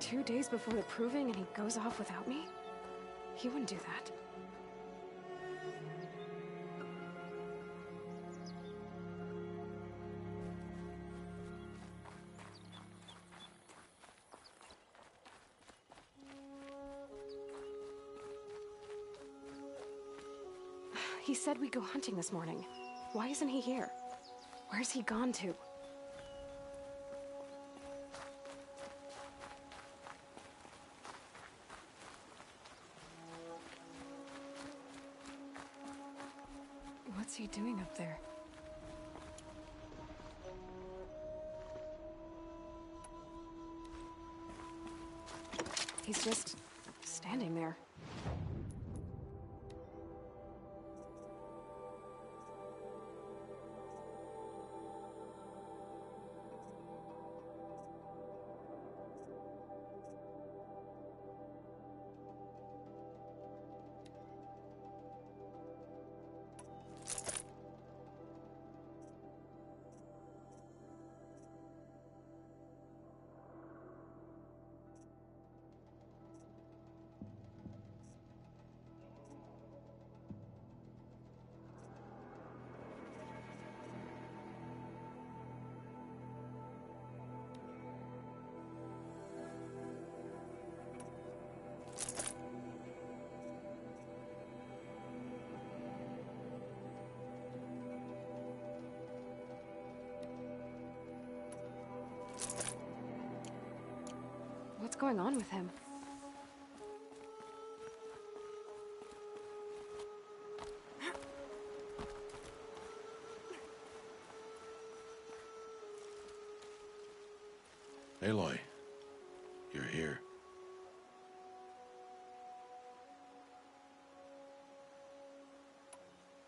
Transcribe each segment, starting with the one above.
2 days before the proving and he goes off without me? He wouldn't do that. He said we'd go hunting this morning. Why isn't he here? Where's he gone to? What's he doing up there? He's just standing there. What's going on with him? Aloy, you're here.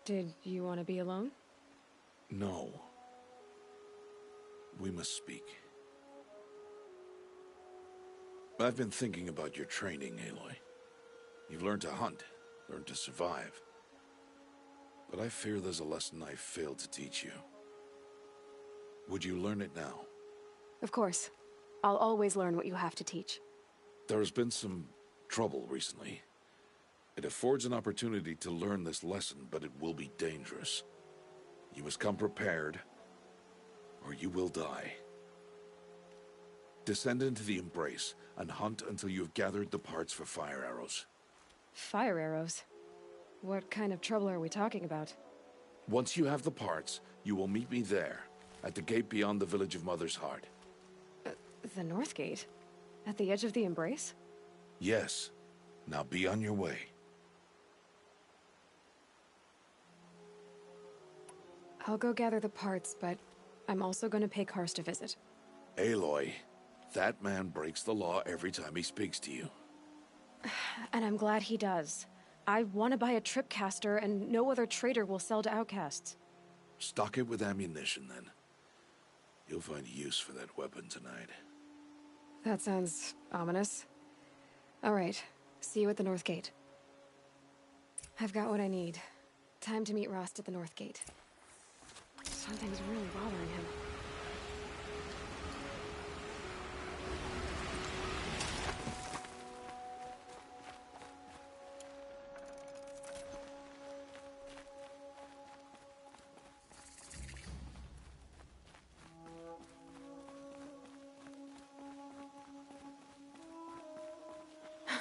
Did you want to be alone? No. We must speak. I've been thinking about your training, Aloy. You've learned to hunt, learned to survive. But I fear there's a lesson I failed to teach you. Would you learn it now? Of course. I'll always learn what you have to teach. There has been some trouble recently. It affords an opportunity to learn this lesson, but it will be dangerous. You must come prepared, or you will die. Descend into the Embrace, and hunt until you have gathered the parts for fire arrows. Fire arrows? What kind of trouble are we talking about? Once you have the parts, you will meet me there, at the gate beyond the village of Mother's Heart. The North Gate? At the edge of the Embrace? Yes. Now be on your way. I'll go gather the parts, but I'm also going to pay Karst a visit. Aloy, that man breaks the law every time he speaks to you. And I'm glad he does. I want to buy a tripcaster, and no other trader will sell to outcasts. Stock it with ammunition, then. You'll find use for that weapon tonight. That sounds ominous. All right. See you at the North Gate. I've got what I need. Time to meet Rost at the North Gate. Something's really bothering him.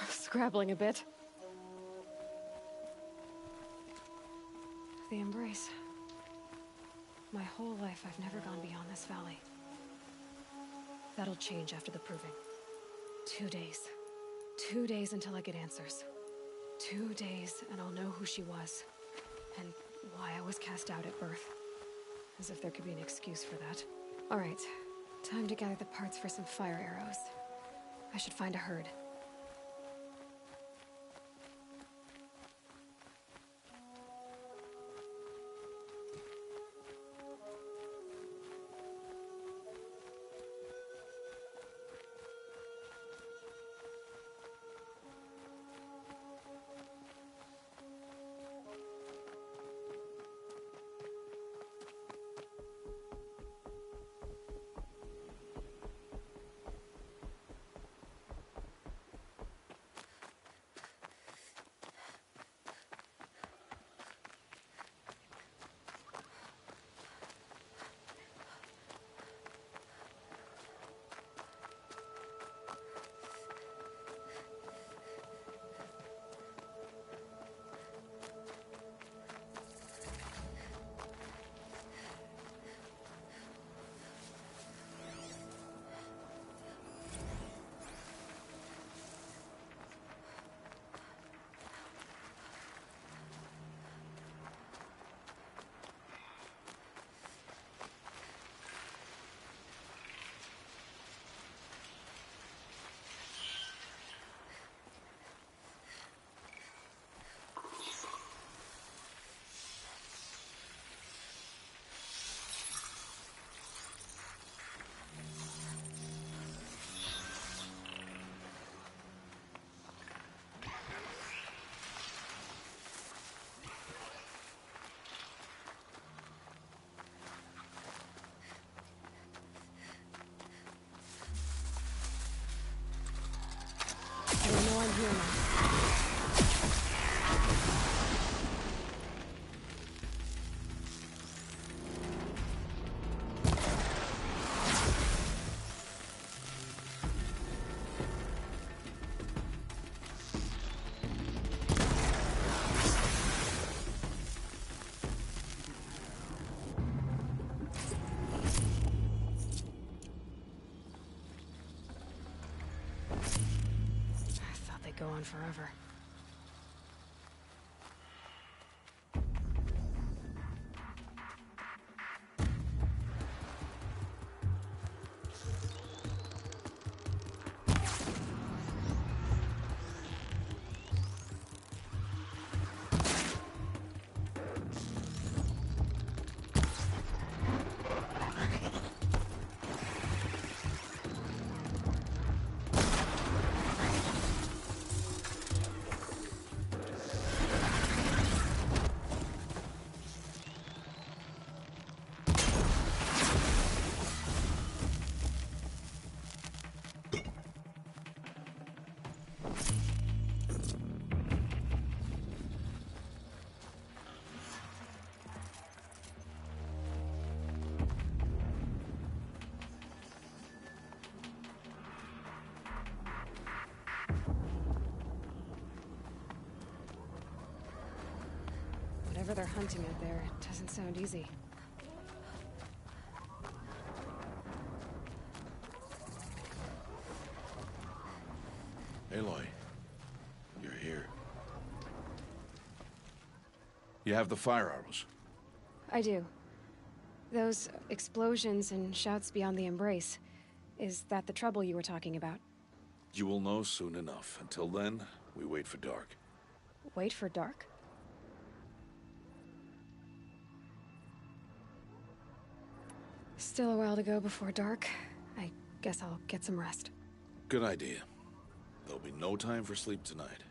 Scrabbling a bit. The Embrace. My whole life, I've never gone beyond this valley. That'll change after the proving. 2 days. 2 days until I get answers. 2 days, and I'll know who she was. And why I was cast out at birth. As if there could be an excuse for that. Alright. Time to gather the parts for some fire arrows. I should find a herd. on forever. Whatever they're hunting out there, it doesn't sound easy. Aloy, you're here. You have the fire arrows. I do. Those explosions and shouts beyond the embrace. Is that the trouble you were talking about? You will know soon enough. Until then, we wait for dark. Wait for dark? Still a while to go before dark. I guess I'll get some rest. Good idea. There'll be no time for sleep tonight.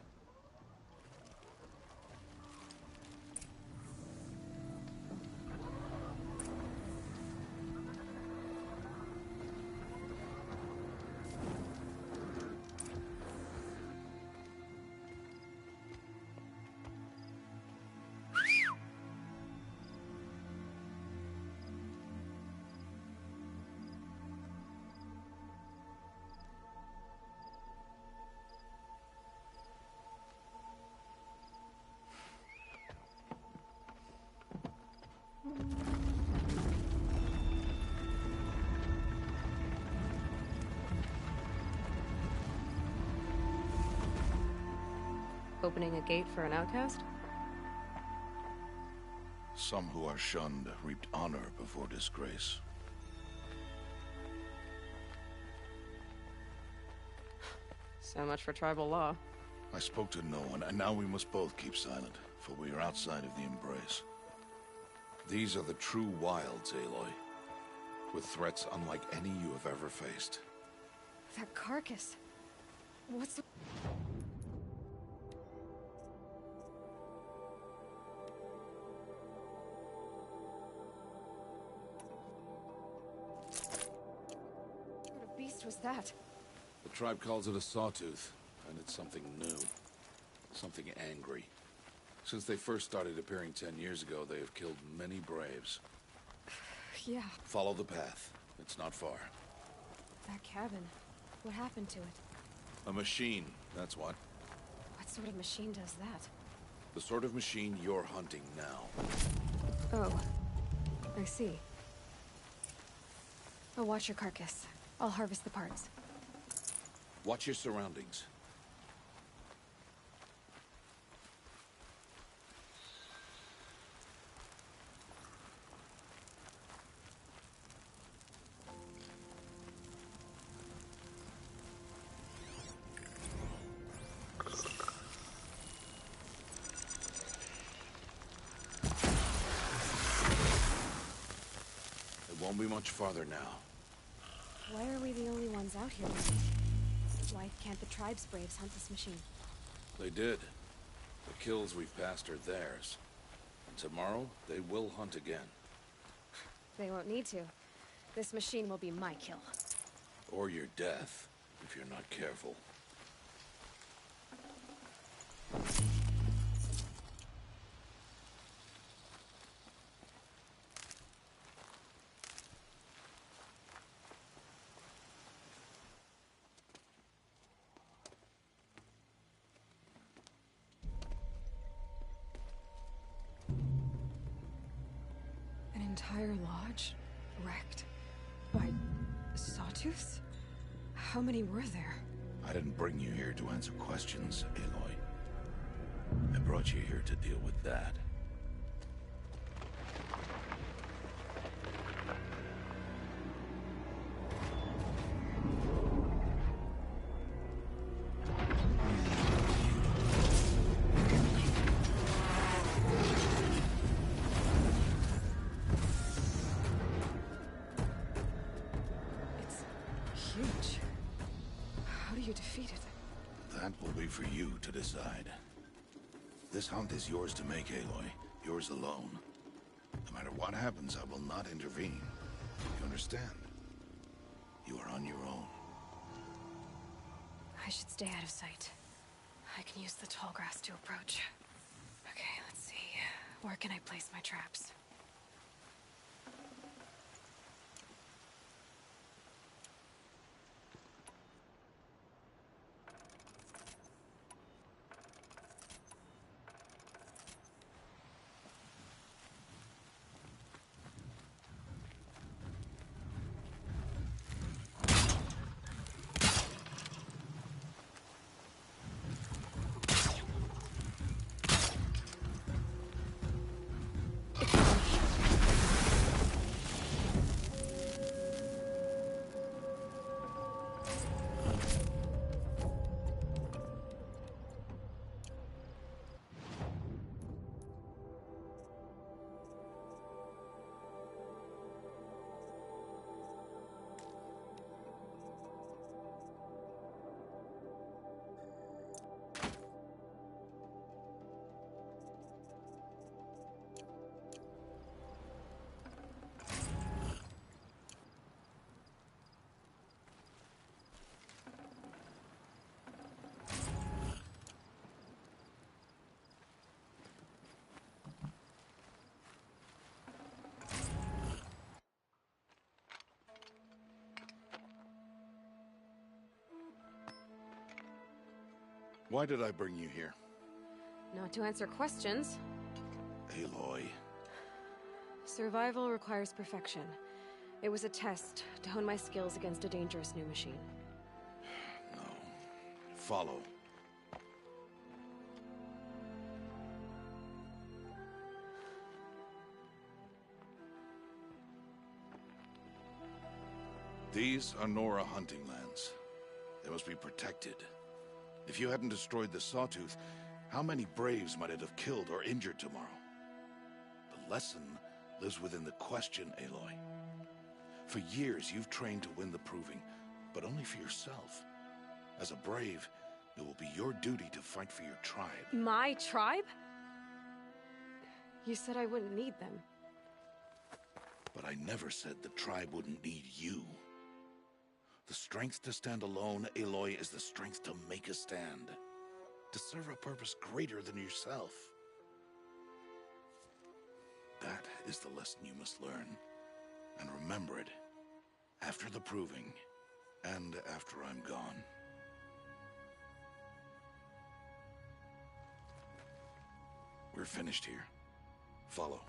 Opening a gate for an outcast? Some who are shunned reaped honor before disgrace. So much for tribal law. I spoke to no one, and now we must both keep silent, for we are outside of the embrace. These are the true wilds, Aloy, with threats unlike any you have ever faced. That carcass. What's the... What sort of beast was that? The tribe calls it a sawtooth, and it's something new. Something angry. Since they first started appearing 10 years ago, they have killed many braves. Yeah, Follow the path. It's not far. that cabin. What happened to it? A machine, that's what. What sort of machine does that? The sort of machine you're hunting now. Oh, I see. I'll watch your carcass. I'll harvest the parts. Watch your surroundings. It won't be much farther now. Why are we the only ones out here? Why can't the tribe's braves hunt this machine? They did. The kills we've passed are theirs. And tomorrow, they will hunt again. They won't need to. This machine will be my kill. Or your death, if you're not careful. An entire lodge wrecked by sawtooths? How many were there? I didn't bring you here to answer questions, Aloy. I brought you here to deal with that. Huge. How do you defeat it? That will be for you to decide. This hunt is yours to make, Aloy. Yours alone. No matter what happens, I will not intervene. You understand? You are on your own. I should stay out of sight. I can use the tall grass to approach. Okay, let's see. Where can I place my traps? Why did I bring you here? Not to answer questions. Aloy. Survival requires perfection. It was a test to hone my skills against a dangerous new machine. No. Follow. These are Nora hunting lands. They must be protected. If you hadn't destroyed the Sawtooth, how many Braves might it have killed or injured tomorrow? The lesson lives within the question, Aloy. For years, you've trained to win the Proving, but only for yourself. As a Brave, it will be your duty to fight for your tribe. My tribe? You said I wouldn't need them. But I never said the tribe wouldn't need you. The strength to stand alone, Aloy, is the strength to make a stand. To serve a purpose greater than yourself. That is the lesson you must learn. And remember it. After the Proving. And after I'm gone. We're finished here. Follow.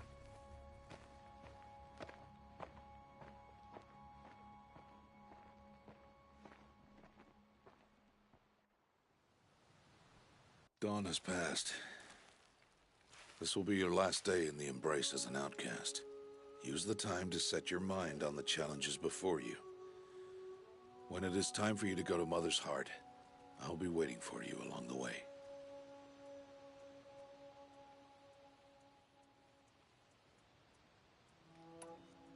Dawn has passed. This will be your last day in the Embrace as an outcast. Use the time to set your mind on the challenges before you. When it is time for you to go to Mother's Heart, I'll be waiting for you along the way.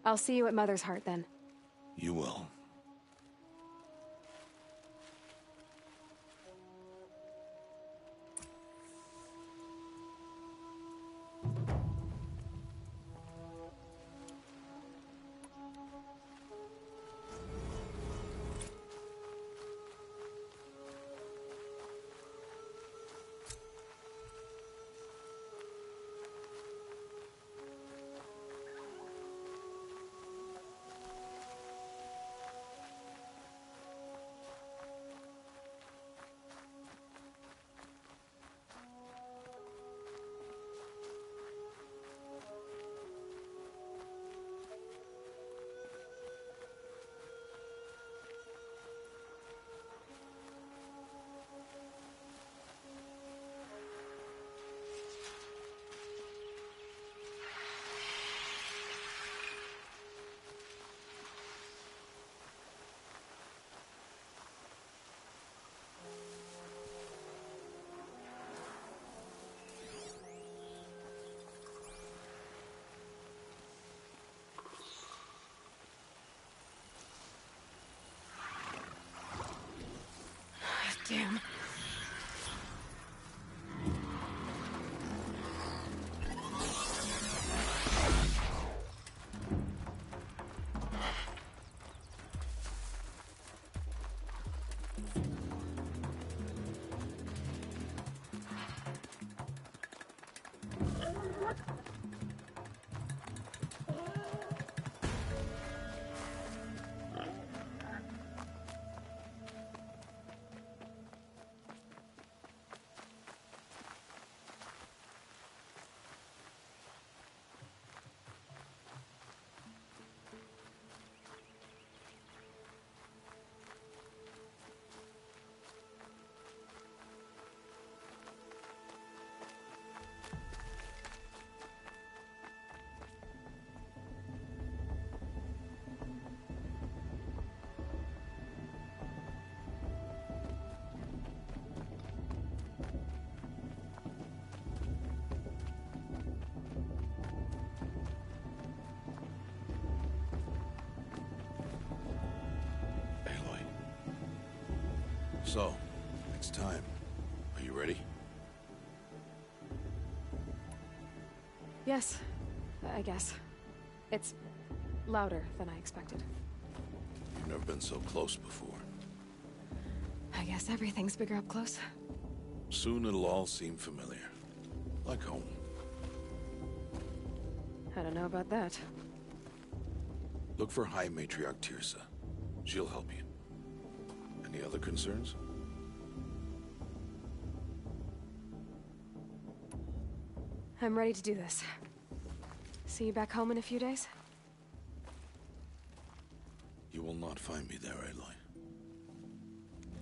I'll see you at Mother's Heart then. You will. So, it's time. Are you ready? Yes, I guess. It's louder than I expected. You've never been so close before. I guess everything's bigger up close. Soon it'll all seem familiar. Like home. I don't know about that. Look for High Matriarch Tirsa. She'll help you. Any other concerns? I'm ready to do this. See you back home in a few days? You will not find me there, Aloy.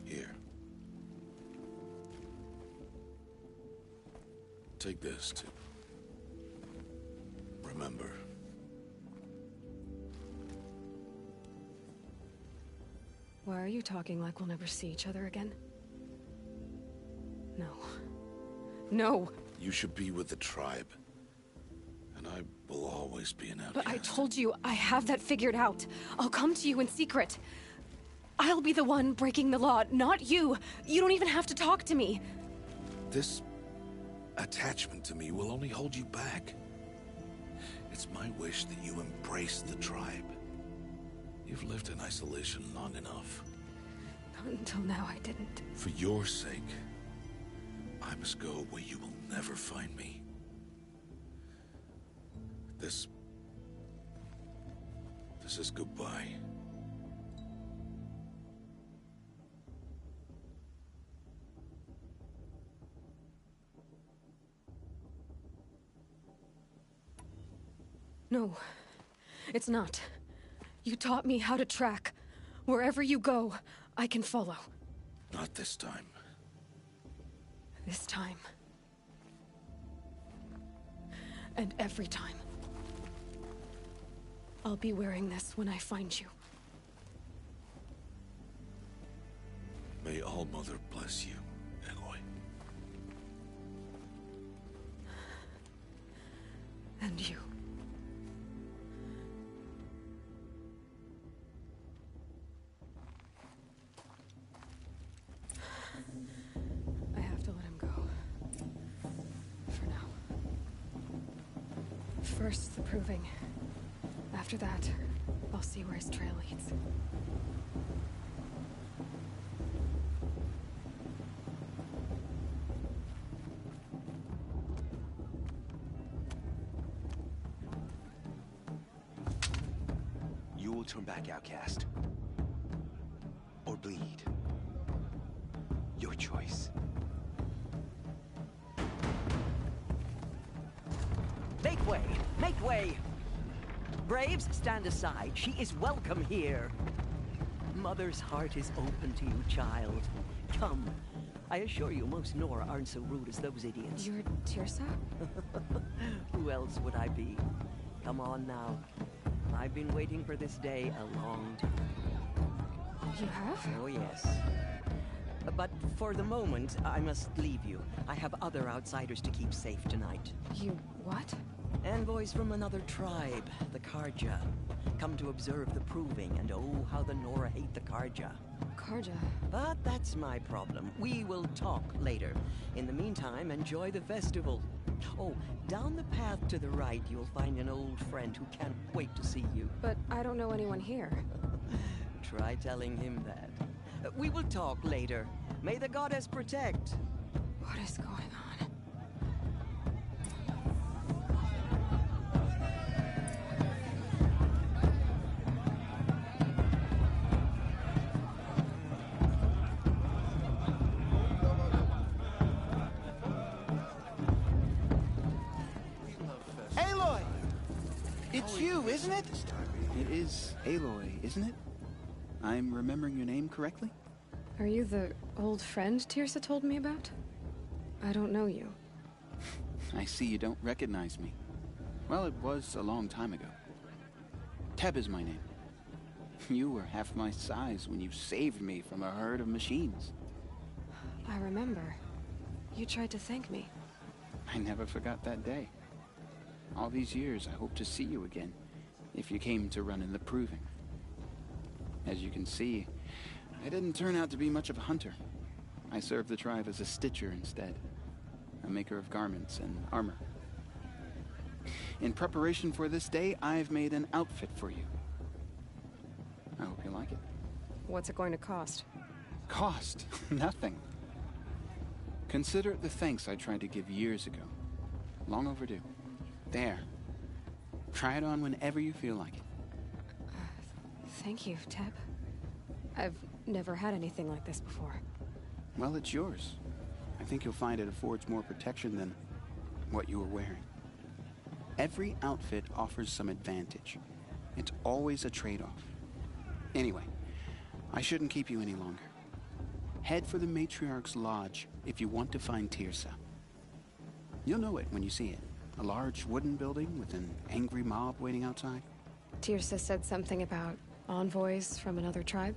Here. Take this to remember. Why are you talking like we'll never see each other again? No. No! You should be with the tribe. And I will always be an outcast. But I told you, I have that figured out. I'll come to you in secret. I'll be the one breaking the law, not you. You don't even have to talk to me. This attachment to me will only hold you back. It's my wish that you embrace the tribe. You've lived in isolation long enough. Not until now, I didn't. For your sake, I must go where you will never find me. This is goodbye. No, it's not. You taught me how to track. Wherever you go, I can follow. Not this time. This time. And every time. I'll be wearing this when I find you. May All-Mother bless you, Aloy. And you. I have to let him go. For now. First, the proving. After that, I'll see where his trail leads. You will turn back, outcast. Or bleed. Your choice. Make way! Make way! Braves, stand aside. She is welcome here. Mother's heart is open to you, child. Come. I assure you, most Nora aren't so rude as those idiots. You're Tirsa? Who else would I be? Come on now. I've been waiting for this day a long time. You have? Oh, yes. But for the moment, I must leave you. I have other outsiders to keep safe tonight. You what? Envoys from another tribe, the Karja. Come to observe the proving, and oh, how the Nora hate the Karja. Karja. But that's my problem. We will talk later. In the meantime, enjoy the festival. Oh, down the path to the right, you'll find an old friend who can't wait to see you. But I don't know anyone here. Try telling him that. We will talk later. May the goddess protect. What is going on? Aloy! It's you, isn't it? It is Aloy, isn't it? I'm remembering your name correctly? Are you the old friend Tirsa told me about? I don't know you. I see you don't recognize me. Well, it was a long time ago. Teb is my name. You were half my size when you saved me from a herd of machines. I remember. You tried to thank me. I never forgot that day. All these years, I hope to see you again, if you came to run in the Proving. As you can see, I didn't turn out to be much of a hunter. I served the tribe as a stitcher instead, a maker of garments and armor. In preparation for this day, I've made an outfit for you. I hope you like it. What's it going to cost? Cost? Nothing. Consider it the thanks I tried to give years ago. Long overdue. There. Try it on whenever you feel like it. Thank you, Teb. I've never had anything like this before. Well, it's yours. I think you'll find it affords more protection than what you were wearing. Every outfit offers some advantage. It's always a trade-off. Anyway, I shouldn't keep you any longer. Head for the Matriarch's Lodge if you want to find Tirsa. You'll know it when you see it. A large wooden building with an angry mob waiting outside. Tirsa said something about envoys from another tribe?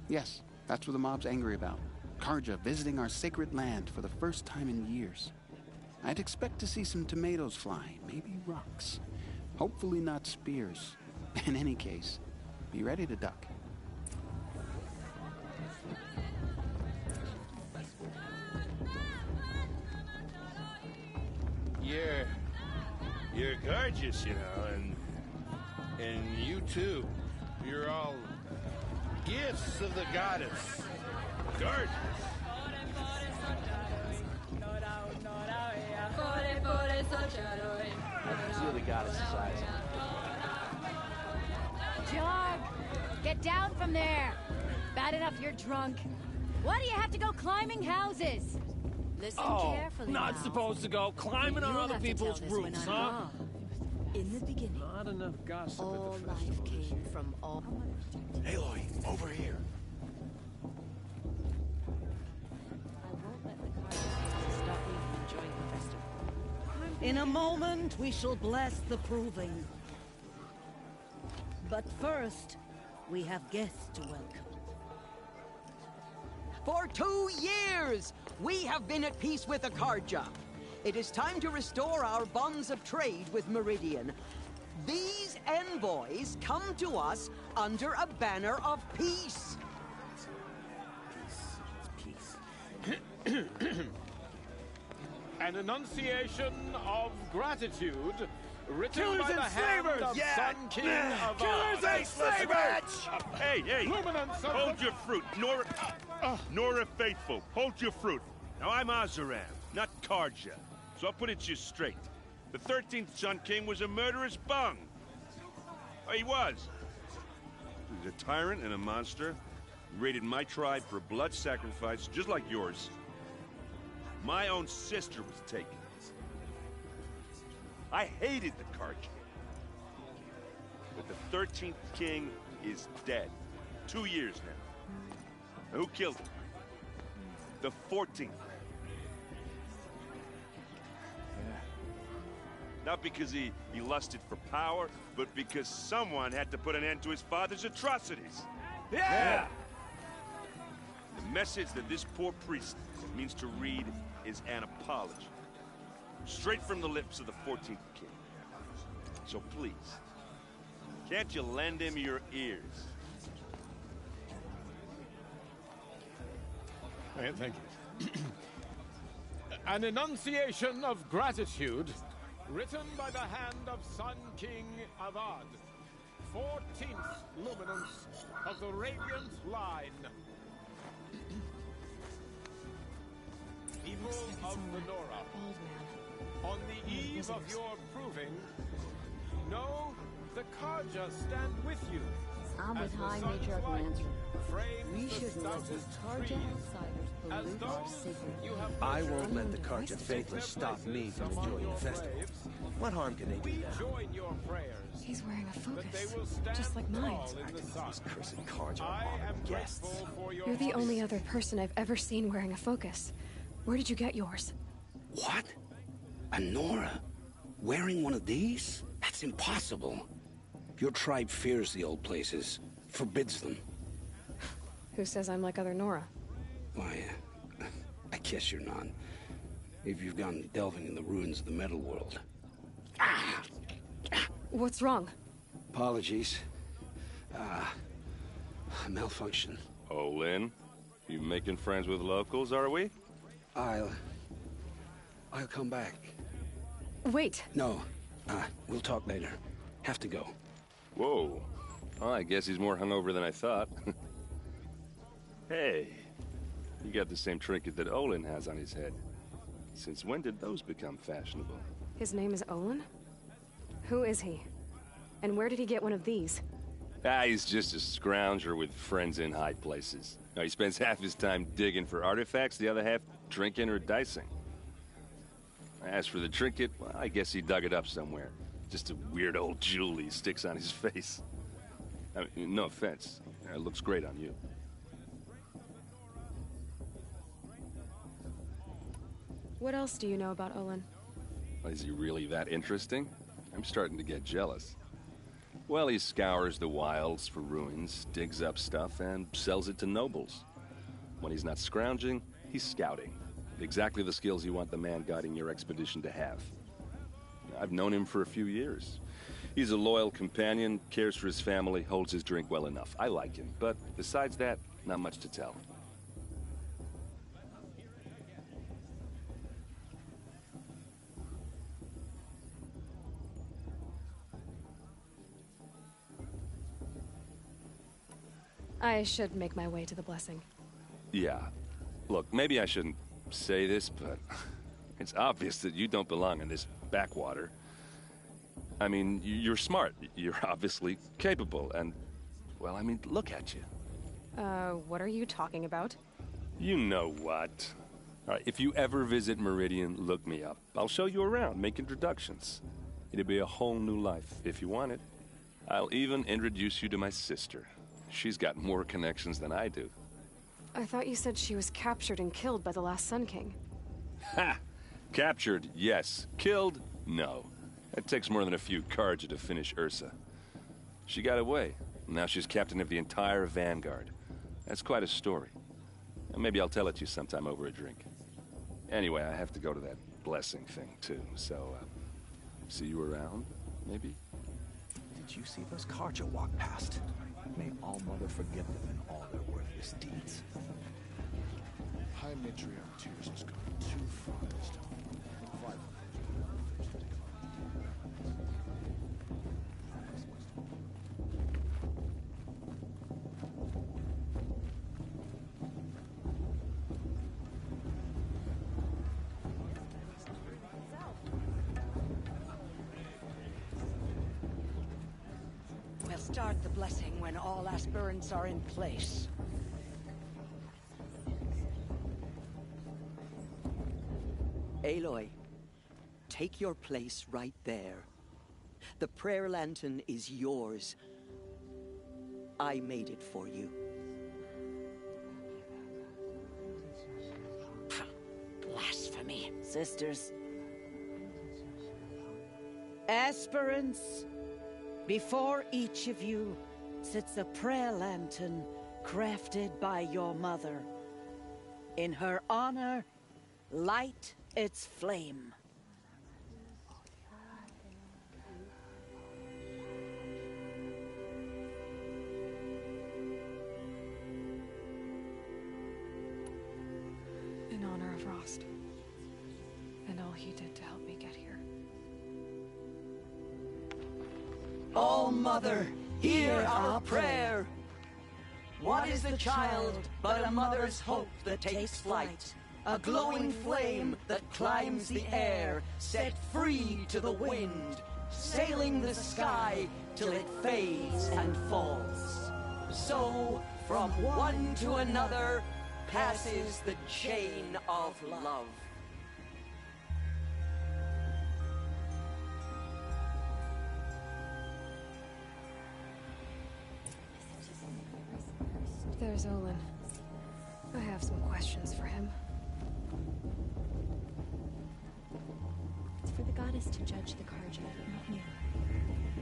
Yes, that's what the mob's angry about. Karja visiting our sacred land for the first time in years. I'd expect to see some tomatoes fly, maybe rocks. Hopefully not spears. In any case, be ready to duck. You're gorgeous, you know, and you too. You're all gifts of the goddess. Gorgeous. You're the goddess's eyes. Jog! Get down from there! Bad enough you're drunk. Why do you have to go climbing houses? Listen carefully not now. supposed to go climbing on You'll other have to people's tell this when roofs, I'm huh? gone. In the beginning, Not enough gossip all at the life festival. came from all... Aloy, over here. I won't let the cards stop me from enjoying the festival. In a moment, we shall bless the Proving. But first, we have guests to welcome. For 2 years, we have been at peace with Akarja. It is time to restore our bonds of trade with Meridian. These envoys come to us under a banner of peace. An enunciation of gratitude written Killers by and the hand slavers! of Sun King of Killers and slavers! Hey! Luminance of Hold your fruit, Nora Faithful. Hold your fruit. Now I'm Azaram, not Karja, so I'll put it to you straight. The 13th Sun King was a murderous bung. Oh, he was. He was a tyrant and a monster. He raided my tribe for blood sacrifice, just like yours. My own sister was taken. I hated the Karja. But the 13th king is dead. 2 years now. Who killed him? The 14th. Not because he lusted for power, but because someone had to put an end to his father's atrocities. Yeah! The message that this poor priest means to read is an apology. Straight from the lips of the 14th king. So please, can't you lend him your ears? Thank you. An enunciation of gratitude, written by the hand of Sun King Avad, 14th luminance of the Radiant Line. People of Lenora, on the eve of your proving, know the Karja stand with you. I'm with High Matriarch Lancer. We shouldn't let these Karja outsiders pollute our secret. I won't let the Karja faithless stop me from enjoying the festival. What harm can they do now? Join your prayers. He's wearing a focus, just like mine. These cursed Karja are honored guests. You're the only other person I've ever seen wearing a focus. Where did you get yours? What? A Nora? Wearing one of these? That's impossible. Your tribe fears the old places, forbids them. Who says I'm like other Nora? Why, I guess you're not. If you've gone delving in the ruins of the metal world. What's wrong? Apologies. Malfunction. Oh, Lynn? You making friends with locals, are we? I'll come back. Wait. No. We'll talk later. Have to go. Whoa. Well, I guess he's more hungover than I thought. Hey, you got the same trinket that Olin has on his head. Since when did those become fashionable? His name is Olin? Who is he? And where did he get one of these? He's just a scrounger with friends in high places. Now, he spends half his time digging for artifacts, the other half drinking or dicing. As for the trinket, well, I guess he dug it up somewhere. Just a weird old jewel he sticks on his face. I mean, no offense. It looks great on you. What else do you know about Olin? Is he really that interesting? I'm starting to get jealous. Well, he scours the wilds for ruins, digs up stuff, and sells it to nobles. When he's not scrounging, he's scouting. Exactly the skills you want the man guiding your expedition to have. I've known him for a few years. He's a loyal companion, cares for his family, holds his drink well enough. I like him, but besides that, not much to tell. I should make my way to the blessing. Yeah. Look, maybe I shouldn't say this, but it's obvious that you don't belong in this backwater. I mean, you're smart. You're obviously capable, and, well, I mean, look at you. What are you talking about? You know what. All right, if you ever visit Meridian, look me up. I'll show you around, make introductions. It'll be a whole new life, if you want it. I'll even introduce you to my sister. She's got more connections than I do. I thought you said she was captured and killed by the last Sun King. Ha! Captured, yes. Killed, no. It takes more than a few Karja to finish Ursa. She got away. Now she's captain of the entire Vanguard. That's quite a story. And maybe I'll tell it to you sometime over a drink. Anyway, I have to go to that blessing thing, too. So, see you around, maybe? Did you see those Karja walk past? May All Mother forgive them in all their worthless deeds. High Matriarch Tears has gone too far this time. We'll start the blessing when all aspirants are in place. Aloy, take your place right there. The prayer lantern is yours. I made it for you. Blasphemy. Sisters. Aspirants, before each of you sits a prayer lantern crafted by your mother. In her honor, light its flame. In honor of Rost. he did to help me get here. Oh, Mother, hear our prayer. What is the child but a mother's hope that takes flight? A glowing flame that climbs the air, set free to the wind, sailing the sky till it fades and falls. So, from one to another, passes the chain of love. There's Olin. I have some questions for him. It's for the goddess to judge the Karja, not me.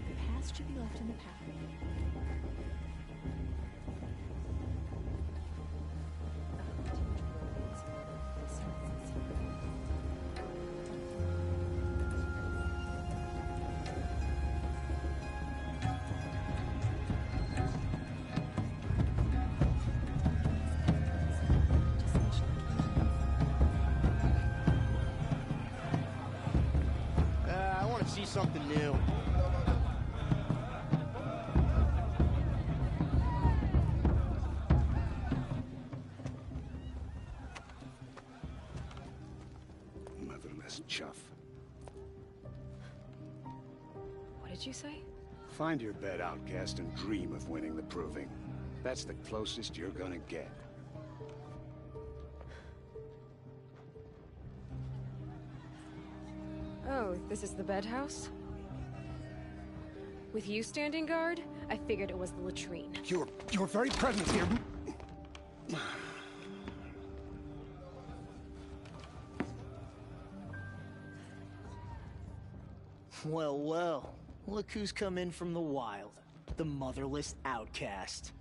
The past should be left in the past. I want to see something new. Motherless chuff. What did you say? Find your bed, outcast, and dream of winning the proving. That's the closest you're gonna get. Oh, this is the bedhouse? With you standing guard, I figured it was the latrine. Your very presence here. Well, well. Look who's come in from the wild. The motherless outcast.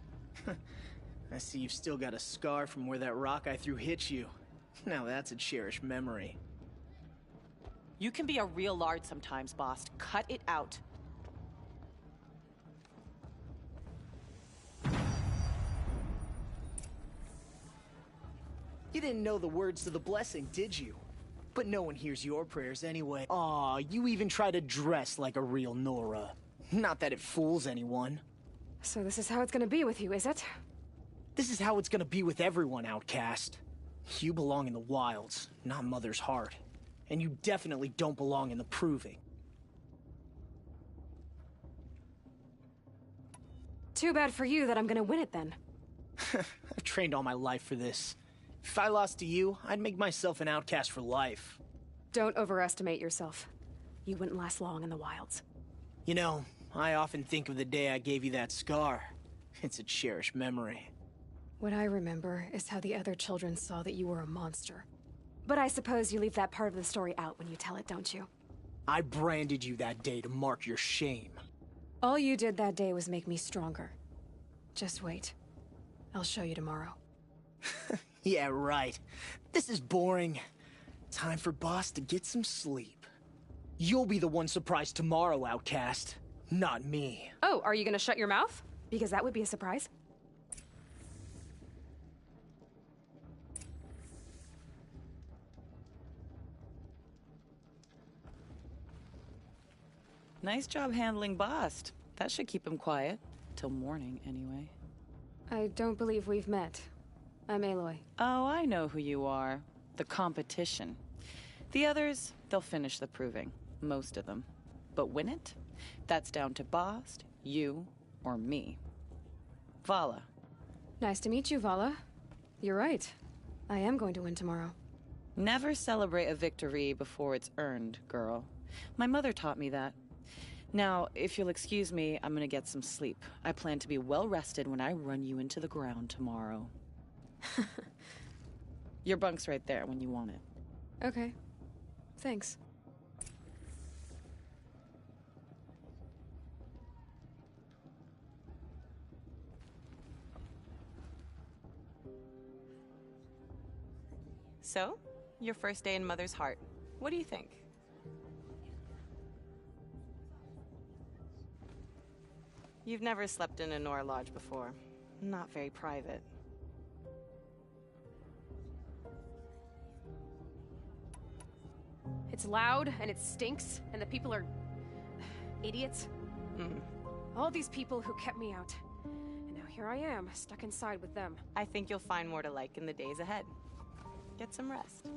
I see you've still got a scar from where that rock I threw hit you. Now that's a cherished memory. You can be a real lard sometimes, boss. Cut it out. You didn't know the words to the blessing, did you? But no one hears your prayers anyway. Aw, you even try to dress like a real Nora. Not that it fools anyone. So this is how it's gonna be with you, is it? This is how it's gonna be with everyone, outcast. You belong in the wilds, not Mother's heart. And you definitely don't belong in the proving. Too bad for you that I'm gonna win it then. I've trained all my life for this. If I lost to you, I'd make myself an outcast for life. Don't overestimate yourself. You wouldn't last long in the wilds. You know, I often think of the day I gave you that scar. It's a cherished memory. What I remember is how the other children saw that you were a monster. But I suppose you leave that part of the story out when you tell it, don't you? I branded you that day to mark your shame. All you did that day was make me stronger. Just wait. I'll show you tomorrow. Yeah, right. This is boring. Time for Boss to get some sleep. You'll be the one surprised tomorrow, outcast. Not me. Oh, are you gonna shut your mouth? Because that would be a surprise. Nice job handling Bast. That should keep him quiet. Till morning, anyway. I don't believe we've met. I'm Aloy. Oh, I know who you are. The competition. The others, they'll finish the proving. Most of them. But win it? That's down to Bast, you, or me. Vala. Nice to meet you, Vala. You're right. I am going to win tomorrow. Never celebrate a victory before it's earned, girl. My mother taught me that. Now, if you'll excuse me, I'm gonna get some sleep. I plan to be well rested when I run you into the ground tomorrow. Your bunk's right there when you want it. Okay. Thanks. So, your first day in Mother's heart. What do you think? You've never slept in a Nora lodge before. Not very private. It's loud, and it stinks, and the people are... idiots. All these people who kept me out. And now here I am, stuck inside with them. I think you'll find more to like in the days ahead. Get some rest.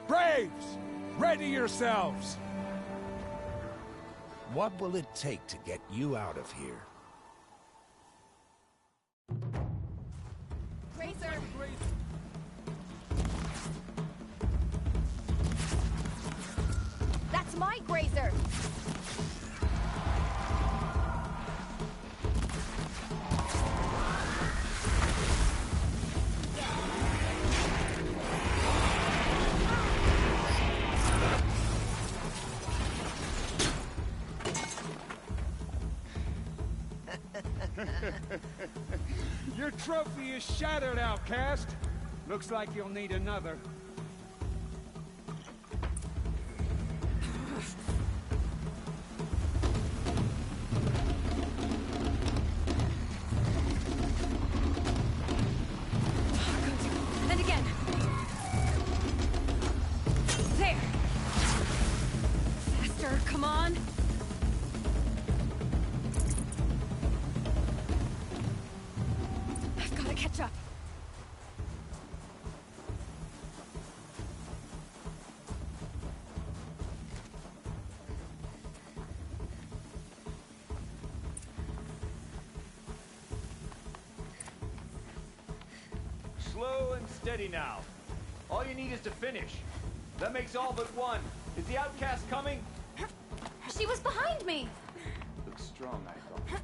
Braves! Ready yourselves! What will it take to get you out of here? Razor! That's my grazer! Your trophy is shattered, outcast. Looks like you'll need another. And again. There. Faster, come on. I've got to catch up. Slow and steady now. All you need is to finish. That makes all but one. Is the outcast coming? She was behind me! Looks strong, I thought.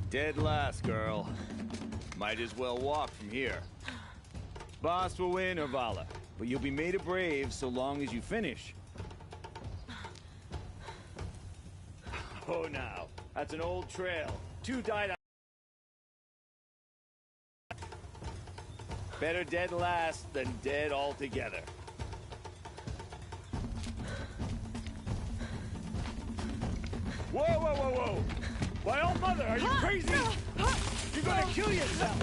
Dead last, girl. Might as well walk from here. Boss will win, or Vala, but you'll be made a brave so long as you finish. Oh, now. That's an old trail. Two died out. Better dead last than dead altogether. Whoa, whoa, whoa, whoa! My old mother, are you crazy? You're gonna kill yourself!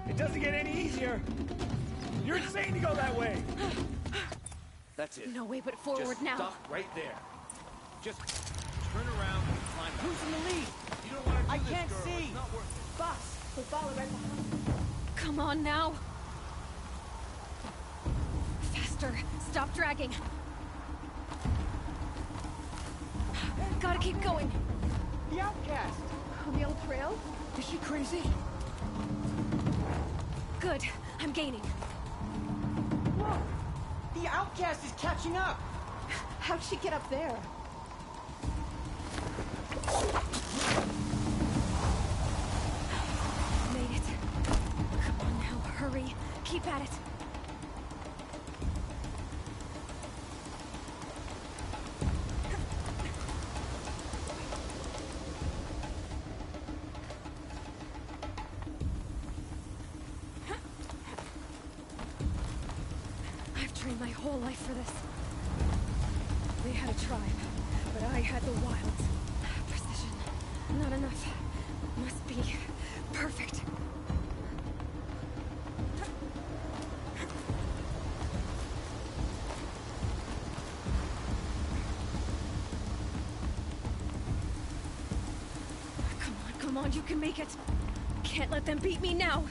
It doesn't get any easier! You're insane to go that way! That's it. No way but forward Just now. stop right there. Just turn around and climb. Who's in the lead? You don't want to do I this, can't girl. see. It's not worth it. Boss, we'll follow right behind. Come on now. Faster. Stop dragging. Gotta keep going. The outcast. On the old trail? Is she crazy? Good. I'm gaining. Whoa! The outcast is catching up! How'd she get up there? Made it. Come on now, hurry. Keep at it. I've trained my whole life for this. had a tribe, but I had the wilds. Precision. Not enough. Must be perfect. Come on, you can make it. Can't let them beat me now.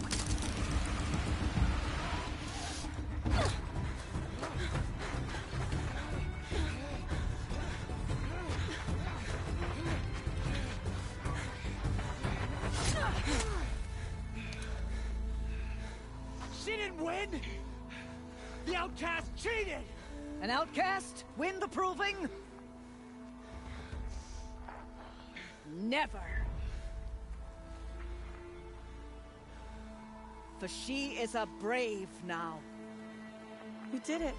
She didn't win! The outcast cheated! An outcast? Win the proving? Never. For she is a brave now. You did it.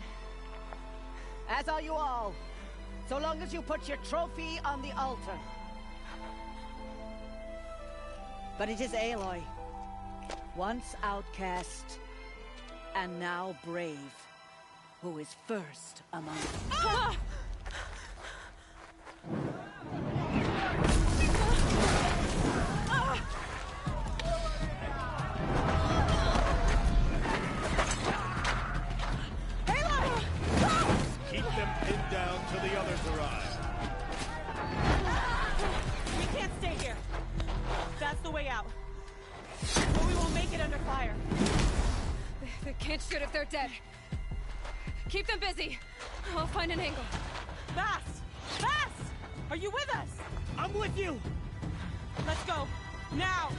As are you all. So long as you put your trophy on the altar. But it is Aloy. Once outcast, and now brave, who is first among us. Ah! Keep them pinned down till the others arrive. We can't stay here. That's the way out. Or we won't make it under fire. They can't shoot if they're dead. Keep them busy. I'll find an angle. Fast! Fast! Are you with us? I'm with you! Let's go. Now!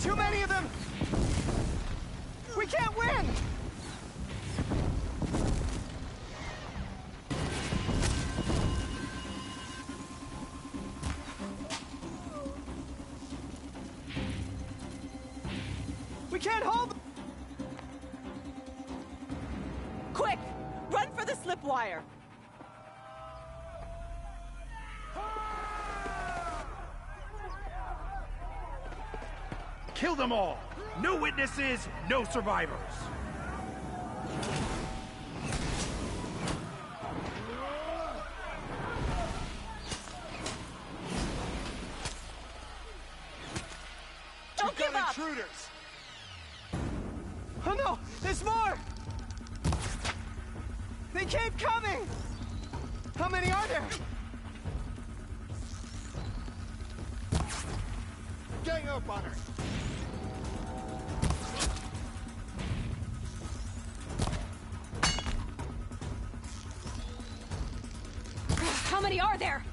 Too many of them! We can't win! We can't hold them! Quick! Run for the slip wire! Kill them all! No witnesses, no survivors! Don't give up! Intruders! Oh no! There's more! They keep coming! How many are there? Gang up on her! How many are there?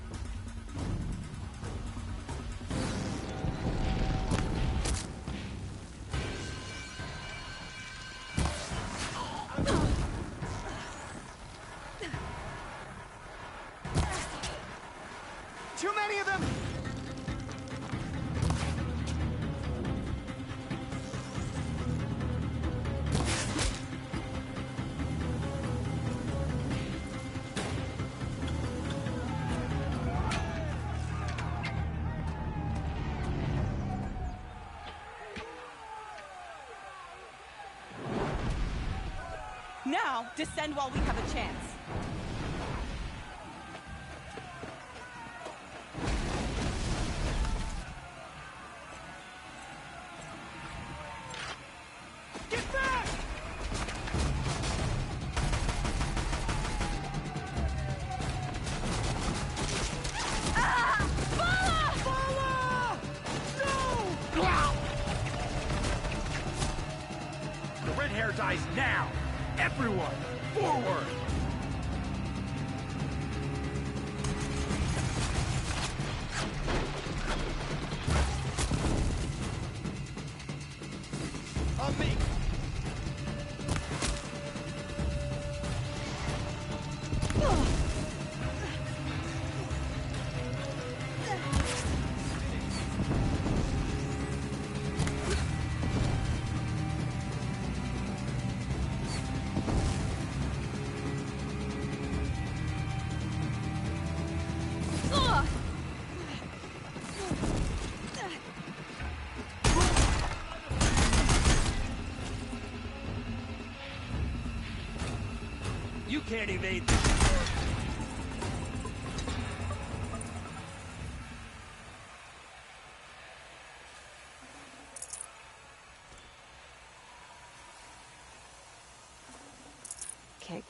Too many of them! Now, descend while we have a chance. Get back! Ah! Bala! No! The red hair dies now! Everyone, forward! On me! You can't evade. Okay.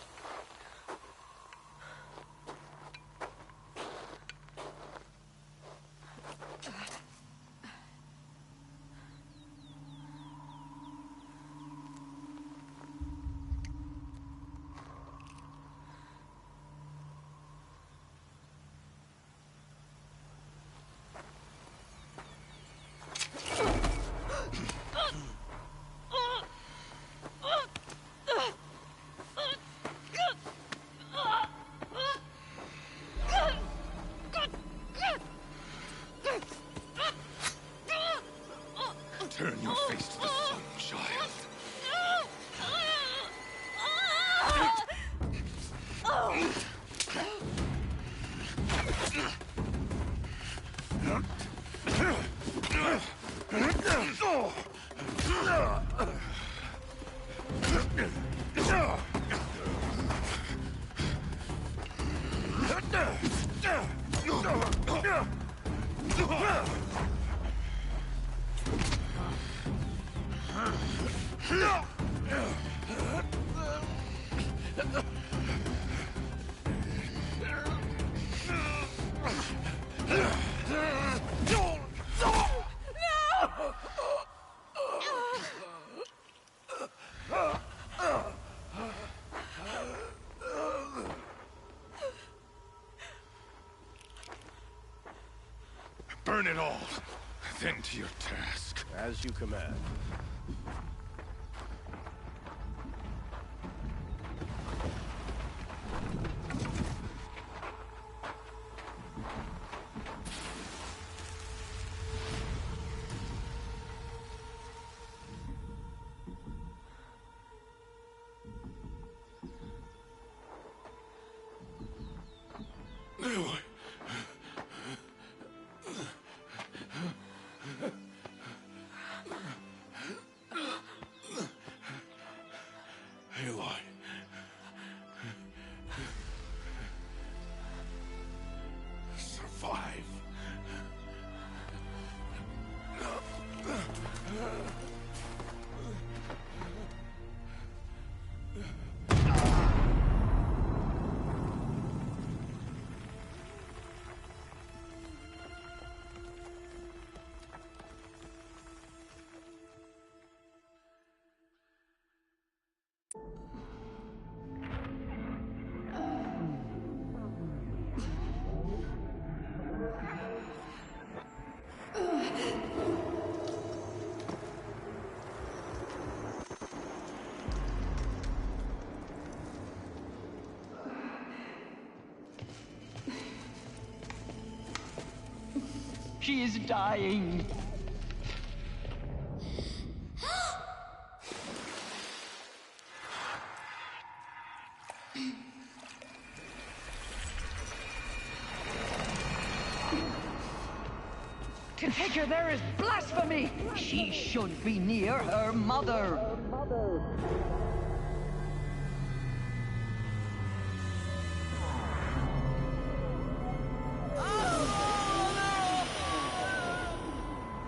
Turn your face to the sun, child. Burn it all, then to your task. As you command. Aloy. Survive. She is dying. To take her there is blasphemy! She should be near her mother.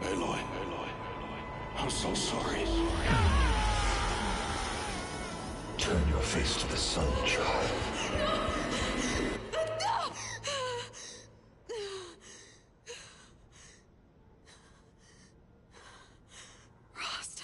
Aloy, I'm so sorry. Turn your face to the sun, child. Rost.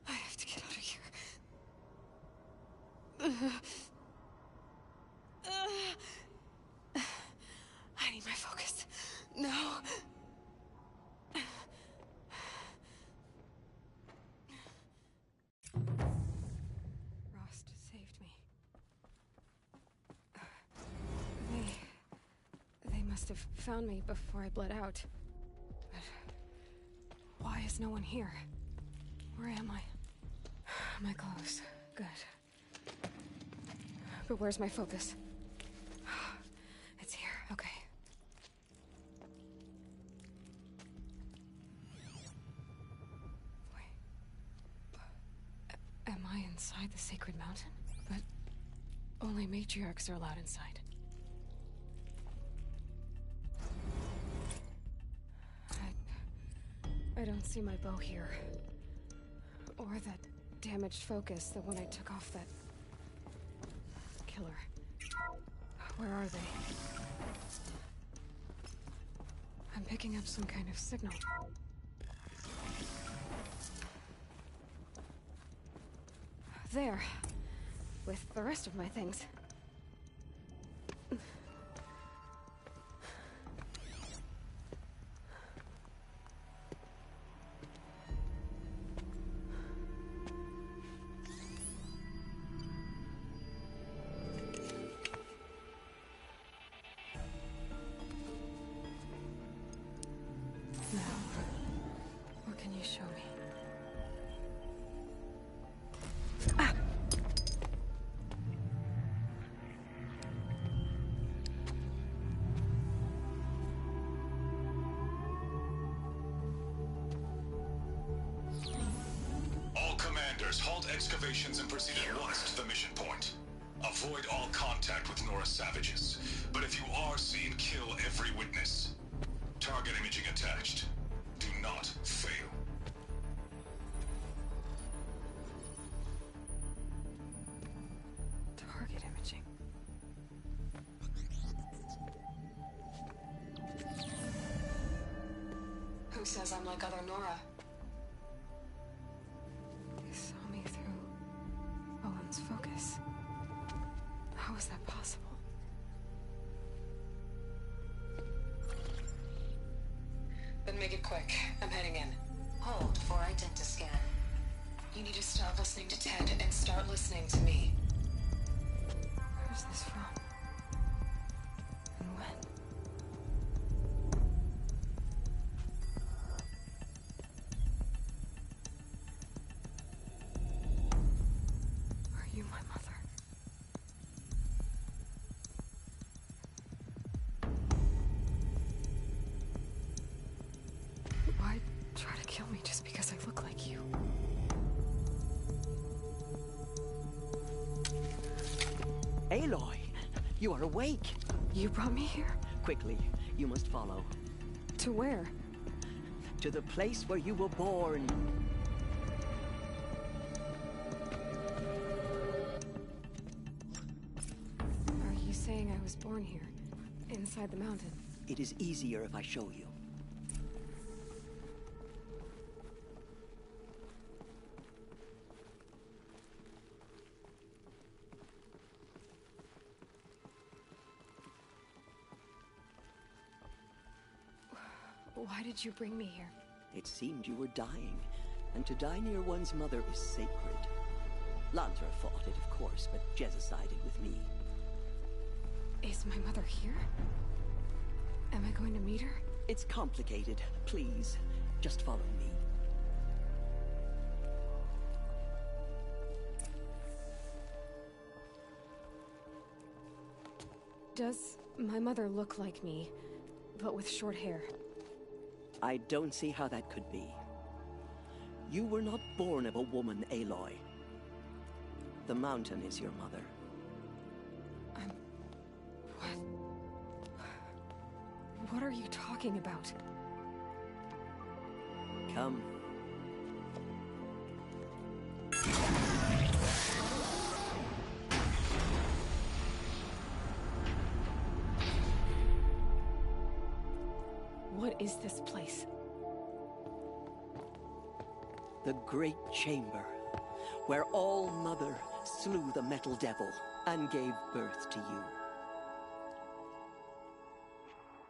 I have to get out of here. must have found me before I bled out. But why is no one here? Where am I? My clothes. Good. But where's my focus? It's here. Okay. Am I inside the sacred mountain? But only matriarchs are allowed inside. I don't see my bow here. Or that damaged focus, the one I took off that killer. Where are they? I'm picking up some kind of signal. There. With the rest of my things. Now, what can you show me? Halt excavations and proceed at once to the mission point. Avoid all contact with Nora savages, but if you are seen, kill every witness. Target imaging attached. Do not fail. Target imaging. Who says I'm like other Nora? Focus. How is that possible? Then make it quick. I'm heading in. Hold for identiscan. You need to stop listening to Ted and start listening to me. Where's this from? And when? My mother. Why try to kill me just because I look like you? Aloy, you are awake. You brought me here? Quickly, you must follow. To where? To the place where you were born. Saying I was born here, inside the mountain. It is easier if I show you. Why did you bring me here? It seemed you were dying, and to die near one's mother is sacred. Lantra fought it, of course, but Jezza sided with me. Is my mother here? Am I going to meet her? It's complicated. Please, just follow me. Does my mother look like me, but with short hair? I don't see how that could be. You were not born of a woman, Aloy. The mountain is your mother. What are you talking about? Come. What is this place? The Great Chamber, where All Mother slew the Metal Devil and gave birth to you.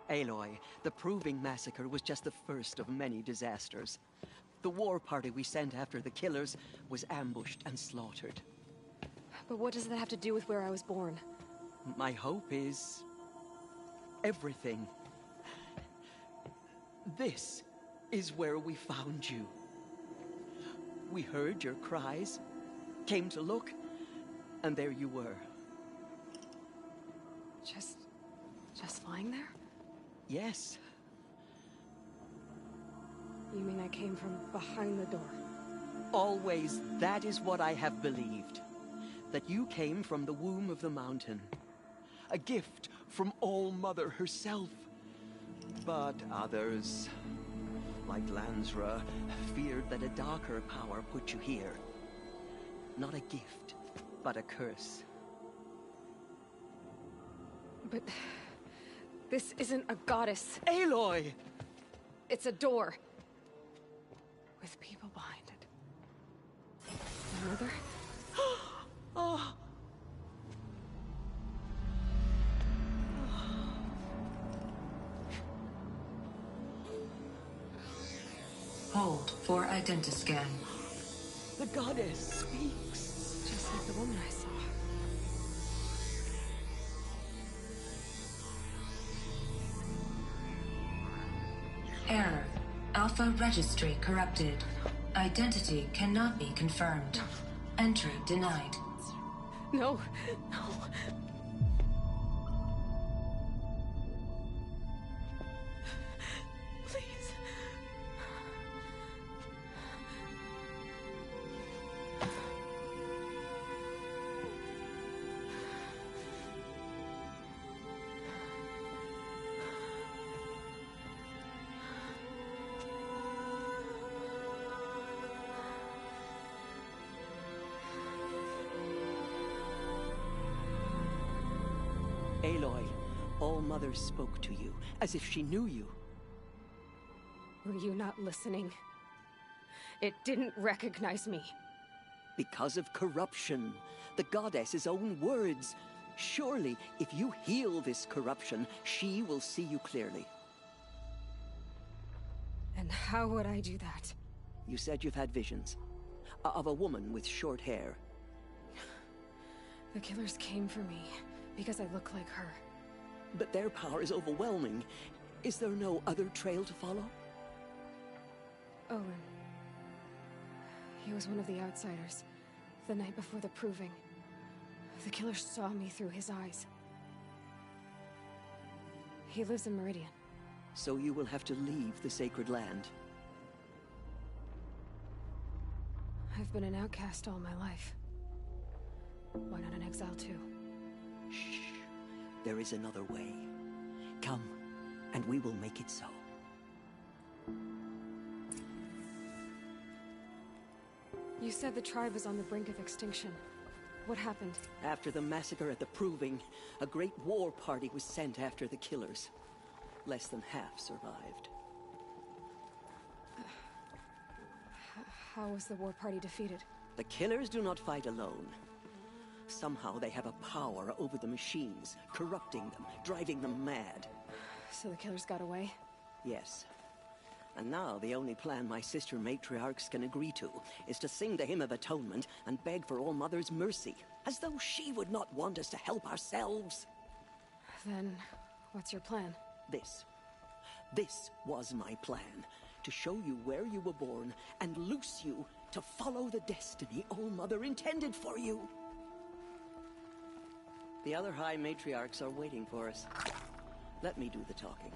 Aloy, the Proving Massacre was just the first of many disasters. The war party we sent after the killers was ambushed and slaughtered. But what does that have to do with where I was born? My hope is... everything. This is where we found you. We heard your cries, came to look, and there you were. Just lying there? Yes. You mean I came from behind the door? Always, that is what I have believed. That you came from the womb of the mountain. A gift from All-Mother herself. But others, like Lansra, feared that a darker power put you here. Not a gift, but a curse. But this isn't a goddess. Aloy! It's a door. With people behind it. My mother? Oh. Hold for identiscan. The goddess speaks. Just like the woman I saw. Error. Alpha registry corrupted. Identity cannot be confirmed. Entry denied. No, no. Please. Aloy, All-Mother spoke to you, as if she knew you. Were you not listening? It didn't recognize me. Because of corruption. The goddess's own words. Surely, if you heal this corruption, she will see you clearly. And how would I do that? You said you've had visions. Of a woman with short hair. The killers came for me because I look like her. But their power is overwhelming. Is there no other trail to follow? Owen. He was one of the outsiders. The night before the proving. The killer saw me through his eyes. He lives in Meridian. So you will have to leave the sacred land. I've been an outcast all my life. Why not an exile too? Shh. There is another way. Come, and we will make it so. You said the tribe was on the brink of extinction. What happened? After the massacre at the Proving, a great war party was sent after the killers. Less than half survived. How was the war party defeated? The killers do not fight alone. Somehow they have a power over the machines, corrupting them, driving them mad. So the killers got away? Yes. And now the only plan my sister matriarchs can agree to is to sing the Hymn of Atonement and beg for All-Mother's mercy, as though she would not want us to help ourselves. Then, what's your plan? This was my plan, to show you where you were born and loose you to follow the destiny All-Mother intended for you. The other High Matriarchs are waiting for us. Let me do the talking.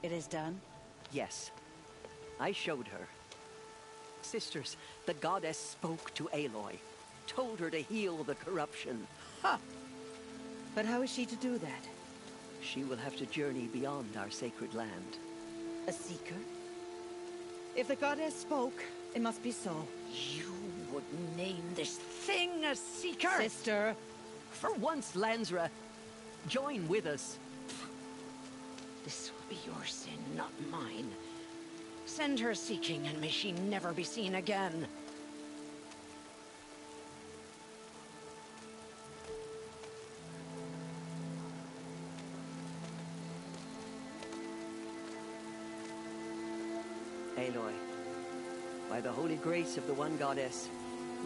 It is done? Yes. I showed her. Sisters, the goddess spoke to Aloy. Told her to heal the corruption. Ha! But how is she to do that? She will have to journey beyond our sacred land. A seeker? If the goddess spoke, it must be so. You would name this thing a seeker? Sister! For once, Lansra, join with us. This will be your sin, not mine. Send her seeking, and may she never be seen again. Aloy, by the holy grace of the one goddess,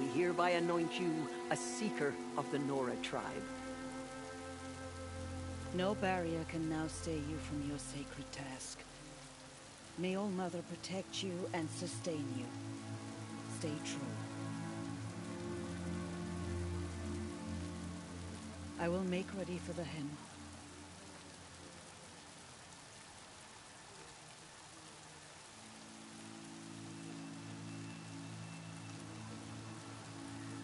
we hereby anoint you a Seeker of the Nora tribe. No barrier can now stay you from your sacred task. May All Mother protect you and sustain you. Stay true. I will make ready for the hymn.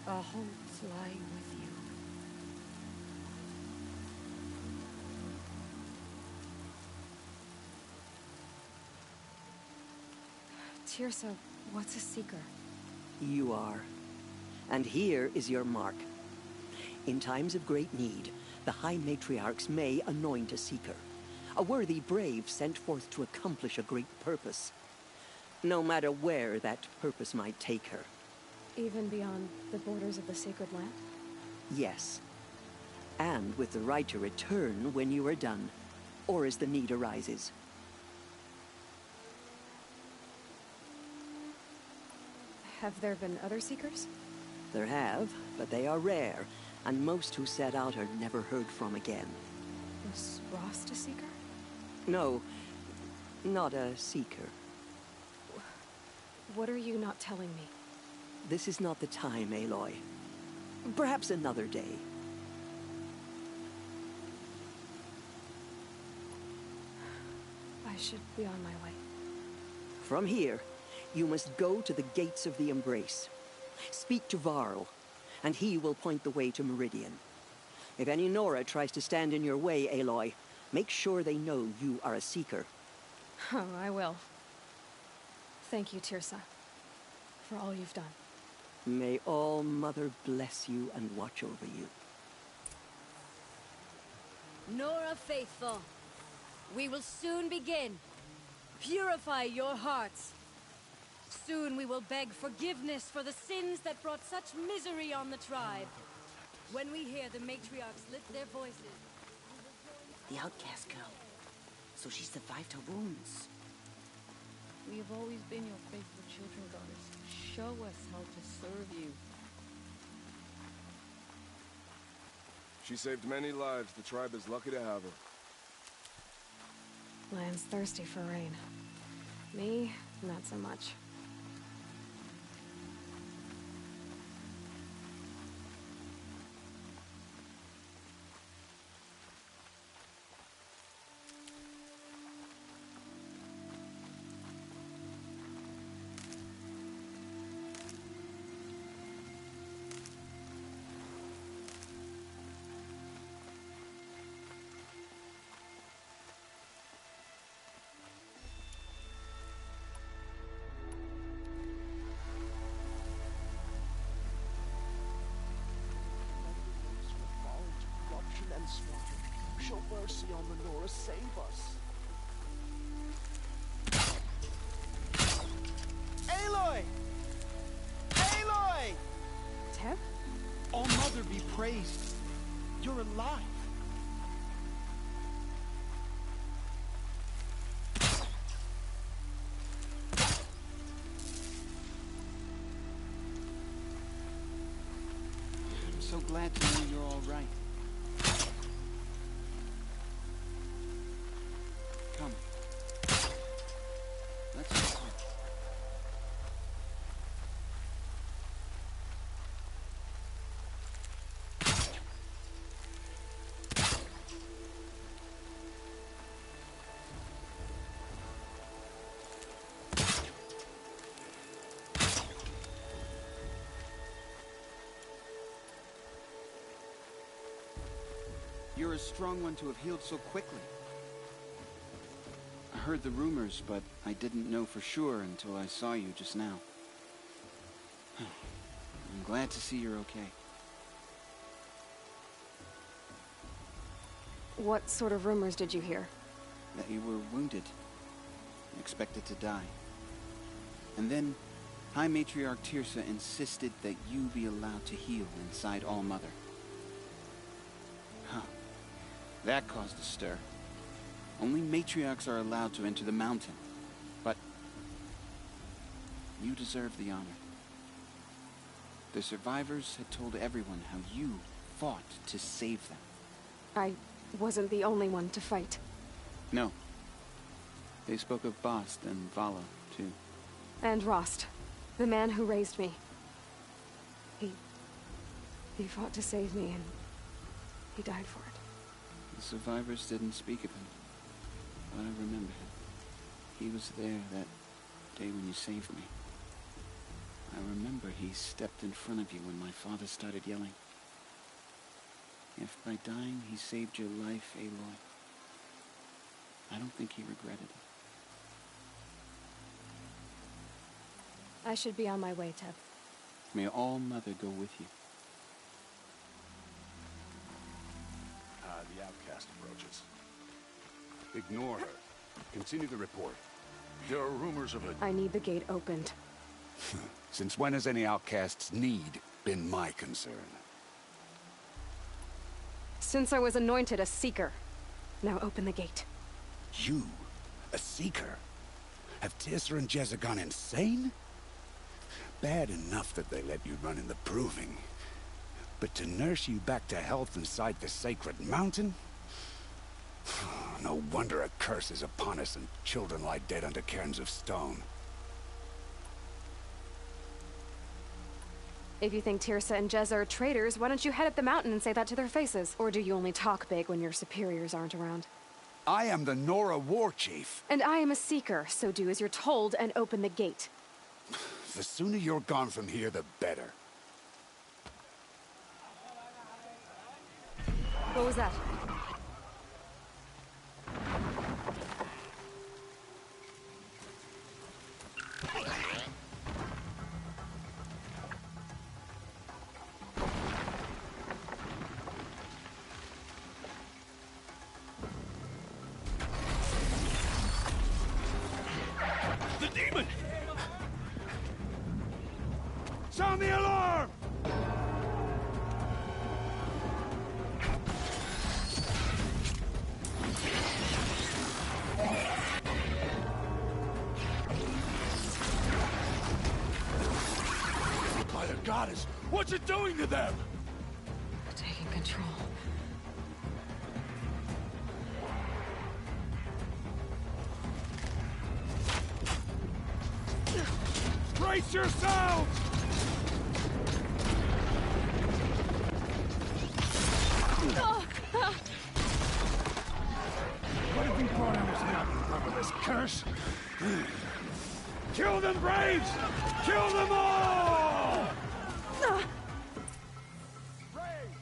Our hopes lie with you. Tirsa, what's a Seeker? You are. And here is your mark. In times of great need, the High Matriarchs may anoint a Seeker. A worthy brave sent forth to accomplish a great purpose. No matter where that purpose might take her. Even beyond the borders of the Sacred Land? Yes. And with the right to return when you are done, or as the need arises. Have there been other Seekers? There have, but they are rare, and most who set out are never heard from again. Was Rost a Seeker? No, not a Seeker. What are you not telling me? This is not the time, Aloy. Perhaps another day. I should be on my way. From here, you must go to the gates of the Embrace. Speak to Varl, and he will point the way to Meridian. If any Nora tries to stand in your way, Aloy, make sure they know you are a Seeker. Oh, I will. Thank you, Tirsa, for all you've done. May All Mother bless you and watch over you. Nora faithful, we will soon begin. Purify your hearts. Soon we will beg forgiveness for the sins that brought such misery on the tribe. When we hear the matriarchs lift their voices... The outcast girl. So she survived her wounds. We have always been your faithful children, Goddess. Show us how to serve you. She saved many lives. The tribe is lucky to have her. Land's thirsty for rain. Me, not so much. And slaughter. Show mercy on the Nora, save us. Aloy! Aloy! Teb? All Mother be praised. You're alive. I'm so glad to know you're all right. Come. Let's go. You're a strong one to have healed so quickly. I heard the rumors, but I didn't know for sure until I saw you just now. I'm glad to see you're okay. What sort of rumors did you hear? That you were wounded. Expected to die. And then, High Matriarch Tirsa insisted that you be allowed to heal inside All Mother. Huh. That caused a stir. Only matriarchs are allowed to enter the mountain. But you deserve the honor. The survivors had told everyone how you fought to save them. I wasn't the only one to fight. No. They spoke of Bast and Vala, too. And Rost, the man who raised me. He fought to save me, and he died for it. The survivors didn't speak of him, but I remember him. He was there that day when you saved me. I remember he stepped in front of you when my father started yelling. If by dying he saved your life, Aloy, I don't think he regretted it. I should be on my way, Teb. May All Mother go with you. The outcast approaches. Ignore her. Continue the report. There are rumors of a... I need the gate opened. Since when has any outcast's need been my concern? Since I was anointed a Seeker. Now open the gate. You? A Seeker? Have Teersa and Jezza gone insane? Bad enough that they let you run in the Proving. But to nurse you back to health inside the Sacred Mountain? No wonder a curse is upon us and children lie dead under cairns of stone. If you think Teersa and Jezza are traitors, why don't you head up the mountain and say that to their faces? Or do you only talk big when your superiors aren't around? I am the Nora War Chief. And I am a Seeker, so do as you're told and open the gate. The sooner you're gone from here, the better. What was that? The demon! Sound the alarm! By the goddess, what's it doing to them? Taking control. Brace yourselves! What have we brought ourselves on top of this curse? Kill them, Braves! Kill them all! Braves,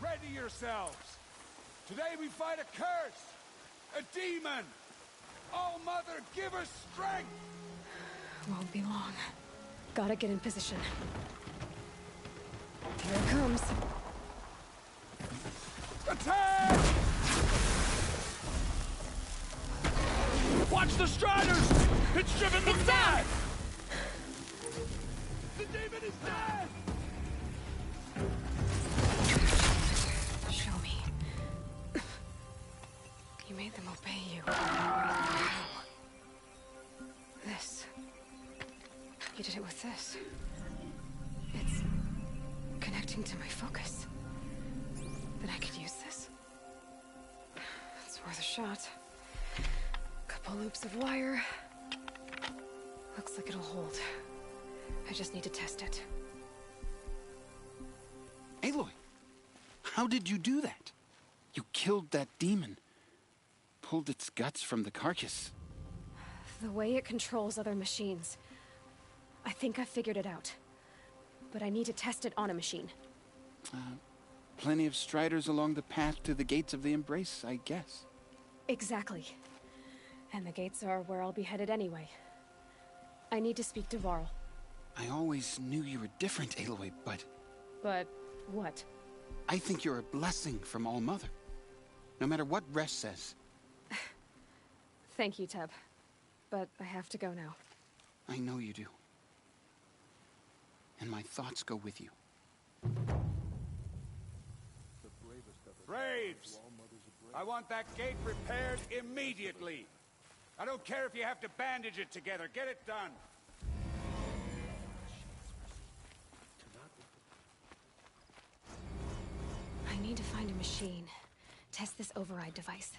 ready yourselves! Today we fight a curse! A demon! All Mother, give us strength! Won't be long. Gotta get in position. Here it comes. Attack! Watch the Striders! It's driven them mad! The demon is dead! Show me. You made them obey you. How? This. You did it with this. It's connecting to my focus. Then I could use this. It's worth a shot. Couple loops of wire. Looks like it'll hold. I just need to test it. Aloy, how did you do that? You killed that demon. Pulled its guts from the carcass. The way it controls other machines. I think I figured it out. But I need to test it on a machine. Plenty of Striders along the path to the gates of the Embrace, I guess. Exactly. And the gates are where I'll be headed anyway. I need to speak to Varl. I always knew you were different, Aloy, but... But what? I think you're a blessing from All Mother. No matter what Resh says. Thank you, Teb. But I have to go now. I know you do. And my thoughts go with you. Braves! I want that gate repaired immediately. I don't care if you have to bandage it together. Get it done. need to find a machine. Test this override device.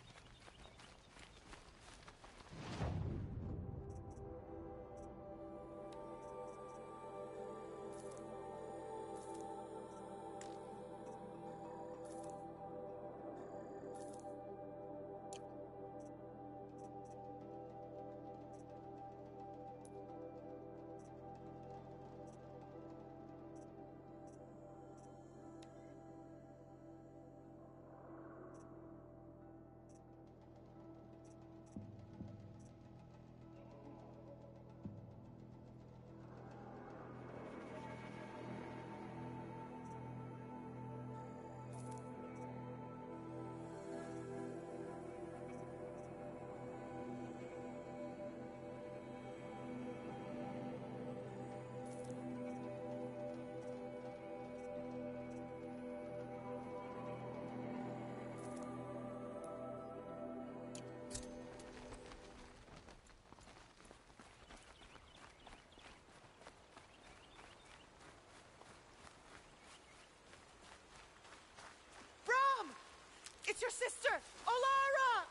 It's your sister, Olara!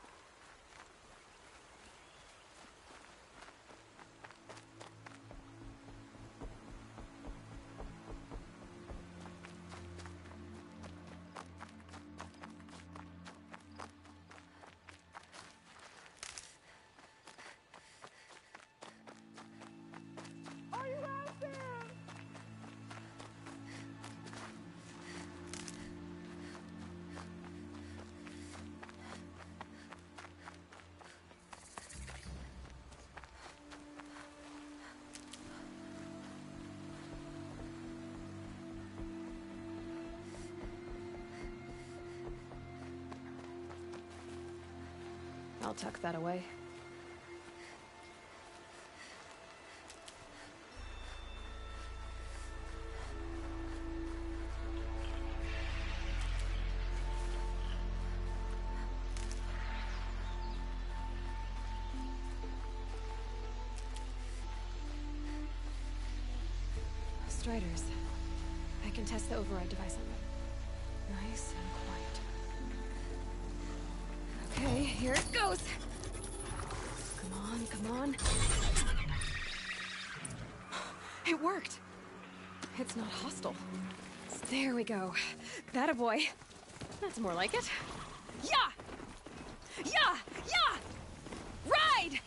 Are you out there? I'll tuck that away. Striders. I can test the override device on them. Nice and quiet. Okay, here it goes! Come on, come on. It worked! It's not hostile. There we go. That a boy. That's more like it. Yeah! Yeah! Yeah! Ride!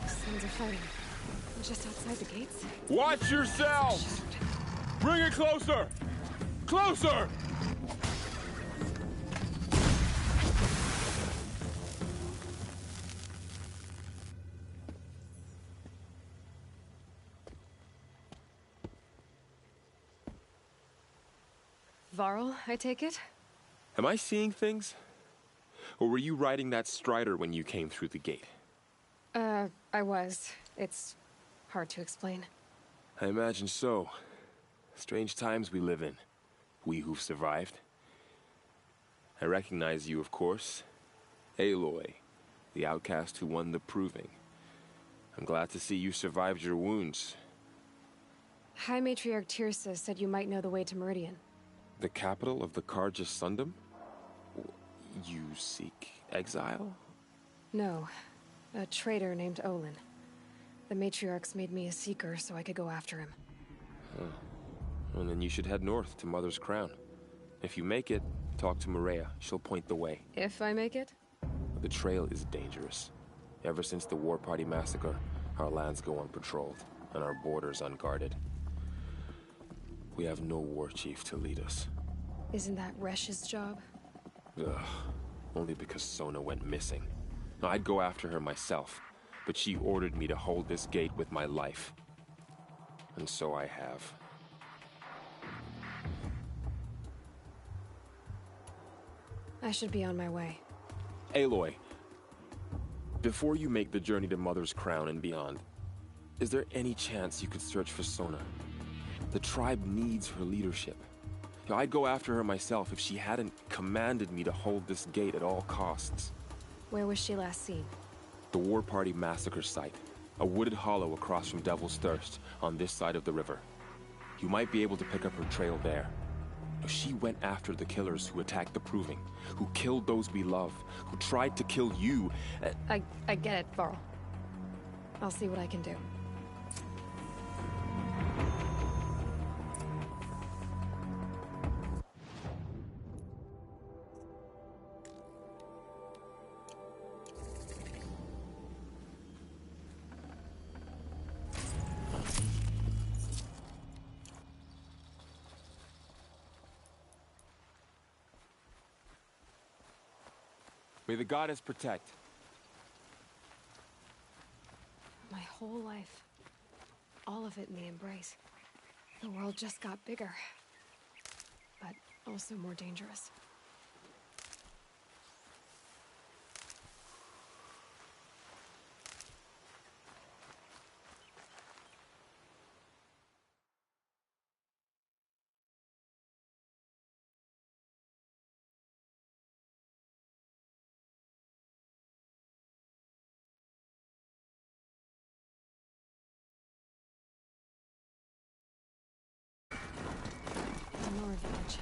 Sounds of fighting. Just outside the gates. Watch yourselves! Bring it closer! Closer! Varl, I take it? Am I seeing things? Or were you riding that Strider when you came through the gate? I was. It's hard to explain. I imagine so. Strange times we live in. We who've survived. I recognize you, of course. Aloy, the outcast who won the proving. I'm glad to see you survived your wounds. High Matriarch Tirsa said you might know the way to Meridian. The capital of the Carja Sundom? You seek exile? No. A traitor named Olin. The Matriarchs made me a seeker so I could go after him. Huh. Well, then you should head north to Mother's Crown. If you make it, talk to Maria. She'll point the way. If I make it? The trail is dangerous. Ever since the War Party massacre, our lands go unpatrolled, and our borders unguarded. We have no war chief to lead us. Isn't that Resh's job? Ugh. Only because Sona went missing. Now, I'd go after her myself, but she ordered me to hold this gate with my life. And so I have. I should be on my way. Aloy, before you make the journey to Mother's Crown and beyond, is there any chance you could search for Sona? The tribe needs her leadership. I'd go after her myself if she hadn't commanded me to hold this gate at all costs. Where was she last seen? The War Party massacre site. A wooded hollow across from Devil's Thirst, on this side of the river. You might be able to pick up her trail there. She went after the killers who attacked the Proving, who killed those we love, who tried to kill you. I get it, Varl. I'll see what I can do. May the goddess protect. My whole life. All of it in the embrace. The world just got bigger. But also more dangerous. More village.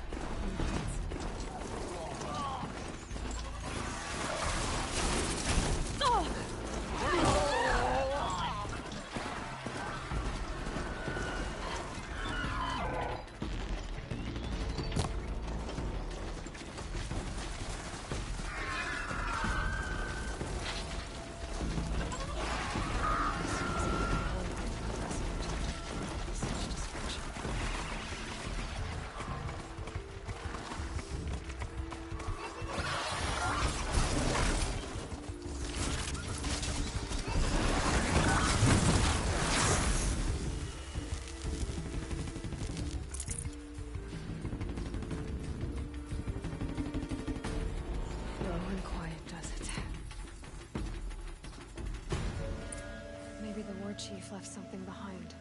Chief left something behind.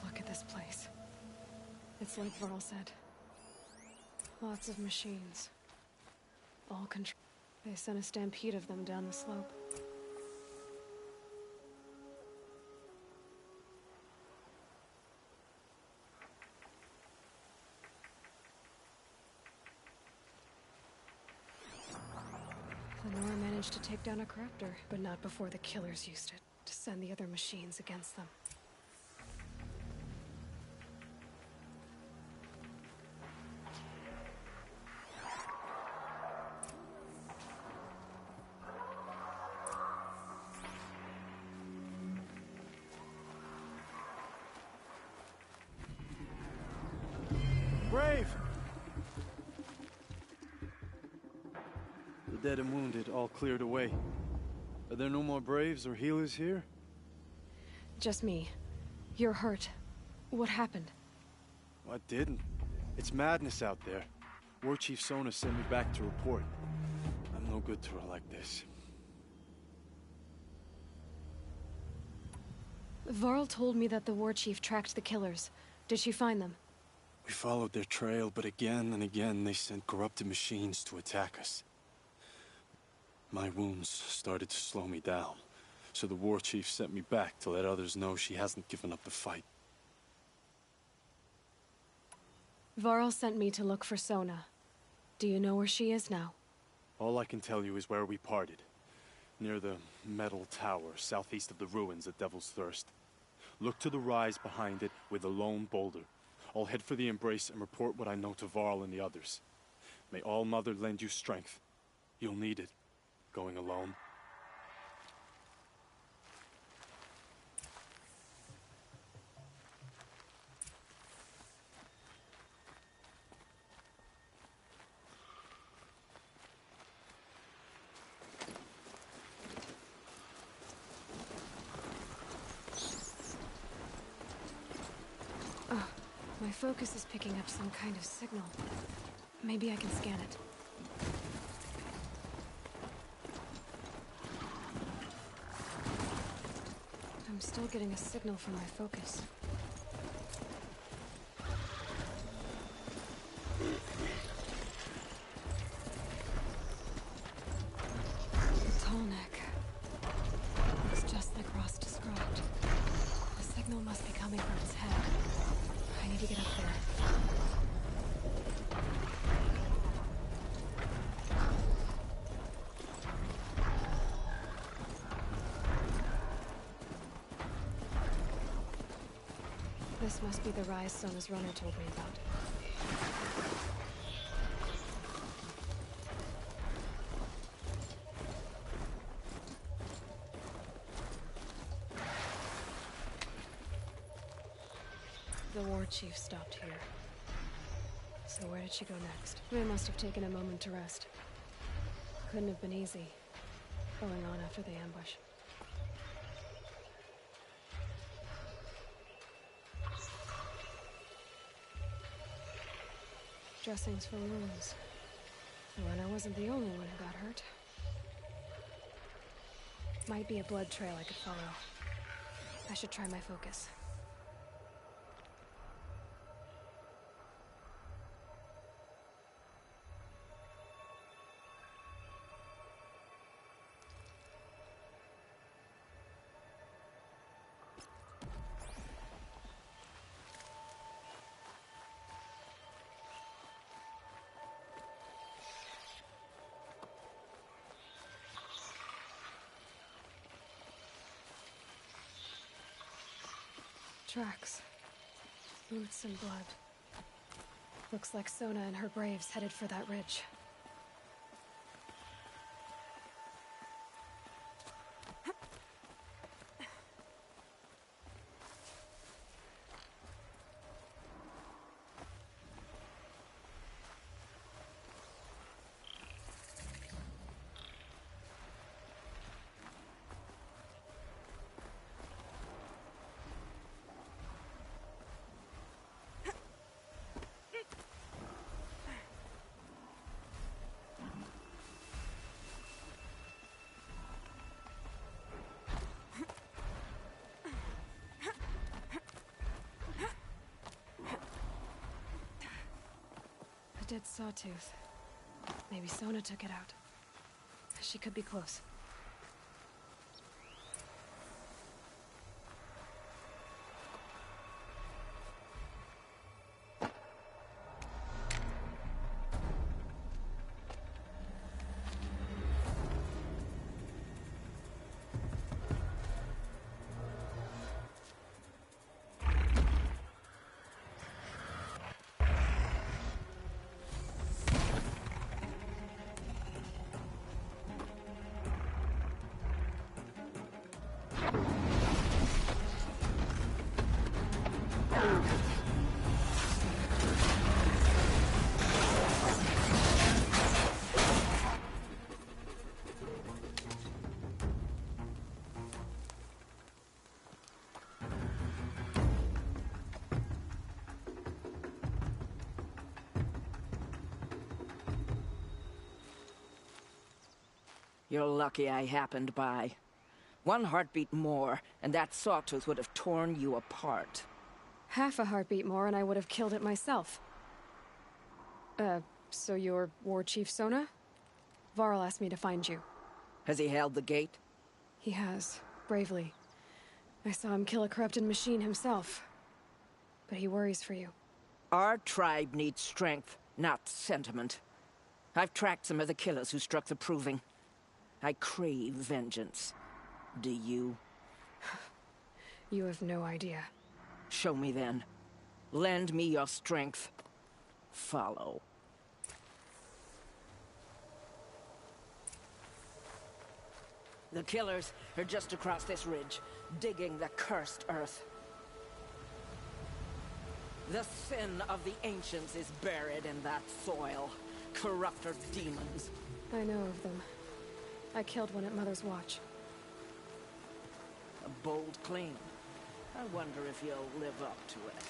Look at this place. It's like Varl said. Lots of machines. All control. They sent a stampede of them down the slope. Lenore managed to take down a crafter, but not before the killers used it to send the other machines against them. Brave! The dead and wounded all cleared away. Are there no more Braves or healers here? Just me. You're hurt. What happened? I didn't. It's madness out there. War Chief Sona sent me back to report. I'm no good to her like this. Varl told me that the War Chief tracked the killers. Did she find them? We followed their trail, but again and again they sent corrupted machines to attack us. My wounds started to slow me down, so the War Chief sent me back to let others know she hasn't given up the fight. Varl sent me to look for Sona. Do you know where she is now? All I can tell you is where we parted. Near the metal tower, southeast of the ruins at Devil's Thirst. Look to the rise behind it with a lone boulder. I'll head for the Embrace and report what I know to Varl and the others. May All Mother lend you strength. You'll need it. Going alone. Oh, my focus is picking up some kind of signal. Maybe I can scan it. I'm still getting a signal from my focus. This must be the rise Sona's runner told me about. The war chief stopped here. So where did she go next? They must have taken a moment to rest. Couldn't have been easy, going on after the ambush. Dressings for wounds. The runner wasn't the only one who got hurt. Might be a blood trail I could follow. I should try my focus. Tracks. Boots and blood. Looks like Sona and her braves headed for that ridge. A dead sawtooth. Maybe Sona took it out. She could be close. You're lucky I happened by. One heartbeat more, and that sawtooth would have torn you apart. Half a heartbeat more and I would have killed it myself. So you're War Chief Sona? Varl asked me to find you. Has he held the gate? He has, bravely. I saw him kill a corrupted machine himself. But he worries for you. Our tribe needs strength, not sentiment. I've tracked some of the killers who struck the Proving. I crave vengeance. Do you? You have no idea. Show me then. Lend me your strength. Follow. The killers are just across this ridge, digging the cursed earth. The sin of the ancients is buried in that soil. Corrupter demons. I know of them. I killed one at Mother's Watch. A bold claim. I wonder if you'll live up to it.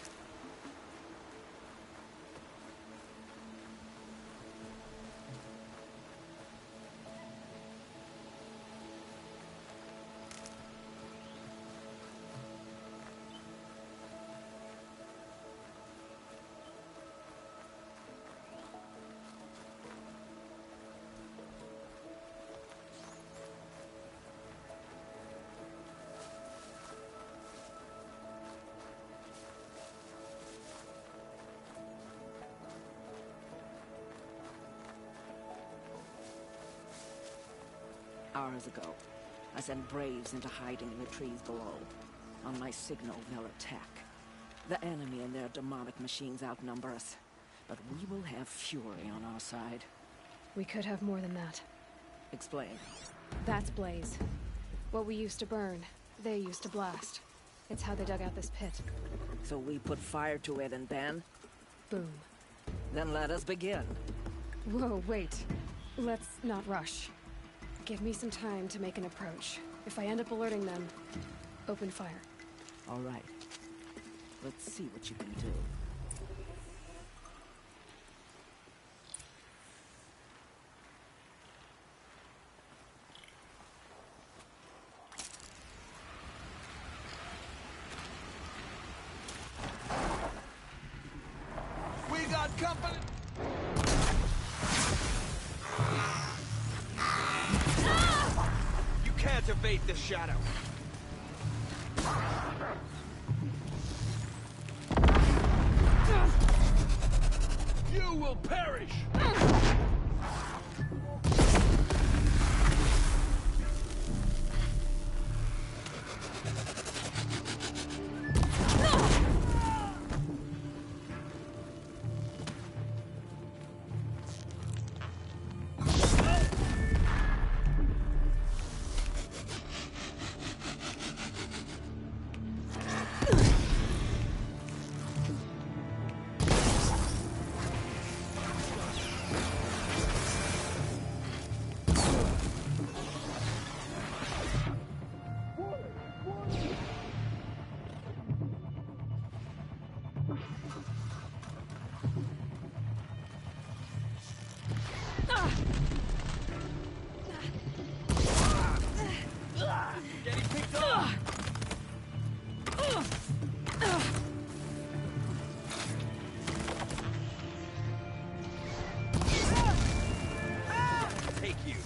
Hours ago, I sent braves into hiding in the trees below. On my signal, they'll attack. The enemy and their demonic machines outnumber us, but we will have fury on our side. We could have more than that. Explain. That's Blaze. What we used to burn, they used to blast. It's how they dug out this pit. So we put fire to it and then? Boom. Then let us begin. Whoa, wait. Let's not rush. Give me some time to make an approach. If I end up alerting them, open fire. All right. Let's see what you can do. We got company! You can't evade the shadow. You will perish! Getting picked up! Take you.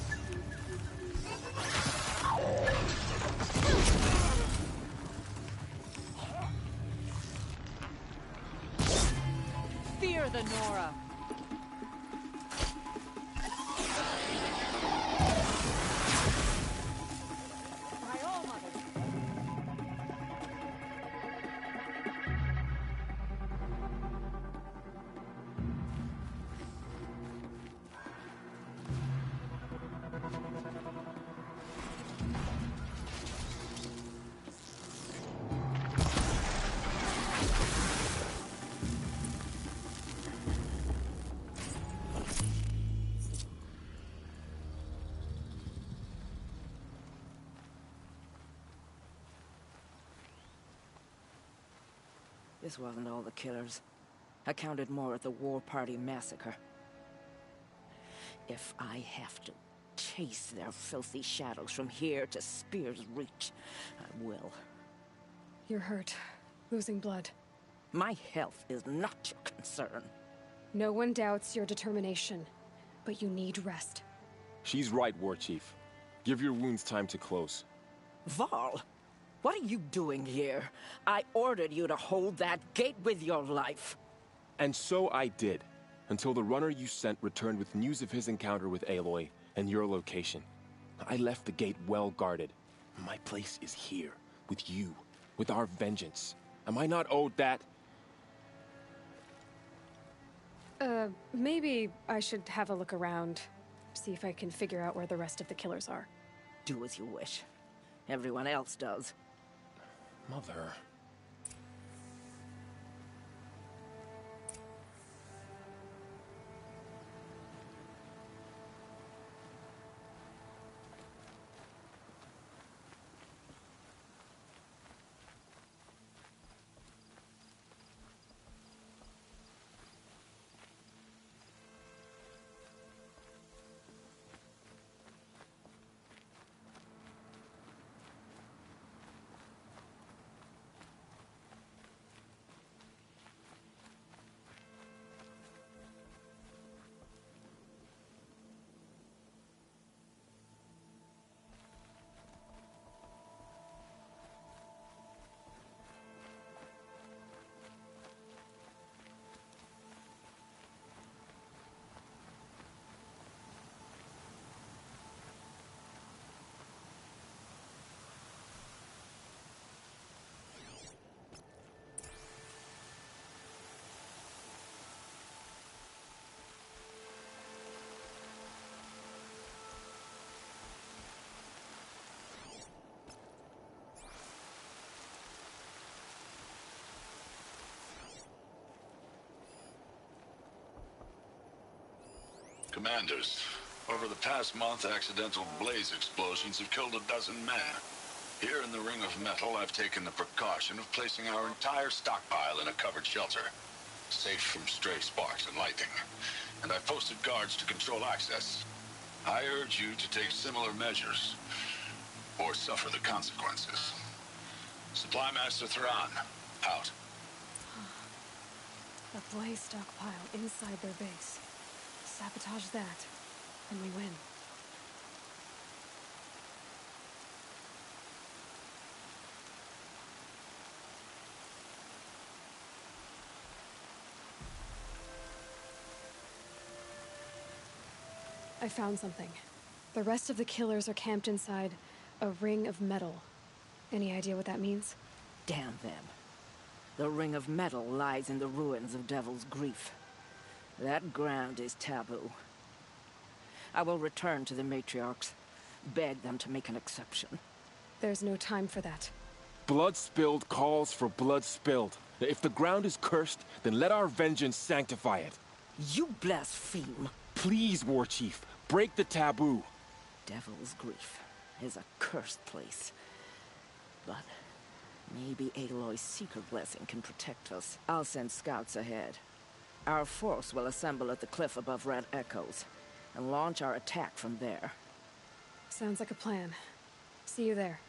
Fear the Nora. This wasn't all the killers. I counted more at the War Party massacre. If I have to chase their filthy shadows from here to Spear's Reach, I will. You're hurt. Losing blood. My health is not your concern. No one doubts your determination, but you need rest. She's right, War Chief. Give your wounds time to close. Varl, what are you doing here? I ordered you to hold that gate with your life. And so I did, until the runner you sent returned with news of his encounter with Aloy and your location. I left the gate well guarded. My place is here, with you, with our vengeance. Am I not owed that? Maybe I should have a look around, see if I can figure out where the rest of the killers are. Do as you wish. Everyone else does. Mother... Commanders, over the past month, accidental blaze explosions have killed a dozen men. Here in the Ring of Metal, I've taken the precaution of placing our entire stockpile in a covered shelter, safe from stray sparks and lightning. And I've posted guards to control access. I urge you to take similar measures, or suffer the consequences. Supply Master Thrawn, out. A blaze stockpile inside their base. Sabotage that, and we win. I found something. The rest of the killers are camped inside a ring of metal. Any idea what that means? Damn them. The Ring of Metal lies in the ruins of Devil's Grief. That ground is taboo. I will return to the matriarchs, beg them to make an exception. There's no time for that. Blood spilled calls for blood spilled. If the ground is cursed, then let our vengeance sanctify it. You blaspheme. Please, War Chief, break the taboo. Devil's Grief is a cursed place. But maybe Aloy's Seeker blessing can protect us. I'll send scouts ahead. Our force will assemble at the cliff above Red Echoes, and launch our attack from there. Sounds like a plan. See you there.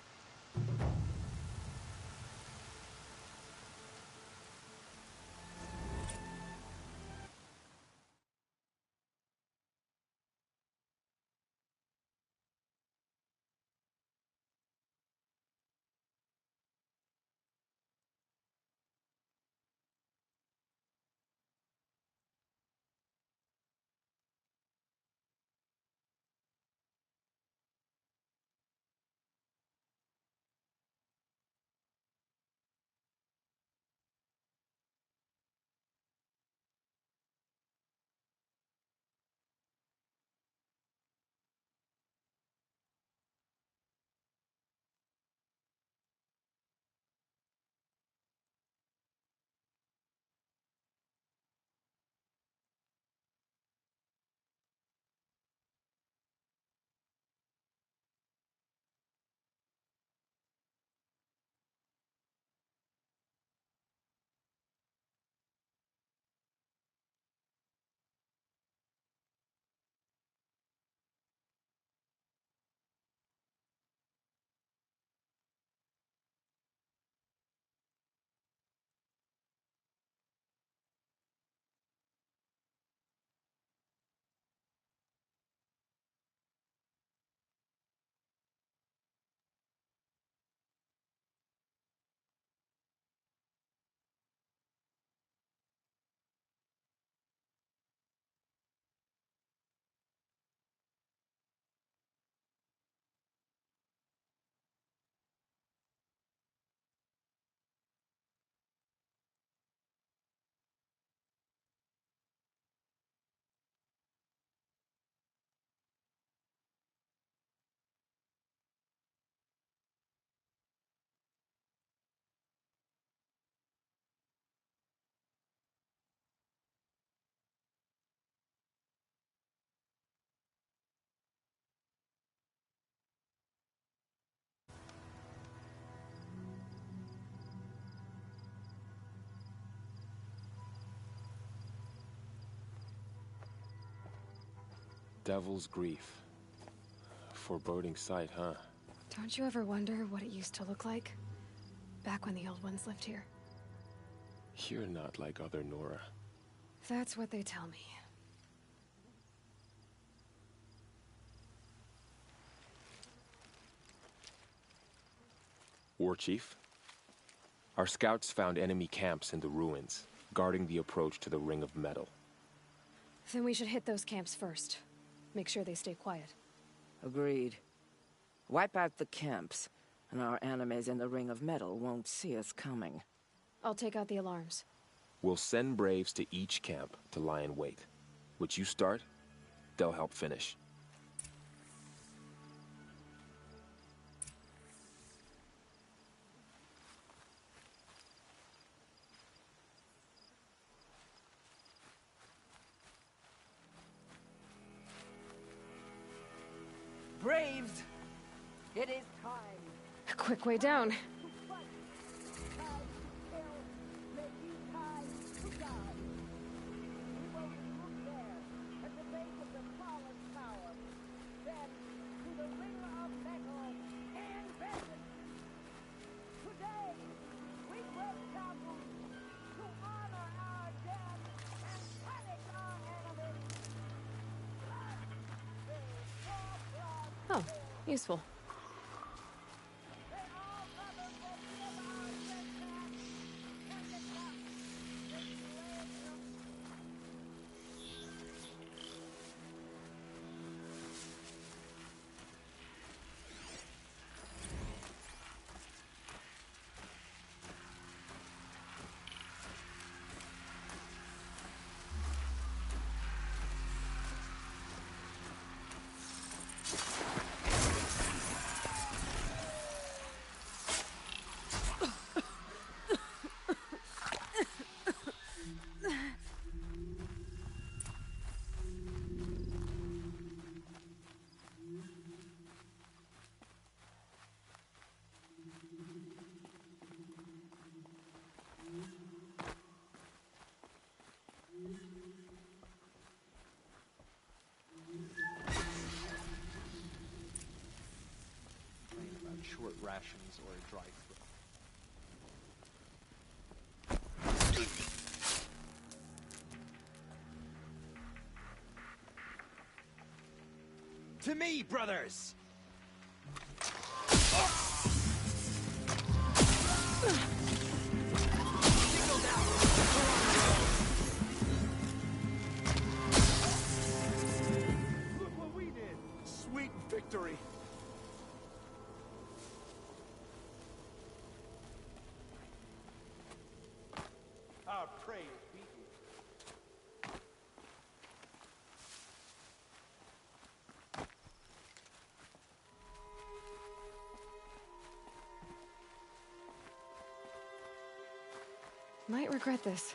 Devil's Grief. Foreboding sight, huh? Don't you ever wonder what it used to look like? Back when the old ones lived here. You're not like other Nora. That's what they tell me. War Chief? Our scouts found enemy camps in the ruins, guarding the approach to the Ring of Metal. Then we should hit those camps first. Make sure they stay quiet. Agreed. Wipe out the camps, and our enemies in the Ring of Metal won't see us coming. I'll take out the alarms. We'll send Braves to each camp to lie in wait. What you start, they'll help finish. Braves, it is time. A quick way down. Oh, useful. Short rations or a dry throw. To me, brothers! Look what we did! Sweet victory! Our prey is beaten. Might regret this.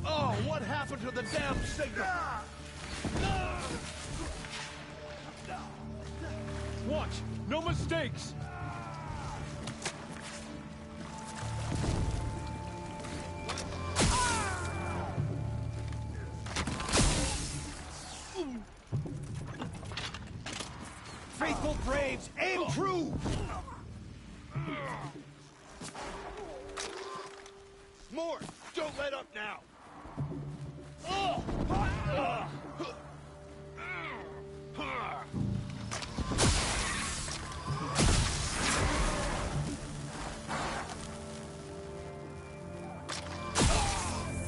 Oh, what happened to the damn signal? Watch! No mistakes! Faithful Braves, aim true! More! Don't let up now!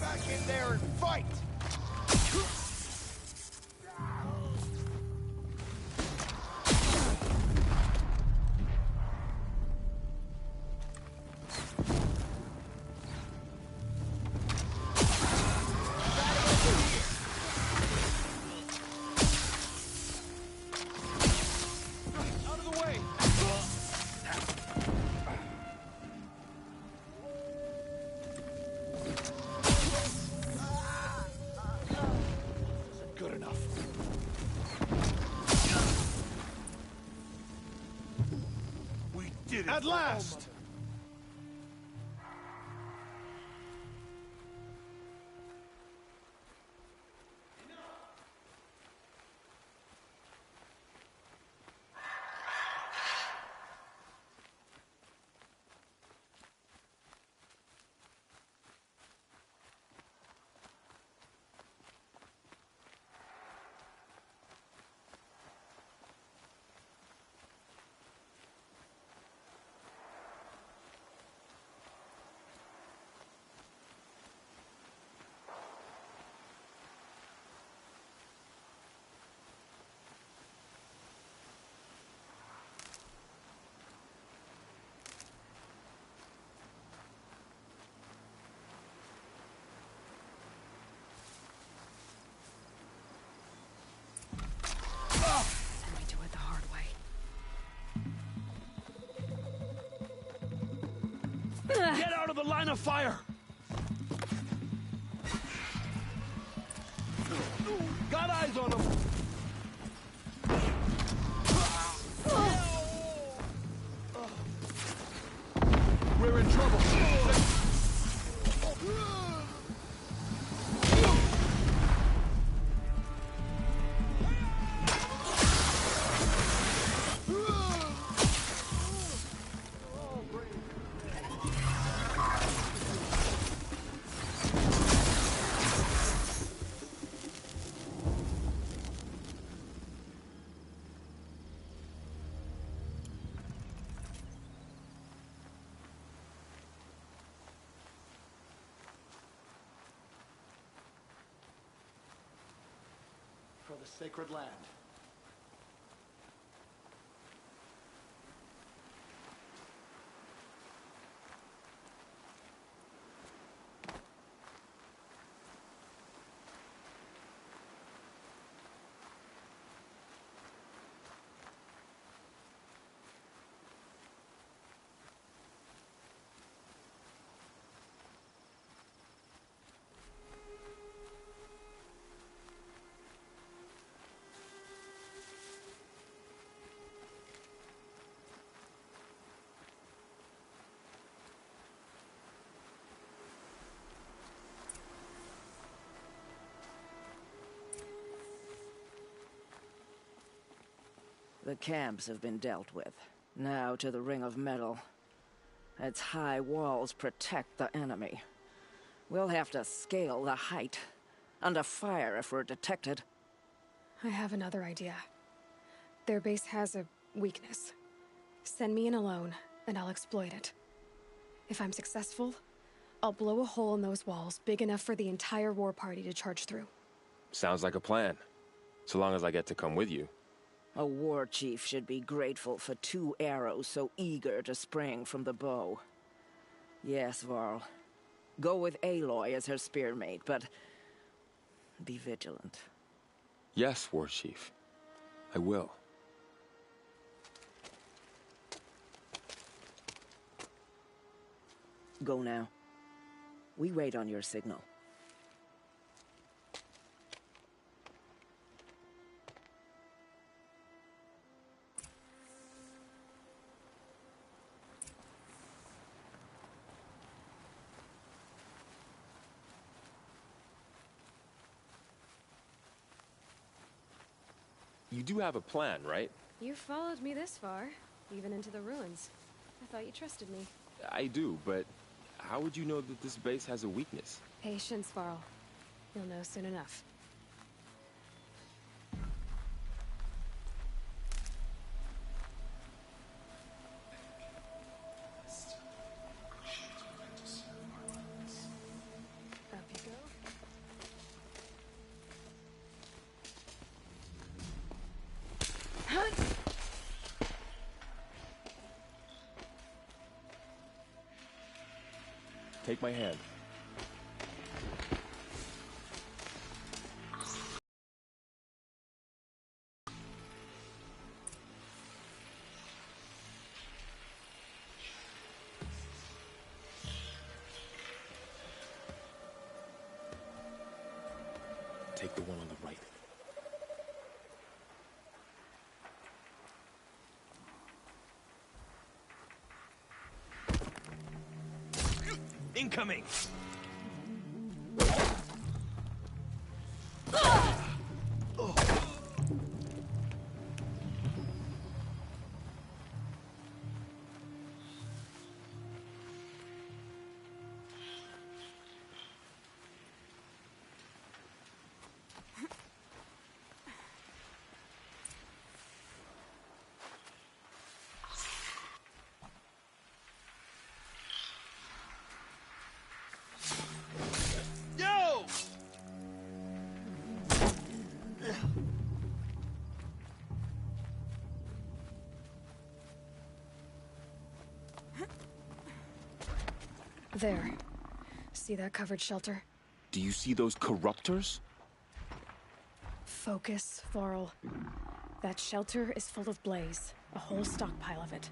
Back in there and fight! At last! Send me to it the hard way. Get out of the line of fire! Got eyes on him! We're in trouble! For the sacred land. The camps have been dealt with. Now to the Ring of Metal. Its high walls protect the enemy. We'll have to scale the height. Under fire if we're detected. I have another idea. Their base has a weakness. Send me in alone, and I'll exploit it. If I'm successful, I'll blow a hole in those walls big enough for the entire war party to charge through. Sounds like a plan. So long as I get to come with you. A war chief should be grateful for 2 arrows so eager to spring from the bow. Yes, Varl. Go with Aloy as her spearmate, but be vigilant. Yes, War Chief. I will. Go now. We wait on your signal. You do have a plan, right? You followed me this far, even into the ruins. I thought you trusted me. I do, but how would you know that this base has a weakness? Patience, Varl. You'll know soon enough. Up you go. Take my hand. Take the one on the right. Incoming! Yo! There. See that covered shelter? Do you see those corruptors? Focus, Varl. That shelter is full of blaze. A whole stockpile of it.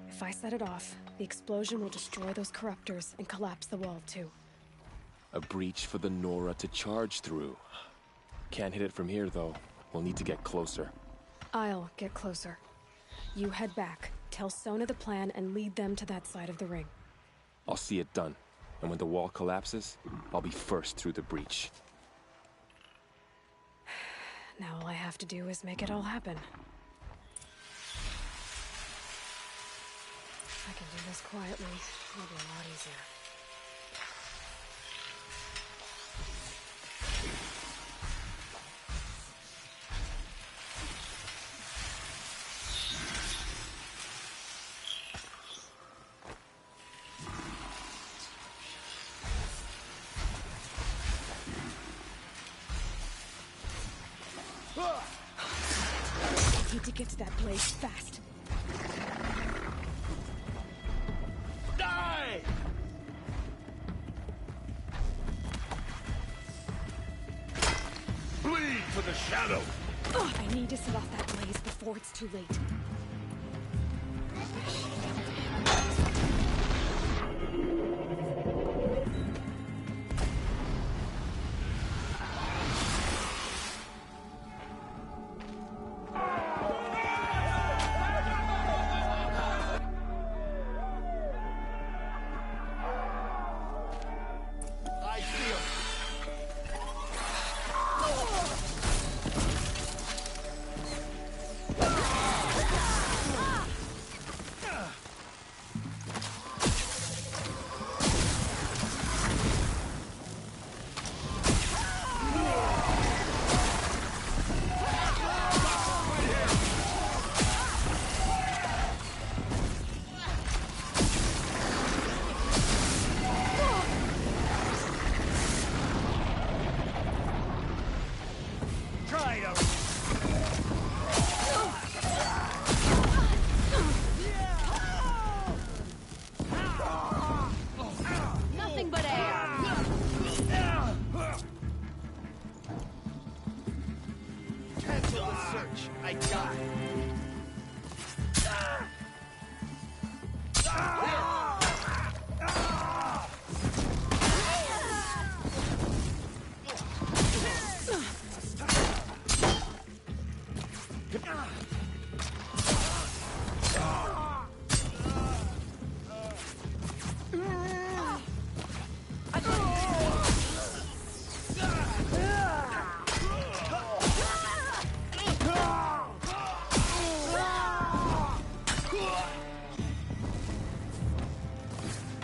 If I set it off, the explosion will destroy those corruptors and collapse the wall, too. A breach for the Nora to charge through. Can't hit it from here, though. We'll need to get closer. I'll get closer. You head back, tell Sona the plan, and lead them to that side of the ring. I'll see it done. And when the wall collapses, I'll be first through the breach. Now all I have to do is make it all happen. If I can do this quietly, it'll be a lot easier. I need to get to that blaze fast. Die! Bleed for the shadow! I need to set off that blaze before it's too late. I feel try to. Nothing but air. Cancel the search. I die.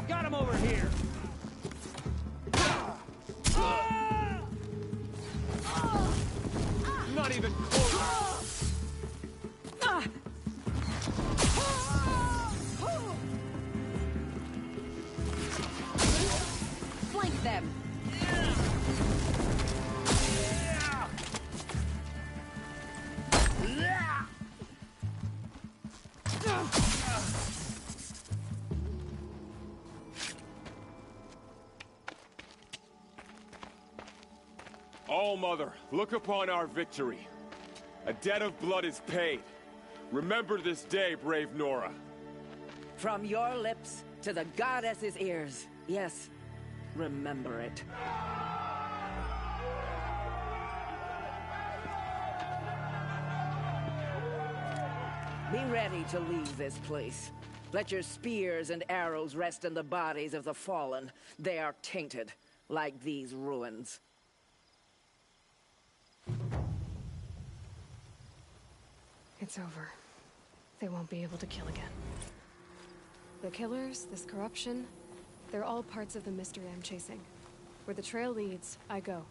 Got him over here. Not even close. Flank them. All-Mother, look upon our victory. A debt of blood is paid. Remember this day, brave Nora. From your lips to the goddess's ears. Yes, remember it. Be ready to leave this place. Let your spears and arrows rest in the bodies of the fallen. They are tainted, like these ruins. It's over. They won't be able to kill again. The killers, this corruption, they're all parts of the mystery I'm chasing. Where the trail leads, I go.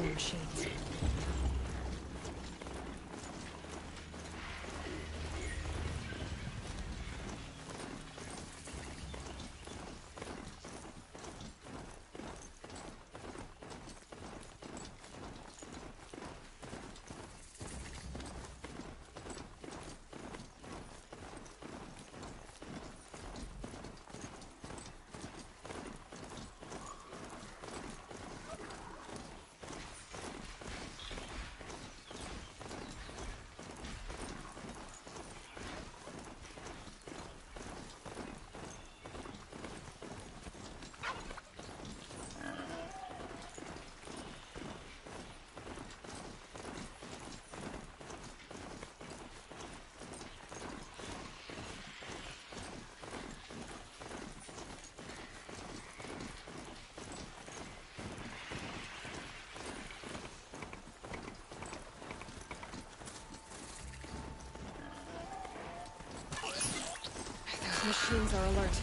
Machines. Machines are alert.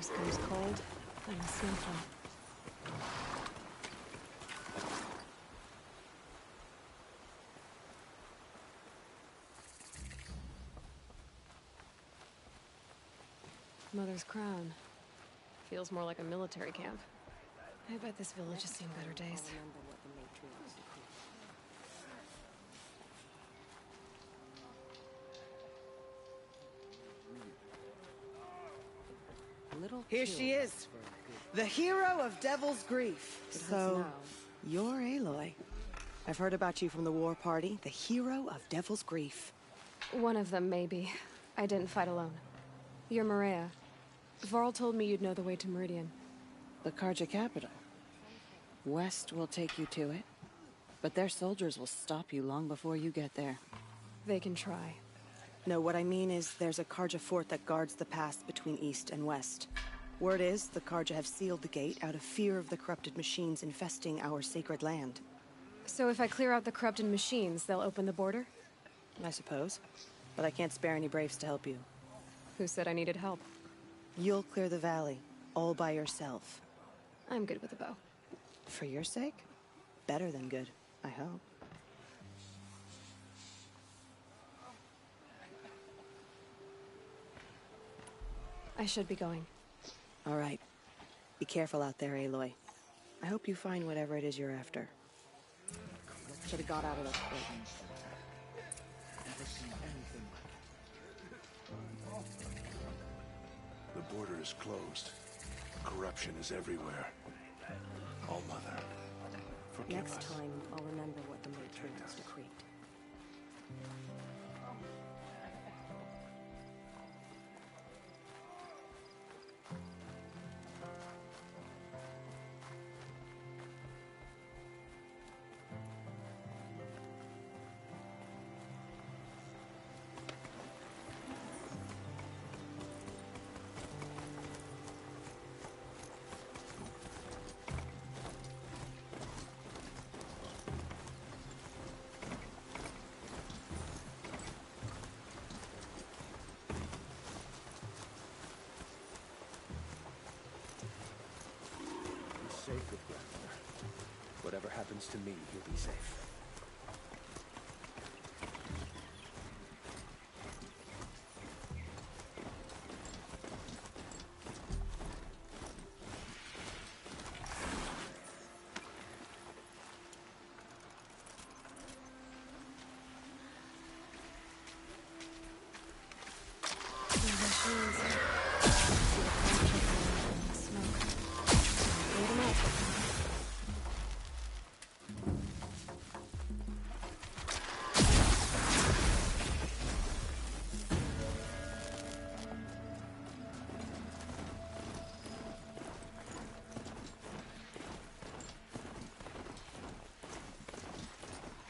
First comes cold, then the snowfall. Mother's Crown. Feels more like a military camp. I bet this village has seen better days. Here she is, the hero of Devil's Grief. So, you're Aloy. I've heard about you from the war party, the hero of Devil's Grief. One of them, maybe. I didn't fight alone. You're Maria. Varl told me you'd know the way to Meridian. The Karja capital. West will take you to it, but their soldiers will stop you long before you get there. They can try. No, what I mean is there's a Karja fort that guards the pass between East and West. Word is, the Karja have sealed the gate out of fear of the corrupted machines infesting our sacred land. So if I clear out the corrupted machines, they'll open the border? I suppose. But I can't spare any braves to help you. Who said I needed help? You'll clear the valley, all by yourself. I'm good with a bow. For your sake? Better than good, I hope. I should be going. All right. Be careful out there, Aloy. I hope you find whatever it is you're after. Should have got out of that quick. Never seen anything like it. The border is closed. Corruption is everywhere. All Mother, forgive Next us. time, I'll remember what the matrons decreed. Safe with grandmother. Whatever happens to me, he'll be safe.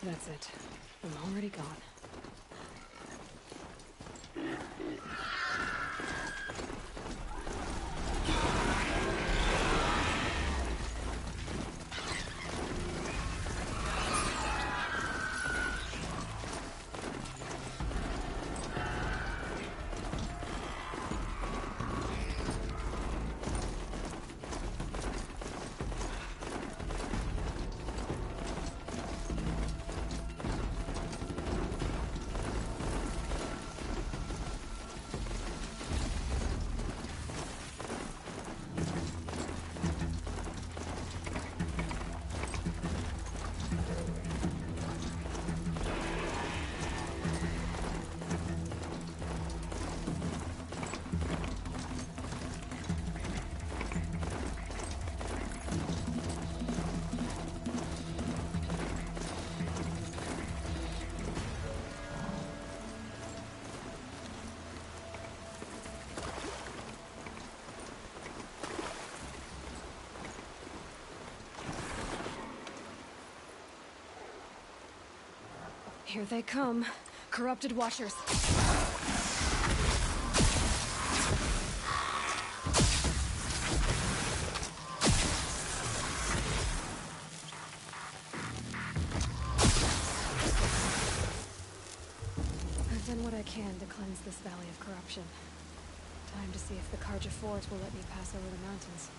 That's it. I'm already gone. Here they come. Corrupted Watchers. I've done what I can to cleanse this valley of corruption. Time to see if the Karja Fort will let me pass over the mountains.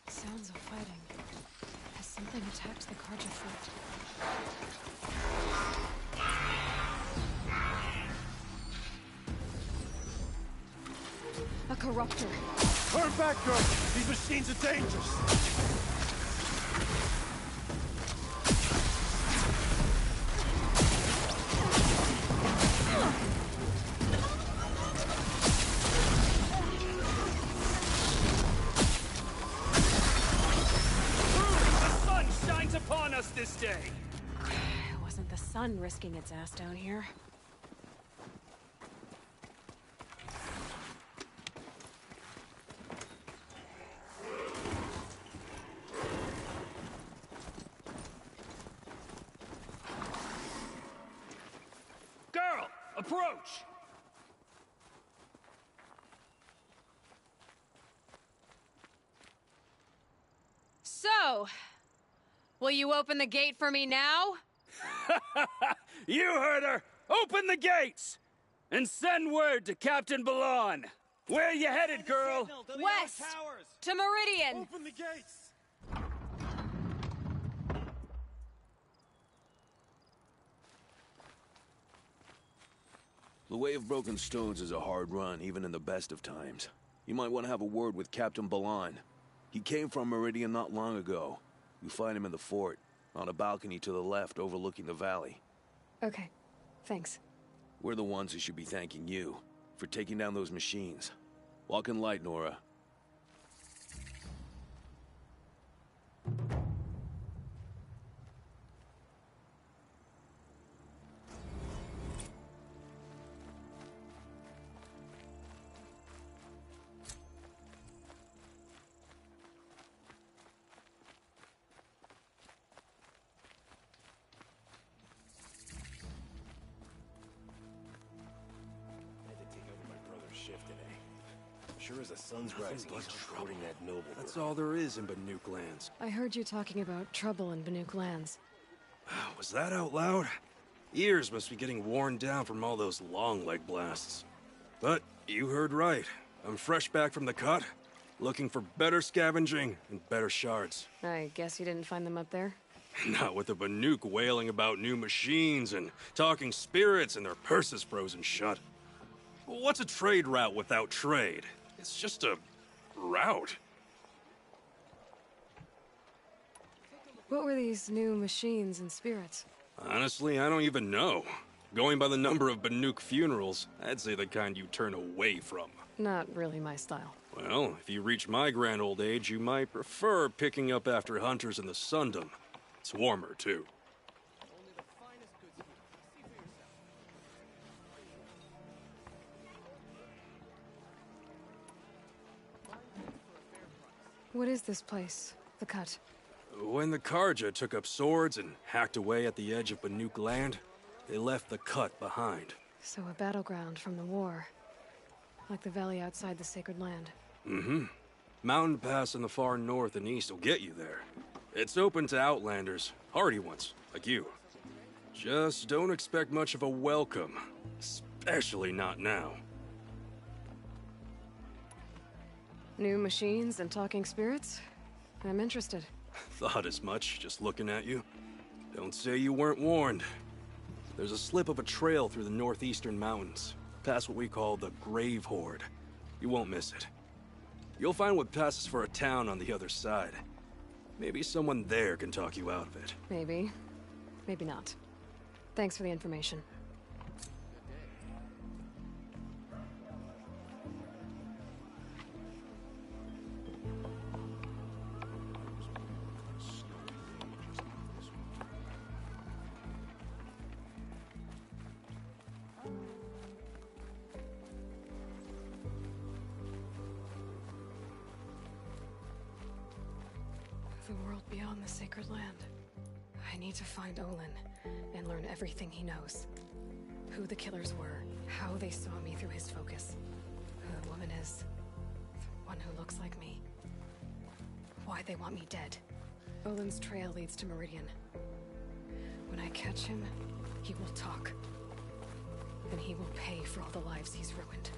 Sounds of fighting. Has something attacked the Karja Fort? A corruptor. Turn back, girl! These machines are dangerous! This day. It wasn't the sun risking its ass down here. Girl, approach! So, will you open the gate for me now? You heard her! Open the gates! And send word to Captain Balan. Where you headed, girl? West! To Meridian! Open the gates! The Way of Broken Stones is a hard run, even in the best of times. You might want to have a word with Captain Balan. He came from Meridian not long ago. You find him in the fort, on a balcony to the left overlooking the valley. Okay, thanks. We're the ones who should be thanking you for taking down those machines. Walk in light, Nora. Sure as the sun's rising, he's supporting that noble. That's all there is in Banuk lands. I heard you talking about trouble in Banuk lands. Was that out loud? Ears must be getting worn down from all those long leg blasts. But you heard right. I'm fresh back from the cut, looking for better scavenging and better shards. I guess you didn't find them up there? Not with the Banuk wailing about new machines and talking spirits and their purses frozen shut. What's a trade route without trade? It's just a route. What were these new machines and spirits? Honestly, I don't even know. Going by the number of Banuk funerals, I'd say the kind you turn away from. Not really my style. Well, if you reach my grand old age, you might prefer picking up after hunters in the Sundom. It's warmer, too. What is this place? The Cut? When the Karja took up swords and hacked away at the edge of Banuk land, they left the Cut behind. So a battleground from the war. Like the valley outside the Sacred Land. Mm-hmm. Mountain Pass in the far north and east will get you there. It's open to outlanders, hardy ones, like you. Just don't expect much of a welcome. Especially not now. New machines and talking spirits? I'm interested. Thought as much, just looking at you. Don't say you weren't warned. There's a slip of a trail through the northeastern mountains. past what we call the Grave Horde. You won't miss it. You'll find what passes for a town on the other side. Maybe someone there can talk you out of it. Maybe. Maybe not. Thanks for the information. The world beyond the sacred land. I need to find Olin and learn everything he knows. Who the killers were, how they saw me through his focus, who the woman is, the one who looks like me, why they want me dead. Olin's trail leads to Meridian. When I catch him, he will talk. And he will pay for all the lives he's ruined.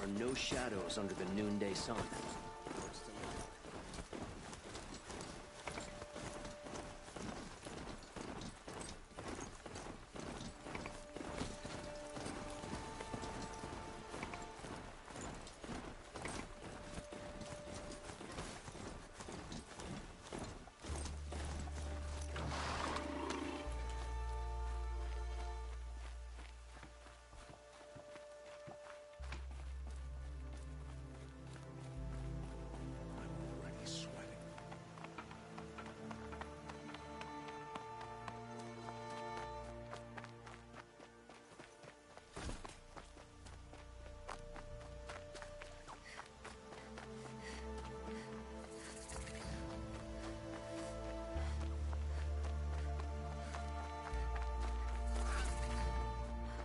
are no shadows under the noonday sun.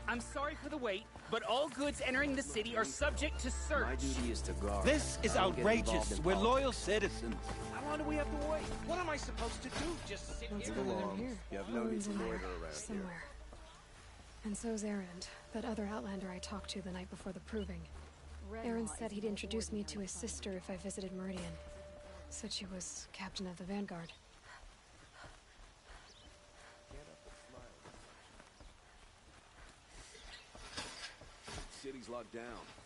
I'm sorry for the wait, but all goods entering the city are subject to search. My duty is to guard. This is I don't get involved outrageous. in We're politics. loyal citizens. How long do we have to wait? What am I supposed to do? Just sit Let's here? go in here. You have no need to Owen's in loiter there, around somewhere. And so's Erend, that other Outlander I talked to the night before the proving. Erend said he'd introduce me to his sister if I visited Meridian. Said she was captain of the Vanguard. City's locked down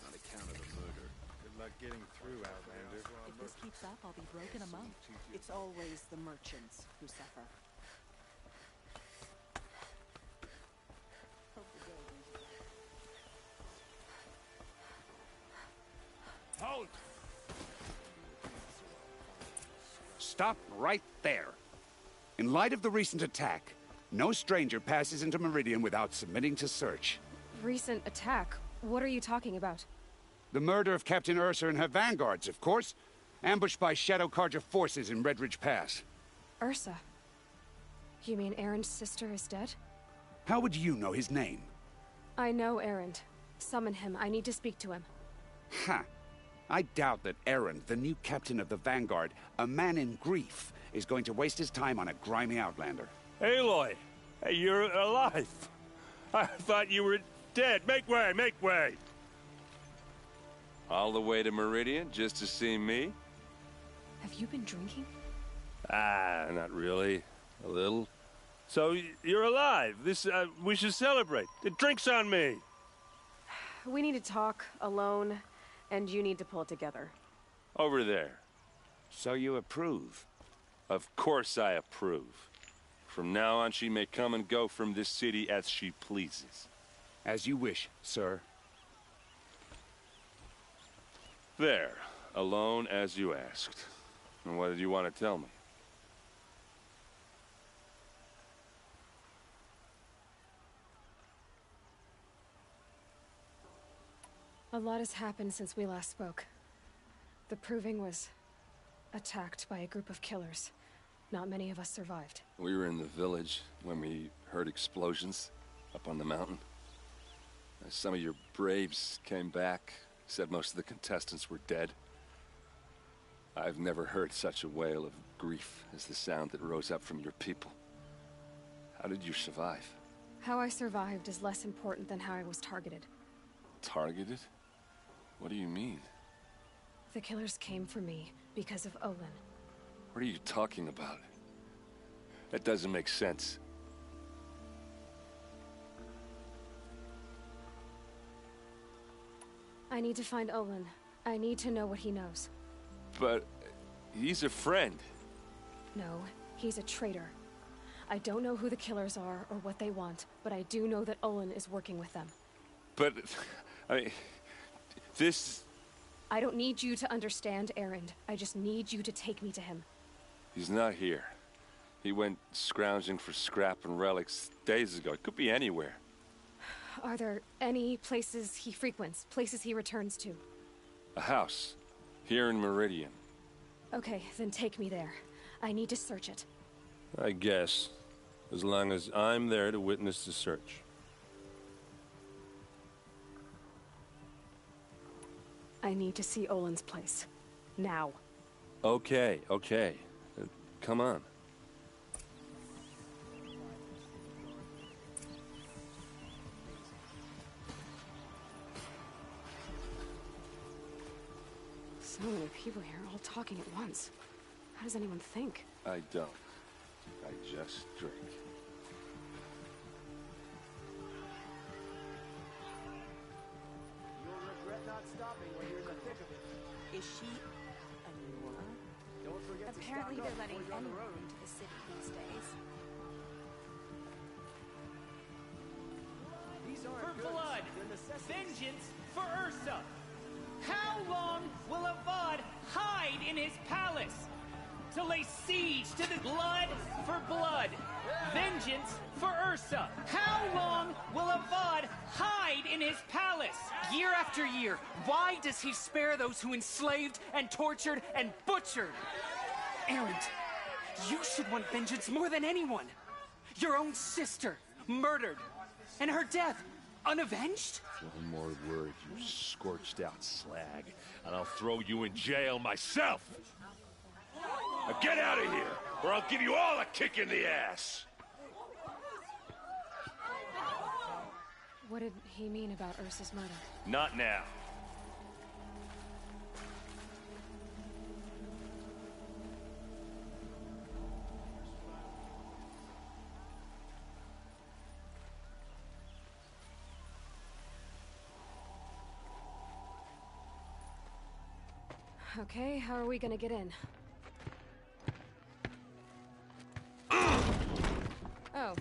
on account of the murder. Good luck getting through, Outlander. If this keeps up, I'll be broken a month. It's always the merchants who suffer. Halt! Stop right there. In light of the recent attack, no stranger passes into Meridian without submitting to search. Recent attack? What are you talking about? The murder of Captain Ursa and her vanguards, of course. Ambushed by Shadow Carja forces in Redridge Pass. Ursa? You mean Erend's sister is dead? How would you know his name? I know Erend. Summon him. I need to speak to him. Ha! I doubt that Erend, the new captain of the Vanguard, a man in grief, is going to waste his time on a grimy outlander. Aloy! Hey, you're alive! I thought you were dead. Make way, make way! All the way to Meridian just to see me? Have you been drinking? Ah, not really. A little. So, you're alive. We should celebrate. The drink's on me. We need to talk, alone, and you need to pull it together. Over there. So you approve? Of course I approve. From now on, she may come and go from this city as she pleases. As you wish, sir. There. Alone as you asked. And what did you want to tell me? A lot has happened since we last spoke. The Proving was attacked by a group of killers. Not many of us survived. We were in the village when we heard explosions up on the mountain. Some of your braves came back, said most of the contestants were dead. I've never heard such a wail of grief as the sound that rose up from your people. How did you survive? How I survived is less important than how I was targeted. Targeted? What do you mean? The killers came for me because of Olin. What are you talking about? That doesn't make sense. I need to find Olin. I need to know what he knows. But he's a friend. No, he's a traitor. I don't know who the killers are or what they want, but I do know that Olin is working with them. But, I mean, this... I don't need you to understand, Erend. I just need you to take me to him. He's not here. He went scrounging for scrap and relics days ago. It could be anywhere. Are there any places he frequents, places he returns to? A house. Here in Meridian. Okay, then take me there. I need to search it. I guess. As long as I'm there to witness the search. I need to see Olin's place. Now. Okay, okay. Come on. people here, all talking at once. How does anyone think? I don't. I just drink. You'll regret not stopping when you're in the thick of it. Is she a Nora? Don't forget Apparently to stock they're up letting before you're on the anyone road. into the city these days. These For aren't goods. blood, They're necessities. vengeance for Ursa. How long will Avad hide in his palace? To lay siege to the blood for blood. Vengeance for Ursa. How long will Avad hide in his palace? Year after year, why does he spare those who enslaved and tortured and butchered? Erend, you should want vengeance more than anyone. Your own sister, murdered, and her death, unavenged? One more word, you scorched out slag, and I'll throw you in jail myself! Now get out of here, or I'll give you all a kick in the ass! What did he mean about Ursa's murder? Not now. Okay, how are we gonna get in? Oh,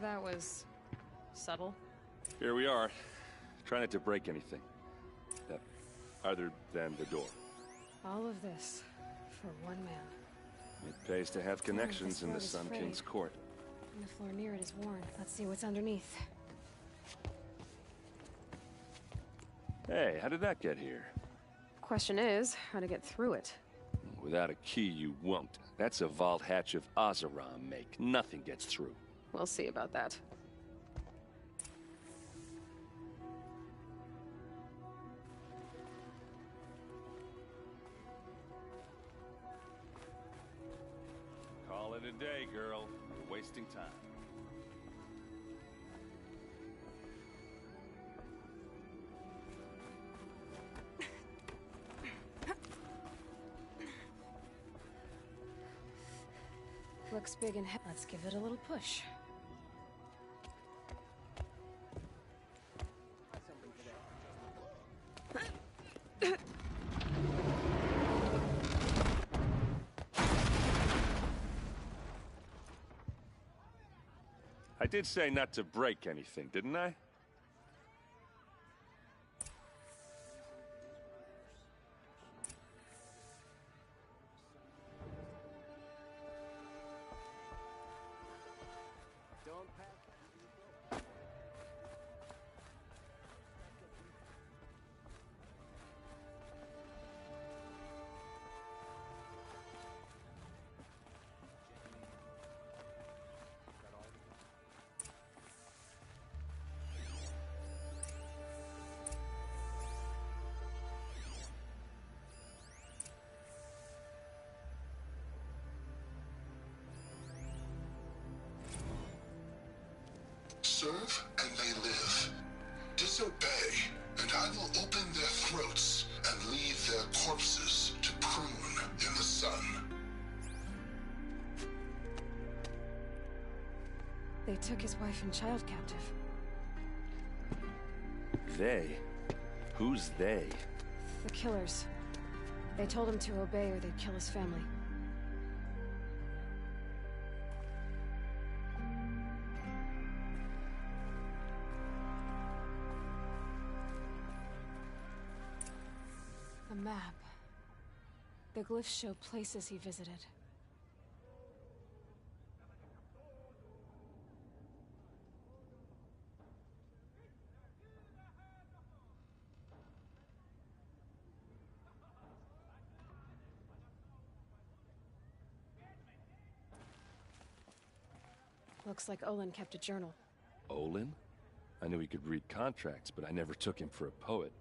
that was subtle. Here we are. Try not to break anything. Other than the door. All of this for one man. It pays to have connections in the floor is Sun frayed. King's court. And the floor near it is worn. Let's see what's underneath. Hey, how did that get here? Question is, how to get through it. Without a key, you won't. That's a vault hatch of Azeram make. Nothing gets through. We'll see about that. Call it a day, girl. You're wasting time. Looks big and heavy. Let's give it a little push. I did say not to break anything, didn't I? Serve and they live. Disobey, and I will open their throats and leave their corpses to prune in the sun. They took his wife and child captive. They? Who's they? The killers. They told him to obey or they'd kill his family. A map. The glyphs show places he visited. Looks like Olin kept a journal. Olin? I knew he could read contracts, but I never took him for a poet.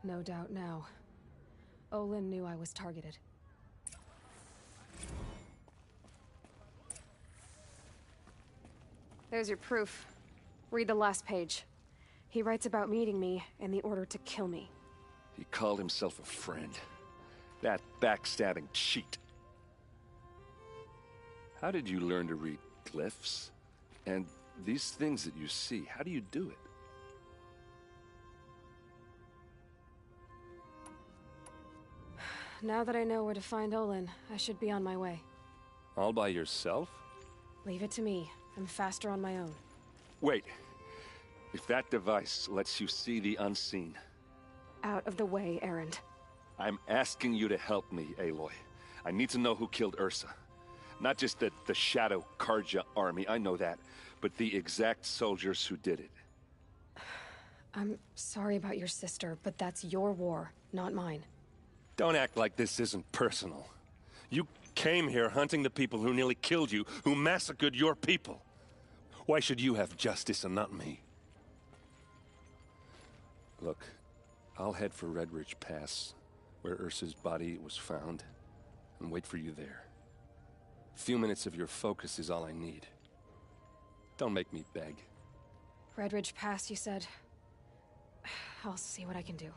No doubt now. Olin knew I was targeted. There's your proof. Read the last page. He writes about meeting me and the order to kill me. He called himself a friend. That backstabbing cheat. How did you learn to read glyphs? And these things that you see, how do you do it? Now that I know where to find Olin, I should be on my way. All by yourself? Leave it to me. I'm faster on my own. Wait. If that device lets you see the unseen... Out of the way, Erend. I'm asking you to help me, Aloy. I need to know who killed Ursa. Not just the Shadow Karja army, I know that, but the exact soldiers who did it. I'm sorry about your sister, but that's your war, not mine. Don't act like this isn't personal. You came here hunting the people who nearly killed you, who massacred your people. Why should you have justice and not me? Look, I'll head for Red Ridge Pass, where Ursa's body was found, and wait for you there. A few minutes of your focus is all I need. Don't make me beg. Red Ridge Pass, you said? I'll see what I can do.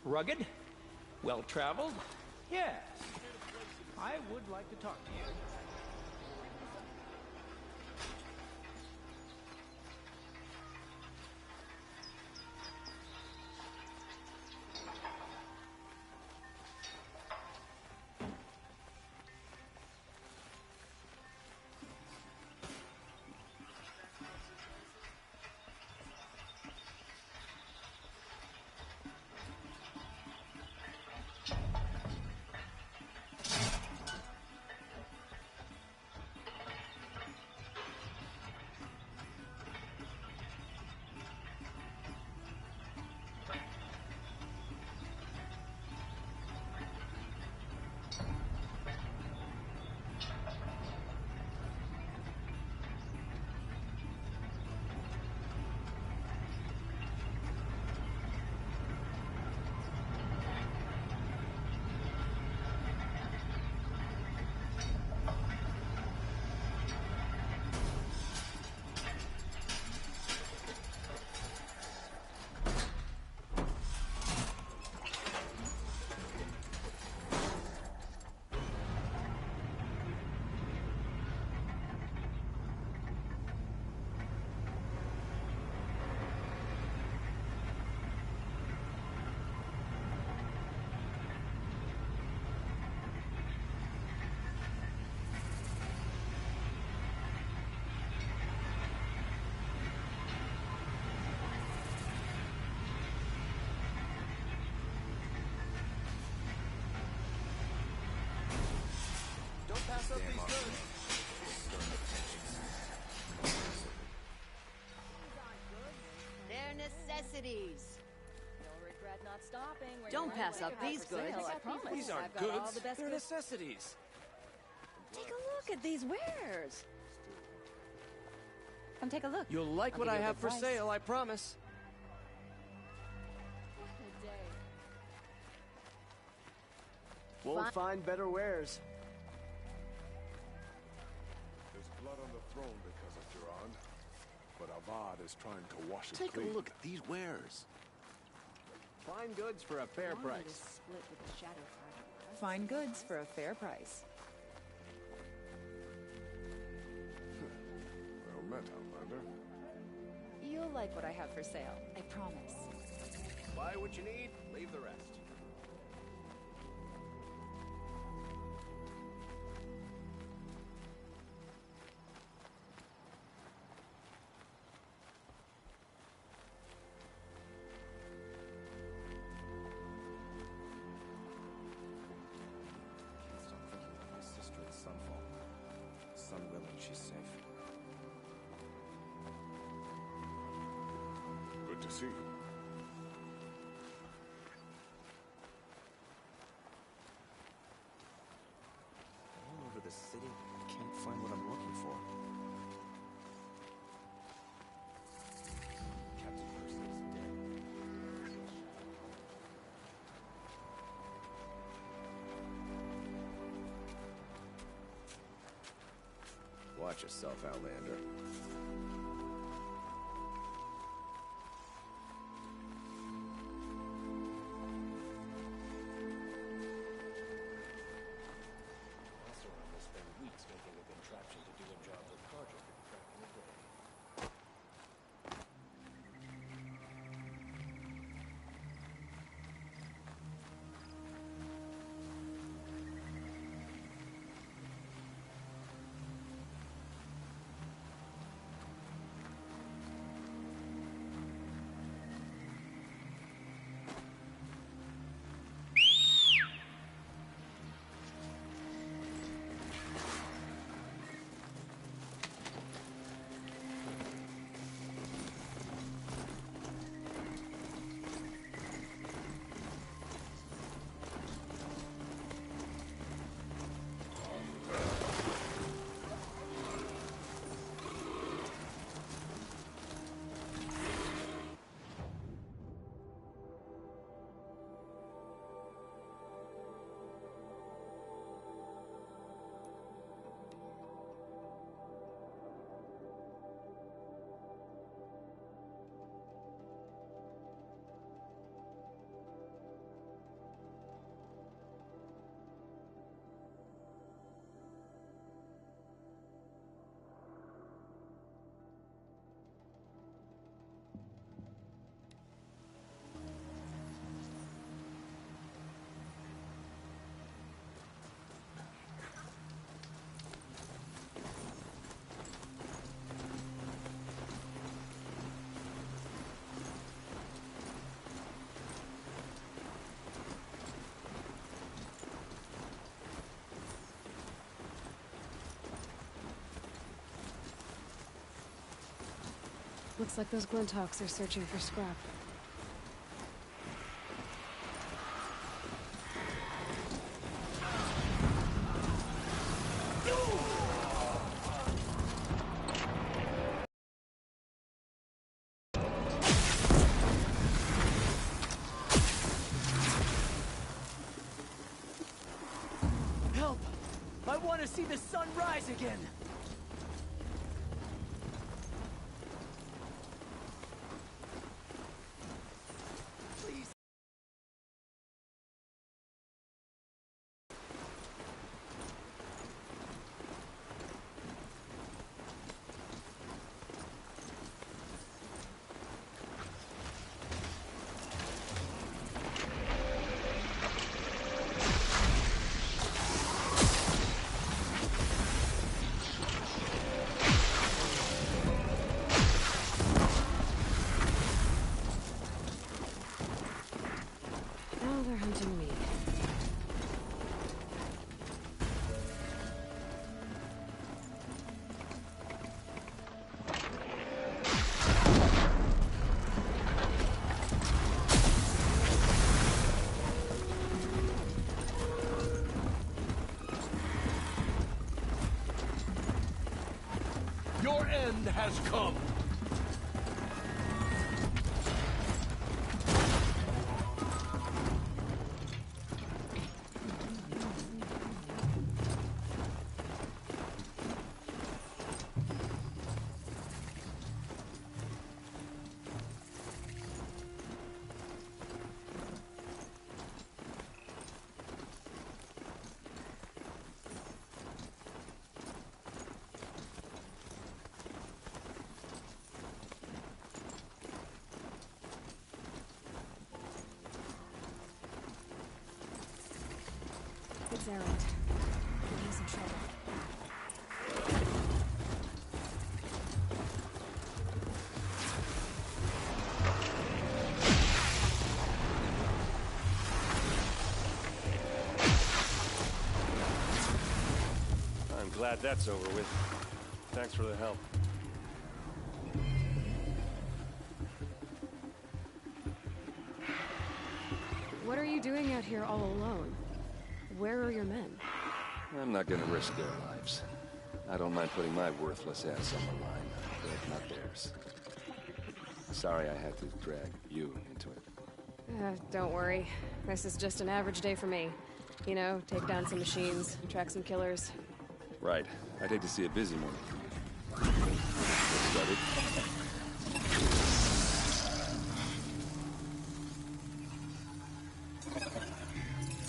Rugged? Well-traveled? Yes. I would like to talk to you. Pass up these goods. They're necessities. You'll regret not stopping. Don't pass up these goods. I promise. These aren't I've got all goods. the best They're goods. necessities. Take a look at these wares. Come take a look. You'll like I'll what give I you a have good for price. sale, I promise. What a day. Won't find better wares. There's blood on the throne because of Durand, but Avad is trying to wash it Take clean. a look at these wares. Fine goods for a fair price. Split with the Shadow Card. Fine goods for a fair price. Well met, Outlander. You'll like what I have for sale, I promise. Buy what you need, leave the rest. Can't stop thinking of my sister Good to see you. All over the city, can't find what I'm looking for. Captain Percy is dead. Watch yourself, Outlander. Osteron will spend weeks making a contraption to do a job that Carter could crack in a day. Looks like those Glinthawks are searching for scrap. Help! I want to see the sun rise again! Please. Now they're hunting me. Your end has come. It's Erend. He's in trouble. I'm glad that's over with. Thanks for the help. you doing out here all alone? Where are your men? I'm not gonna risk their lives. I don't mind putting my worthless ass on the line, but not theirs. Sorry I had to drag you into it. Don't worry. This is just an average day for me. You know, take down some machines, track some killers. Right. I'd hate to see a busy one. Get started.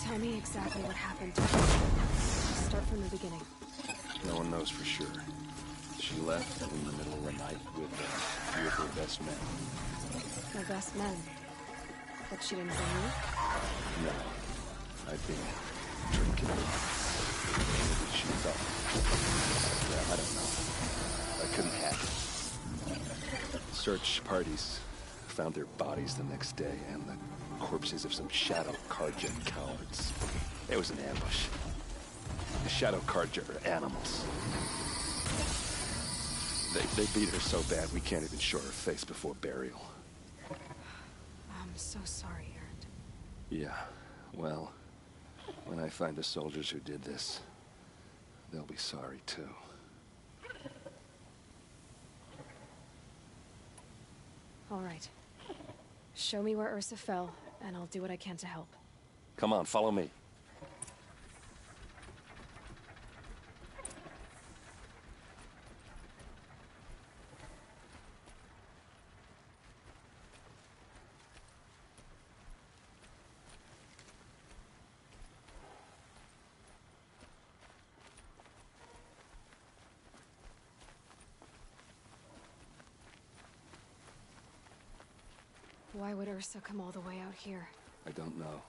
Tell me exactly what happened. Start from the beginning. No one knows for sure. She left in the middle of the night with a few of her best men. My best men? But she didn't say you? No. I'd been drinking. Maybe she thought. Yeah, I don't know. I couldn't have it. Search parties found their bodies the next day and the corpses of some Shadow Karja cowards. It was an ambush. The Shadow Karja are animals. They beat her so bad we can't even show her face before burial. I'm so sorry, Erend. Yeah, well, when I find the soldiers who did this, they'll be sorry too. All right. Show me where Ursa fell, and I'll do what I can to help. Come on, follow me. Why would Ursa come all the way out here? I don't know.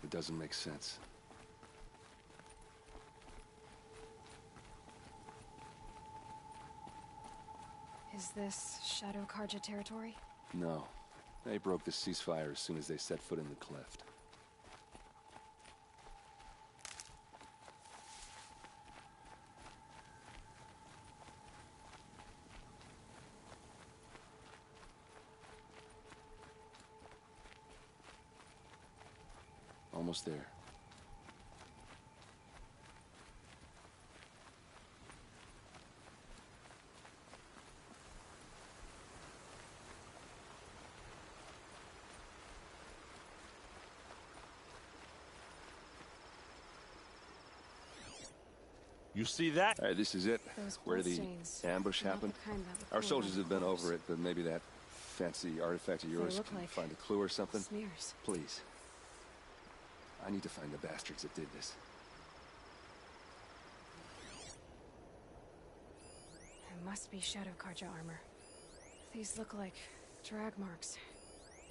It doesn't make sense. Is this Shadow Karja territory? No. They broke the ceasefire as soon as they set foot in the cleft. Almost there. You see that? All right, this is it. Where the ambush happened. Our soldiers have been over it, but maybe that fancy artifact of yours can find a clue or something. Smears. Please. I need to find the bastards that did this. It must be Shadow Karja armor. These look like drag marks.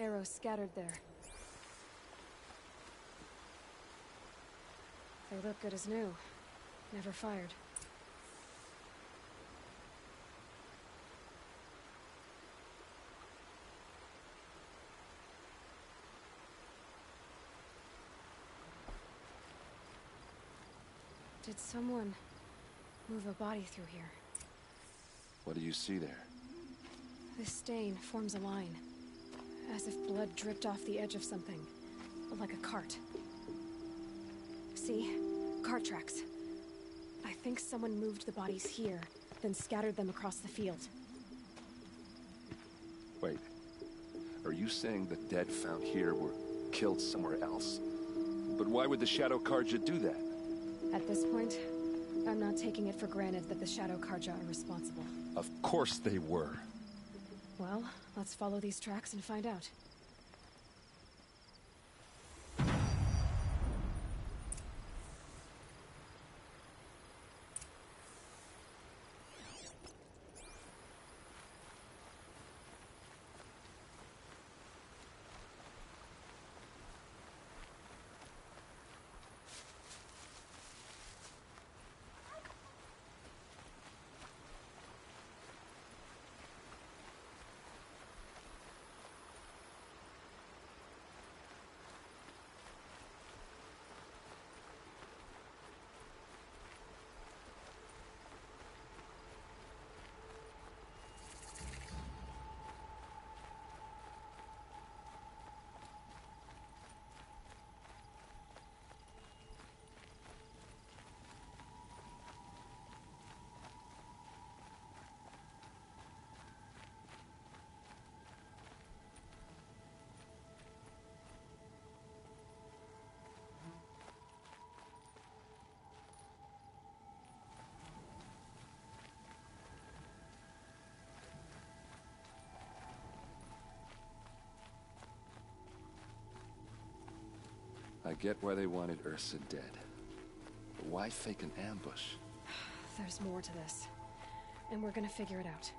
Arrows scattered there. They look good as new. Never fired. Did someone move a body through here? What do you see there? This stain forms a line, as if blood dripped off the edge of something, like a cart. See? Cart tracks. I think someone moved the bodies here, then scattered them across the field. Wait. Are you saying the dead found here were killed somewhere else? But why would the Shadow Karja do that? At this point, I'm not taking it for granted that the Shadow Karja are responsible. Of course they were. Well, let's follow these tracks and find out. I get why they wanted Ursa dead. But why fake an ambush? There's more to this. And we're gonna figure it out.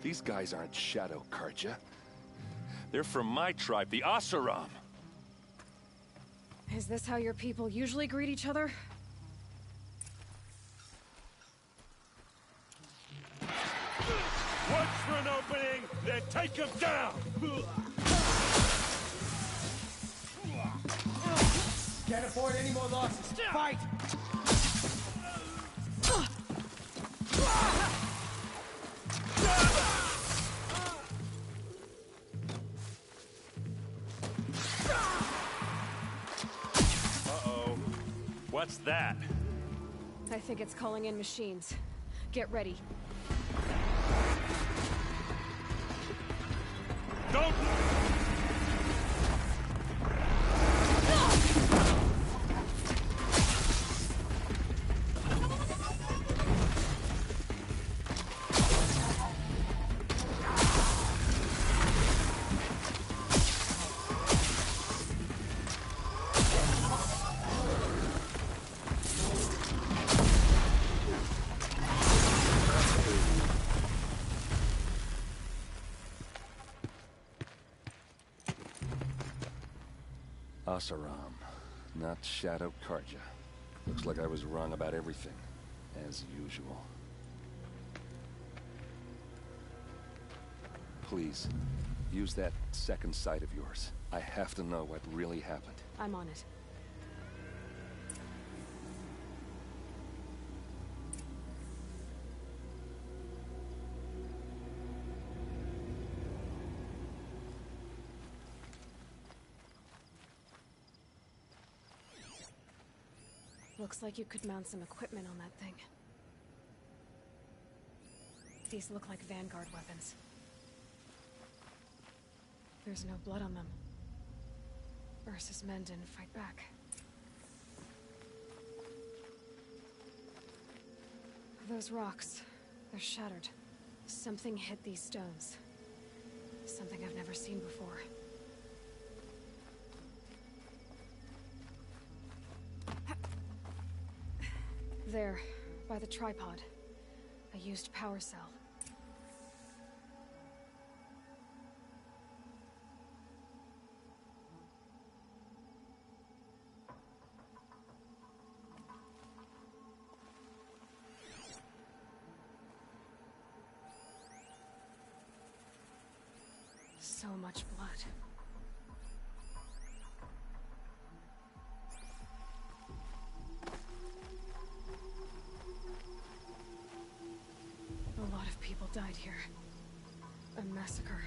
These guys aren't Shadow Karja. They're from my tribe, the Asaram. Is this how your people usually greet each other? Watch for an opening, then take him down! Can't afford any more losses. Fight! Uh-oh. What's that? I think it's calling in machines. Get ready. Don't! Asaram, not Shadow Karja. Looks like I was wrong about everything, as usual. Please, use that second sight of yours. I have to know what really happened. I'm on it. Looks like you could mount some equipment on that thing. These look like Vanguard weapons. There's no blood on them. Ursa's men didn't fight back. Those rocks, they're shattered. Something hit these stones. Something I've never seen before. There, by the tripod. A used power cell. So much blood. A lot of people died here. A massacre.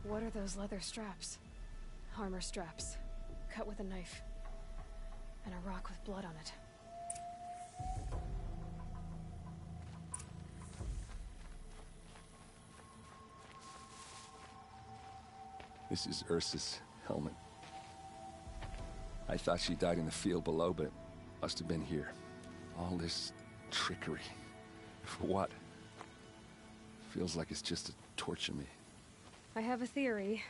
What are those leather straps? Armor straps, cut with a knife. And a rock with blood on it. This is Ursa's helmet. I thought she died in the field below, but Must have been here. All this trickery. For what? Feels like it's just to torture me. I have a theory,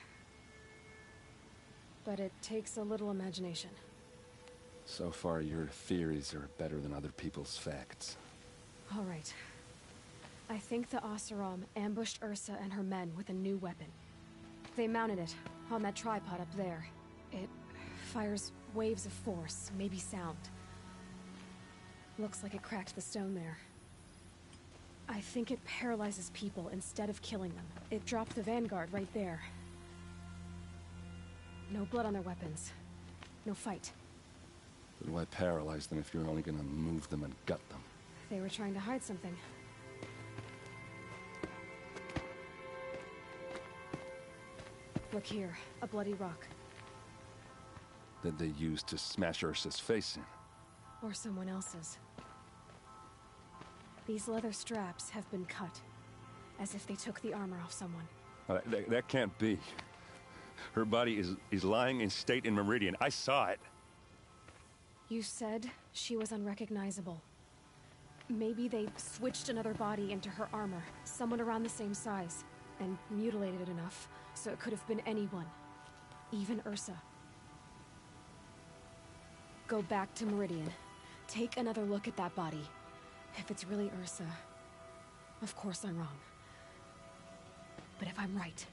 but it takes a little imagination. So far, your theories are better than other people's facts. All right. I think the Oseram ambushed Ursa and her men with a new weapon. They mounted it on that tripod up there. It fires waves of force, maybe sound. Looks like it cracked the stone there. I think it paralyzes people instead of killing them. It dropped the vanguard right there. No blood on their weapons. No fight. But why paralyze them if you're only gonna move them and gut them? They were trying to hide something. Look here, a bloody rock. That they used to smash Ursa's face in. Or someone else's. These leather straps have been cut, as if they took the armor off someone. That can't be. Her body is lying in state in Meridian. I saw it. You said she was unrecognizable. Maybe they switched another body into her armor, someone around the same size, and mutilated it enough so it could have been anyone, even Ursa. Go back to Meridian. Take another look at that body. If it's really Ursa, of course I'm wrong. But if I'm right...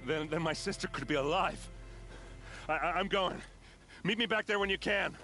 Then my sister could be alive. I'm going. Meet me back there when you can.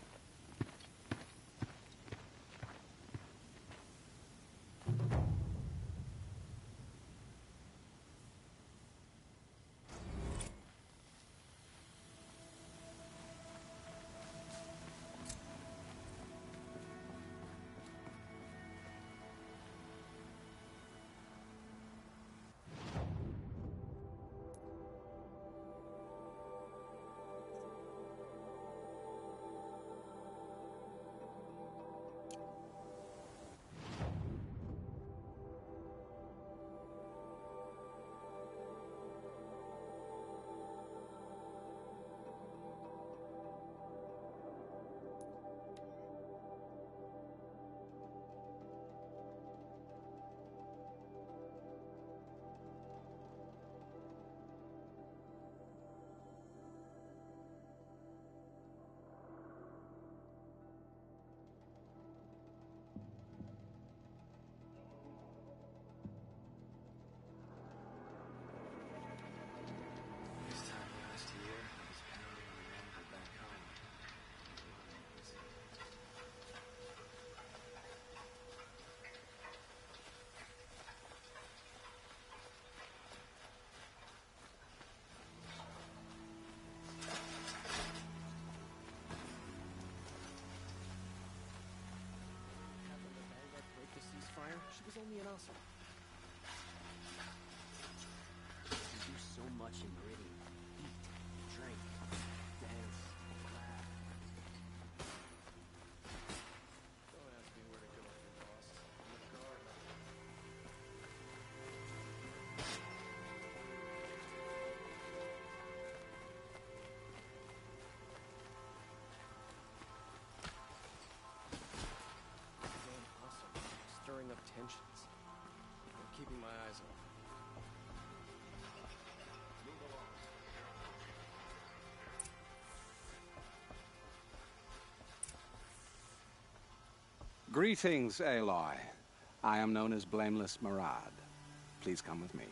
She was only an Oseram. You do so much in Meridian. Eat, drink, dance, laugh. Don't ask me where to go if you're lost. I'm the guard. Again, Oseram, stirring up tensions. I'm keeping my eyes on. Move along. Greetings, Aloy. I am known as Blameless Murad. Please come with me.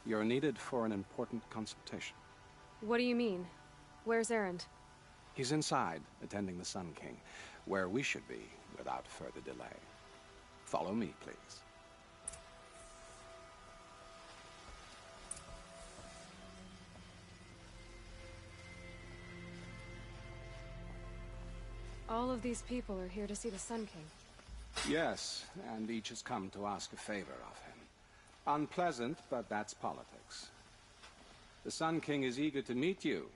You're needed for an important consultation. What do you mean? Where's Erend? He's inside, attending the Sun King, where we should be without further delay. Follow me, please. All of these people are here to see the Sun King. Yes, and each has come to ask a favor of him. Unpleasant, but that's politics. The Sun King is eager to meet you,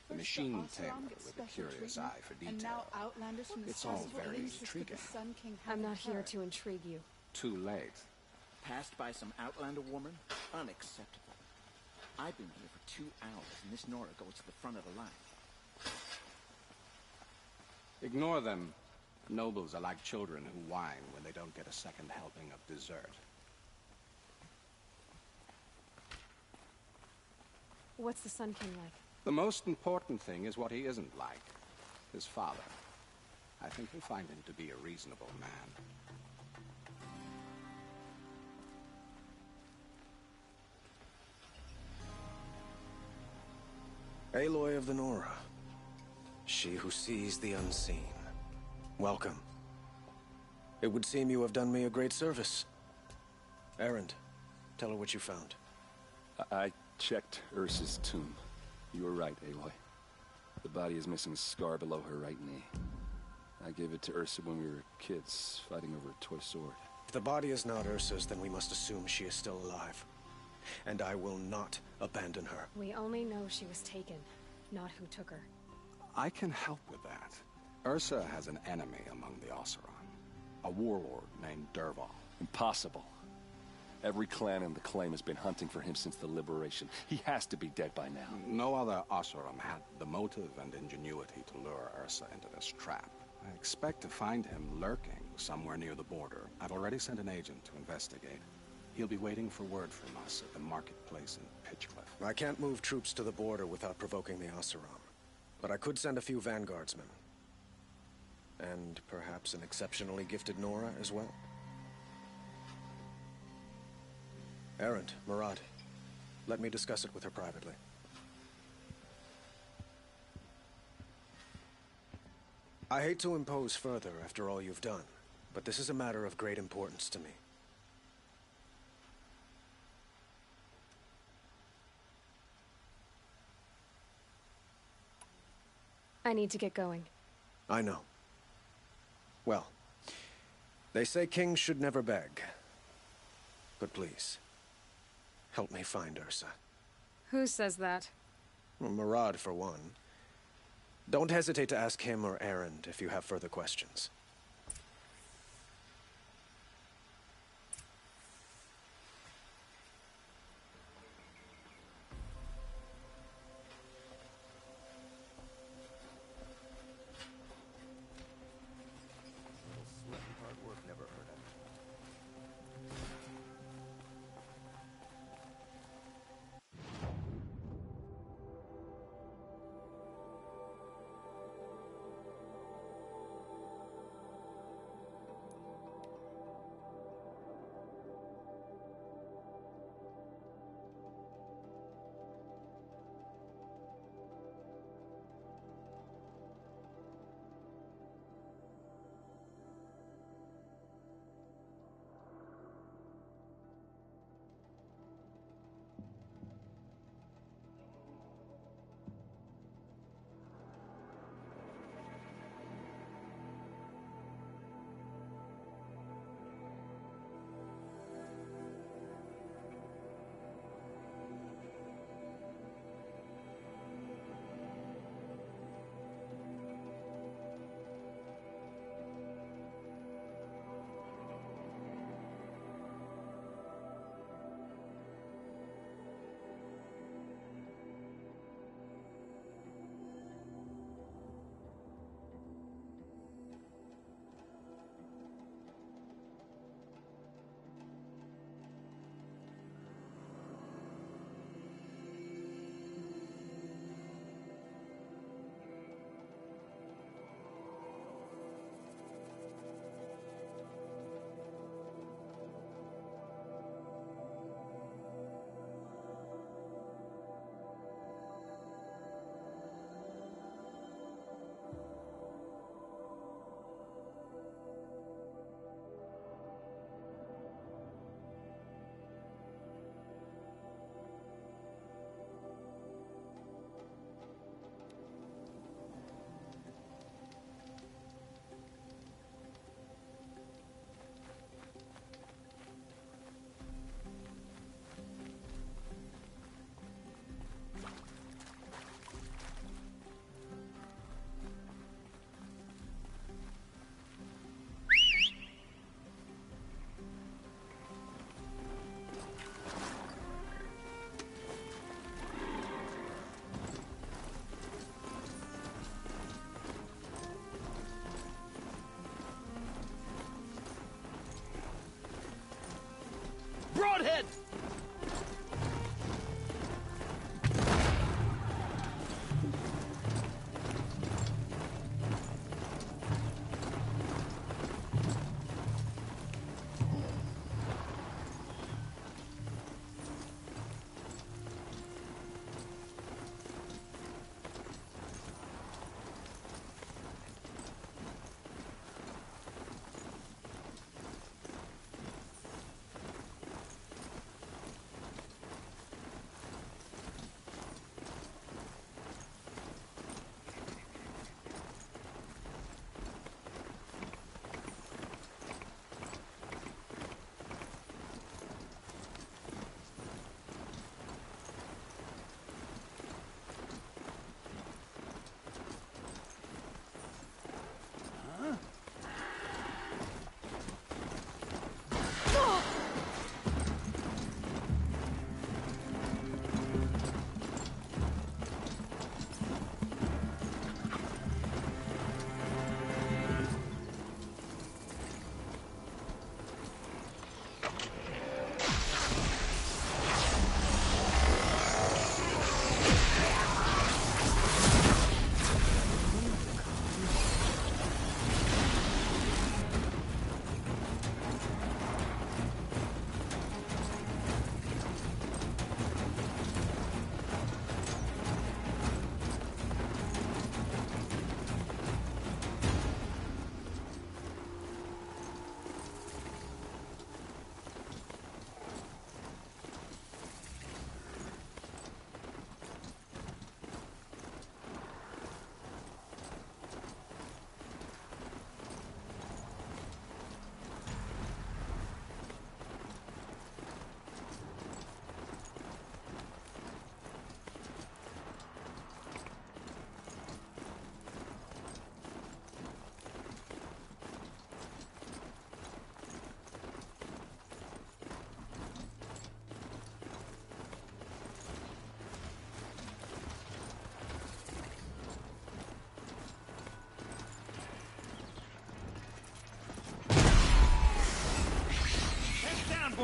the machine tamer with a curious eye for detail. And now Outlanders from the It's all very intriguing. I'm not here to intrigue you. Too late. Passed by some Outlander woman? Unacceptable. I've been here for 2 hours, and this Nora goes to the front of the line. Ignore them. Nobles are like children who whine when they don't get a second helping of dessert. What's the Sun King like? The most important thing is what he isn't like. His father. I think you'll find him to be a reasonable man. Aloy of the Nora. She who sees the unseen. Welcome. It would seem you have done me a great service. Erend, tell her what you found. I checked Ursa's tomb. You were right, Aloy. The body is missing a scar below her right knee. I gave it to Ursa when we were kids, fighting over a toy sword. If the body is not Ursa's, then we must assume she is still alive. And I will not abandon her. We only know she was taken, not who took her. I can help with that. Ursa has an enemy among the Oseram. A warlord named Dervahl. Impossible. Every clan in the claim has been hunting for him since the liberation. He has to be dead by now. No other Oseram had the motive and ingenuity to lure Ursa into this trap. I expect to find him lurking somewhere near the border. I've already sent an agent to investigate. He'll be waiting for word from us at the marketplace in Pitchcliff. I can't move troops to the border without provoking the Oseram. But I could send a few vanguardsmen. And perhaps an exceptionally gifted Nora as well. Erend, Murad, let me discuss it with her privately. I hate to impose further after all you've done, but this is a matter of great importance to me. I need to get going. I know. Well, they say kings should never beg. But please, help me find Ursa. Who says that? Well, Murad, for one. Don't hesitate to ask him or Erend if you have further questions.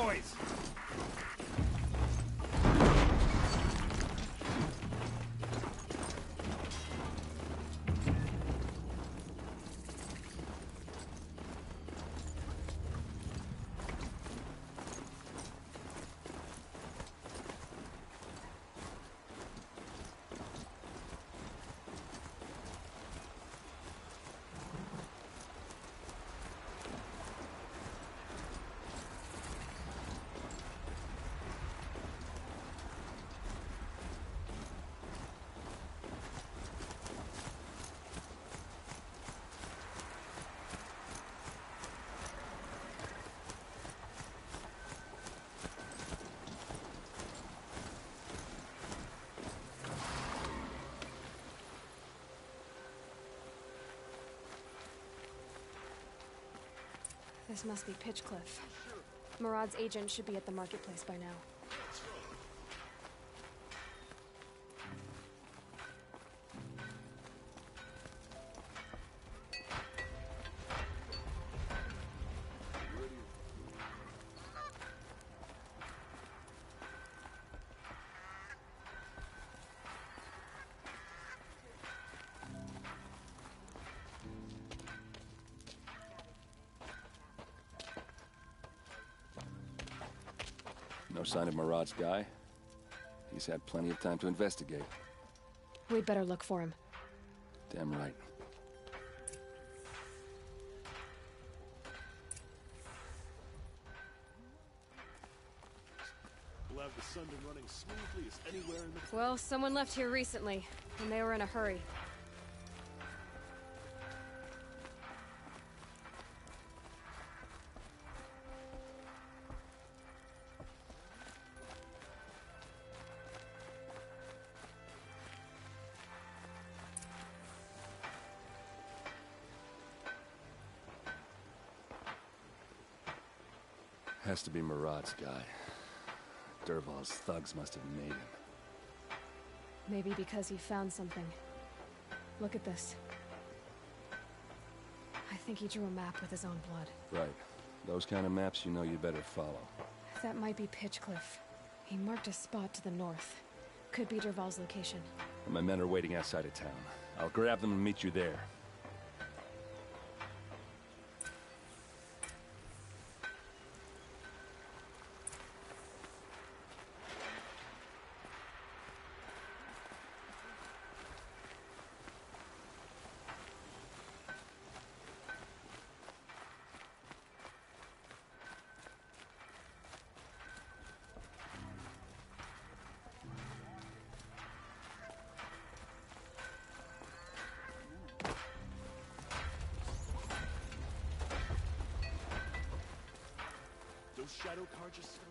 noise! This must be Pitchcliff. Murad's agent should be at the marketplace by now. No sign of Murad's guy? He's had plenty of time to investigate. We'd better look for him. Damn right. We'll have the sun been running smoothly as anywhere in the... Well, someone left here recently, and they were in a hurry. Has to be Murad's guy. Dervahl's thugs must have made him. Maybe because he found something. Look at this. I think he drew a map with his own blood. Right. Those kind of maps you know you better follow. That might be Pitchcliff. He marked a spot to the north. Could be Dervahl's location. My men are waiting outside of town. I'll grab them and meet you there. Those shadow cards are still...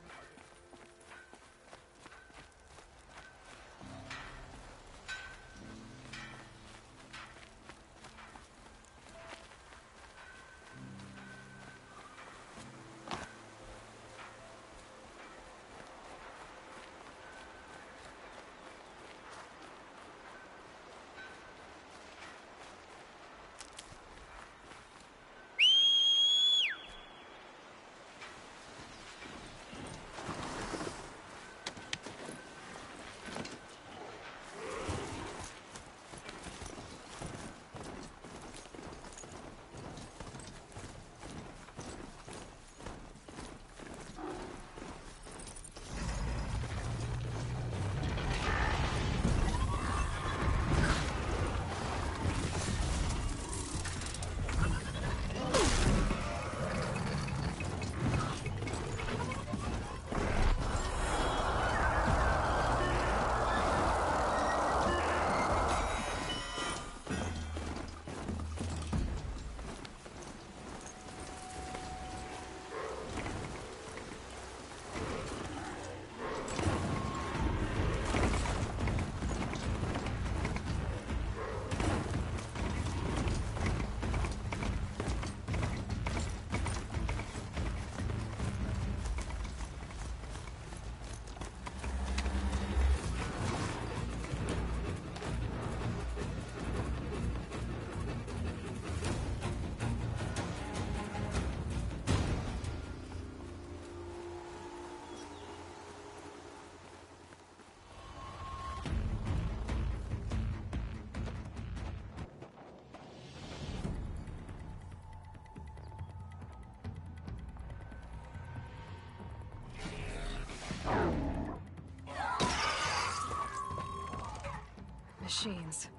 machines.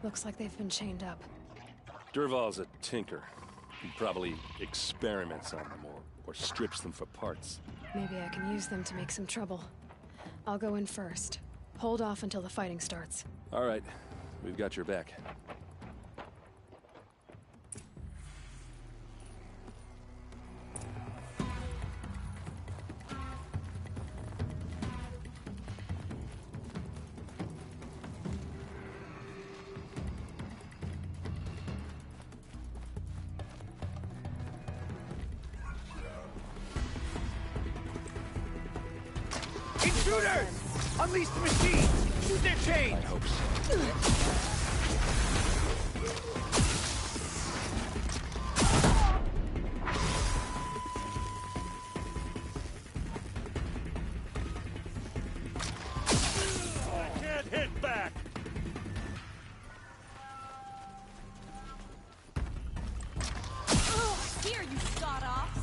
Looks like they've been chained up. Durval's a tinker. He probably experiments on them or strips them for parts. Maybe I can use them to make some trouble. I'll go in first. Hold off until the fighting starts. All right. We've got your back. Intruders! Unleash the machines! Shoot their chains! I hope so. I can't hit back! Here, you sawed-offs!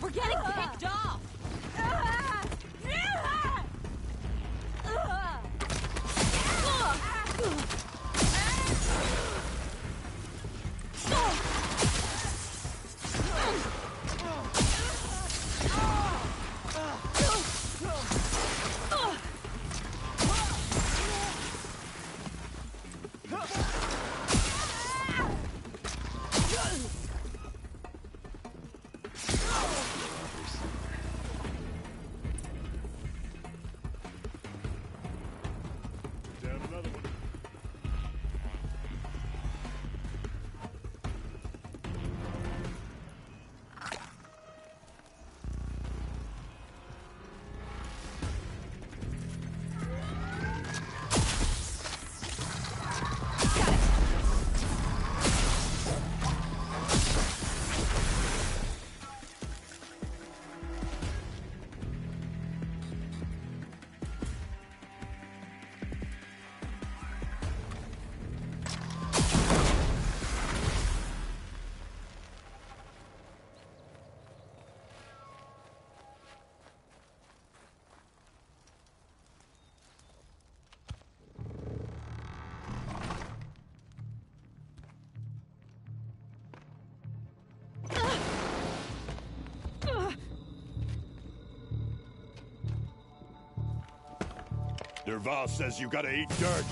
We're getting picked off! Down another one. Durval says you gotta eat dirt.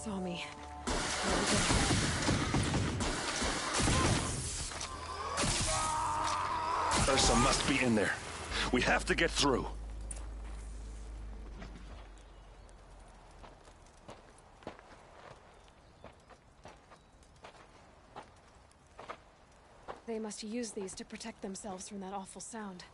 Saw me. Ursa must be in there. We have to get through. They must use these to protect themselves from that awful sound.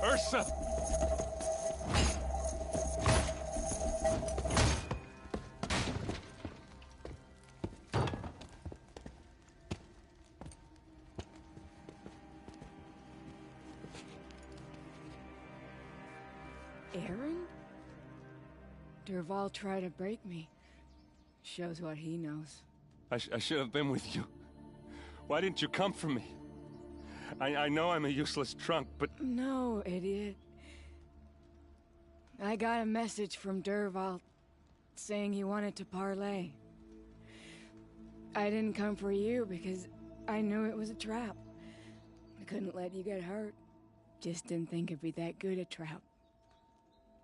Ursa! Aaron? Durval tried to break me. Shows what he knows. I should have been with you. Why didn't you come for me? I know I'm a useless trunk, but... No, idiot. I got a message from Durval saying he wanted to parley. I didn't come for you because I knew it was a trap. I couldn't let you get hurt. Just didn't think it'd be that good a trap.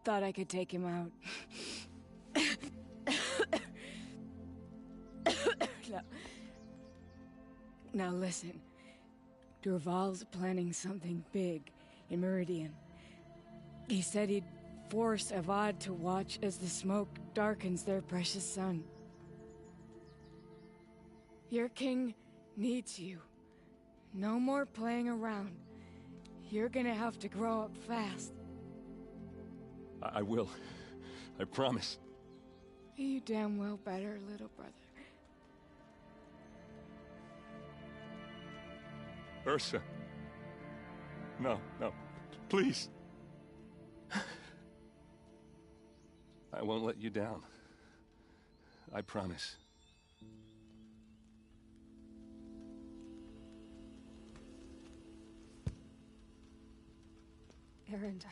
Thought I could take him out. Now listen. Durval's planning something big in Meridian. He said he'd force Avad to watch as the smoke darkens their precious sun. Your king needs you. No more playing around. You're gonna have to grow up fast. I will. I promise. You damn well better, little brother. Ursa. No, no. Please. I won't let you down. I promise. Erend,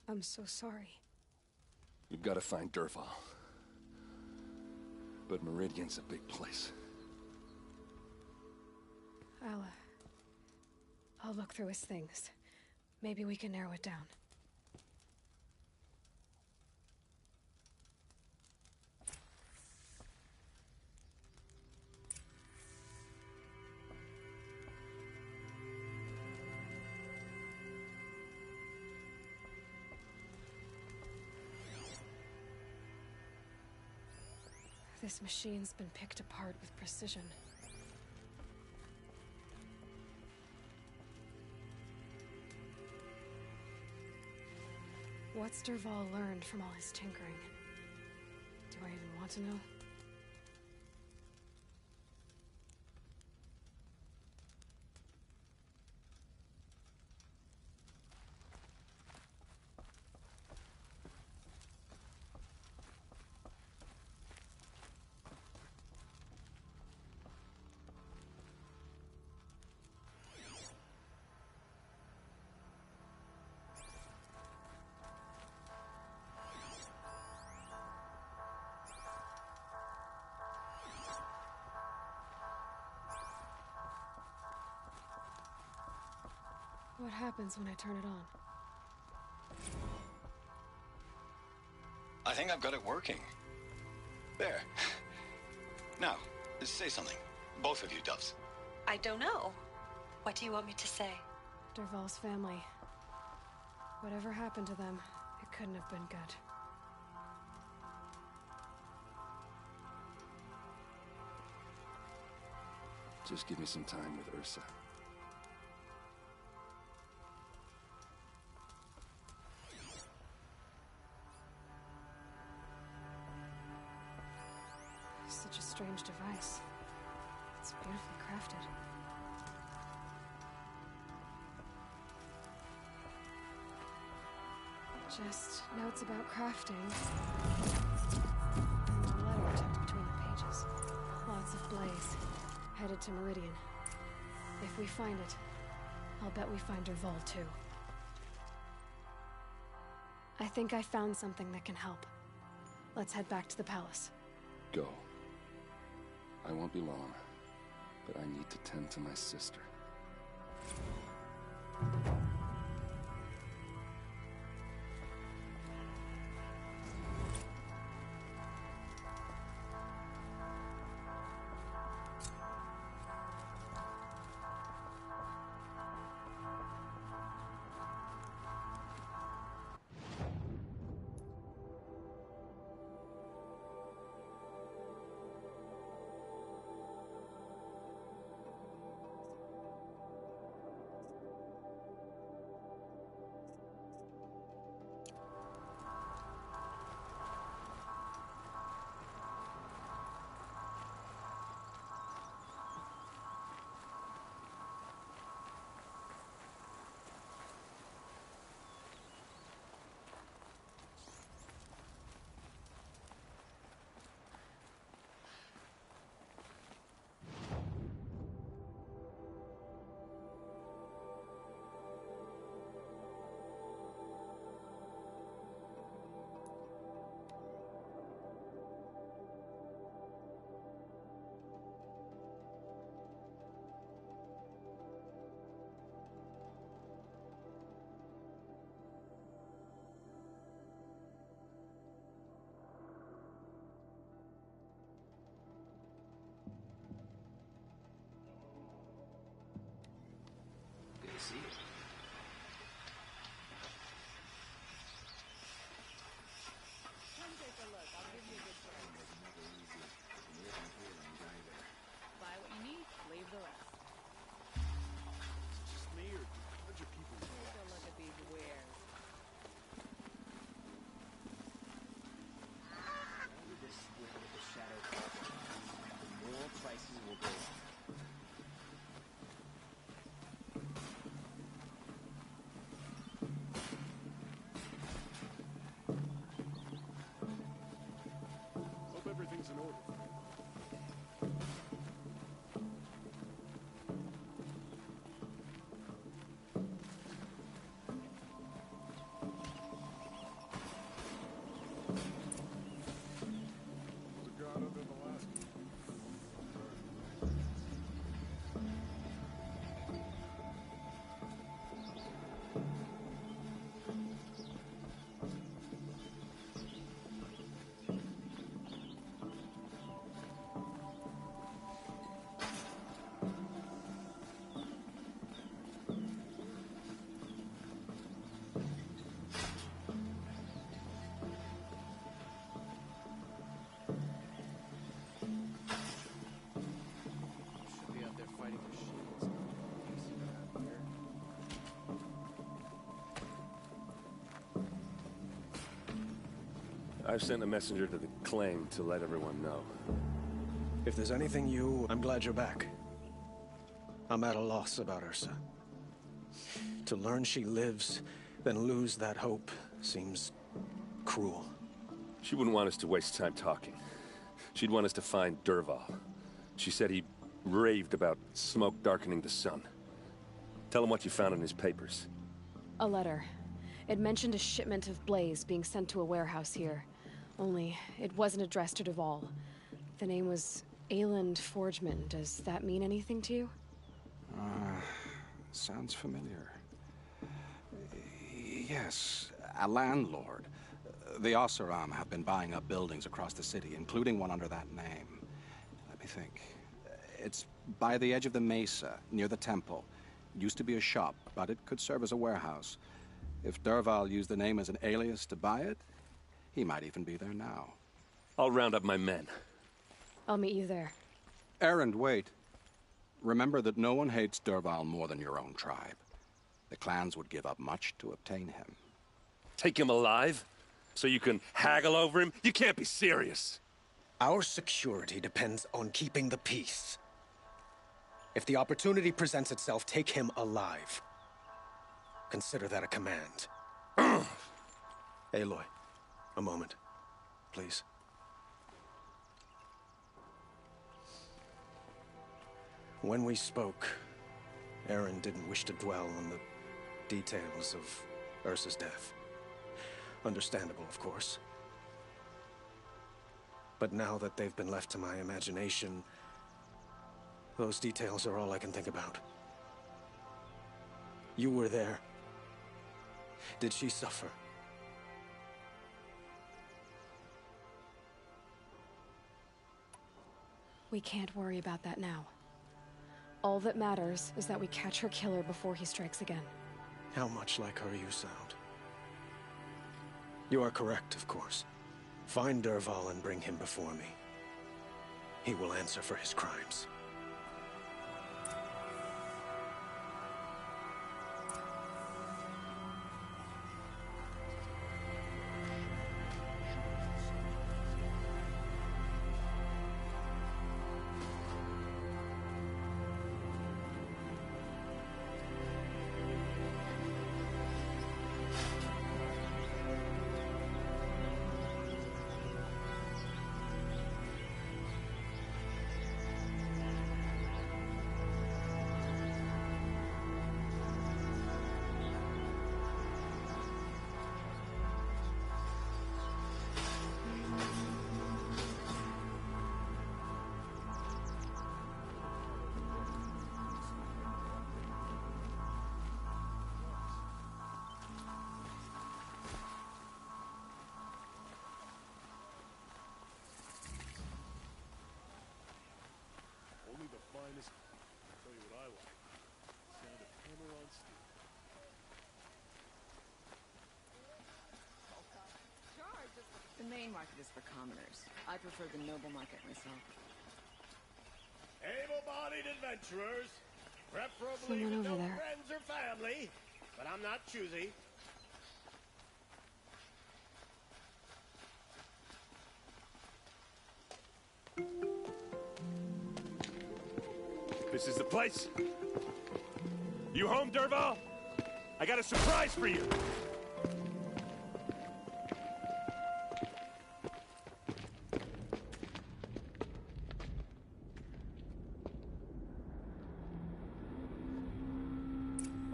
I'm so sorry. You've got to find Dervahl. But Meridian's a big place. I'll look through his things. Maybe we can narrow it down. This machine's been picked apart with precision. What's Dervahl learned from all his tinkering? Do I even want to know? What happens when I turn it on? I think I've got it working. There. Now, say something. Both of you, Doves. I don't know. What do you want me to say? Dervahl's family. Whatever happened to them, it couldn't have been good. Just give me some time with Ursa. Such a strange device. It's beautifully crafted. Just notes about crafting. And a letter tucked between the pages. Lots of blaze. Headed to Meridian. If we find it, I'll bet we find Dervahl too. I think I found something that can help. Let's head back to the palace. Go. I won't be long, but I need to tend to my sister. I've sent a messenger to the claim to let everyone know. If there's anything I'm glad you're back. I'm at a loss about Ursa. To learn she lives, then lose that hope, seems cruel. She wouldn't want us to waste time talking. She'd want us to find Dervahl. She said he raved about smoke darkening the sun. Tell him what you found in his papers. A letter. It mentioned a shipment of blaze being sent to a warehouse here. Only, it wasn't addressed to Dervahl. The name was Ayland Forgeman. Does that mean anything to you? Sounds familiar. Yes, a landlord. The Oseram have been buying up buildings across the city, including one under that name. Let me think. It's by the edge of the mesa, near the temple. Used to be a shop, but it could serve as a warehouse. If Dervahl used the name as an alias to buy it, he might even be there now. I'll round up my men. I'll meet you there. Erend, wait. Remember that no one hates Dervahl more than your own tribe. The clans would give up much to obtain him. Take him alive? So you can haggle over him? You can't be serious. Our security depends on keeping the peace. If the opportunity presents itself, take him alive. Consider that a command. Aloy, a moment, please. When we spoke, Erend didn't wish to dwell on the details of Ursa's death. Understandable, of course. But now that they've been left to my imagination, those details are all I can think about. You were there. Did she suffer? We can't worry about that now. All that matters is that we catch her killer before he strikes again. How much like her you sound. You are correct, of course. Find Dervahl and bring him before me. He will answer for his crimes. Only the finest. I'll tell you what I like. Sound of hammer on steel. The main market is for commoners. I prefer the noble market myself. Able-bodied adventurers, preferably Someone with over no there. friends or family, but I'm not choosy. This is the place? You home, Dervahl? I got a surprise for you!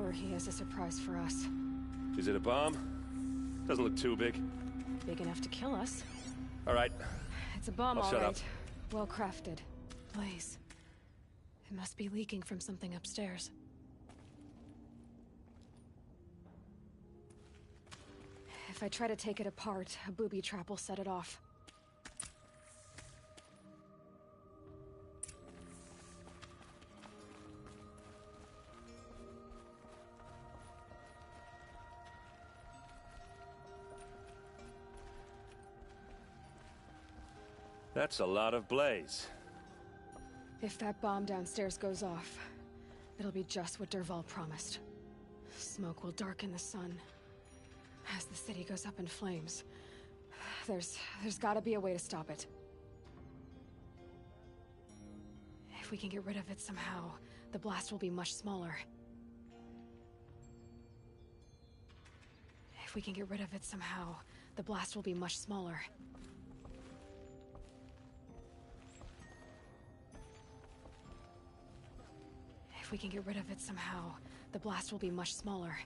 Or he has a surprise for us. Is it a bomb? Doesn't look too big. Big enough to kill us. All right. It's a bomb, I'll all shut right. up. Well crafted. Blaze. It must be leaking from something upstairs. If I try to take it apart, a booby trap will set it off. That's a lot of blaze. If that bomb downstairs goes off, it'll be just what Dervahl promised. Smoke will darken the sun. As the city goes up in flames, There's gotta be a way to stop it. If we can get rid of it somehow, the blast will be much smaller. If we can get rid of it somehow, the blast will be much smaller. If we can get rid of it somehow, the blast will be much smaller.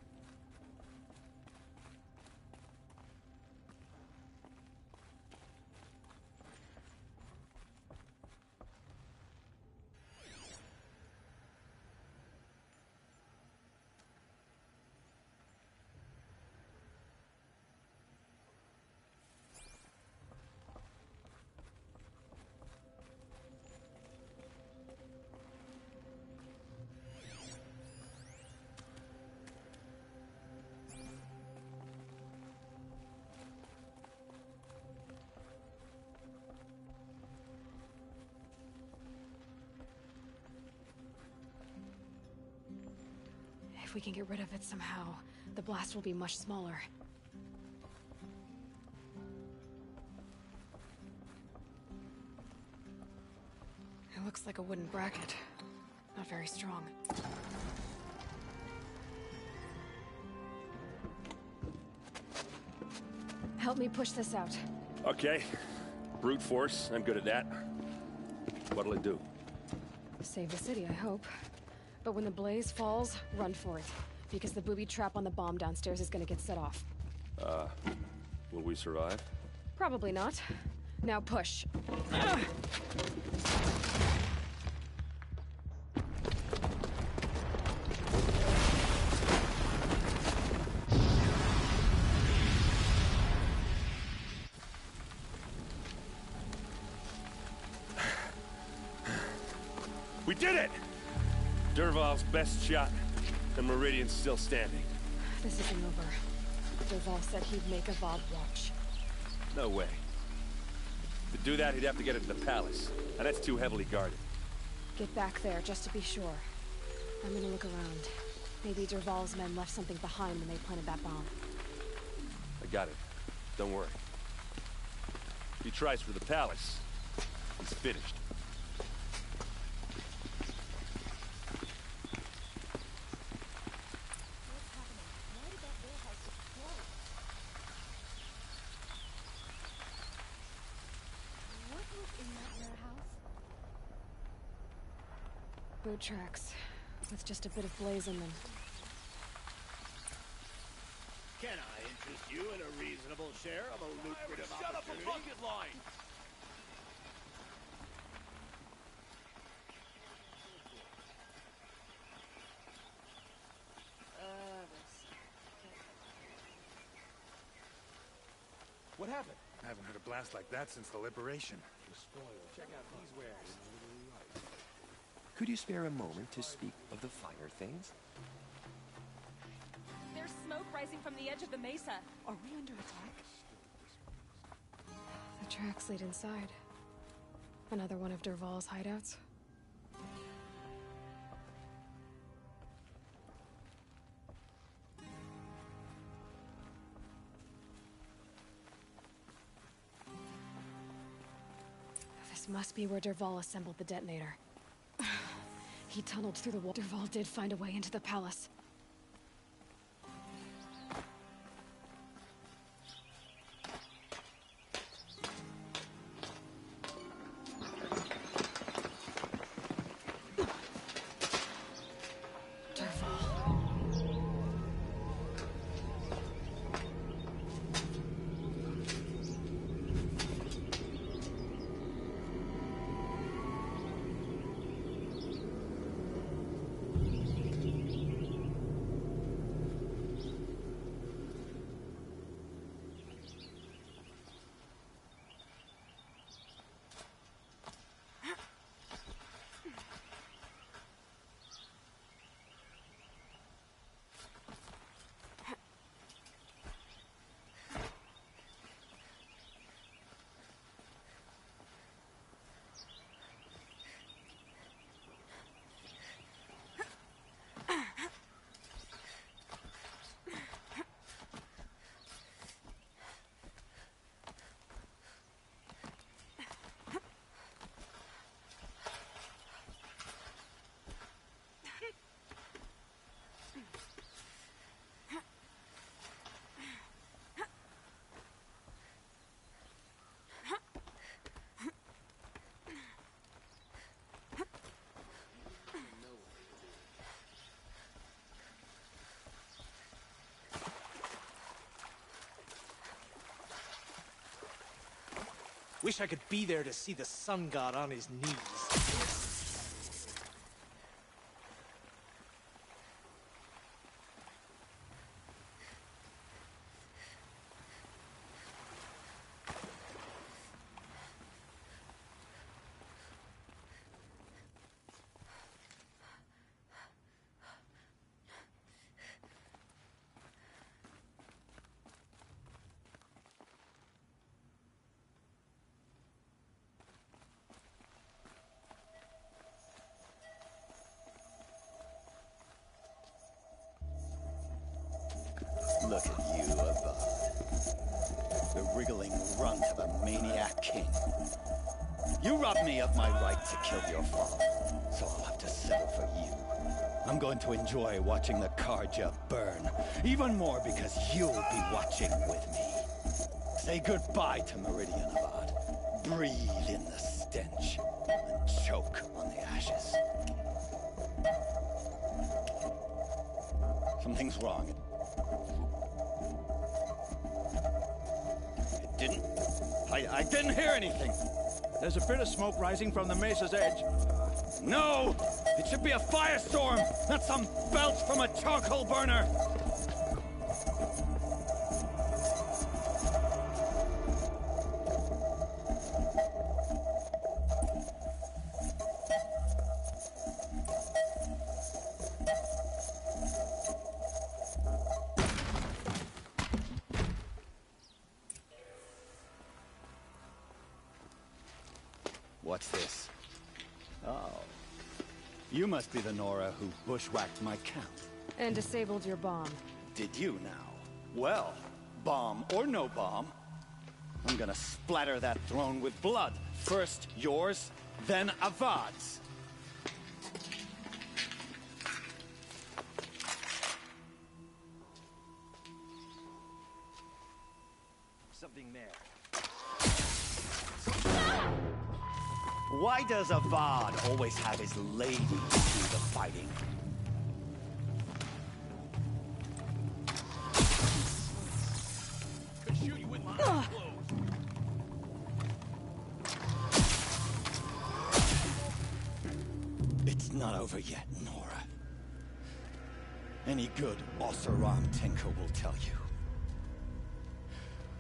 If we can get rid of it somehow, the blast will be much smaller. It looks like a wooden bracket. Not very strong. Help me push this out. Okay. Brute force, I'm good at that. What'll it do? Save the city, I hope. But when the blaze falls, run for it. Because the booby trap on the bomb downstairs is gonna get set off. Will we survive? Probably not. Now push. We did it! Dervahl's best shot, and Meridian's still standing. This isn't over. Dervahl said he'd make Avad watch. No way. To do that, he'd have to get into the palace, and that's too heavily guarded. Get back there, just to be sure. I'm gonna look around. Maybe Dervahl's men left something behind when they planted that bomb. I got it. Don't worry. If he tries for the palace, he's finished. Boot tracks, with just a bit of blaze in them. Can I interest you in a reasonable share of a lucrative Shut up opportunity? a bucket line! What happened? I haven't heard a blast like that since the liberation. Check out these wares. Could you spare a moment to speak of the finer things? There's smoke rising from the edge of the mesa. Are we under attack? The tracks lead inside. Another one of Dervahl's hideouts. This must be where Dervahl assembled the detonator. He tunneled through the wall. Dervahl did find a way into the palace. Wish I could be there to see the sun god on his knees. Look at you, Avad. The wriggling runt of a maniac king. You robbed me of my right to kill your father, so I'll have to settle for you. I'm going to enjoy watching the Karja burn, even more because you'll be watching with me. Say goodbye to Meridian, Avad. Breathe in the stench, and choke on the ashes. Something's wrong. I didn't hear anything. There's a bit of smoke rising from the mesa's edge. No! It should be a firestorm, not some belch from a charcoal burner! What's this? Oh. You must be the Nora who bushwhacked my camp. And disabled your bomb. Did you now? Well, bomb or no bomb, I'm gonna splatter that throne with blood. First yours, then Avad's. Something there. Why does Avad always have his lady do the fighting? Could shoot you with my eyes closed. It's not over yet, Nora. Any good Oseram tinker will tell you.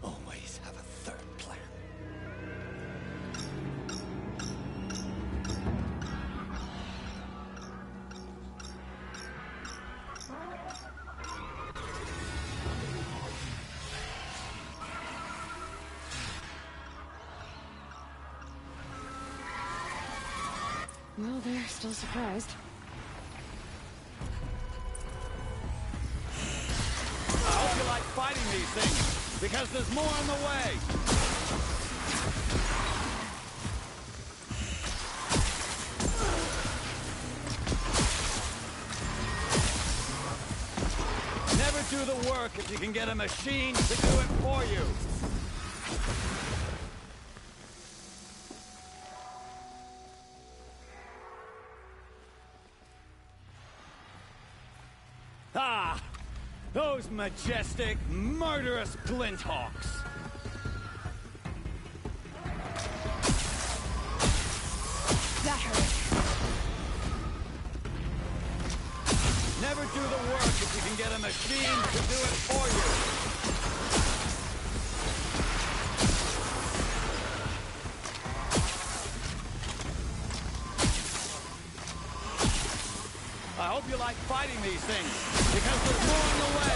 Always have a third plan. Well, they're still surprised. I hope you like fighting these things, because there's more on the way. Never do the work if you can get a machine to do it for you. Ah! Those majestic, murderous glinthawks! That hurt. Never do the work if you can get a machine to do it for you. I hope you like fighting these things, because there's more on the way.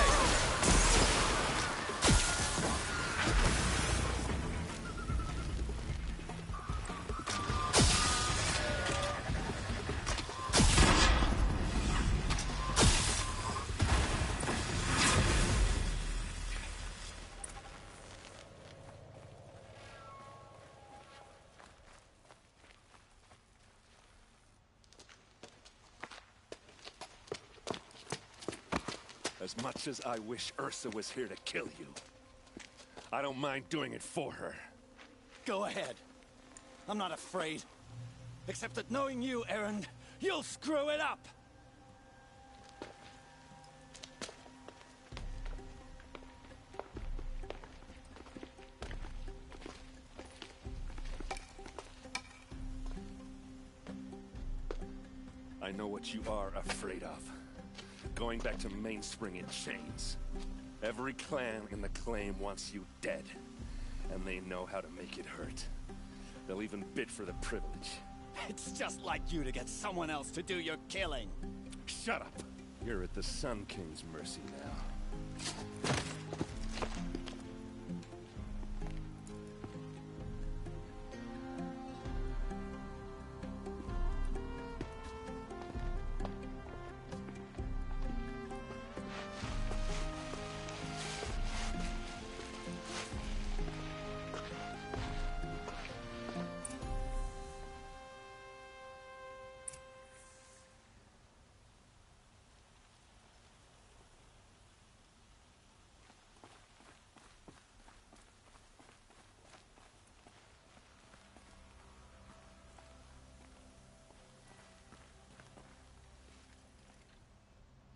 As much as I wish Ursa was here to kill you, I don't mind doing it for her. Go ahead. I'm not afraid. Except that knowing you, Erend, you'll screw it up! I know what you are afraid of. Going back to Mainspring in chains. Every clan in the claim wants you dead. And they know how to make it hurt. They'll even bid for the privilege. It's just like you to get someone else to do your killing. Shut up! You're at the Sun King's mercy now.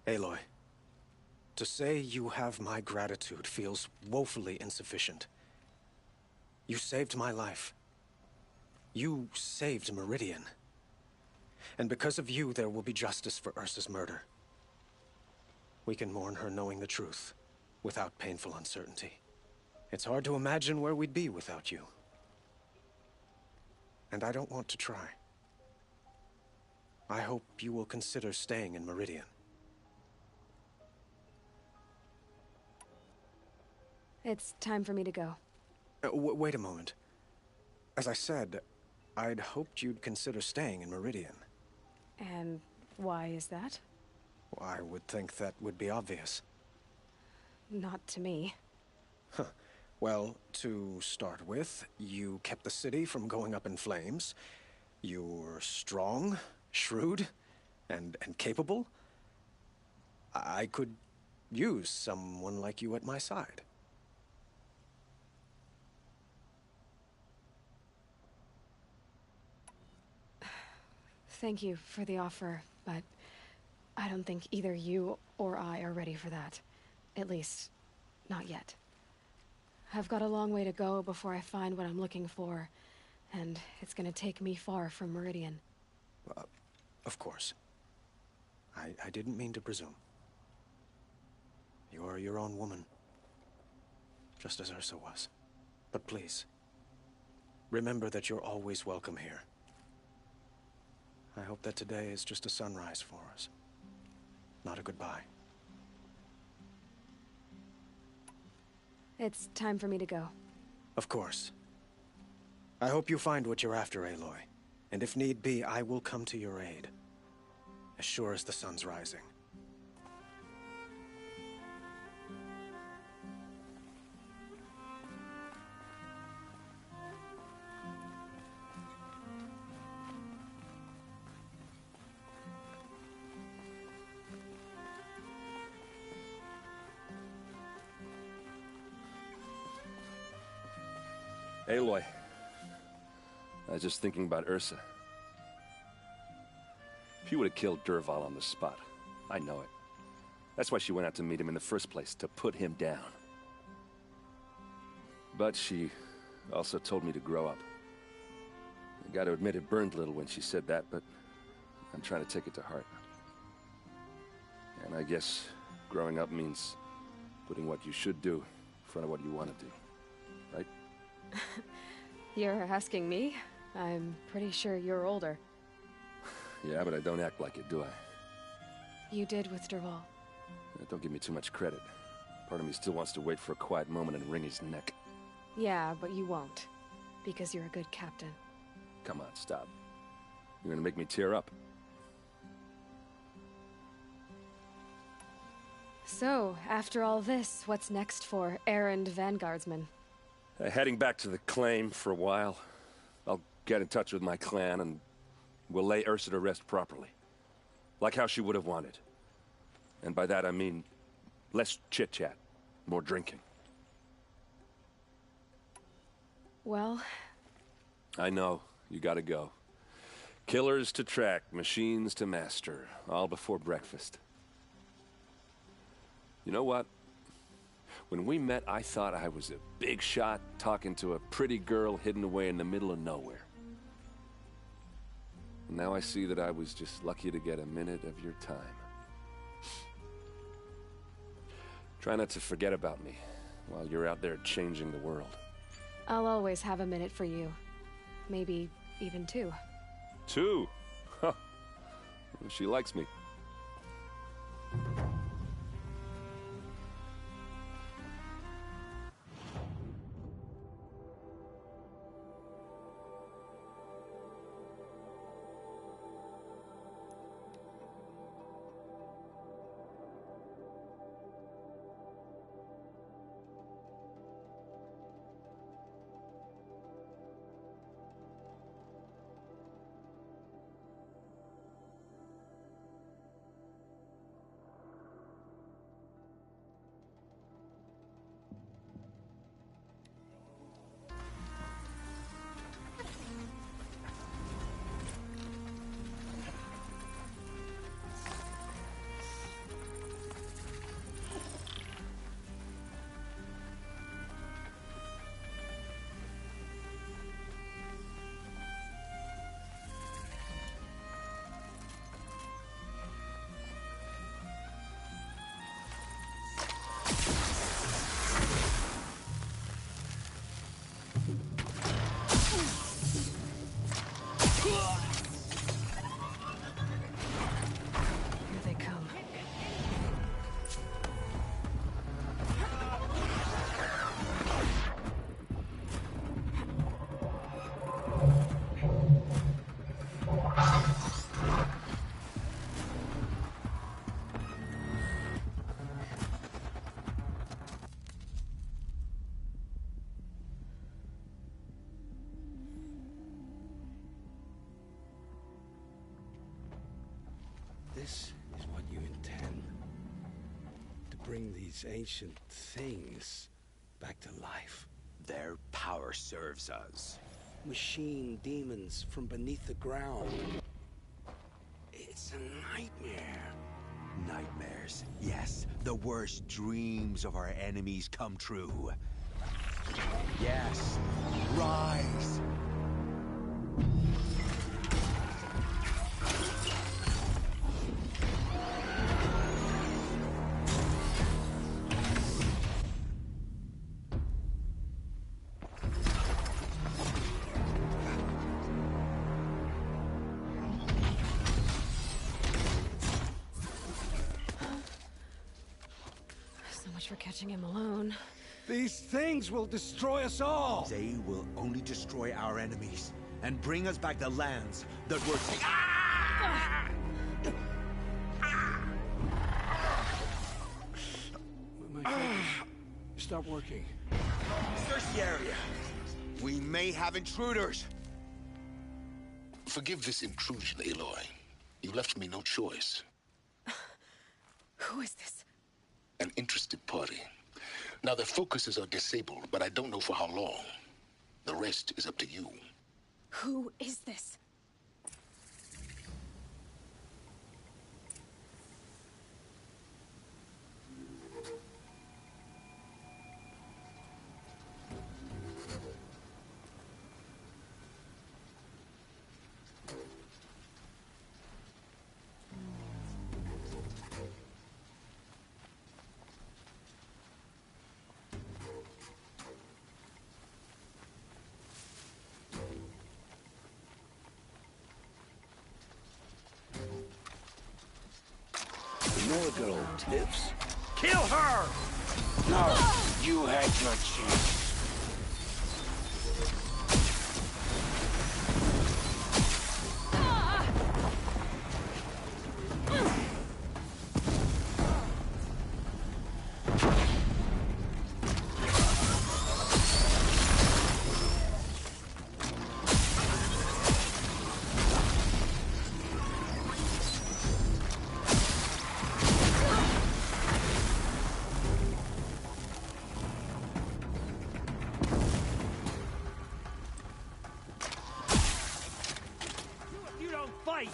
Aloy, to say you have my gratitude feels woefully insufficient. You saved my life. You saved Meridian. And because of you, there will be justice for Ursa's murder. We can mourn her knowing the truth, without painful uncertainty. It's hard to imagine where we'd be without you. And I don't want to try. I hope you will consider staying in Meridian. It's time for me to go. Wait a moment. As I said, I'd hoped you'd consider staying in Meridian. And why is that? I would think that would be obvious. Not to me. Huh. Well, to start with, you kept the city from going up in flames. You were strong, shrewd, and capable. I could use someone like you at my side. Thank you for the offer, but I don't think either you or I are ready for that. At least, not yet. I've got a long way to go before I find what I'm looking for, and it's gonna take me far from Meridian. Of course. I didn't mean to presume. You are your own woman, just as Ursa was. But please, remember that you're always welcome here. I hope that today is just a sunrise for us, not a goodbye. It's time for me to go. Of course. I hope you find what you're after, Aloy. And if need be, I will come to your aid. As sure as the sun's rising. Aloy, I was just thinking about Ursa. She would have killed Dervahl on the spot. I know it. That's why she went out to meet him in the first place, to put him down. But she also told me to grow up. I gotta admit it burned a little when she said that, but I'm trying to take it to heart. And I guess growing up means putting what you should do in front of what you want to do, right? You're asking me? I'm pretty sure you're older. Yeah, but I don't act like it, do I? You did with Dervahl. Don't give me too much credit. Part of me still wants to wait for a quiet moment and wring his neck. Yeah, but you won't. Because you're a good captain. Come on, stop. You're gonna make me tear up. So, after all this, what's next for Errand Vanguardsman? Heading back to the claim for a while. I'll get in touch with my clan and we'll lay Ursa to rest properly. Like how she would have wanted. And by that I mean less chit-chat, more drinking. Well... I know, you gotta go. Killers to track, machines to master, all before breakfast. You know what? When we met, I thought I was a big shot talking to a pretty girl hidden away in the middle of nowhere. Now I see that I was just lucky to get a minute of your time. Try not to forget about me while you're out there changing the world. I'll always have a minute for you. Maybe even two. Two? Huh. She likes me. Here they come. This is what you intend? To bring these ancient things back to life? Their power serves us. Machine demons from beneath the ground. It's a nightmare. Nightmares, yes. The worst dreams of our enemies come true. Yes, rise! So much for catching him alone. These things will destroy us all! They will only destroy our enemies and bring us back the lands that were My fingers stop working. Search the area. We may have intruders. Forgive this intrusion, Aloy. You left me no choice. Who is this? An interested party. Now, their focuses are disabled, but I don't know for how long. The rest is up to you. Who is this? You know a good old tips? Kill her! No, you had your chance. You don't fight!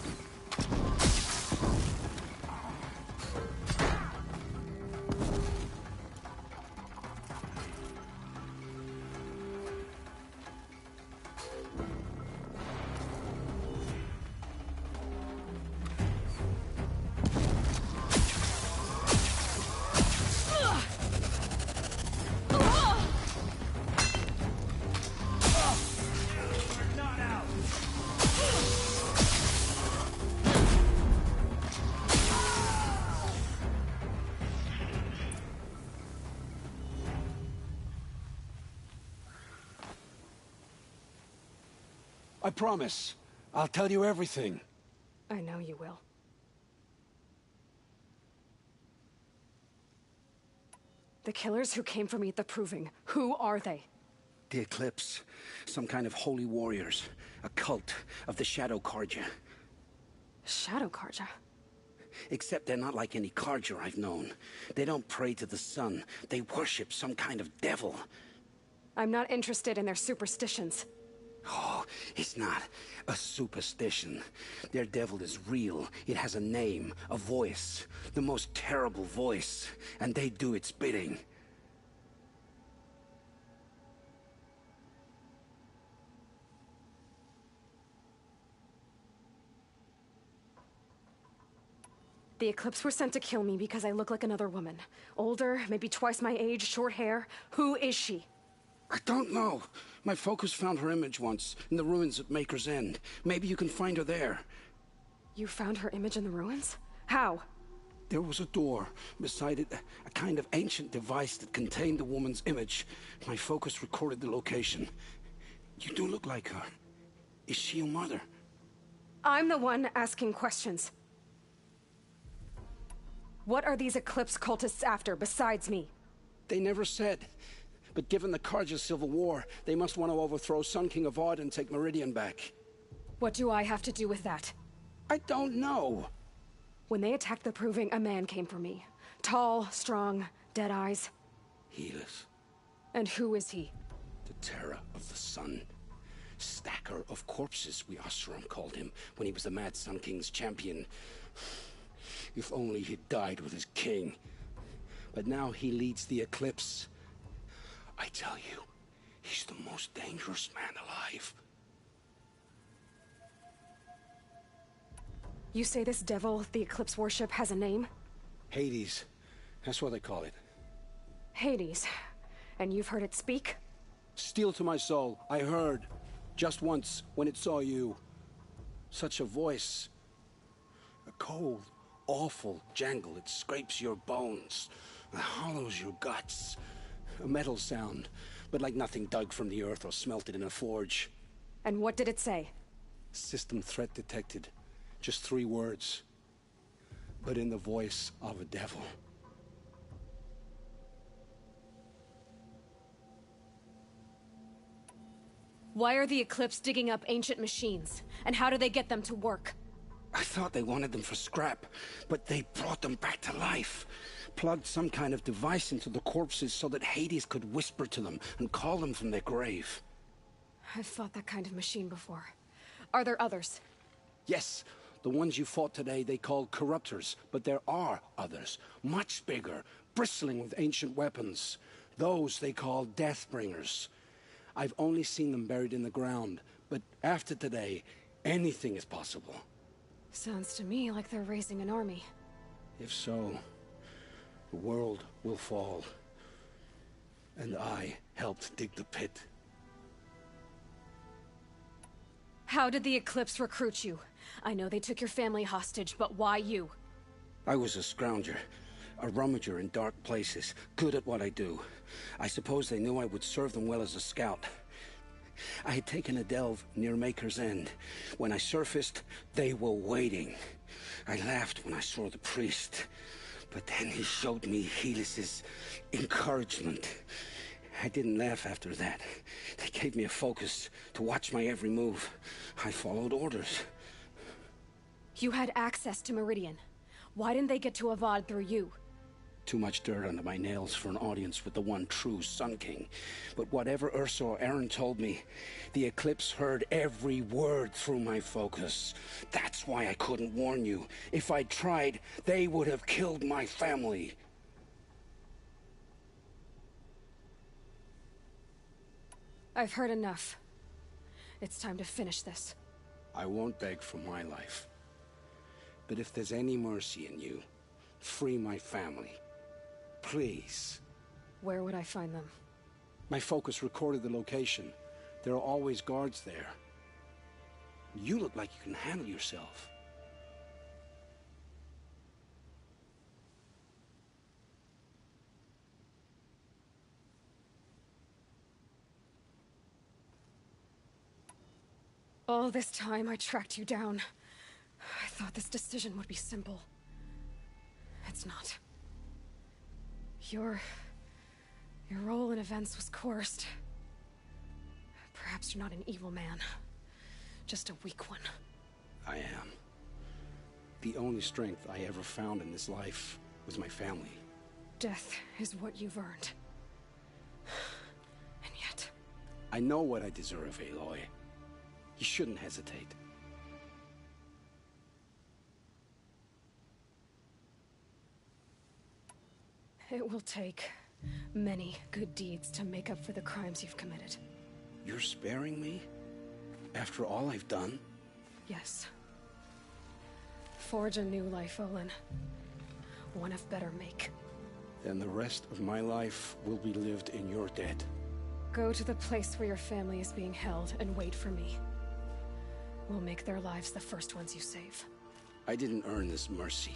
I promise. I'll tell you everything. I know you will. The killers who came for me at the Proving, who are they? The Eclipse. Some kind of holy warriors. A cult of the Shadow Carja. Shadow Carja? Except they're not like any Carja I've known. They don't pray to the sun. They worship some kind of devil. I'm not interested in their superstitions. Oh, it's not a superstition. Their devil is real. It has a name, a voice. The most terrible voice. And they do its bidding. The Eclipse were sent to kill me because I look like another woman. Older, maybe twice my age, short hair. Who is she? I don't know. My focus found her image once, in the ruins at Maker's End. Maybe you can find her there. You found her image in the ruins? How? There was a door. Beside it, a kind of ancient device that contained the woman's image. My focus recorded the location. You do look like her. Is she your mother? I'm the one asking questions. What are these Eclipse cultists after, besides me? They never said. But given the Carja civil war, they must want to overthrow Sun King Avad and take Meridian back. What do I have to do with that? I don't know. When they attacked the Proving, a man came for me. Tall, strong, dead eyes. Helis. And who is he? The terror of the sun. Stacker of corpses, we Oseram called him, when he was the Mad Sun King's champion. If only he'd died with his king. But now he leads the Eclipse. I tell you, he's the most dangerous man alive. You say this devil the Eclipse worship has a name? Hades. That's what they call it. Hades. And you've heard it speak? Steel to my soul, I heard. Just once, when it saw you. Such a voice. A cold, awful jangle. It scrapes your bones. It hollows your guts. A metal sound, but like nothing dug from the earth or smelted in a forge. And what did it say? System threat detected. Just 3 words. But in the voice of a devil. Why are the Eclipse digging up ancient machines? And how do they get them to work? I thought they wanted them for scrap, but they brought them back to life. Plugged some kind of device into the corpses so that Hades could whisper to them and call them from their grave. I've fought that kind of machine before. Are there others? Yes, the ones you fought today they called corruptors, but there are others, much bigger, bristling with ancient weapons. Those they call Deathbringers. I've only seen them buried in the ground, but after today, anything is possible. Sounds to me like they're raising an army. If so, the world will fall. And I helped dig the pit. How did the Eclipse recruit you? I know they took your family hostage, but why you? I was a scrounger, a rummager in dark places, good at what I do. I suppose they knew I would serve them well as a scout. I had taken a delve near Maker's End. When I surfaced, they were waiting. I laughed when I saw the priest, but then he showed me Helis's encouragement. I didn't laugh after that. They gave me a focus to watch my every move. I followed orders. You had access to Meridian. Why didn't they get to Avad through you? Too much dirt under my nails for an audience with the one true Sun King. But whatever Ursa or Aaron told me, the Eclipse heard every word through my focus. That's why I couldn't warn you. If I'd tried, they would have killed my family. I've heard enough. It's time to finish this. I won't beg for my life. But if there's any mercy in you, free my family. Please. Where would I find them? My focus recorded the location. There are always guards there. You look like you can handle yourself. All this time, I tracked you down. I thought this decision would be simple. It's not. Your role in events was coerced. Perhaps you're not an evil man. Just a weak one. I am. The only strength I ever found in this life was my family. Death is what you've earned. And yet... I know what I deserve, Aloy. You shouldn't hesitate. It will take many good deeds to make up for the crimes you've committed. You're sparing me? After all I've done? Yes. Forge a new life, Olin. One of better make. Then the rest of my life will be lived in your debt. Go to the place where your family is being held and wait for me. We'll make their lives the first ones you save. I didn't earn this mercy,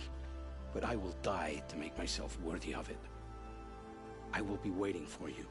but I will die to make myself worthy of it. I will be waiting for you.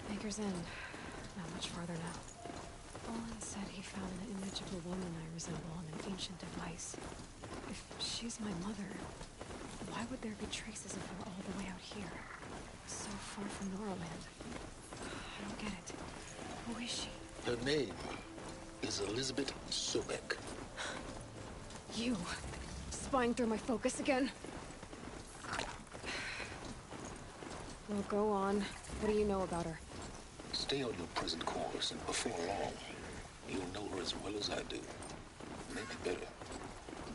Maker's End. Not much farther now. Olin said he found an image of a woman I resemble on an ancient device. If she's my mother, why would there be traces of her all the way out here? So far from Noraland. I don't get it. Who is she? Her name is Elizabeth Sobek. You! Spying through my focus again? Well, go on. What do you know about her? Stay on your present course, and before long, you'll know her as well as I do. Maybe better.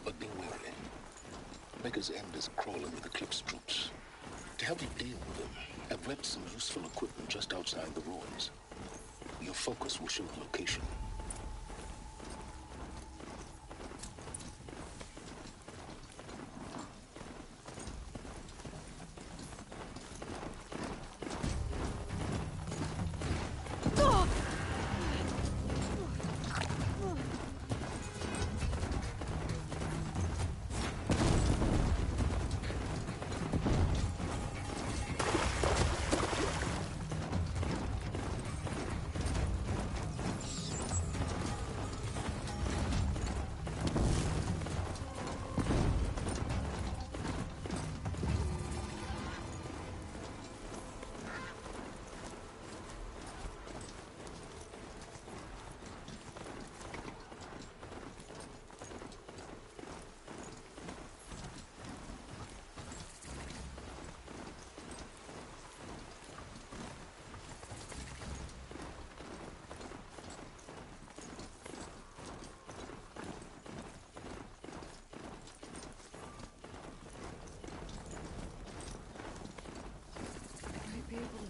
But be wary. Maker's End is crawling with Eclipse troops. To help you deal with them, I've left some useful equipment just outside the ruins. Your focus will show the location.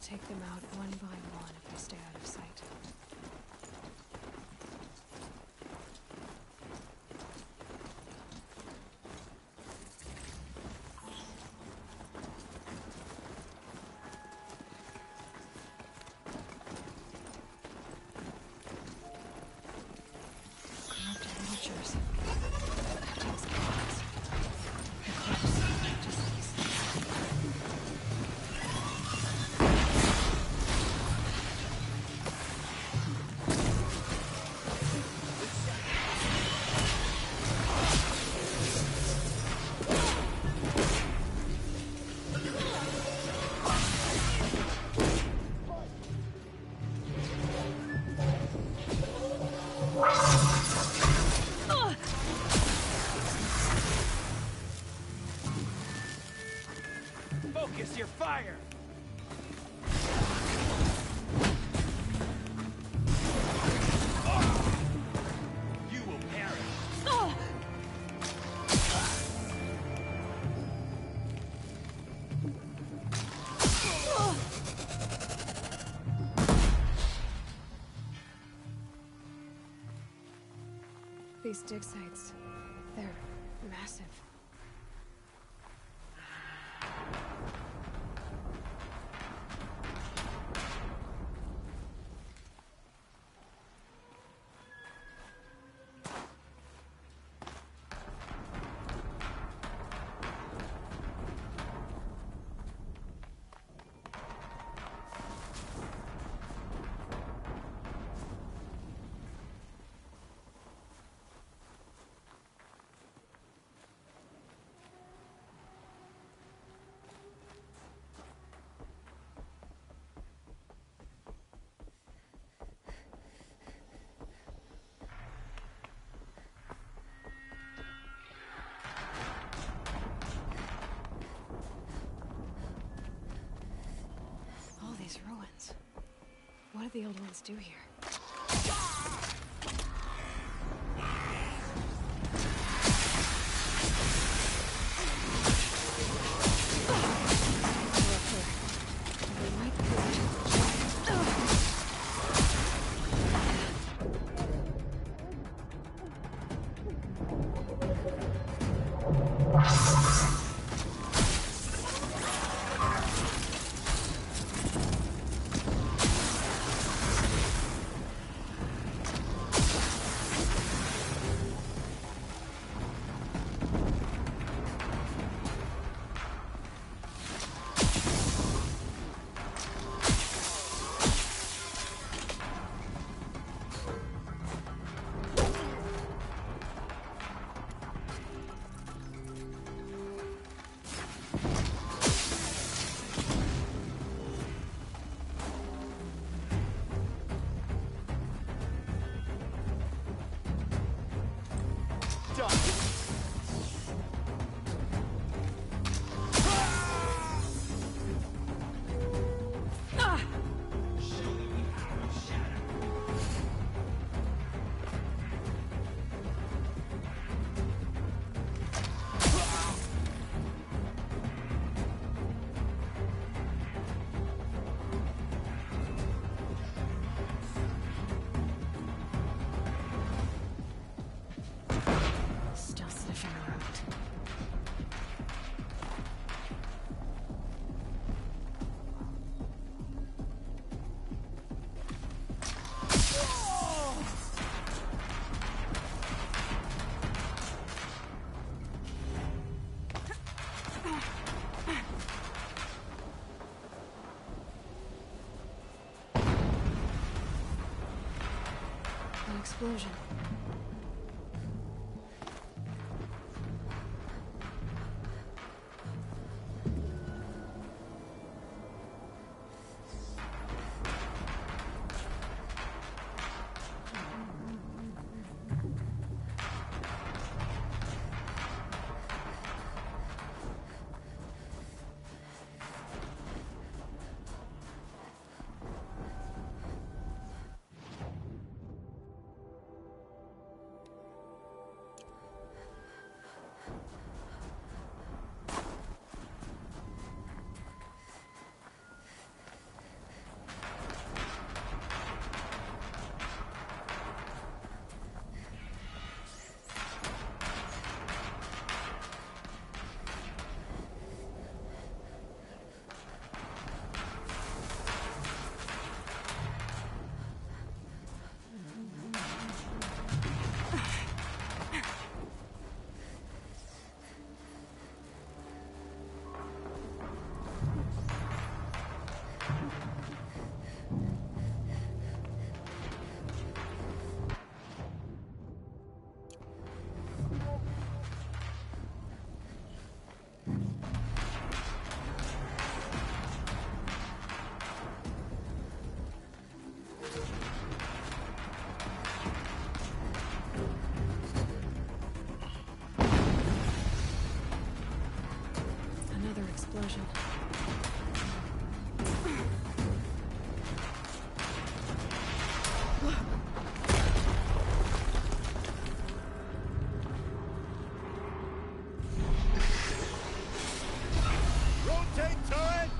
take them out one by one if I stay out of sight. Corrupted vultures. Captain's cannons. They're close, just like he said. Focus your fire! You will perish! These dig sites, they're massive. All these ruins. What did the old ones do here? Still sniffing around. An explosion. Another explosion. Rotate turret!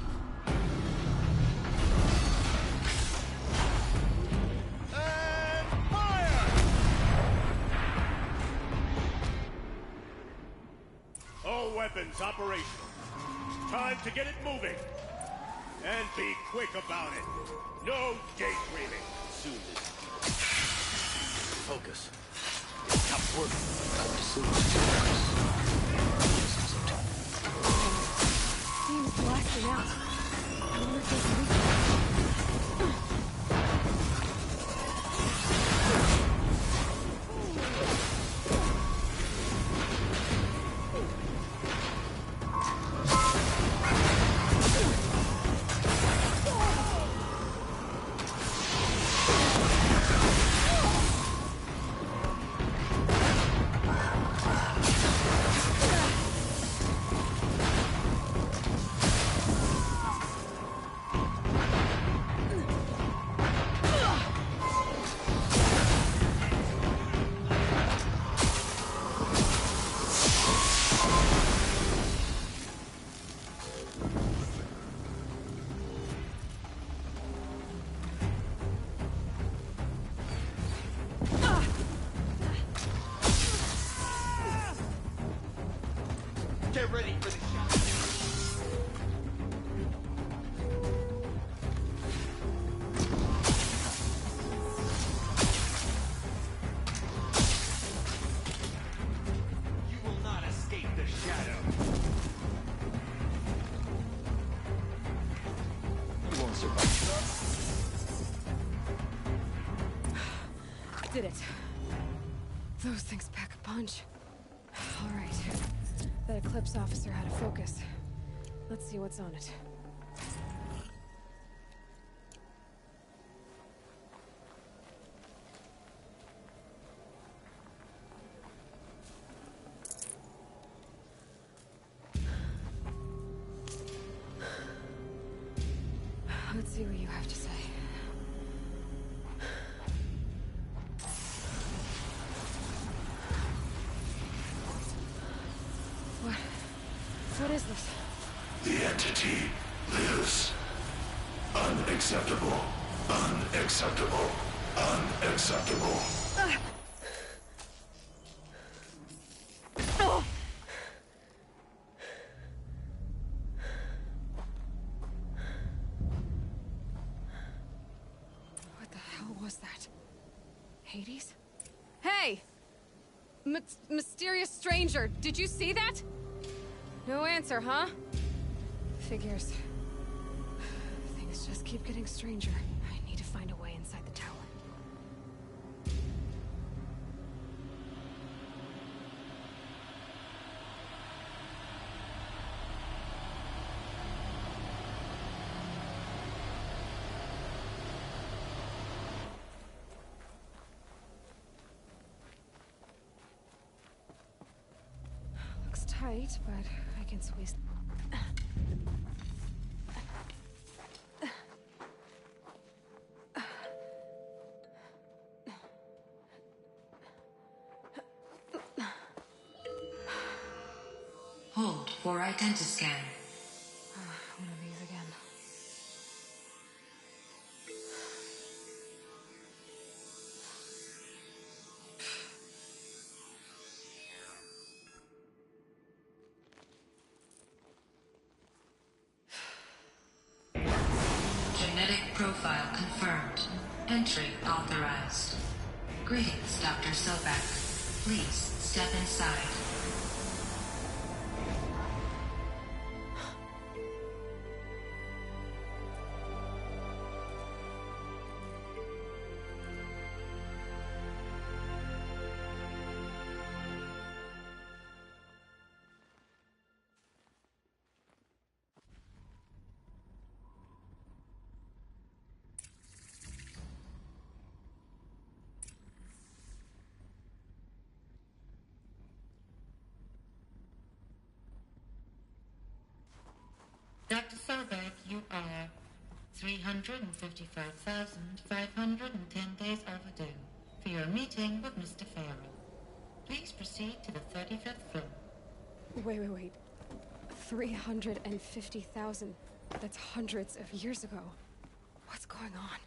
And fire! All weapons operational. Time to get it moving. And be quick about it. No daydreaming. Soon this. Focus. Stop working. Seems blasting out. I wonder if there's a weakness. Get ready for the shot. You will not escape the shadow. You won't survive. Did it. Those things pack a punch. All right. That Eclipse officer had a focus. Let's see what's on it. Let's see what you have to say. What is this? The entity lives. Unacceptable. Unacceptable. Unacceptable. What the hell was that? Hades? Hey! Mysterious stranger, did you see that? No answer, huh? Figures. Things just keep getting stranger. I need to find a way inside the tower. Looks tight, but I can squeeze. Hold for identiscan. One of these again. Genetic profile confirmed. Entry authorized. Greetings, Dr. Sobek. Please step inside. Dr. Sobek, you are 355,510 days overdue for your meeting with Mr. Farrell. Please proceed to the 35th floor. Wait. 350,000. That's hundreds of years ago. What's going on?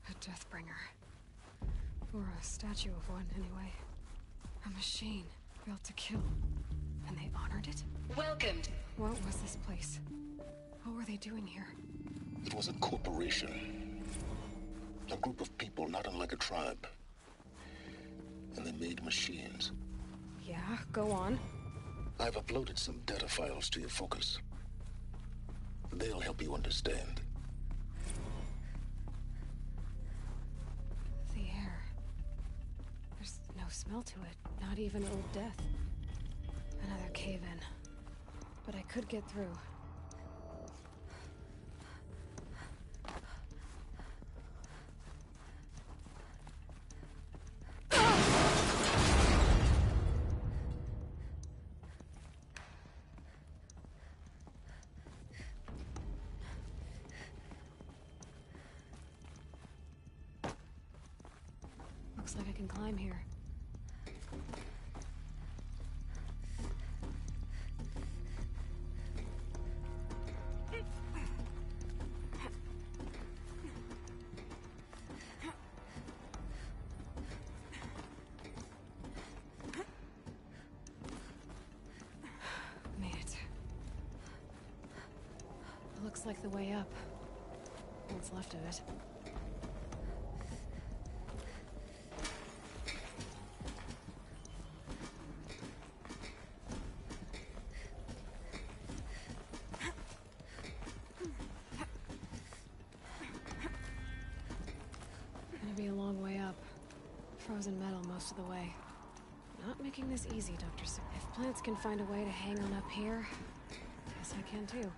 A Deathbringer. Or a statue of one, anyway. A machine built to kill. And they honored it? Welcomed. What was this place? What were they doing here? It was a corporation. A group of people not unlike a tribe. And they made machines. Yeah, go on. I've uploaded some data files to your focus. They'll help you understand. The air. There's no smell to it. Not even old death. Another cave-in. But I could get through. Looks like I can climb here. Made it. Looks like the way up. What's left of it. Gonna be a long way up. Frozen metal most of the way. Not making this easy, Dr. Sir. If plants can find a way to hang on up here, guess I can too.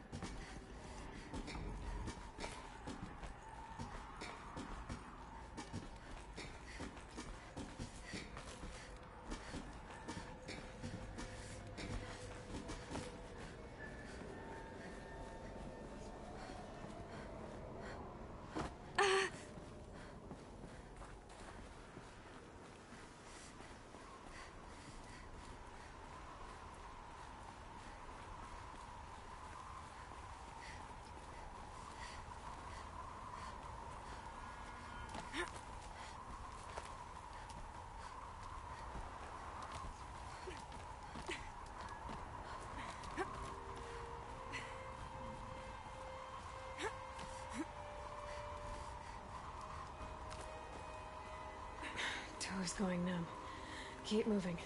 Toes going numb. Keep moving.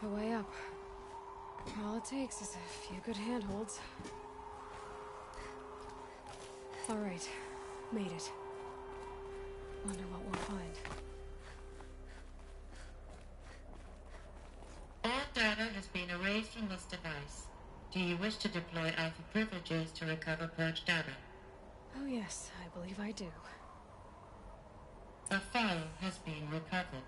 The way up. All it takes is a few good handholds. All right. Made it. Wonder what we'll find. All data has been erased from this device. Do you wish to deploy Alpha privileges to recover purged data? Oh yes, I believe I do. A file has been recovered.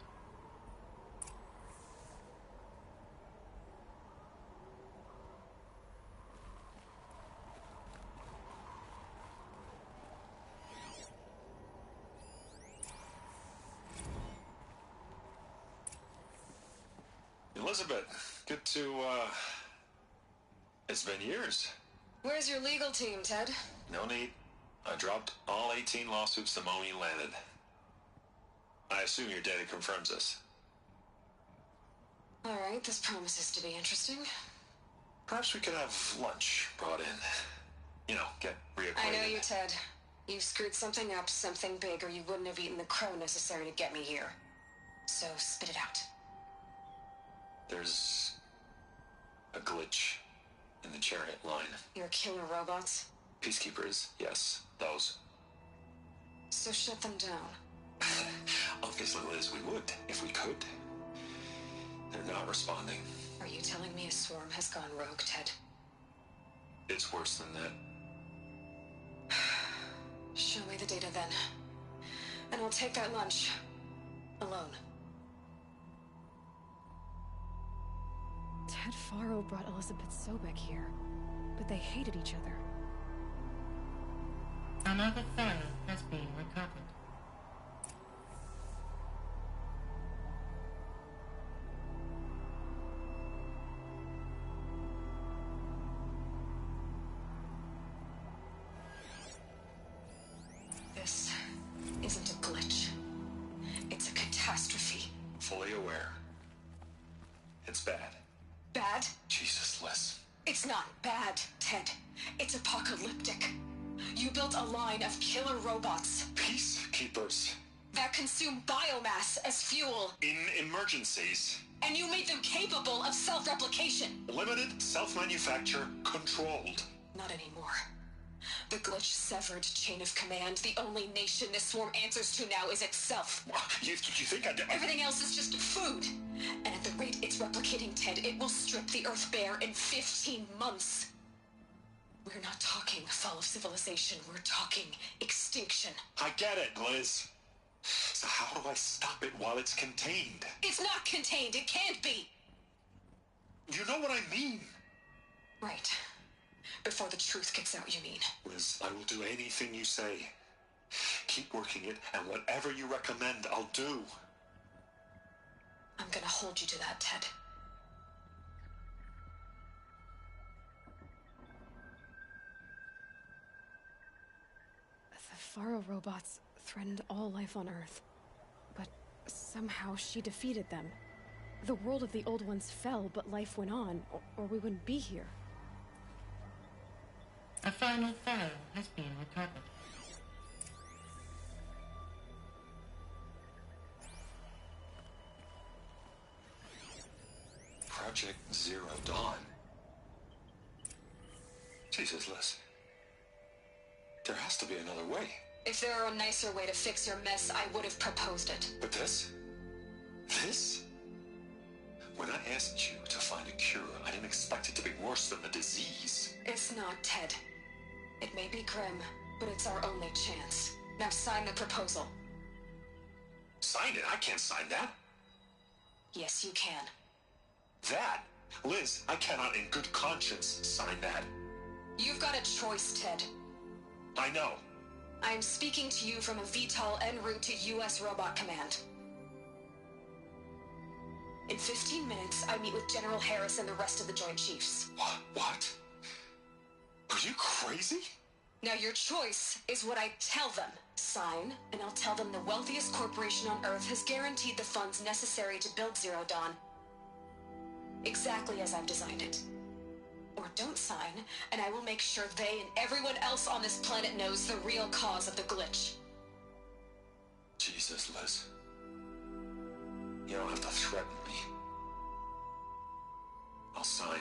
Elizabeth, good to, It's been years. Where's your legal team, Ted? No need. I dropped all 18 lawsuits the moment you landed. I assume your data confirms this. All right, this promises to be interesting. Perhaps we could have lunch brought in. You know, get reacquainted. I know you, Ted. You've screwed something up, something big, or you wouldn't have eaten the crow necessary to get me here. So spit it out. There's a glitch in the chariot line. Your killer robots? Peacekeepers, yes, those. So shut them down. Obviously, Liz, we would, if we could. They're not responding. Are you telling me a swarm has gone rogue, Ted? It's worse than that. Show me the data then. And I'll take that lunch. Alone. Ted Faro brought Elizabeth Sobek here, but they hated each other. Another file has been recovered. This isn't a glitch. It's a catastrophe. Fully aware. It's bad. Bad? Jesus, Liz. It's not bad, Ted. It's apocalyptic. You built a line of killer robots. Peacekeepers. That consume biomass as fuel. In emergencies. And you made them capable of self-replication. Limited, self-manufacture, controlled. Not anymore. The glitch severed chain of command. The only nation this swarm answers to now is itself. You think Everything else is just food. And at the rate it's replicating, Ted, it will strip the Earth bare in 15 months. We're not talking fall of civilization. We're talking extinction. I get it, Liz. So how do I stop it while it's contained? It's not contained. It can't be. You know what I mean. Right. Before the truth gets out, you mean? Liz, I will do anything you say. Keep working it, and whatever you recommend, I'll do. I'm gonna hold you to that, Ted. The Faro robots threatened all life on Earth. But somehow she defeated them. The world of the old ones fell, but life went on, or we wouldn't be here. A final file has been recovered. Project Zero Dawn. Jesus, Liz. There has to be another way. If there were a nicer way to fix your mess, I would have proposed it. But this? This? When I asked you to find a cure, I didn't expect it to be worse than the disease. It's not, Ted. It may be grim, but it's our only chance. Now sign the proposal. Sign it? I can't sign that. Yes, you can. That? Liz, I cannot in good conscience sign that. You've got a choice, Ted. I know. I am speaking to you from a VTOL en route to U.S. Robot Command. In 15 minutes, I meet with General Harris and the rest of the Joint Chiefs. What? Are you crazy? Now your choice is what I tell them. Sign, and I'll tell them the wealthiest corporation on Earth has guaranteed the funds necessary to build Zero Dawn. Exactly as I've designed it. Or don't sign, and I will make sure they and everyone else on this planet knows the real cause of the glitch. Jesus, Liz. You don't have to threaten me. I'll sign.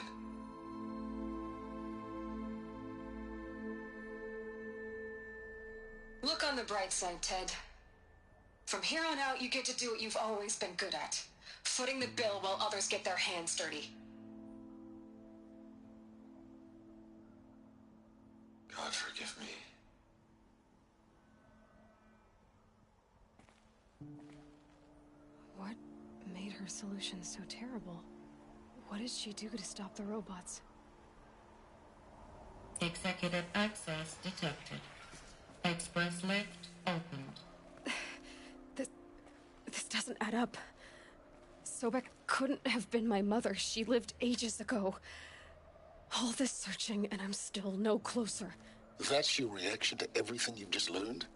Look on the bright side, Ted. From here on out, you get to do what you've always been good at. Footing the bill while others get their hands dirty. God forgive me. What made her solution so terrible? What did she do to stop the robots? Executive access detected. Express lift opened. This doesn't add up. Sobek couldn't have been my mother. She lived ages ago. All this searching, and I'm still no closer. That's your reaction to everything you've just learned?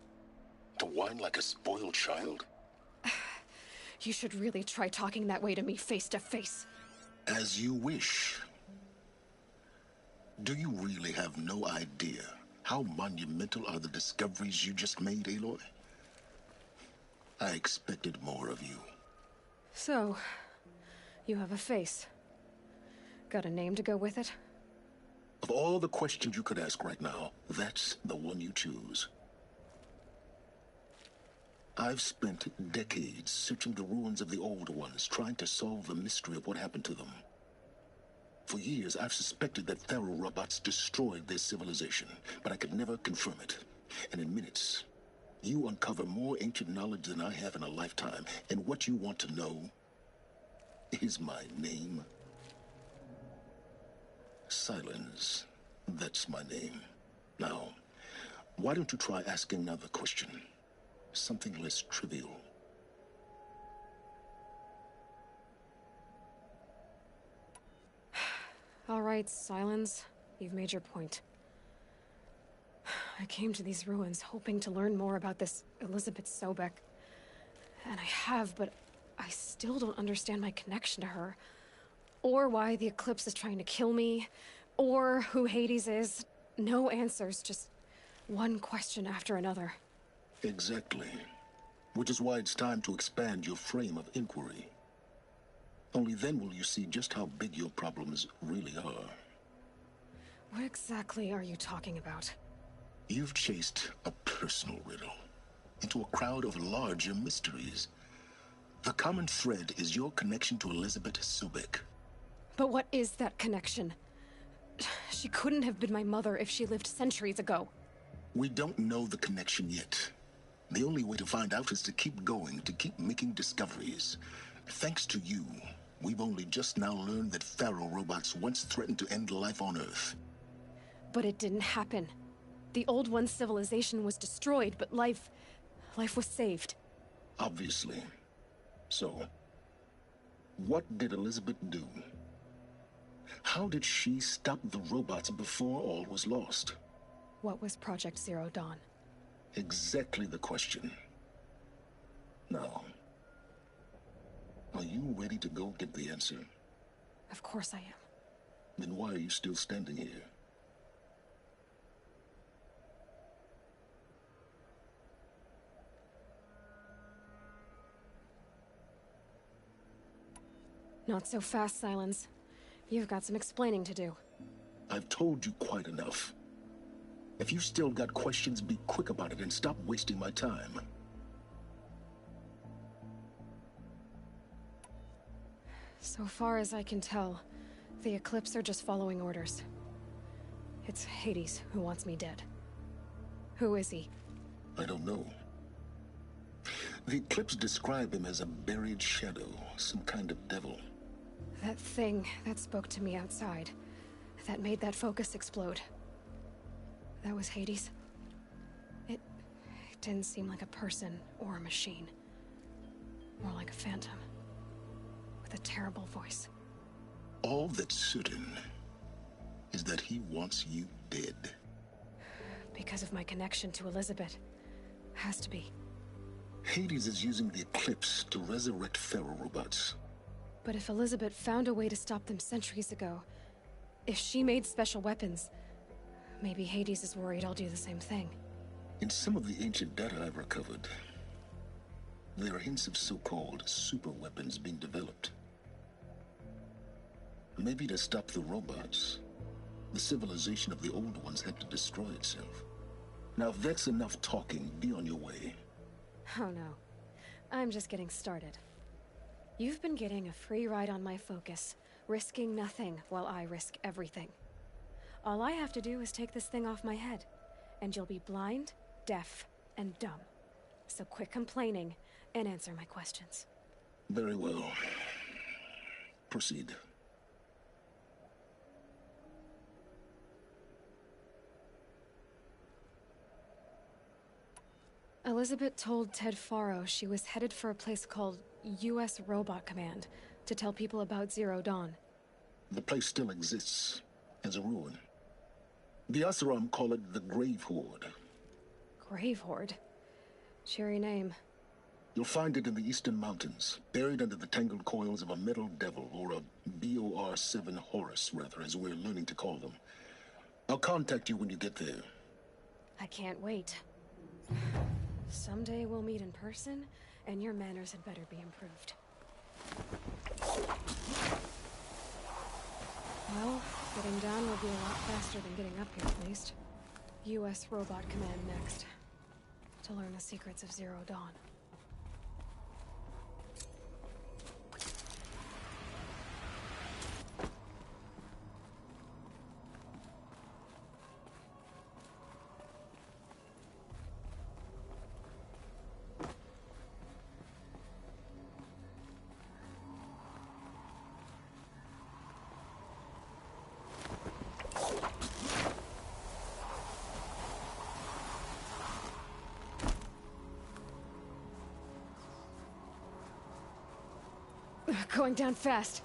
To whine like a spoiled child? You should really try talking that way to me face to face. As you wish. Do you really have no idea how monumental are the discoveries you just made, Aloy? I expected more of you. So, you have a face. Got a name to go with it? Of all the questions you could ask right now, that's the one you choose. I've spent decades searching the ruins of the old ones, trying to solve the mystery of what happened to them. For years, I've suspected that Pharaoh robots destroyed their civilization, but I could never confirm it. And in minutes, you uncover more ancient knowledge than I have in a lifetime, and what you want to know is my name. Silence. That's my name. Now, why don't you try asking another question? Something less trivial. All right, Silence. You've made your point. I came to these ruins hoping to learn more about this Elizabeth Sobek. And I have, but I still don't understand my connection to her. Or why the Eclipse is trying to kill me. Or who Hades is. No answers, just one question after another. Exactly. Which is why it's time to expand your frame of inquiry. Only then will you see just how big your problems really are. What exactly are you talking about? You've chased a personal riddle into a crowd of larger mysteries. The common thread is your connection to Elizabeth Sobek. But what is that connection? She couldn't have been my mother if she lived centuries ago. We don't know the connection yet. The only way to find out is to keep going, to keep making discoveries. Thanks to you, we've only just now learned that Pharaoh robots once threatened to end life on Earth. But it didn't happen. The Old One's civilization was destroyed, but life was saved. Obviously. So, what did Elizabeth do? How did she stop the robots before all was lost? What was Project Zero Dawn? Exactly the question. Now, are you ready to go get the answer? Of course I am. Then why are you still standing here? Not so fast, Silence. You've got some explaining to do. I've told you quite enough. If you still got questions, be quick about it and stop wasting my time. So far as I can tell, the Eclipse are just following orders. It's Hades who wants me dead. Who is he? I don't know. The Eclipse describe him as a buried shadow, some kind of devil. That thing that spoke to me outside, that made that focus explode. That was Hades. It didn't seem like a person or a machine. More like a phantom. With a terrible voice. All that's certain is that he wants you dead. Because of my connection to Elizabeth. Has to be. Hades is using the Eclipse to resurrect Pharaoh robots. But if Elizabeth found a way to stop them centuries ago, if she made special weapons, maybe Hades is worried I'll do the same thing. In some of the ancient data I've recovered, there are hints of so-called super weapons being developed. Maybe to stop the robots, the civilization of the old ones had to destroy itself. Now, if that's enough talking, be on your way. Oh no. I'm just getting started. You've been getting a free ride on my focus, risking nothing while I risk everything. All I have to do is take this thing off my head, and you'll be blind, deaf, and dumb. So quit complaining and answer my questions. Very well. Proceed. Elizabeth told Ted Faro she was headed for a place called U.S. Robot Command to tell people about Zero Dawn. The place still exists, as a ruin. The Asaram call it the Grave Horde. Grave Horde? Cheery name. You'll find it in the Eastern Mountains, buried under the tangled coils of a metal devil, or a BOR-7 Horus, rather, as we're learning to call them. I'll contact you when you get there. I can't wait. Someday we'll meet in person, and your manners had better be improved. Well, getting down will be a lot faster than getting up here, at least. U.S. Robot Command next. To learn the secrets of Zero Dawn. Going down fast.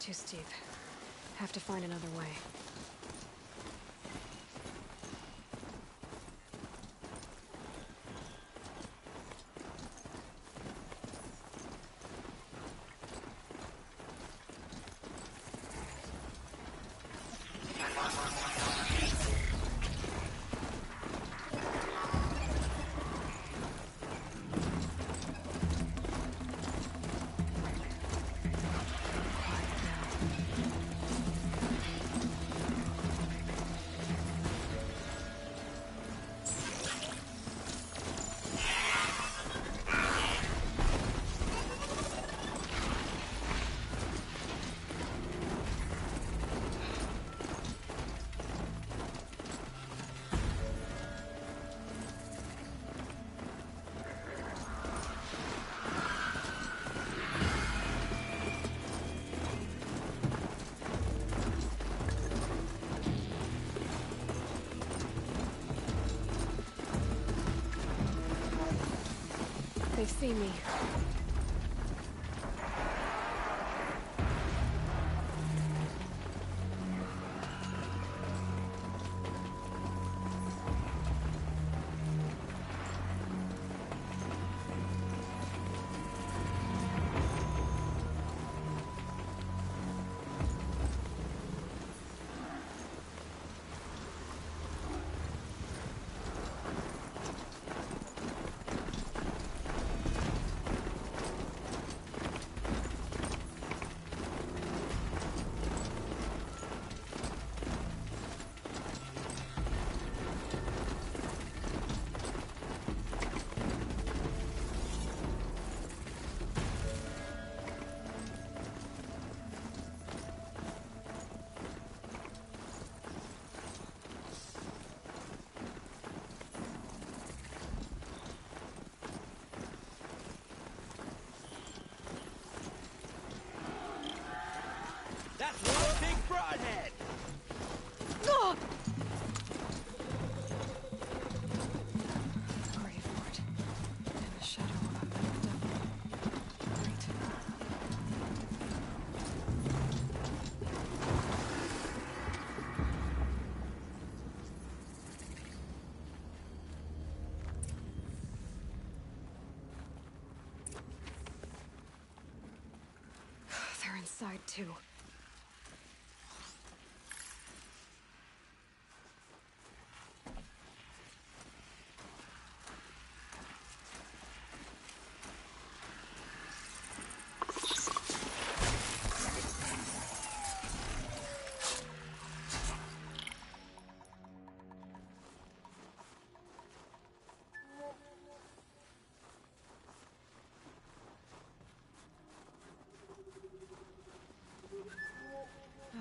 too steep. Have to find another way. They've seen me. That's one big broadhead! Oh! Graveyard. In the shadow of a metal devil. Great. They're inside too.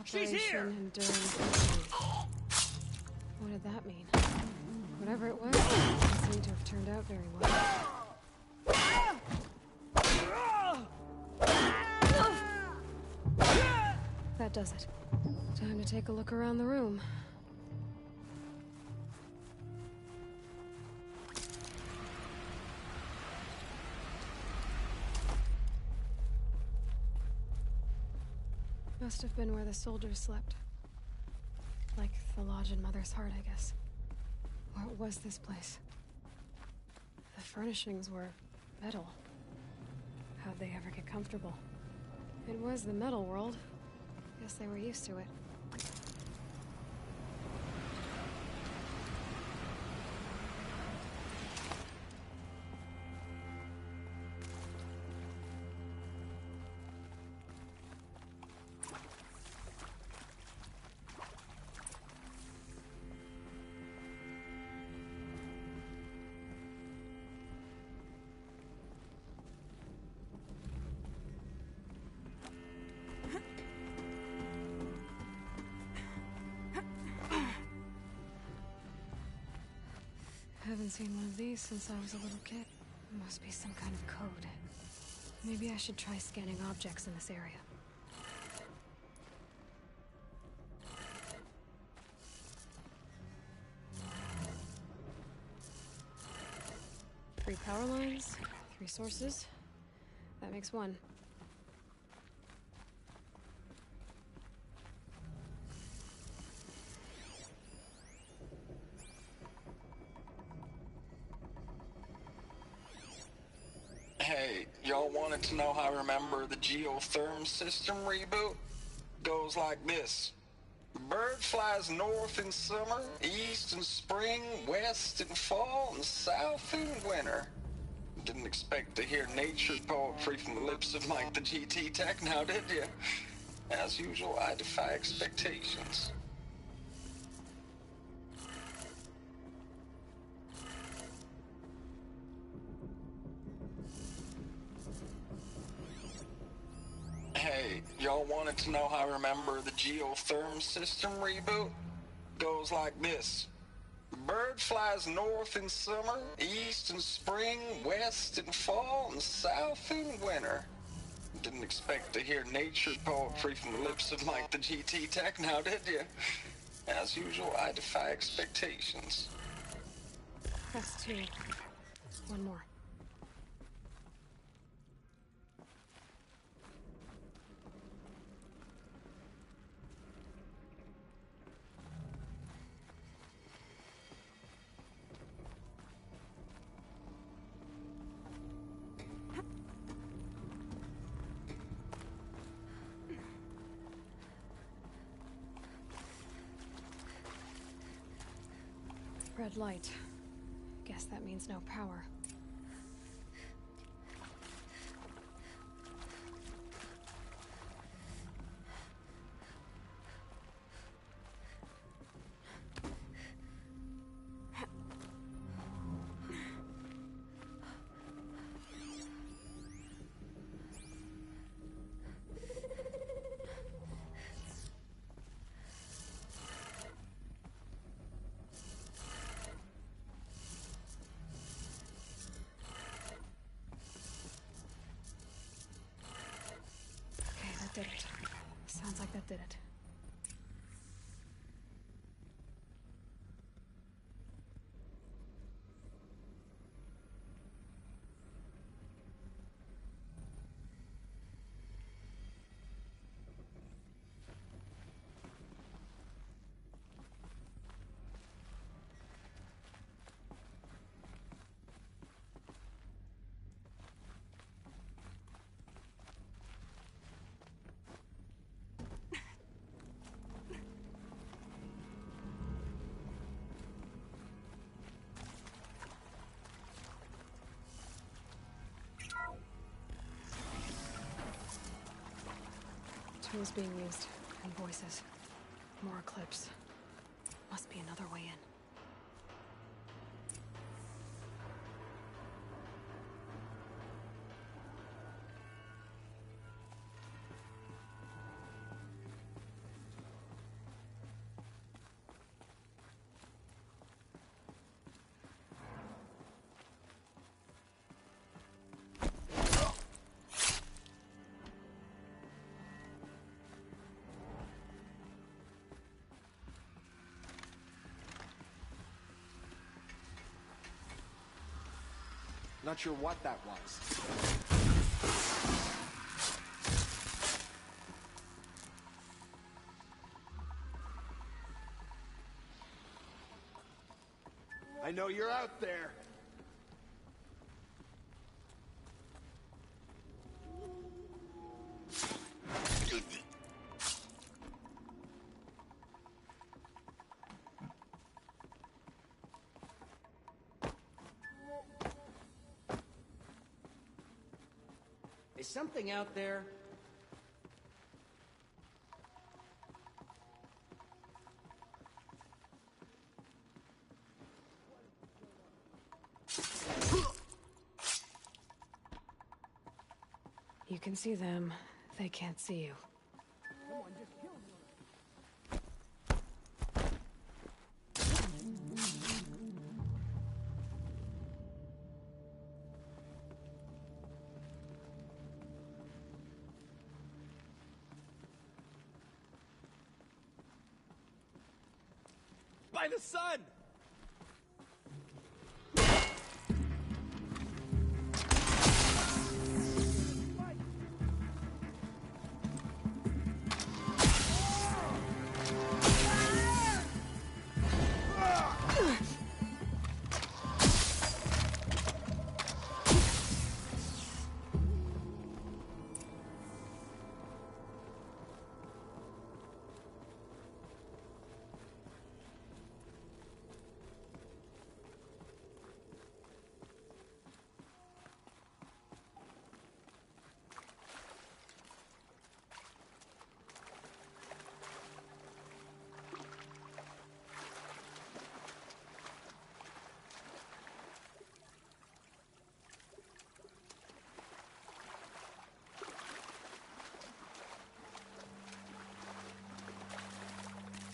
She's here! Enduring Victory. What did that mean? Whatever it was, it didn't seem to have turned out very well. That does it. Time to take a look around the room. Must have been where the soldiers slept. Like the lodge in Mother's Heart, I guess. What was this place? The furnishings were metal. How'd they ever get comfortable? It was the metal world. Guess they were used to it. Haven't seen one of these since I was a little kid. Must be some kind of code. Maybe I should try scanning objects in this area. 3 power lines, 3 sources. That makes 1. Hey, y'all wanted to know how I remember the geotherm system reboot? Goes like this. Bird flies north in summer, east in spring, west in fall, and south in winter. Didn't expect to hear nature poetry from the lips of Mike the GT Tech now, did you? As usual, I defy expectations. Hey, y'all wanted to know how I remember the geotherm system reboot? Goes like this. Bird flies north in summer, east in spring, west in fall, and south in winter. Didn't expect to hear nature poetry from the lips of Mike the GT Tech now, did you? As usual, I defy expectations. That's two. One more. Red light. Guess that means no power. Did it. Sounds like that did it. Tools being used, and voices. More eclipse. Must be another way in. Not sure what that was. I know you're out there. Is something out there? You can see them, they can't see you. By the sun!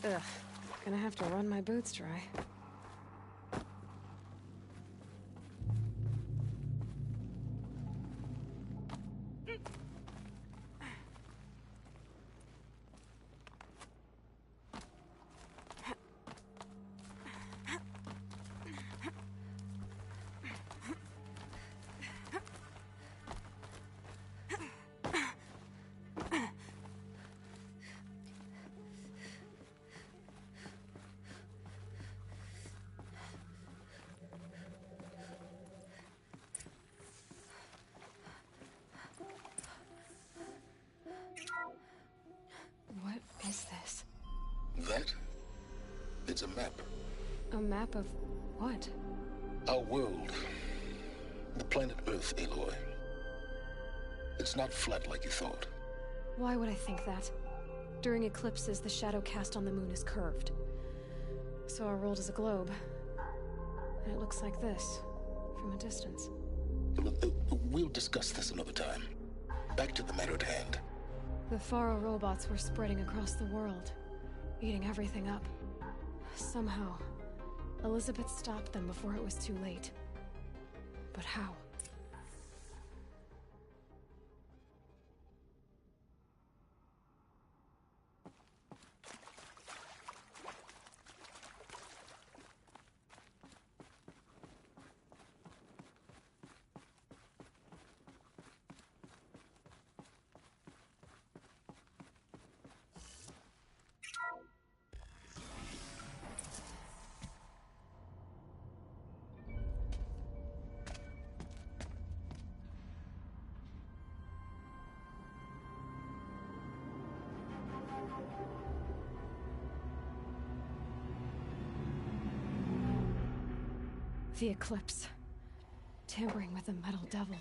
Ugh, gonna have to run my boots dry. What is this? That? It's a map. A map of what? Our world. The planet Earth, Aloy. It's not flat like you thought. Why would I think that? During eclipses, the shadow cast on the moon is curved. So our world is a globe. And it looks like this, from a distance. We'll discuss this another time. Back to the matter at hand. The Faro robots were spreading across the world, eating everything up. Somehow, Elizabeth stopped them before it was too late. But how? The eclipse. Tampering with the metal devil.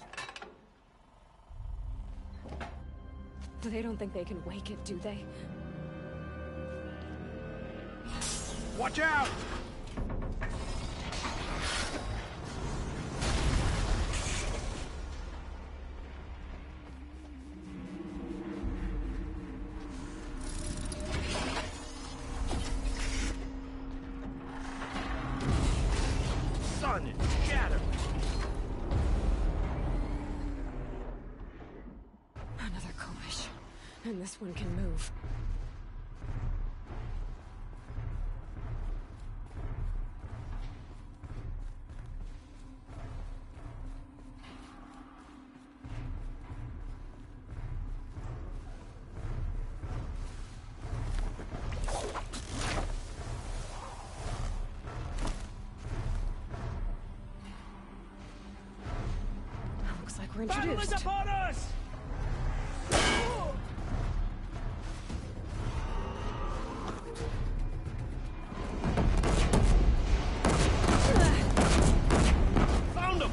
They don't think they can wake it, do they? Watch out! Sun shatter. Another Kovish. And this one can move. Looks like we're Battle introduced. is upon us! Found him!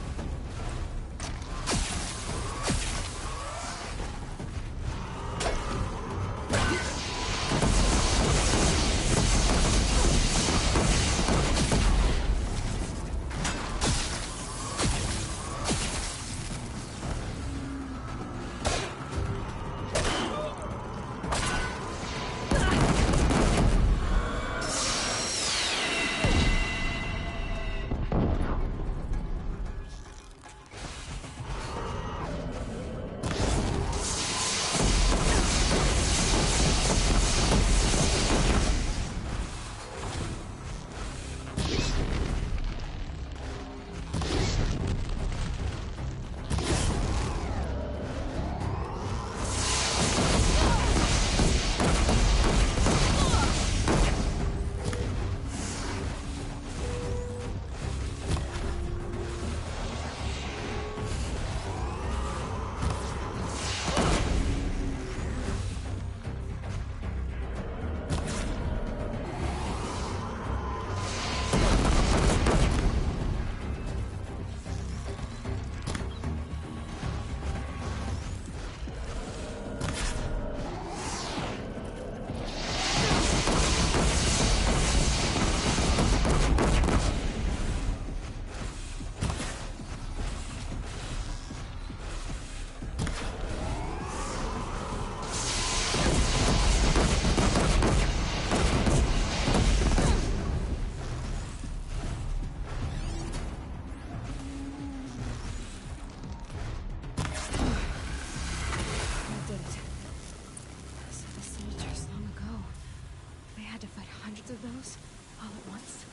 to fight hundreds of those all at once?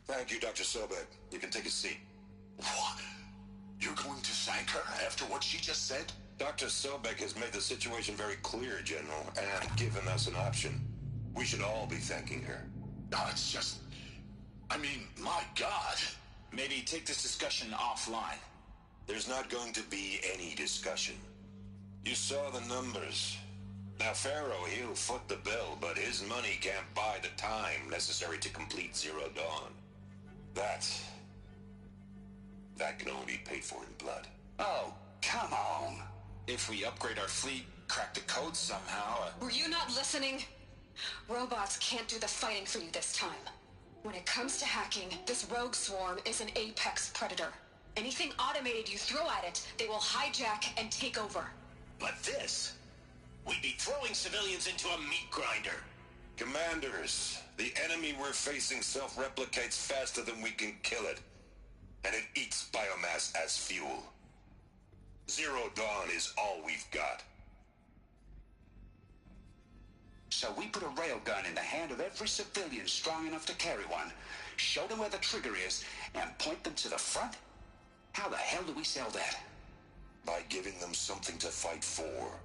Thank you, Dr. Sobek. You can take a seat. What? You're going to thank her after what she just said? Dr. Sobek has made the situation very clear, General, and given us an option. We should all be thanking her. Oh, it's just... I mean, my God. Maybe take this discussion offline. There's not going to be any discussion. You saw the numbers. Now, Pharaoh, he'll foot the bill, but his money can't buy the time necessary to complete Zero Dawn. That can only be paid for in blood. Oh, come on. If we upgrade our fleet, crack the code somehow... Were you not listening? Robots can't do the fighting for you this time. When it comes to hacking, this rogue swarm is an apex predator. Anything automated you throw at it, they will hijack and take over. But this... we'd be throwing civilians into a meat grinder. Commanders, the enemy we're facing self-replicates faster than we can kill it. And it eats biomass as fuel. Zero Dawn is all we've got. So we put a railgun in the hand of every civilian strong enough to carry one, show them where the trigger is, and point them to the front? How the hell do we sell that? By giving them something to fight for.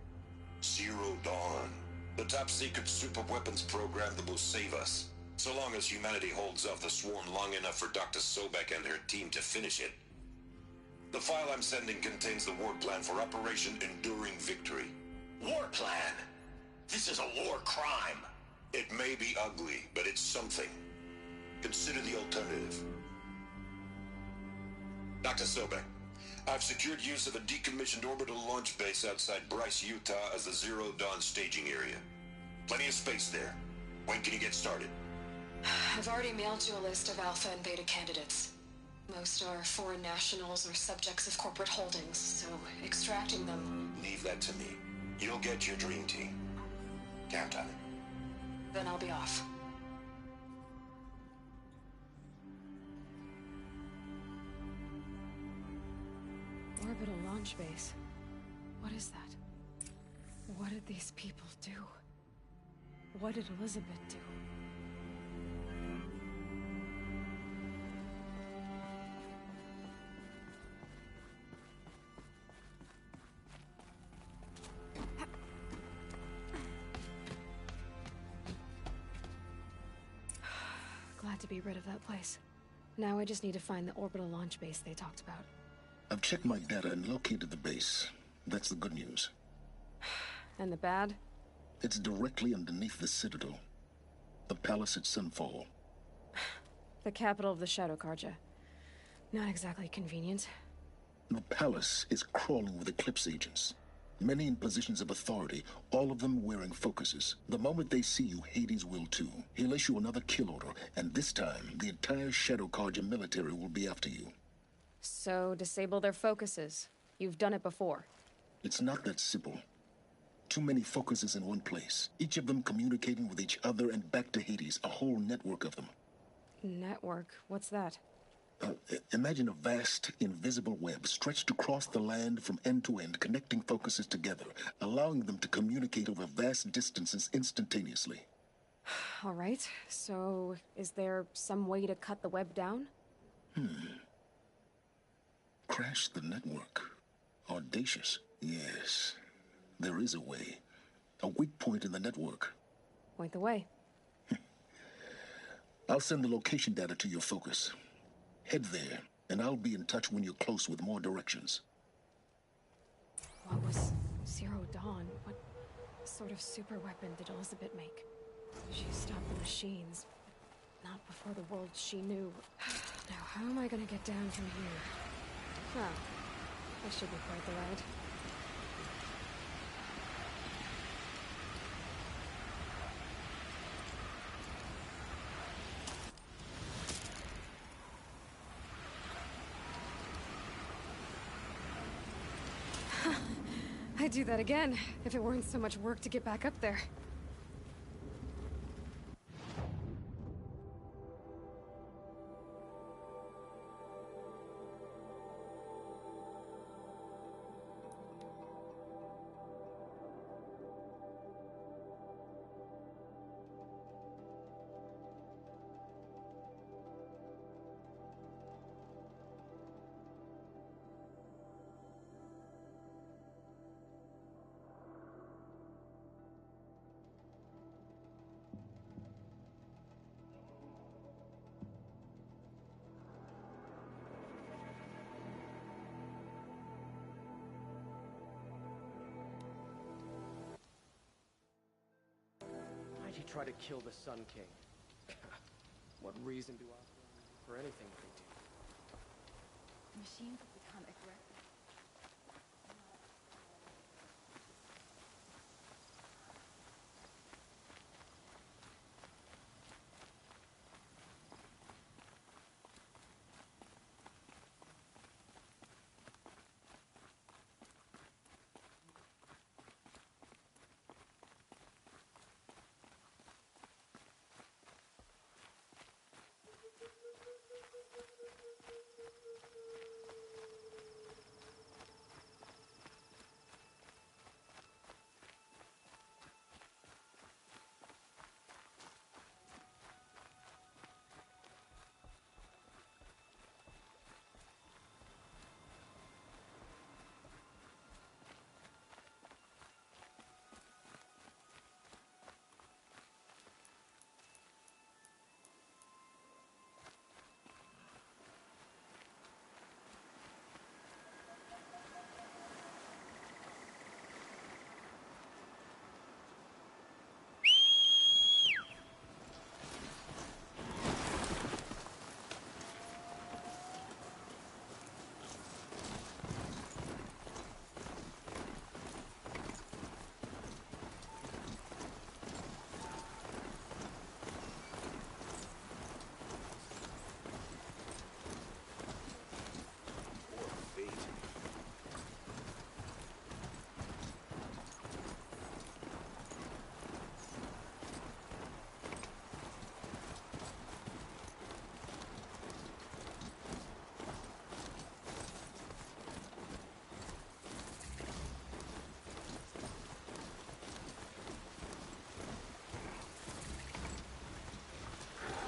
Zero Dawn. The top-secret superweapons program that will save us. So long as humanity holds off the swarm long enough for Dr. Sobek and her team to finish it. The file I'm sending contains the war plan for Operation Enduring Victory. War plan? This is a war crime. It may be ugly, but it's something. Consider the alternative. Dr. Sobek, I've secured use of a decommissioned orbital launch base outside Bryce, Utah as the Zero Dawn staging area. Plenty of space there. When can you get started? I've already mailed you a list of Alpha and Beta candidates. Most are foreign nationals or subjects of corporate holdings, so extracting them... Leave that to me. You'll get your dream team. Count on it. Then I'll be off. Orbital launch base. What is that? What did these people do? What did Elizabeth do? Glad to be rid of that place. Now I just need to find the orbital launch base they talked about. I've checked my data and located the base. That's the good news. And the bad? It's directly underneath the Citadel. The palace at Sunfall. The capital of the Shadow Carja. Not exactly convenient. The palace is crawling with Eclipse agents. Many in positions of authority, all of them wearing focuses. The moment they see you, Hades will too. He'll issue another kill order, and this time, the entire Shadow Carja military will be after you. So, disable their focuses. You've done it before. It's not that simple. Too many focuses in one place. Each of them communicating with each other and back to Hades, a whole network of them. Network? What's that? Imagine a vast, invisible web stretched across the land from end to end, connecting focuses together, allowing them to communicate over vast distances instantaneously. All right, so is there some way to cut the web down? Crash the network. Audacious. Yes, there is a way. A weak point in the network. Point the way. I'll send the location data to your focus. Head there, and I'll be in touch when you're close with more directions. What was Zero Dawn? What sort of super weapon did Elizabeth make? She stopped the machines. Not before the world she knew. Now, how am I gonna get down from here? Oh, this should be quite the ride. I'd do that again, if it weren't so much work to get back up there. Why'd he try to kill the Sun King? What reason do I for anything that they do? Machines have become aggressive.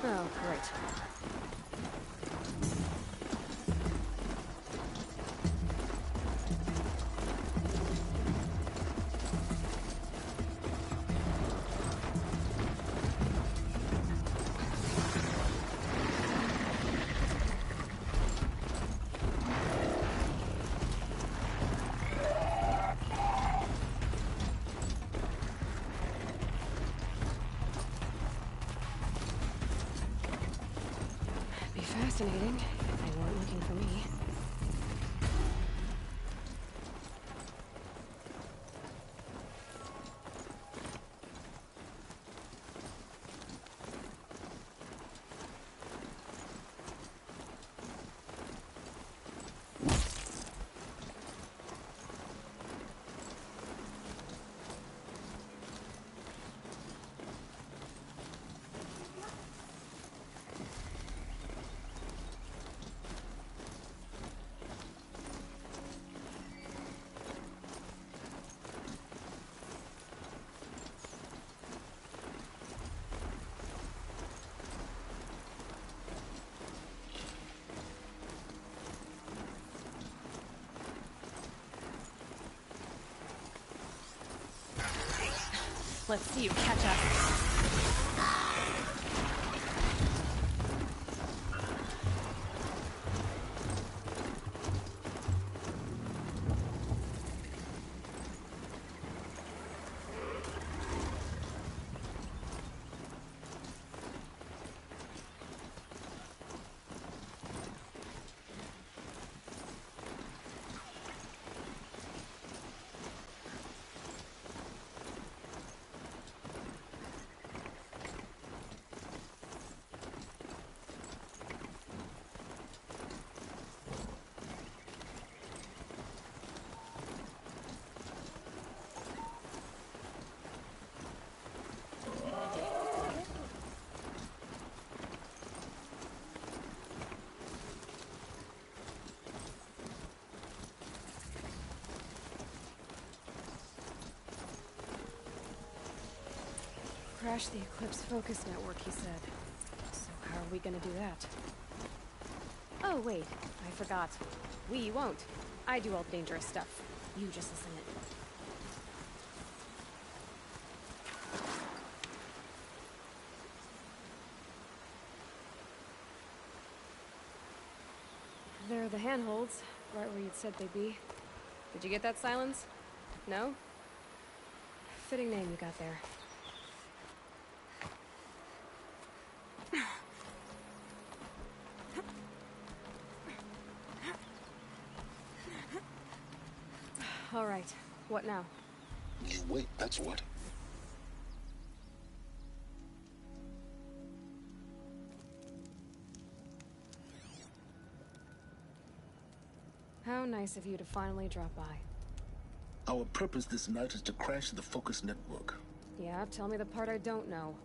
Oh, great. Fascinating, if they weren't looking for me. Let's see you catch up. Crash the Eclipse Focus Network, he said. So how are we gonna do that? Oh, wait. I forgot. We won't. I do all the dangerous stuff. You just listen in. There are the handholds, right where you'd said they'd be. Did you get that, Silence? No? Fitting name you got there. All right. What now? You wait, that's what. How nice of you to finally drop by. Our purpose this night is to crash the Focus Network. Yeah, tell me the part I don't know.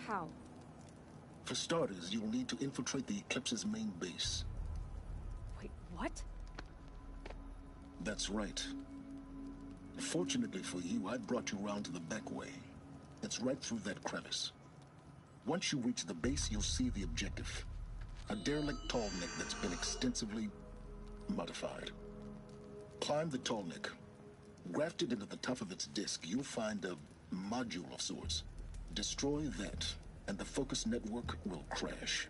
How? For starters, you'll need to infiltrate the Eclipse's main base. Wait, what? That's right. Fortunately for you, I brought you round to the back way. It's right through that crevice. Once you reach the base, you'll see the objective. A derelict tall neck that's been extensively modified. Climb the tall neck. Grafted into the top of its disk, you'll find a module of sorts. Destroy that, and the Focus Network will crash.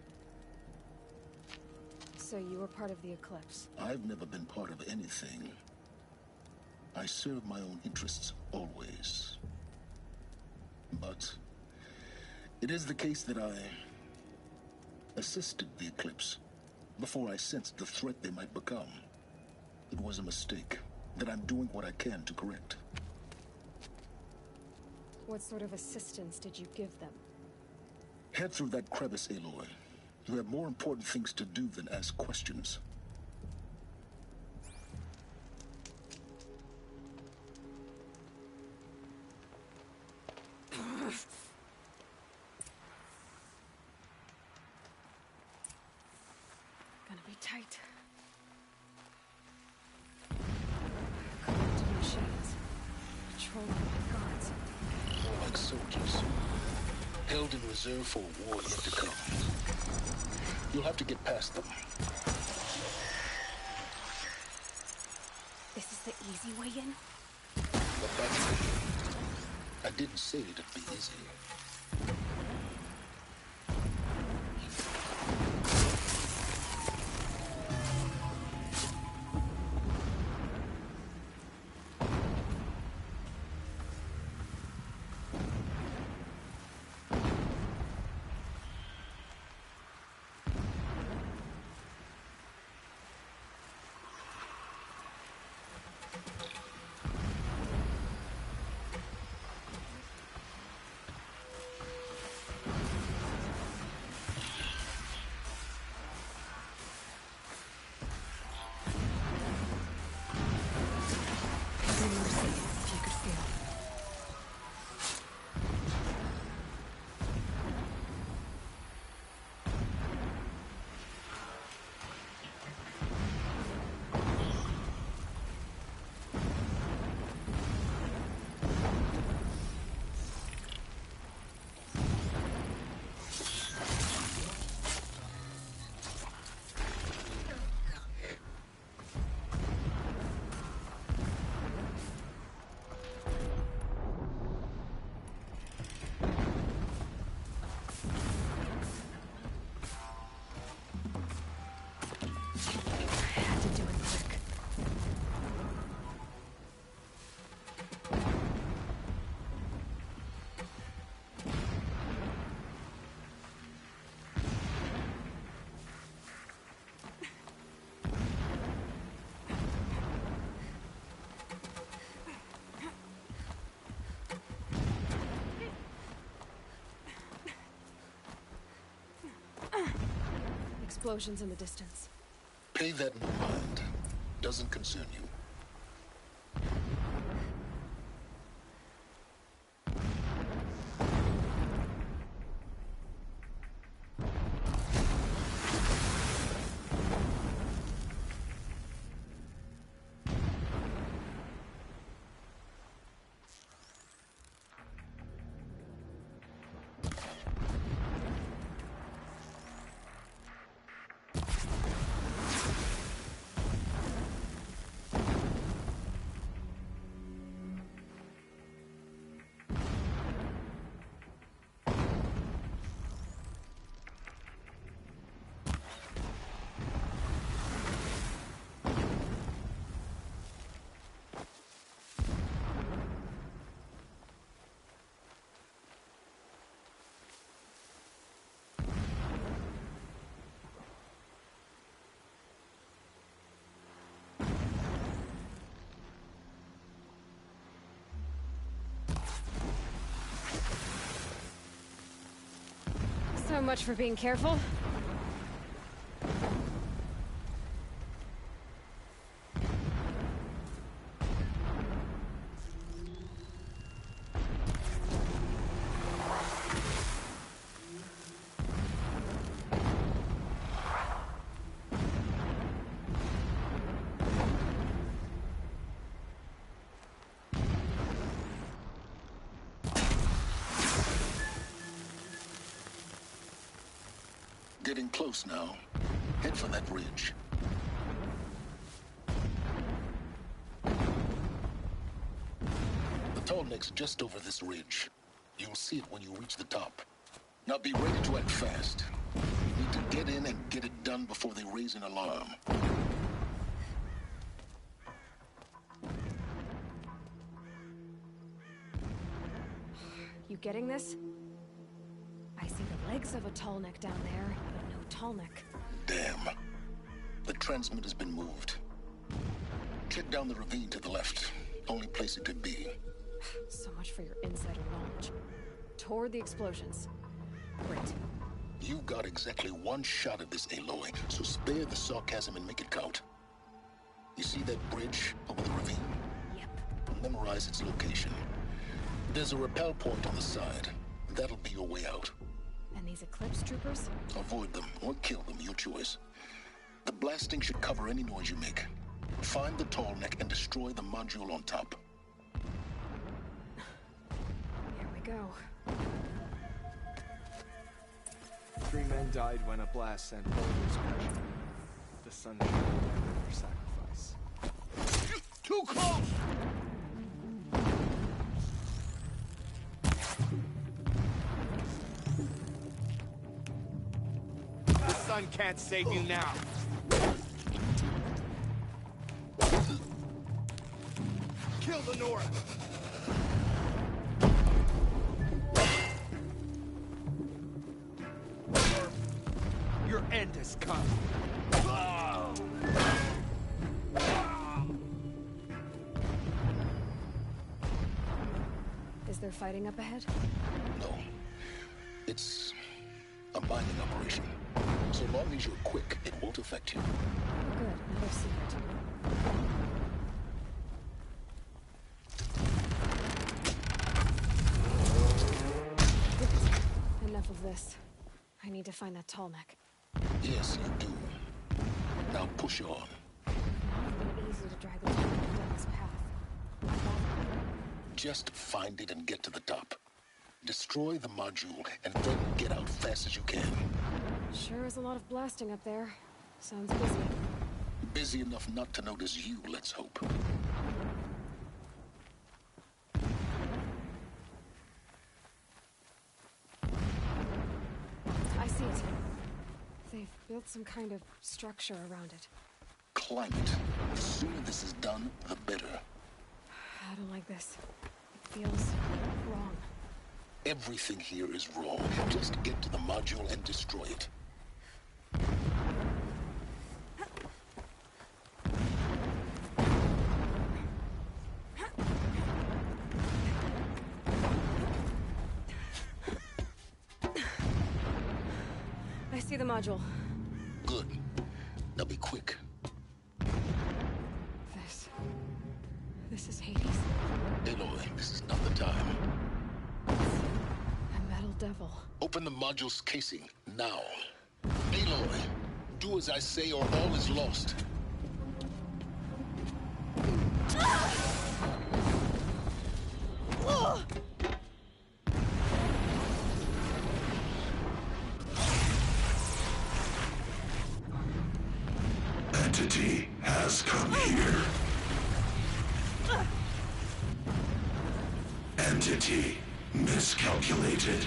So you were part of the Eclipse? I've never been part of anything. I serve my own interests, always. But it is the case that I assisted the Eclipse before I sensed the threat they might become. It was a mistake that I'm doing what I can to correct. What sort of assistance did you give them? Head through that crevice, Aloy. You have more important things to do than ask questions. Gonna be tight. Corrupted machines. Patrolling by guards. More like soldiers. Held in reserve for a war yet to come. You'll have to get past them. This is the easy way in? But that's it. I didn't say it'd be easy. Explosions in the distance. Pay that no mind. Doesn't concern you. So much for being careful. Getting close now. Head for that ridge. The tall neck's just over this ridge. You'll see it when you reach the top. Now be ready to act fast. You need to get in and get it done before they raise an alarm. You getting this? I see the legs of a tall neck down there, but no tall neck. Damn. The transmitter's been moved. Check down the ravine to the left. Only place it could be. So much for your insider knowledge. Toward the explosions. Great. You got exactly one shot at this, Aloy, so spare the sarcasm and make it count. You see that bridge over the ravine? Yep. Memorize its location. There's a rappel point on the side. That'll be your way out. And these Eclipse troopers? Avoid them or kill them, your choice. The blasting should cover any noise you make. Find the tall neck and destroy the module on top. Here we go. 3 men died when a blast sent boulders crashing. The sun shone down their sacrifice. Too close! The sun can't save you now. Kill the Nora! Your end has come. Is there fighting up ahead? No. It's a mining operation. So long as you're quick, it won't affect you. Oh, good. Now they've seen it. Enough of this. I need to find that tall neck. Yes, you do. Now push on. It's been easy to drag the tall neck down this path. Just find it and get to the top. Destroy the module and then get out fast as you can. Sure is a lot of blasting up there. Sounds busy. Busy enough not to notice you, let's hope. I see it. They've built some kind of structure around it. Climb it. The sooner this is done, the better. I don't like this. It feels wrong. Everything here is wrong. Just get to the module and destroy it. I see the module. Good. Now be quick. This is Hades. Aloy, this is not the time. A metal devil. Open the module's casing, now. Aloy, do as I say or all is lost. Entity has come here. Entity miscalculated.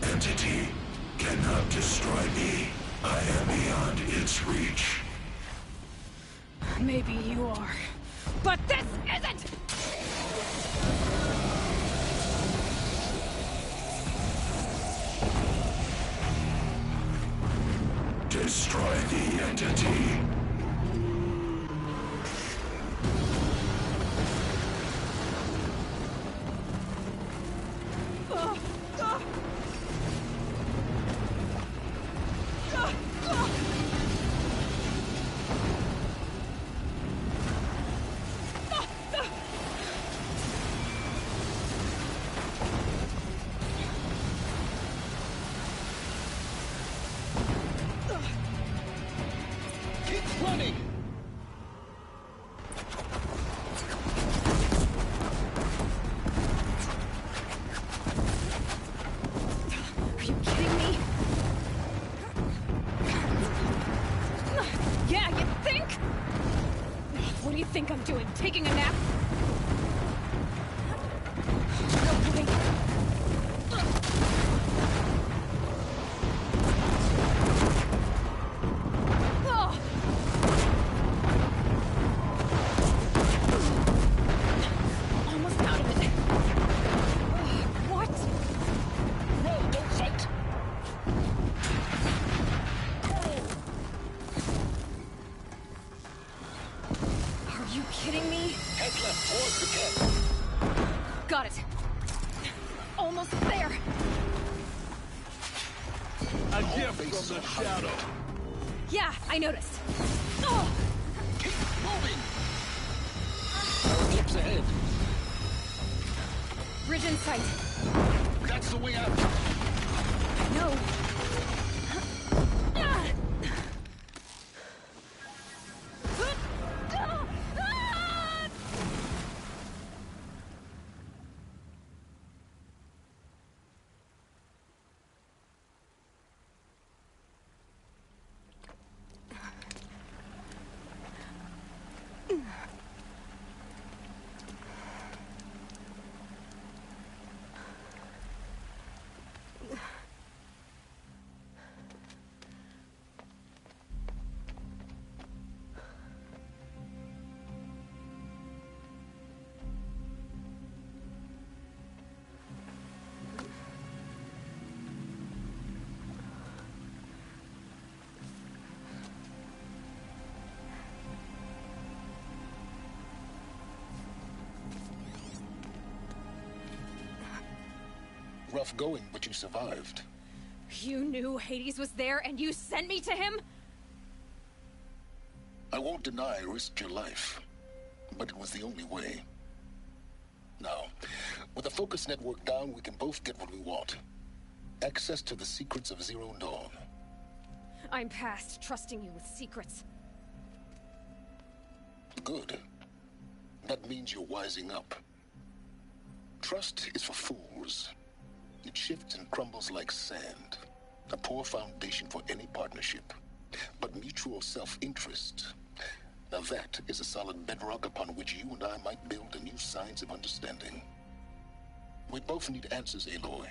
Entity cannot destroy me. I am beyond its reach. Maybe you are, but this isn't! Destroy the entity. think I'm doing? Taking a nap? No way. Oh. Almost out of it. What? No, don't fight! Are you kidding me? Head left towards the camp. Got it. Almost there. A gift from the shadow. Yeah, I noticed. Oh. Keep moving! Eclipse ahead. Bridge in sight. That's the way out. No. Rough going, but you survived. You knew Hades was there and you sent me to him? I won't deny I risked your life, but it was the only way. Now, with the focus network down, we can both get what we want. Access to the secrets of Zero Dawn. I'm past trusting you with secrets. Good. That means you're wising up. Trust is for fools. It shifts and crumbles like sand. A poor foundation for any partnership. But mutual self-interest, now that is a solid bedrock upon which you and I might build a new science of understanding. We both need answers, Aloy.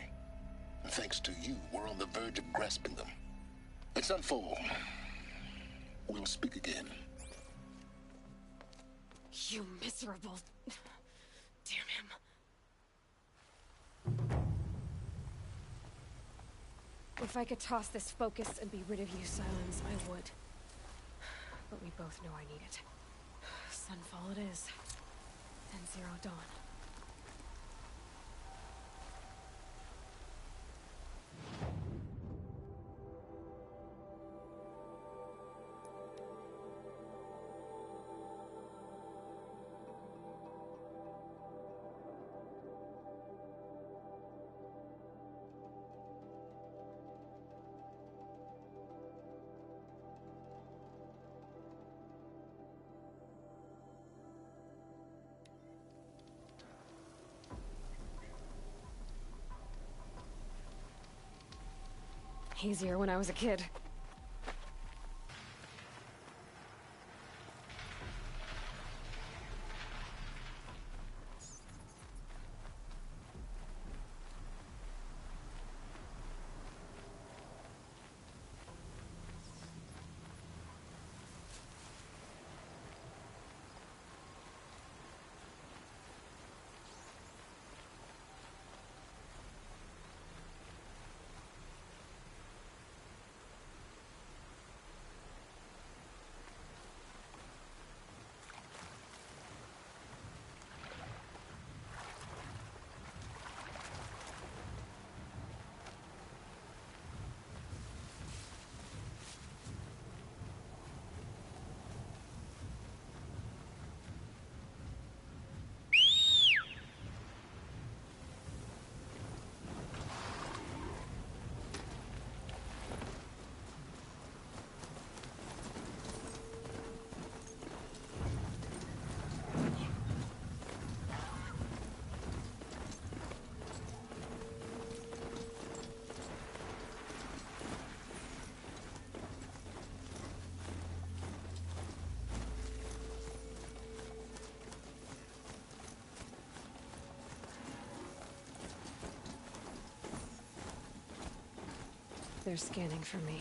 And thanks to you, we're on the verge of grasping them. Let's unfold. We'll speak again. You miserable... Damn him. If I could toss this focus and be rid of you, Silence, I would. But we both know I need it. Sunfall it is. And Zero Dawn. Easier when I was a kid. They're scanning for me.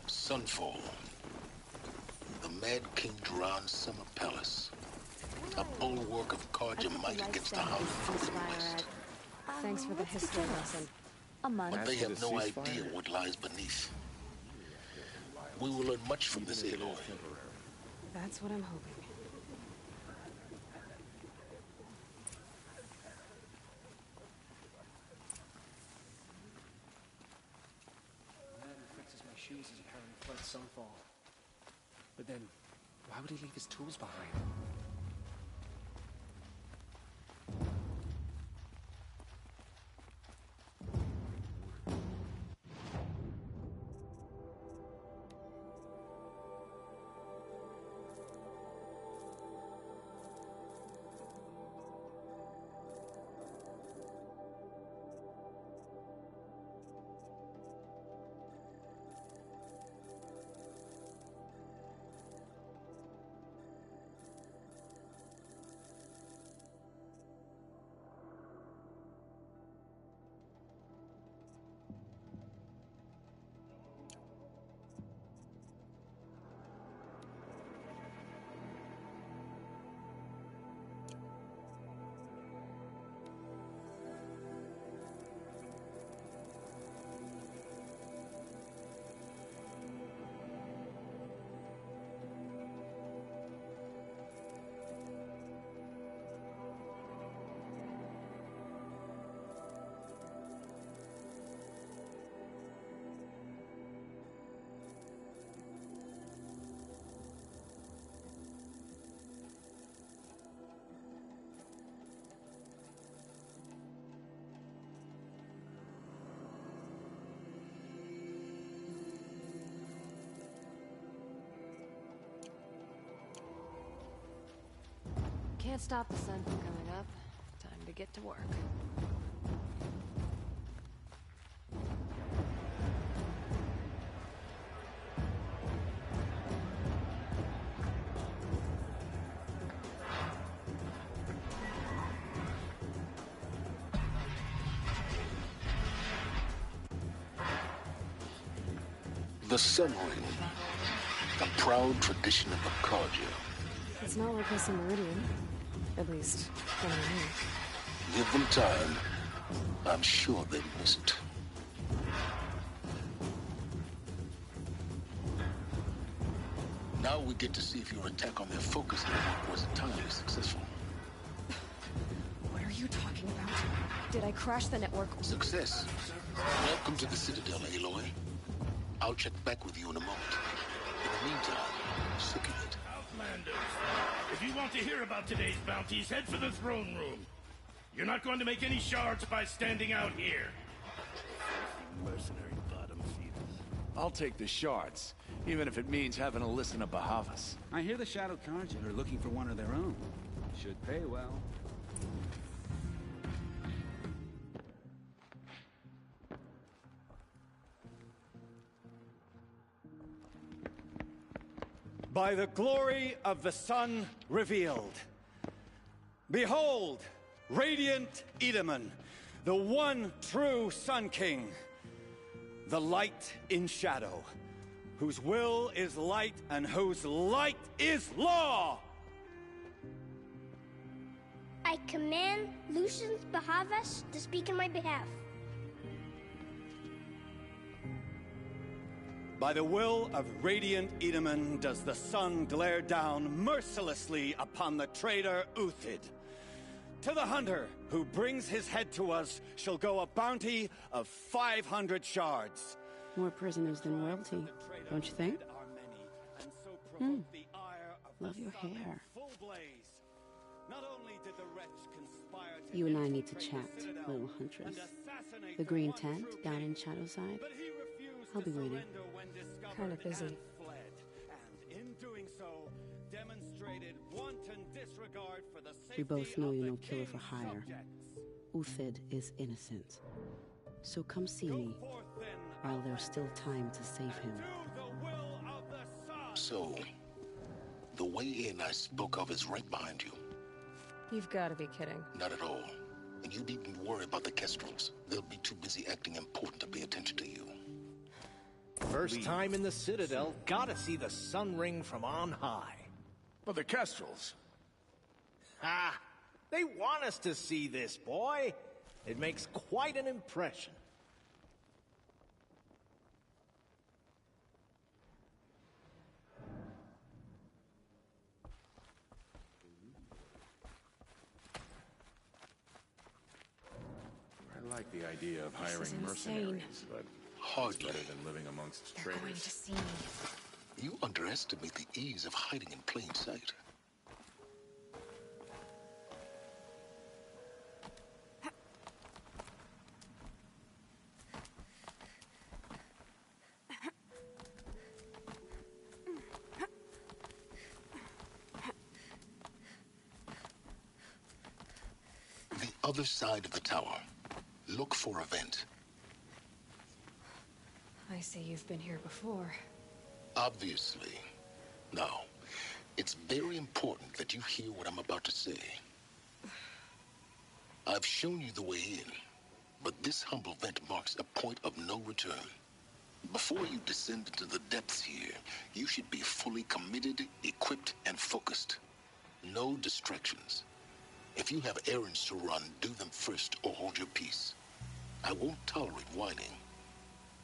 Sunfall. The Mad King Duran's summer palace. A bulwark of Carja might against the Hound from the west. Thanks for the history lesson. But they have no idea what lies beneath. We will learn much from this, Aloy. That's what I'm hoping. Shoes as apparently fled Sunfall. But then, why would he leave his tools behind? Can't stop the sun from coming up. Time to get to work. The Sun Ring. A proud tradition of the Carja. It's not like this in Meridian. At least, from me. Give them time. I'm sure they miss it. Now we get to see if your attack on their focus network was entirely successful. What are you talking about? Did I crash the network? Success. Welcome to the Citadel, Aloy. I'll check back with you in a moment. In the meantime, circulate. Outlanders, if you want to hear about today's bounties, head for the throne room. You're not going to make any shards by standing out here. Mercenary bottom feeders. I'll take the shards, even if it means having to listen to Bahavas. I hear the Shadow Carja are looking for one of their own. Should pay well. By the glory of the sun revealed. Behold, radiant Edaman, the one true Sun King, the light in shadow, whose will is light and whose light is law! I command Lucius Bahavas to speak in my behalf. By the will of radiant Edaman does the sun glare down mercilessly upon the traitor Uthid. To the hunter who brings his head to us shall go a bounty of 500 shards. More prisoners than royalty, don't you think? Love your hair. You and I need to chat, little huntress. The green tent down in Shadowside? I'll be waiting. Kinda busy. We both know you're no killer for hire. Uthid is innocent. So come see me, while there's still time to save him. So, the way in I spoke of is right behind you. You've got to be kidding. Not at all. And you needn't worry about the Kestrels. They'll be too busy acting important to pay attention to you. First time in the Citadel, gotta see the sun ring from on high. But the Kestrels... Ha! They want us to see this, boy. It makes quite an impression. I like the idea of hiring mercenaries, but hardly better than living amongst They're going traitors. to see me. You underestimate the ease of hiding in plain sight. The other side of the tower. Look for a vent. I see you've been here before. Obviously. Now, it's very important that you hear what I'm about to say. I've shown you the way in, but this humble vent marks a point of no return. Before you descend into the depths here, you should be fully committed, equipped, and focused. No distractions. If you have errands to run, do them first or hold your peace. I won't tolerate whining.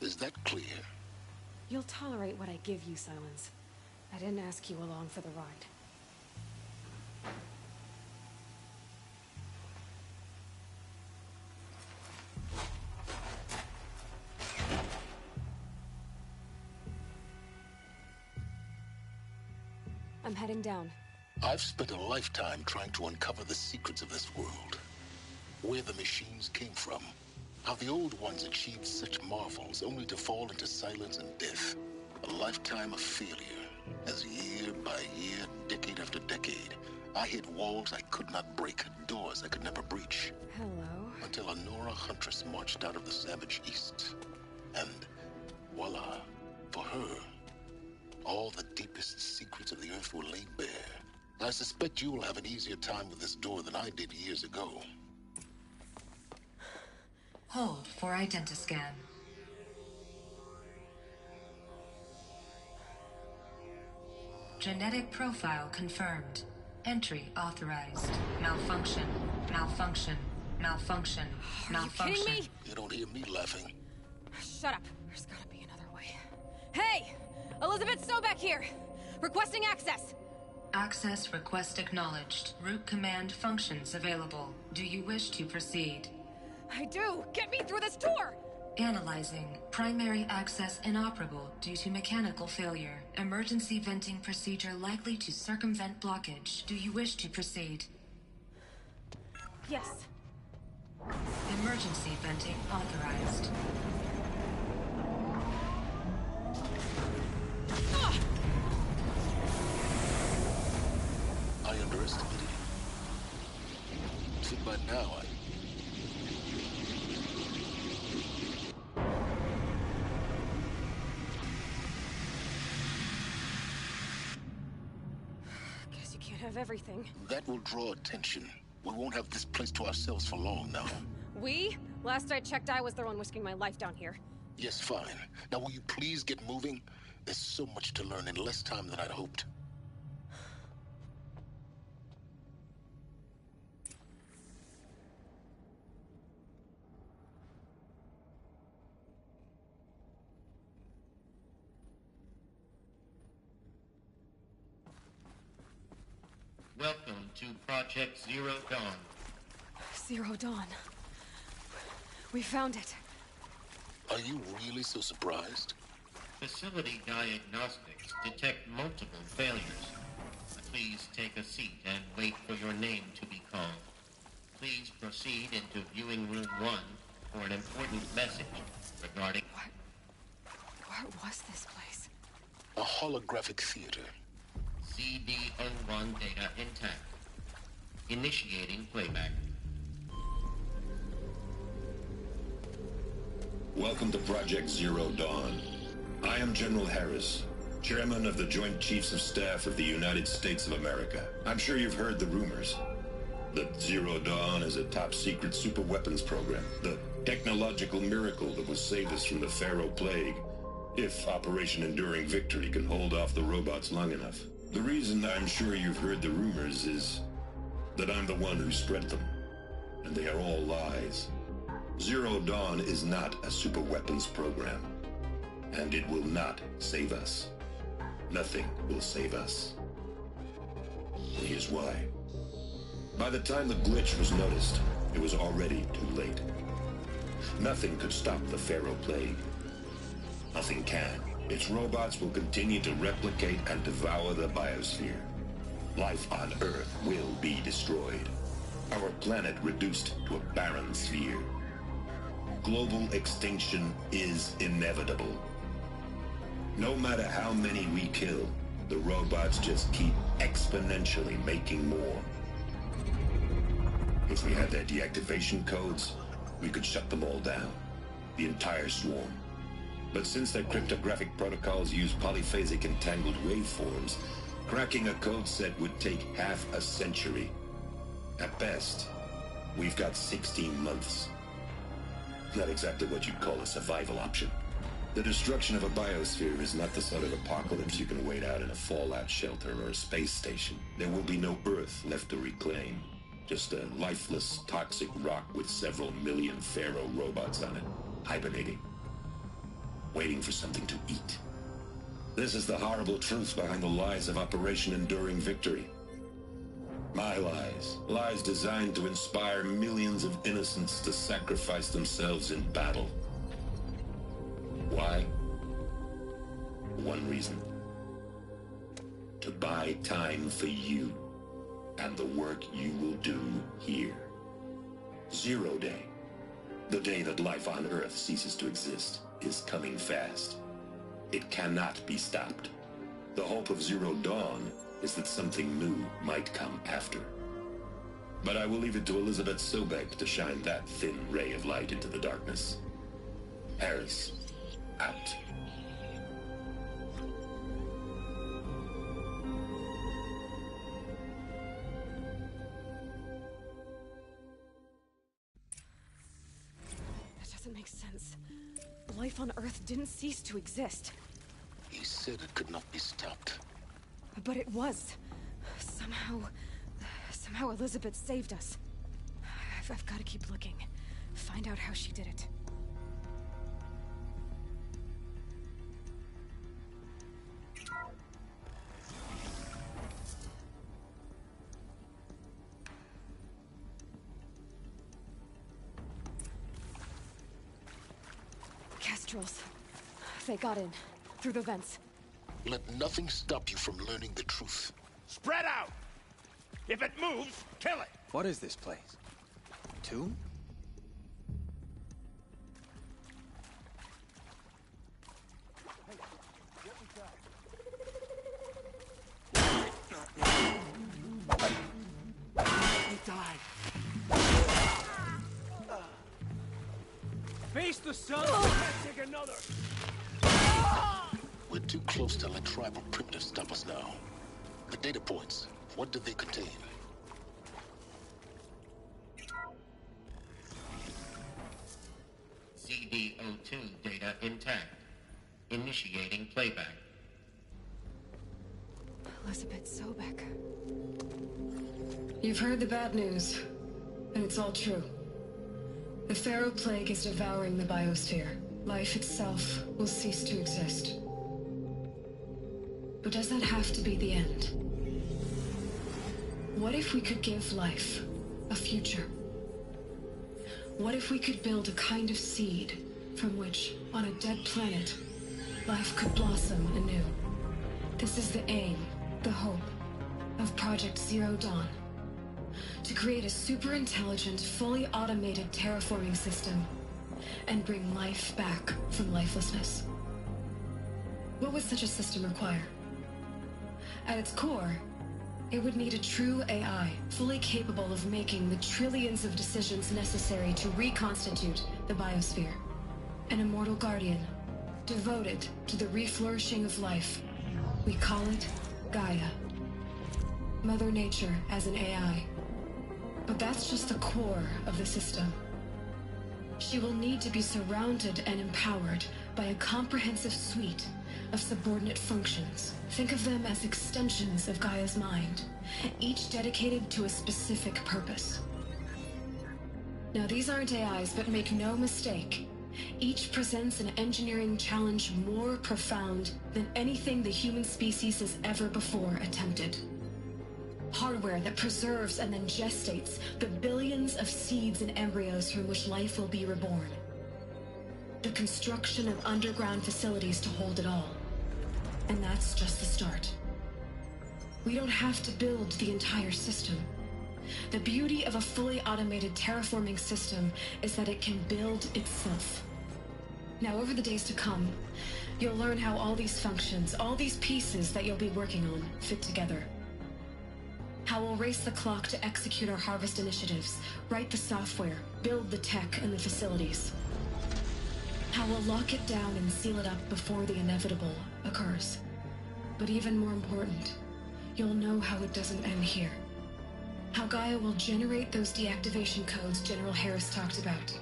Is that clear? You'll tolerate what I give you, Silence. I didn't ask you along for the ride. I'm heading down. I've spent a lifetime trying to uncover the secrets of this world. Where the machines came from. How the old ones achieved such marvels only to fall into silence and death. A lifetime of failure. As year by year, decade after decade, I hit walls I could not break, doors I could never breach. Hello. Until a Nora huntress marched out of the savage east. And voila, for her, all the deepest secrets of the earth were laid bare. I suspect you will have an easier time with this door than I did years ago. Hold for identiscan. Genetic profile confirmed. Entry authorized. Malfunction. Malfunction. Malfunction. Malfunction. Are you kidding me? You don't hear me laughing. Shut up. There's gotta be another way. Hey! Elizabeth Sobeck here! Requesting access! Access request acknowledged. Root command functions available. Do you wish to proceed? I do! Get me through this tour! Analyzing. Primary access inoperable due to mechanical failure. Emergency venting procedure likely to circumvent blockage. Do you wish to proceed? Yes. Emergency venting authorized. I underestimated you. So by now, Guess you can't have everything. That will draw attention. We won't have this place to ourselves for long now. We? Last I checked, I was the one risking my life down here. Yes, fine. Now will you please get moving? There's so much to learn in less time than I'd hoped. Welcome to Project Zero Dawn. Zero Dawn. We found it. Are you really so surprised? Facility diagnostics detect multiple failures. Please take a seat and wait for your name to be called. Please proceed into viewing room 1 for an important message regarding... What was this place? A holographic theater. CD01 data intact. Initiating playback. Welcome to Project Zero Dawn. I am General Harris, Chairman of the Joint Chiefs of Staff of the United States of America. I'm sure you've heard the rumors that Zero Dawn is a top-secret superweapons program, the technological miracle that will save us from the Pharaoh Plague, if Operation Enduring Victory can hold off the robots long enough. The reason I'm sure you've heard the rumors is that I'm the one who spread them, and they are all lies. Zero Dawn is not a superweapons program, and it will not save us. Nothing will save us. And here's why. By the time the glitch was noticed, it was already too late. Nothing could stop the Pharaoh Plague. Nothing can. Its robots will continue to replicate and devour the biosphere. Life on Earth will be destroyed. Our planet reduced to a barren sphere. Global extinction is inevitable. No matter how many we kill, the robots just keep exponentially making more. If we had their deactivation codes, we could shut them all down. The entire swarm. But since their cryptographic protocols use polyphasic entangled waveforms, cracking a code set would take half a century. At best, we've got 16 months. Not exactly what you'd call a survival option. The destruction of a biosphere is not the sort of apocalypse you can wait out in a fallout shelter or a space station. There will be no Earth left to reclaim. Just a lifeless, toxic rock with several million Pharaoh robots on it, hibernating, waiting for something to eat. This is the horrible truth behind the lies of Operation Enduring Victory. My lies. Lies designed to inspire millions of innocents to sacrifice themselves in battle. Why? One reason. To buy time for you and the work you will do here. Zero Day, the day that life on Earth ceases to exist, is coming fast. It cannot be stopped. The hope of Zero Dawn is that something new might come after. But I will leave it to Elizabeth Sobek to shine that thin ray of light into the darkness. Harris, out. That doesn't make sense. Life on Earth didn't cease to exist. He said it could not be stopped. But it was. Somehow Elizabeth saved us. I've got to keep looking. Find out how she did it. Kestrels. They got in. Through the vents. Let nothing stop you from learning the truth. Spread out! If it moves, kill it! What is this place? A tomb? He died. Face the sun! Can't take another! We're too close to let tribal primitives stop us now. The data points, what do they contain? CD02 data intact. Initiating playback. Elizabeth Sobek. You've heard the bad news, and it's all true. The Pharaoh Plague is devouring the biosphere. Life itself will cease to exist. But does that have to be the end? What if we could give life a future? What if we could build a kind of seed from which, on a dead planet, life could blossom anew? This is the aim, the hope, of Project Zero Dawn. To create a super-intelligent, fully automated terraforming system and bring life back from lifelessness. What would such a system require? At its core, it would need a true AI, fully capable of making the trillions of decisions necessary to reconstitute the biosphere. An immortal guardian, devoted to the reflourishing of life. We call it Gaia. Mother Nature as an AI. But that's just the core of the system. She will need to be surrounded and empowered by a comprehensive suite of subordinate functions. Think of them as extensions of Gaia's mind, each dedicated to a specific purpose. Now, these aren't AIs, but make no mistake, each presents an engineering challenge more profound than anything the human species has ever before attempted. Hardware that preserves and then gestates the billions of seeds and embryos from which life will be reborn. The construction of underground facilities to hold it all. And that's just the start. We don't have to build the entire system. The beauty of a fully automated terraforming system is that it can build itself. Now, over the days to come, you'll learn how all these functions, all these pieces that you'll be working on, fit together. How we'll race the clock to execute our harvest initiatives, write the software, build the tech and the facilities. How we'll lock it down and seal it up before the inevitable occurs. But even more important, you'll know how it doesn't end here. How Gaia will generate those deactivation codes General Harris talked about,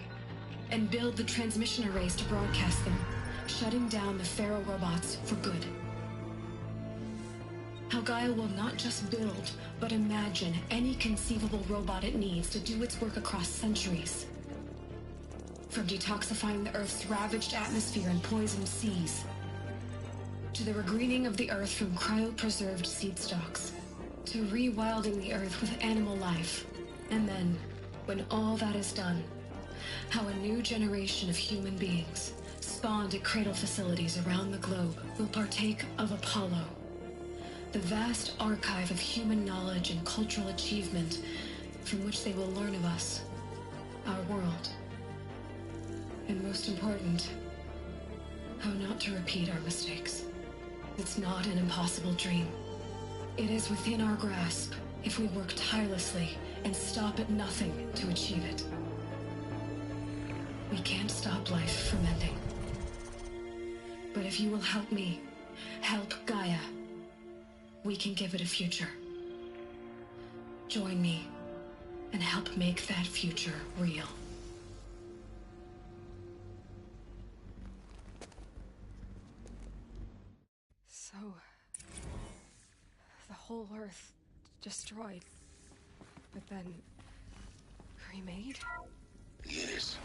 and build the transmission arrays to broadcast them, shutting down the Pharaoh robots for good. How Gaia will not just build, but imagine any conceivable robot it needs to do its work across centuries. From detoxifying the Earth's ravaged atmosphere and poisoned seas, to the regreening of the Earth from cryopreserved seed stalks, to rewilding the Earth with animal life. And then, when all that is done, how a new generation of human beings, spawned at cradle facilities around the globe, will partake of Apollo, the vast archive of human knowledge and cultural achievement from which they will learn of us, our world. And most important, how not to repeat our mistakes. It's not an impossible dream. It is within our grasp if we work tirelessly and stop at nothing to achieve it. We can't stop life from ending. But if you will help me, help Gaia, we can give it a future. Join me and help make that future real. So, the whole Earth destroyed, but then remade? Yes.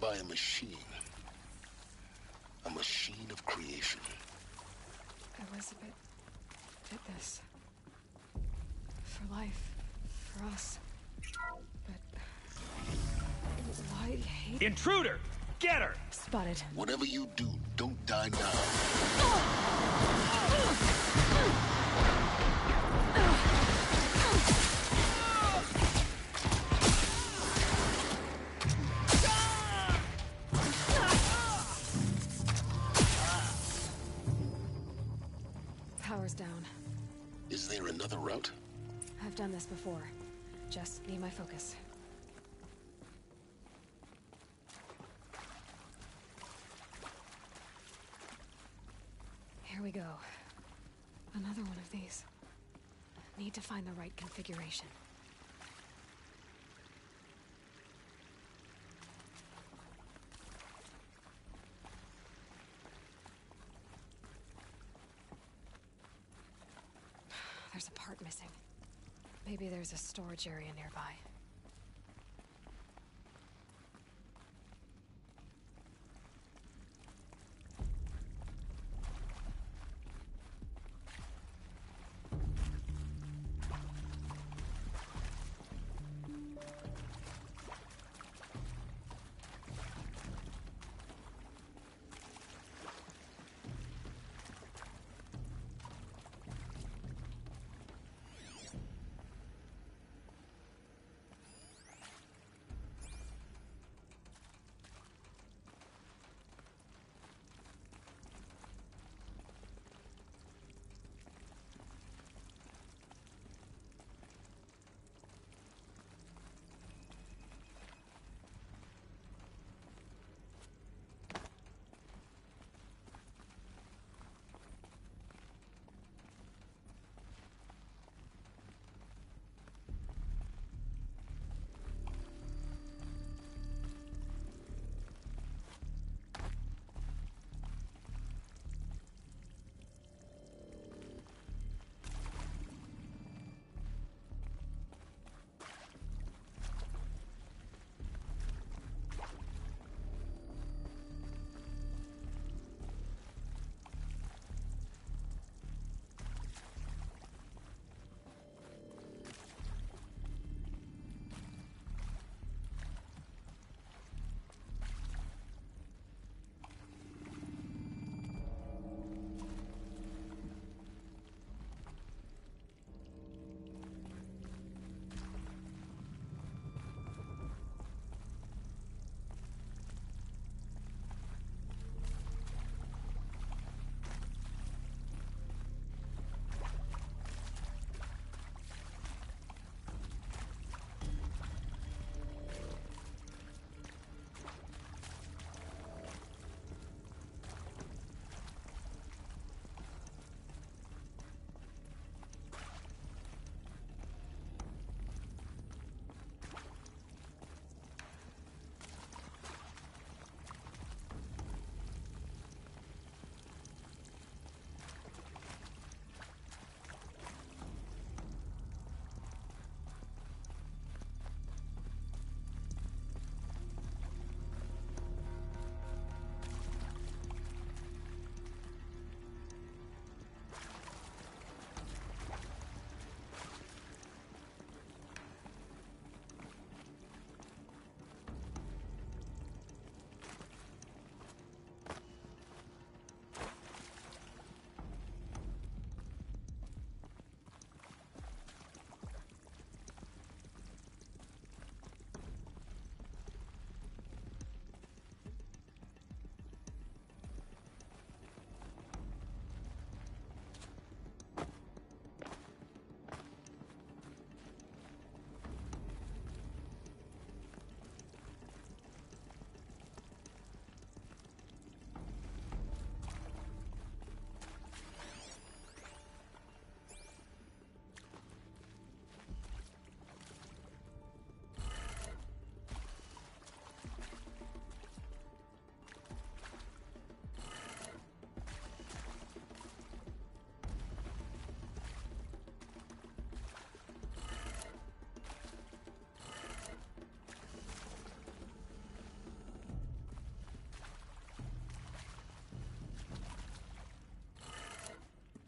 By a machine. A machine of creation. Elizabeth did this. For life. For us. But why hate... Intruder! Get her! Spotted. Whatever you do, don't die now. Power's down. Is there another route? I've done this before. Just need my focus. Here we go. Another one of these. Need to find the right configuration. There's a part missing. Maybe there's a storage area nearby.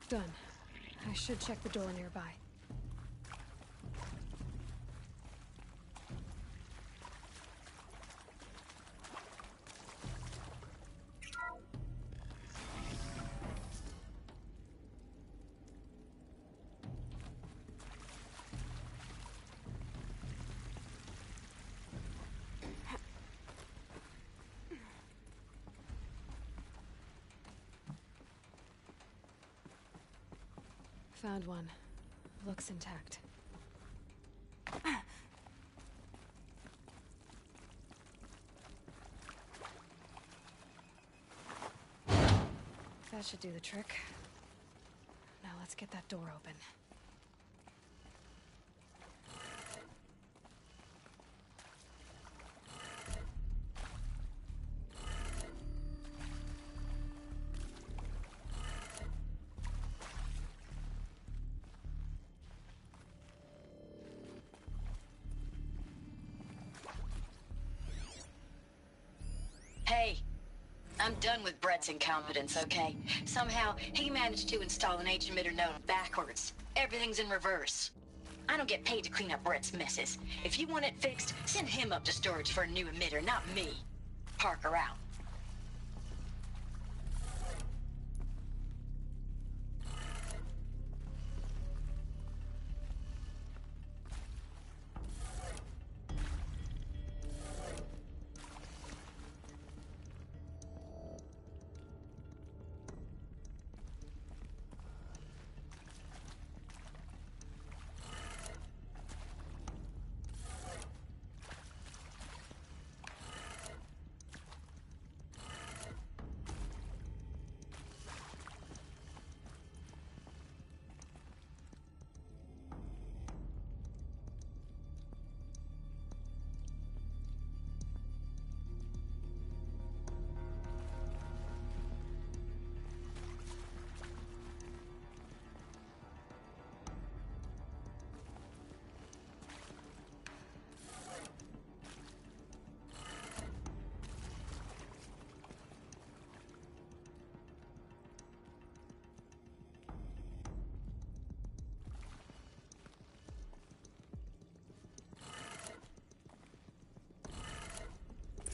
Done. I should check the door nearby. Found one. Looks intact. That should do the trick. Now let's get that door open. Hey, I'm done with Brett's incompetence, okay? Somehow, he managed to install an H-emitter node backwards. Everything's in reverse. I don't get paid to clean up Brett's messes. If you want it fixed, send him up to storage for a new emitter, not me. Parker out.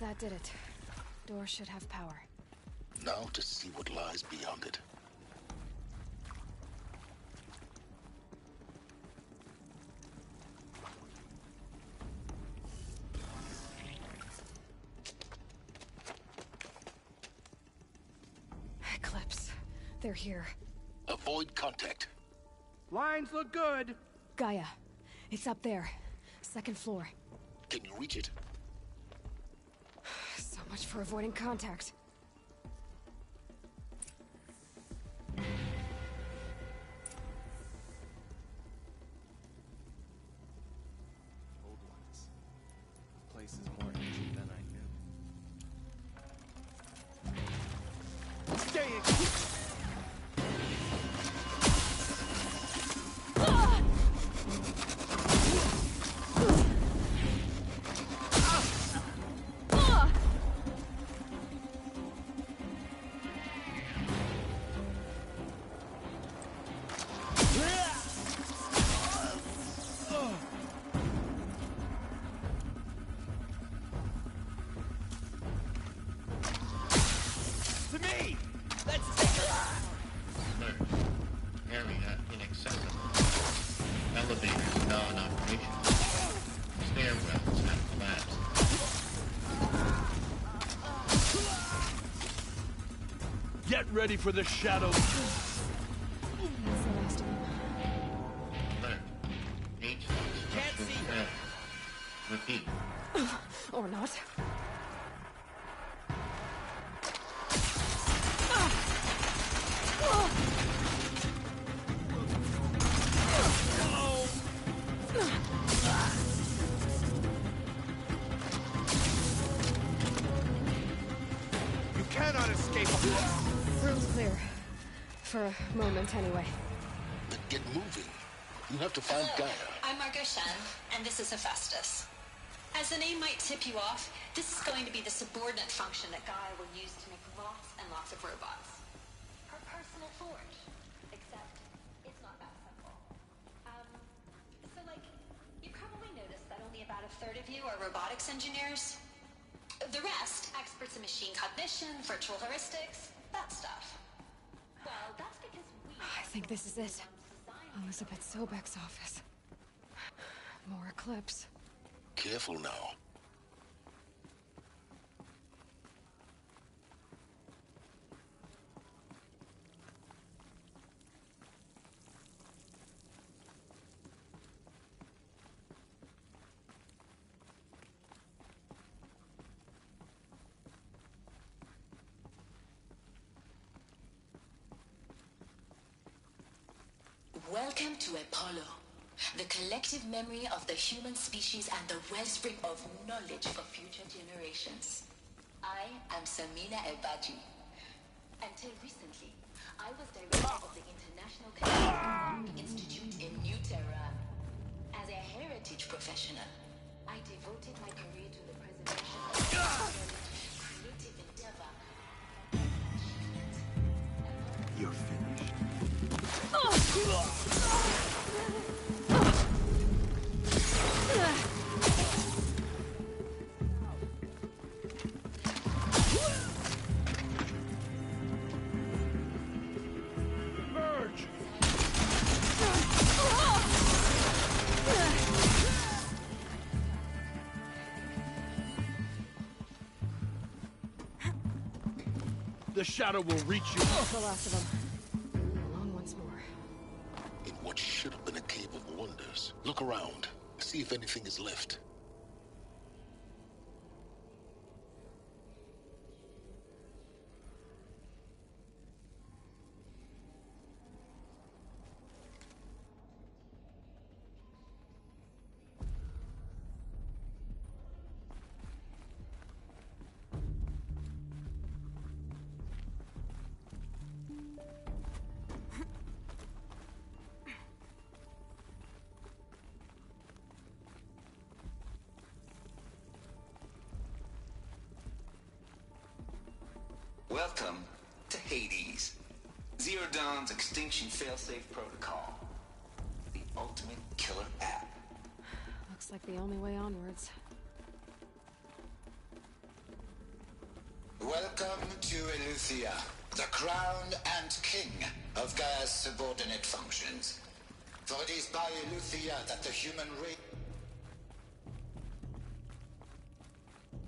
That did it. Door should have power. Now to see what lies beyond it. Eclipse. They're here. Avoid contact. Lines look good. Gaia. It's up there. Second floor. Can you reach it? So much for avoiding contact. Old ones. This place is more ancient than I knew. Stay in. Get ready for the shadows. Alert. Can't see her. Repeat. Or not. You cannot escape. Room's clear. For a moment, anyway. Then get moving. You have to find Gaia. I'm Margot Shen, and this is Hephaestus. As the name might tip you off, this is going to be the subordinate function that Gaia will use to make lots and lots of robots. Her personal forge. Except of you are robotics engineers. The rest, experts in machine cognition, virtual heuristics, that stuff. Well, that's because we... I think this is it. Elizabeth Sobek's office. More Eclipse. Careful now. Welcome to Apollo, the collective memory of the human species and the wellspring of knowledge for future generations. I am Samina Ebaji. Until recently, I was director of the International Collective Institute in New Tehran. As a heritage professional, I devoted my career to the preservation of creative endeavor. You're finished. Merge! The shadow will reach you. The last of them. Along once more. In what should have been a cave of wonders. Look around. See if anything is left. Welcome to Hades, Zero Dawn's extinction failsafe protocol. The ultimate killer app. Looks like the only way onwards. Welcome to Eleuthia, the crown and king of Gaia's subordinate functions. For it is by Eleuthia that the human race...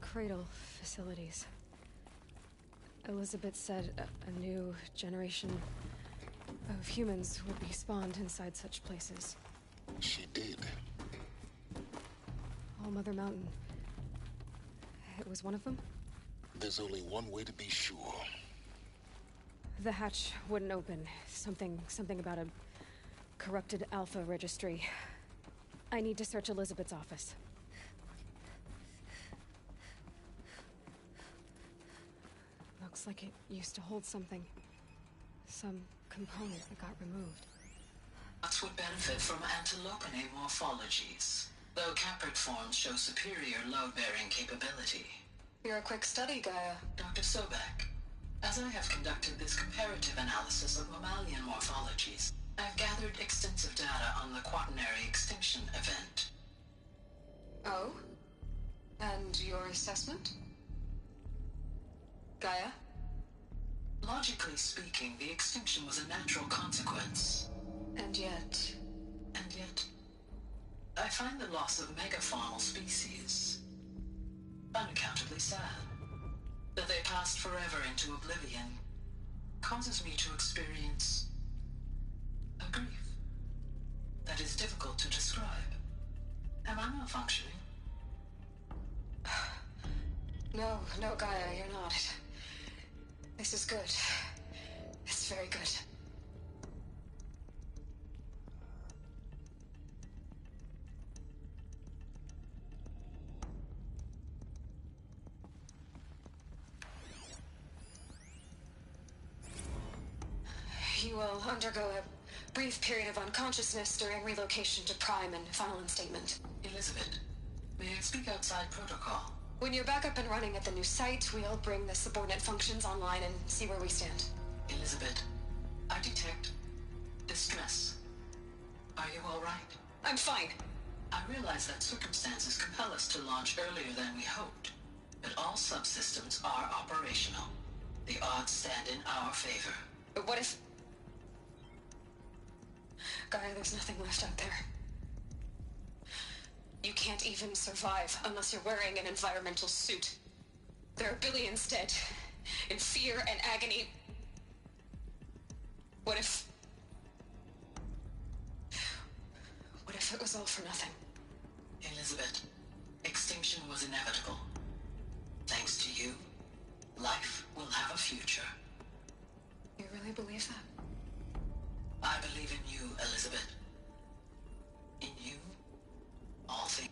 Cradle facilities. Elizabeth said a new generation of humans would be spawned inside such places. She did. All Mother Mountain. It was one of them? There's only one way to be sure. The hatch wouldn't open. Something about a corrupted Alpha registry. I need to search Elizabeth's office. Looks like it used to hold something. Some component that got removed. Bots would benefit from antilopinae morphologies, though caprid forms show superior load-bearing capability. You're a quick study, Gaia. Dr. Sobek, as I have conducted this comparative analysis of mammalian morphologies, I've gathered extensive data on the quaternary extinction event. Oh? And your assessment? Gaia? Logically speaking, the extinction was a natural consequence. And yet, I find the loss of megafaunal species unaccountably sad. That they passed forever into oblivion causes me to experience a grief that is difficult to describe. Am I malfunctioning? No, Gaia, you're not. This is good. It's very good. You will undergo a brief period of unconsciousness during relocation to Prime and final instatement. Elizabeth, may I speak outside protocol? When you're back up and running at the new site, we'll bring the subordinate functions online and see where we stand. Elizabeth, I detect distress. Are you all right? I'm fine. I realize that circumstances compel tell us to launch earlier than we hoped, but all subsystems are operational. The odds stand in our favor. But what if... Gaia, there's nothing left out there. You can't even survive unless you're wearing an environmental suit. There are billions dead, in fear and agony. What if it was all for nothing? Elizabeth, extinction was inevitable. Thanks to you, life will have a future. You really believe that? I believe in you, Elizabeth. In you, all things.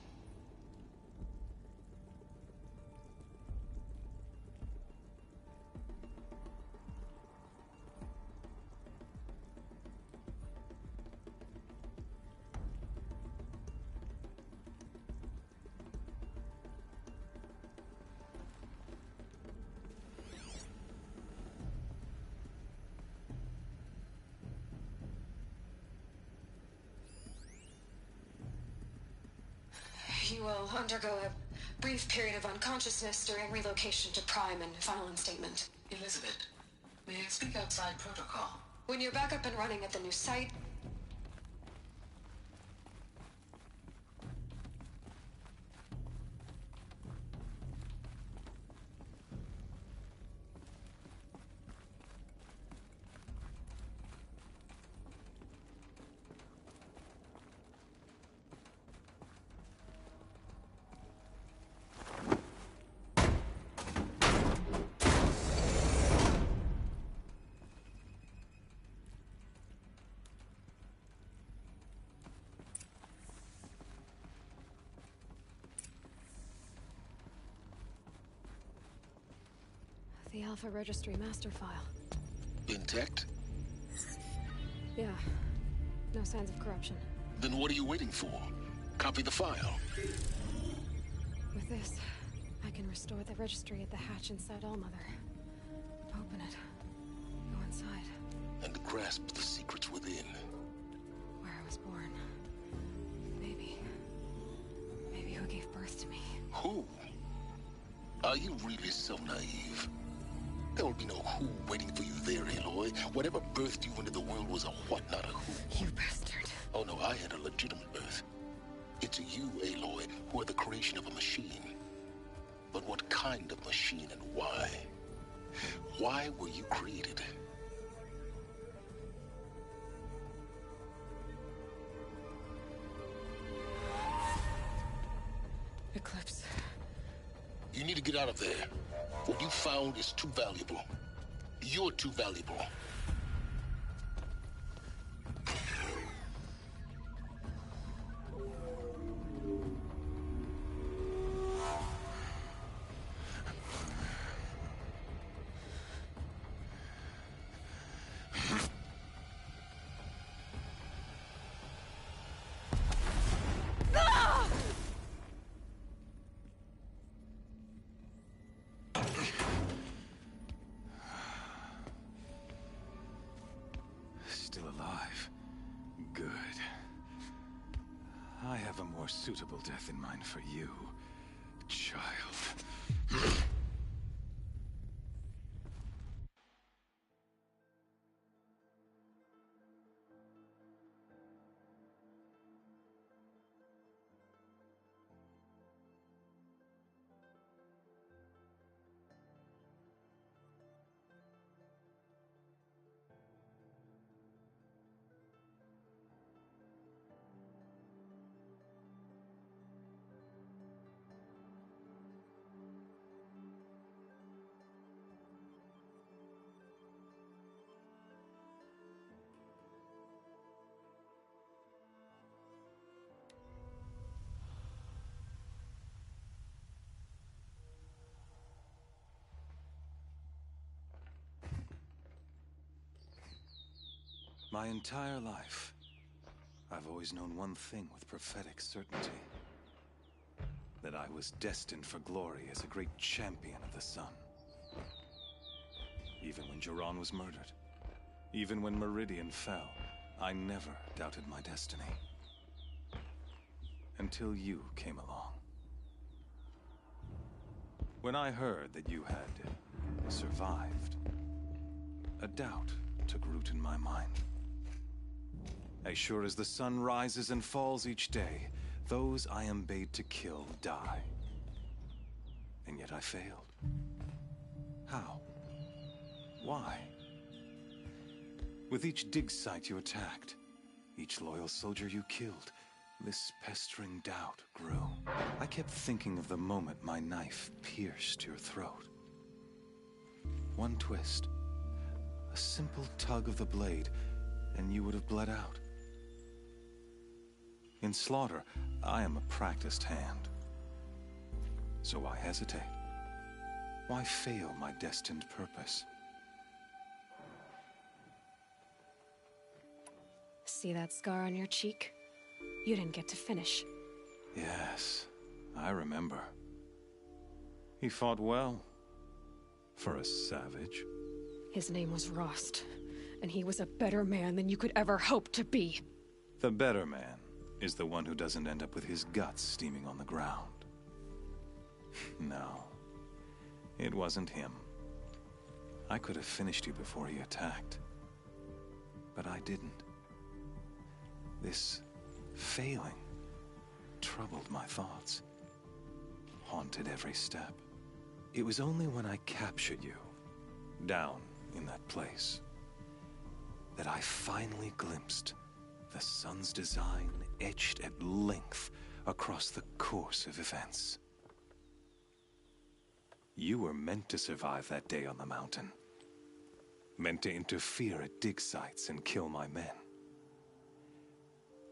You will undergo a brief period of unconsciousness during relocation to Prime and final instatement. Elizabeth, may I speak outside protocol? When you're back up and running at the new site, the Alpha Registry master file. Intact? Yeah. No signs of corruption. Then what are you waiting for? Copy the file. With this, I can restore the registry at the hatch inside Allmother. Open it. Go inside. And grasp the secrets within. Where I was born. Maybe who gave birth to me. Who? Are you really so naive? There will be no who waiting for you there, Aloy. Whatever birthed you into the world was a what, not a who. You bastard. Oh no, I had a legitimate birth. It's you, Aloy, who are the creation of a machine. But what kind of machine and why? Why were you created? Eclipse. You need to get out of there. What you found is too valuable. You're too valuable. Still alive. Good. I have a more suitable death in mind for you, child. My entire life, I've always known one thing with prophetic certainty. That I was destined for glory as a great champion of the sun. Even when Jiran was murdered, even when Meridian fell, I never doubted my destiny. Until you came along. When I heard that you had survived, a doubt took root in my mind. As sure as the sun rises and falls each day, those I am bade to kill die. And yet I failed. How? Why? With each dig site you attacked, each loyal soldier you killed, this pestering doubt grew. I kept thinking of the moment my knife pierced your throat. One twist, a simple tug of the blade, and you would have bled out. In slaughter, I am a practiced hand. So why hesitate? Why fail my destined purpose? See that scar on your cheek? You didn't get to finish. Yes, I remember. He fought well. For a savage. His name was Rost, and he was a better man than you could ever hope to be. The better man is the one who doesn't end up with his guts steaming on the ground. No, it wasn't him. I could have finished you before he attacked. But I didn't. This failing troubled my thoughts, haunted every step. It was only when I captured you, down in that place, that I finally glimpsed the sun's design etched at length across the course of events. You were meant to survive that day on the mountain. Meant to interfere at dig sites and kill my men.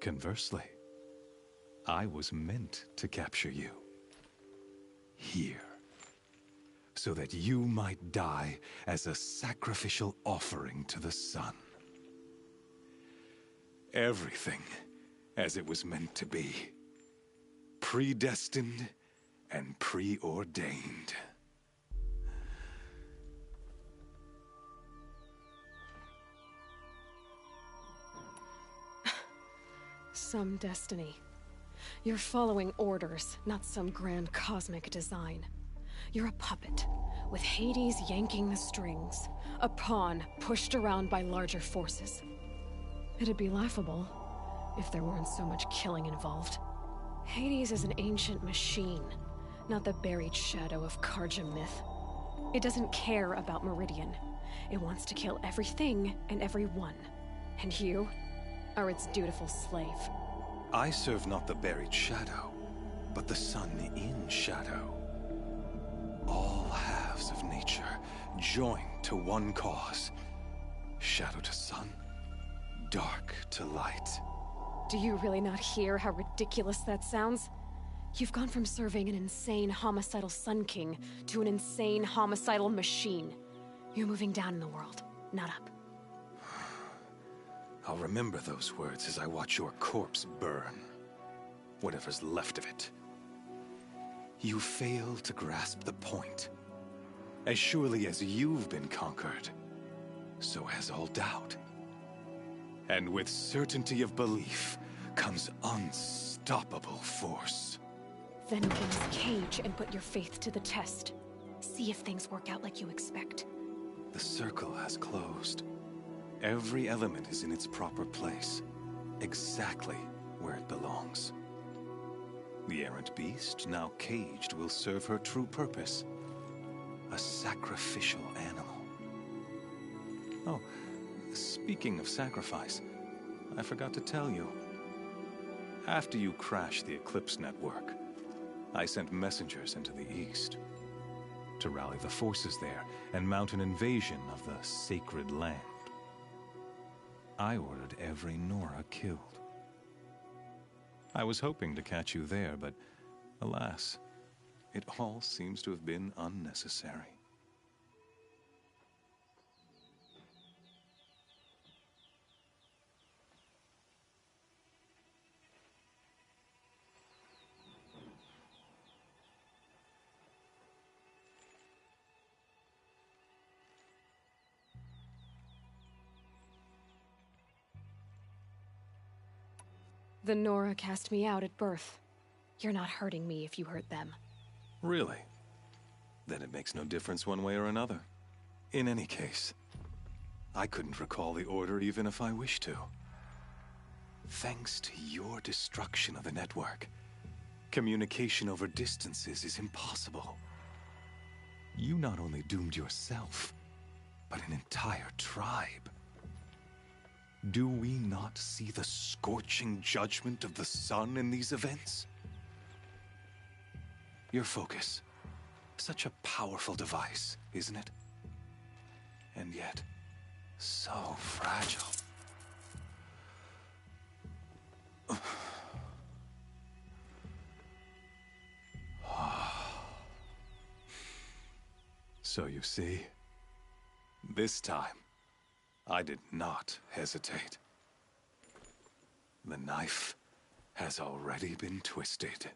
Conversely, I was meant to capture you. Here. So that you might die as a sacrificial offering to the sun. Everything as it was meant to be. Predestined and preordained. Some destiny. You're following orders, not some grand cosmic design. You're a puppet, with Hades yanking the strings. A pawn pushed around by larger forces. It'd be laughable if there weren't so much killing involved. Hades is an ancient machine, not the buried shadow of Karja myth. It doesn't care about Meridian. It wants to kill everything and everyone. And you are its dutiful slave. I serve not the buried shadow, but the sun in shadow. All halves of nature joined to one cause. Shadow to sun, dark to light. Do you really not hear how ridiculous that sounds? You've gone from serving an insane homicidal Sun King to an insane homicidal machine. You're moving down in the world, not up. I'll remember those words as I watch your corpse burn. Whatever's left of it. You fail to grasp the point. As surely as you've been conquered, so has all doubt. And with certainty of belief comes unstoppable force. Then open this cage and put your faith to the test. See if things work out like you expect. The circle has closed. Every element is in its proper place, exactly where it belongs. The errant beast, now caged, will serve her true purpose. A sacrificial animal. Oh, speaking of sacrifice, I forgot to tell you. After you crashed the Eclipse network, I sent messengers into the east to rally the forces there and mount an invasion of the sacred land. I ordered every Nora killed. I was hoping to catch you there, but alas, it all seems to have been unnecessary. The Nora cast me out at birth. You're not hurting me if you hurt them. Really? then it makes no difference one way or another. In any case, I couldn't recall the order even if I wished to. Thanks to your destruction of the network, communication over distances is impossible. You not only doomed yourself, but an entire tribe. Do we not see the scorching judgment of the sun in these events? Your focus. Such a powerful device, isn't it? And yet, so fragile. So you see, this time, I did not hesitate. The knife has already been twisted.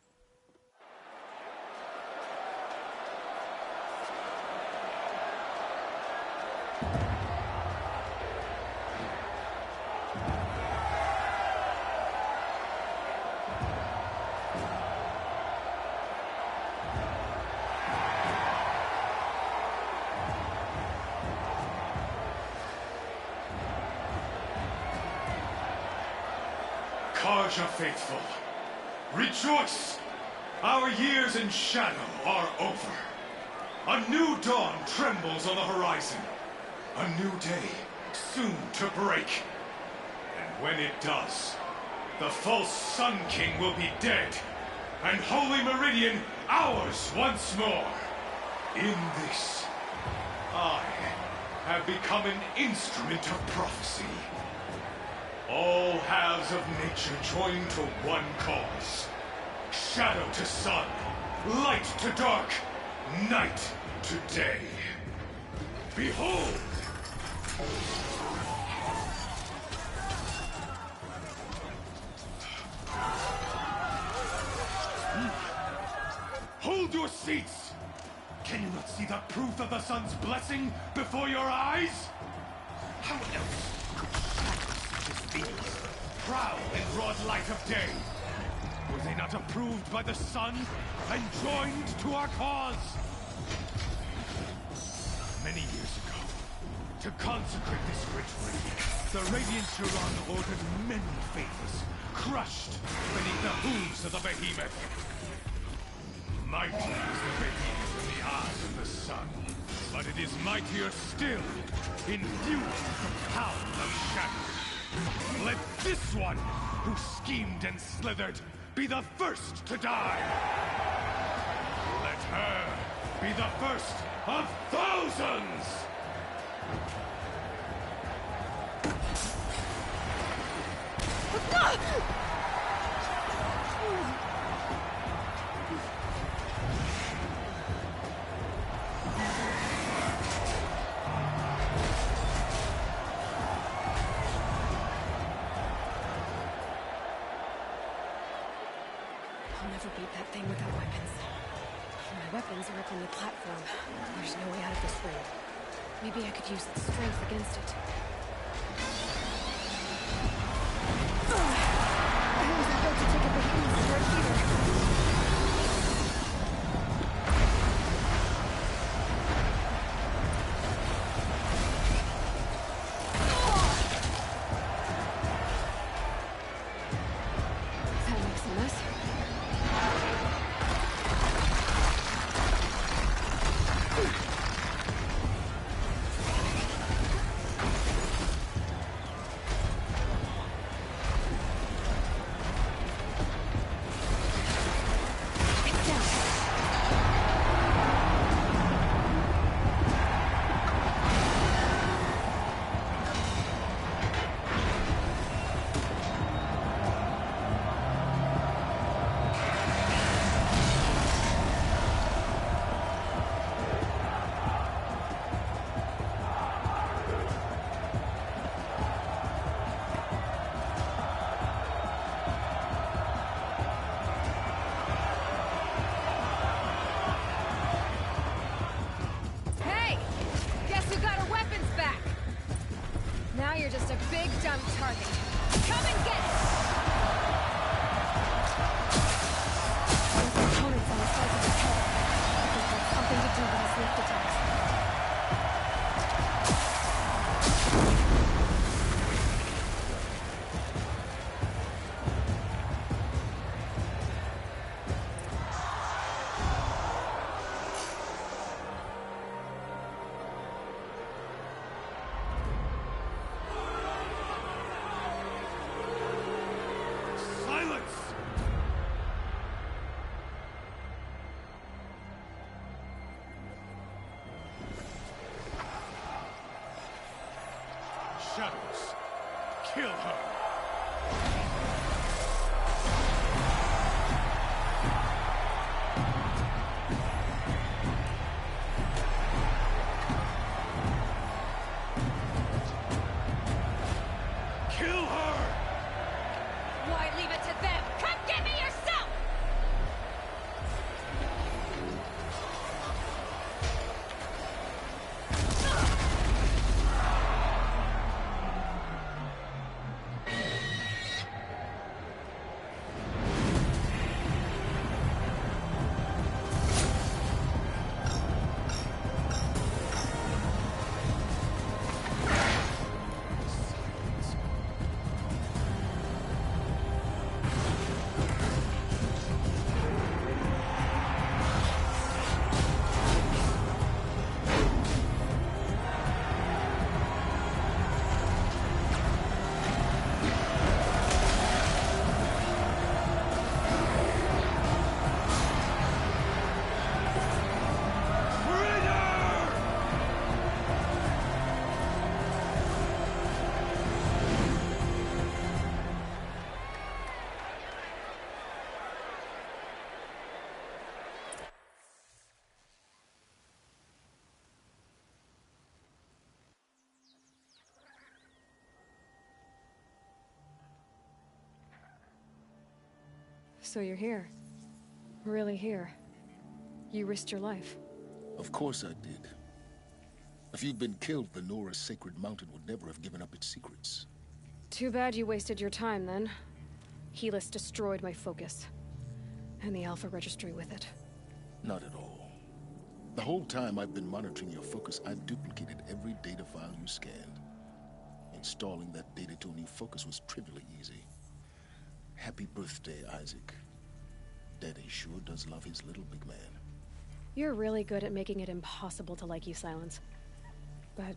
Karja faithful, rejoice! Our years in shadow are over. A new dawn trembles on the horizon. A new day soon to break. And when it does, the false Sun King will be dead, and Holy Meridian ours once more. In this, I have become an instrument of prophecy. All halves of nature join to one cause. Shadow to sun, light to dark, night to day. Behold! Hold your seats! Can you not see the proof of the sun's blessing before your eyes? How else could shadows such as these prowl in broad light of day? Were they not approved by the sun and joined to our cause? Many years ago, to consecrate this ritual, the Radiant Chiron ordered many faiths crushed beneath the hooves of the behemoth. Mighty is the behemoth in the eyes of the sun, but it is mightier still, infused with the power of shadow. Let this one, who schemed and slithered, be the first to die. Let her be the first of thousands! I'll never beat that thing without weapons. My weapons are up on the platform. There's no way out of this ring. Maybe I could use its strength against it. I was about to take a behemoth right here. shadows. Kill her. Kill her! Why leave it to them? Come get me yourself! So you're here. Really here. You risked your life. Of course I did. If you'd been killed, the Nora's sacred mountain would never have given up its secrets. Too bad you wasted your time, then. Helis destroyed my focus. And the Alpha Registry with it. Not at all. The whole time I've been monitoring your focus, I've duplicated every data file you scanned. Installing that data to a new focus was trivially easy. Happy birthday, Isaac. Daddy sure does love his little big man. You're really good at making it impossible to like you, Silence. But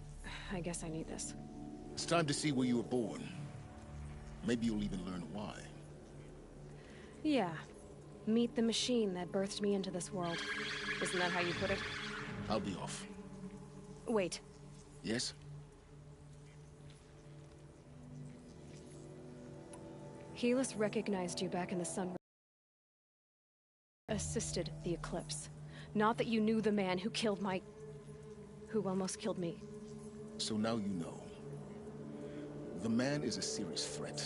I guess I need this. It's time to see where you were born. Maybe you'll even learn why. Yeah. Meet the machine that birthed me into this world. Isn't that how you put it? I'll be off. Wait. Yes? Helis recognized you back in the sun. Assisted the eclipse. Not that you knew the man who killed my... who almost killed me. So now you know. The man is a serious threat.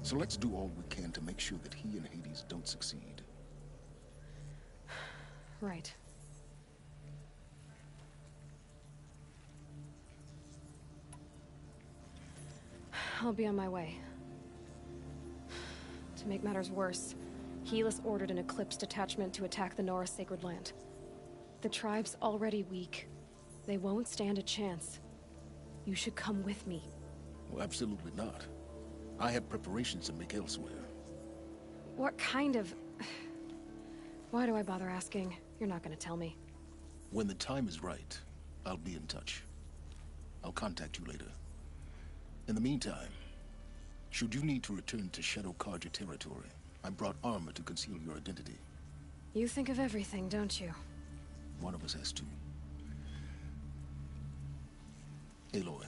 So let's do all we can to make sure that he and Hades don't succeed. Right. I'll be on my way. To make matters worse, Helis ordered an Eclipse detachment to attack the Nora Sacred Land. The tribe's already weak. They won't stand a chance. You should come with me. Well, absolutely not. I have preparations to make elsewhere. What kind of... Why do I bother asking? You're not gonna tell me. When the time is right, I'll be in touch. I'll contact you later. In the meantime, should you need to return to Shadow Karja territory, I brought armor to conceal your identity. You think of everything, don't you? One of us has to. Aloy,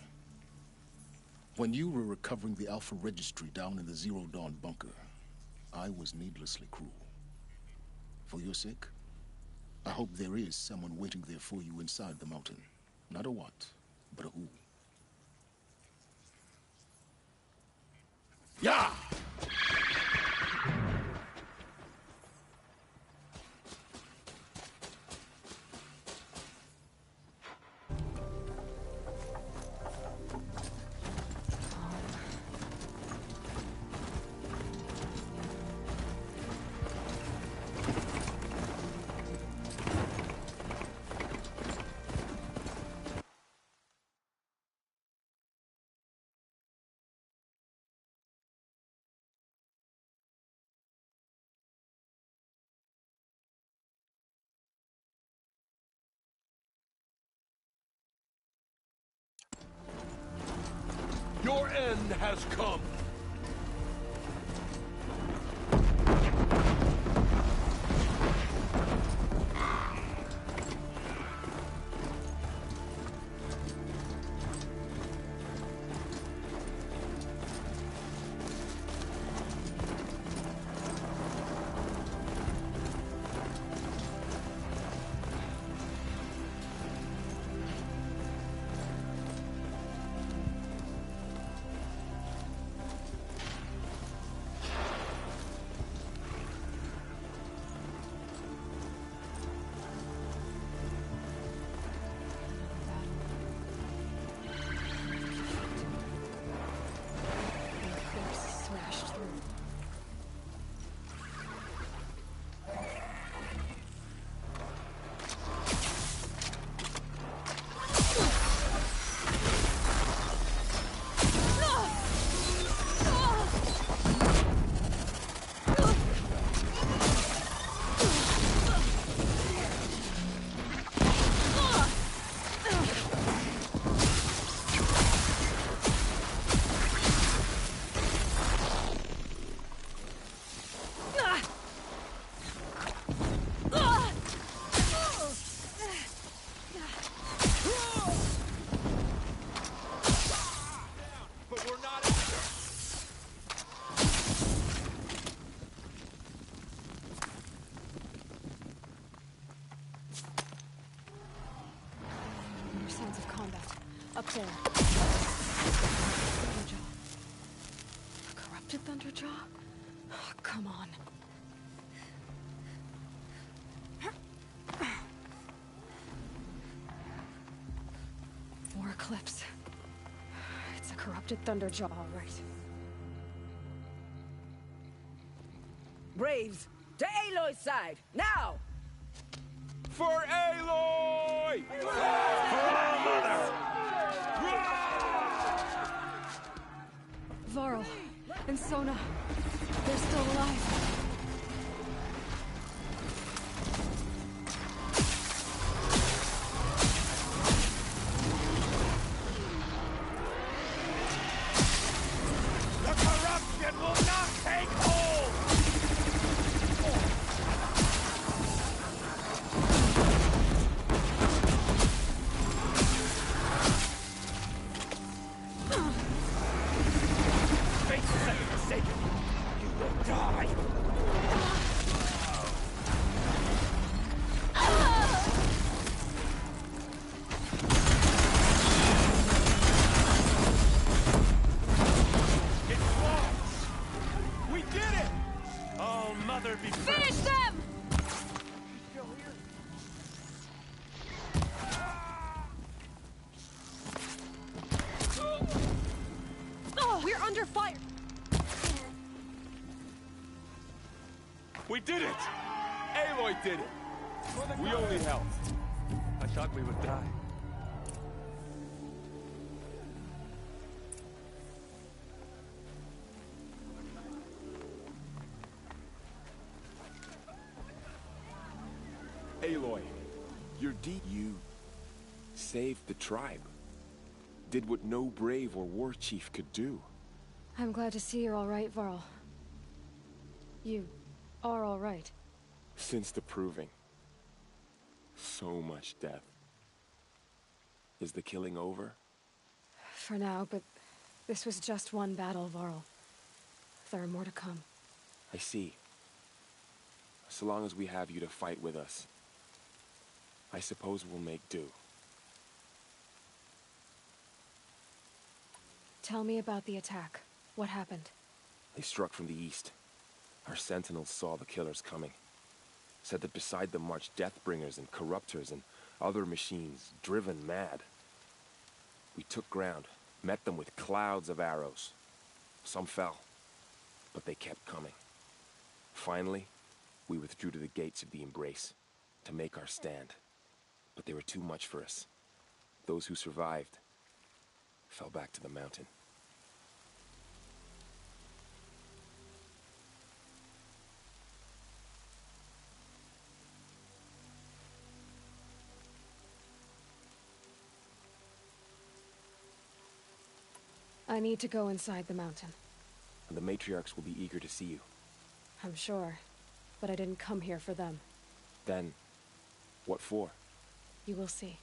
when you were recovering the Alpha Registry down in the Zero Dawn bunker, I was needlessly cruel. For your sake, I hope there is someone waiting there for you inside the mountain. Not a what, but a who. Yeah! Your end has come. signs of combat. Up there. Thunderjaw. A corrupted Thunderjaw? Oh, come on. More Eclipse. It's a corrupted Thunderjaw, all right. Braves, to Aloy's side, now! For Aloy! For All Mother! Varl and Sona, they're still alive. The corruption will not take hold! Finish them! Oh, we're under fire! We did it! Aloy did it! We only helped. I thought we would die. Aloy, your deed, you saved the tribe. Did what no brave or war chief could do. I'm glad to see you're all right, Varl. You are all right. Since the proving. So much death. Is the killing over? For now, but this was just one battle, Varl. There are more to come. I see. So long as we have you to fight with us, I suppose we'll make do. Tell me about the attack. What happened? They struck from the east. Our sentinels saw the killers coming. Said that beside them marched Deathbringers and Corruptors and other machines, driven mad. We took ground, met them with clouds of arrows. Some fell, but they kept coming. Finally, we withdrew to the gates of the Embrace to make our stand. But they were too much for us. Those who survived fell back to the mountain. I need to go inside the mountain. And the matriarchs will be eager to see you. I'm sure, but I didn't come here for them. Then, what for? You will see.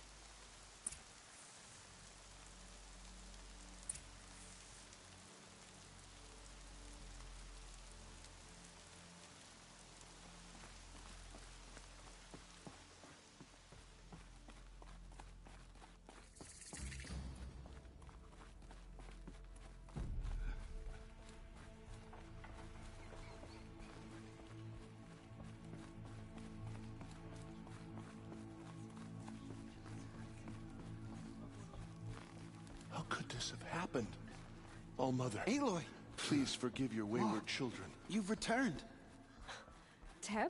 How could this have happened? All Mother. Aloy! Please forgive your wayward children. You've returned. Teb?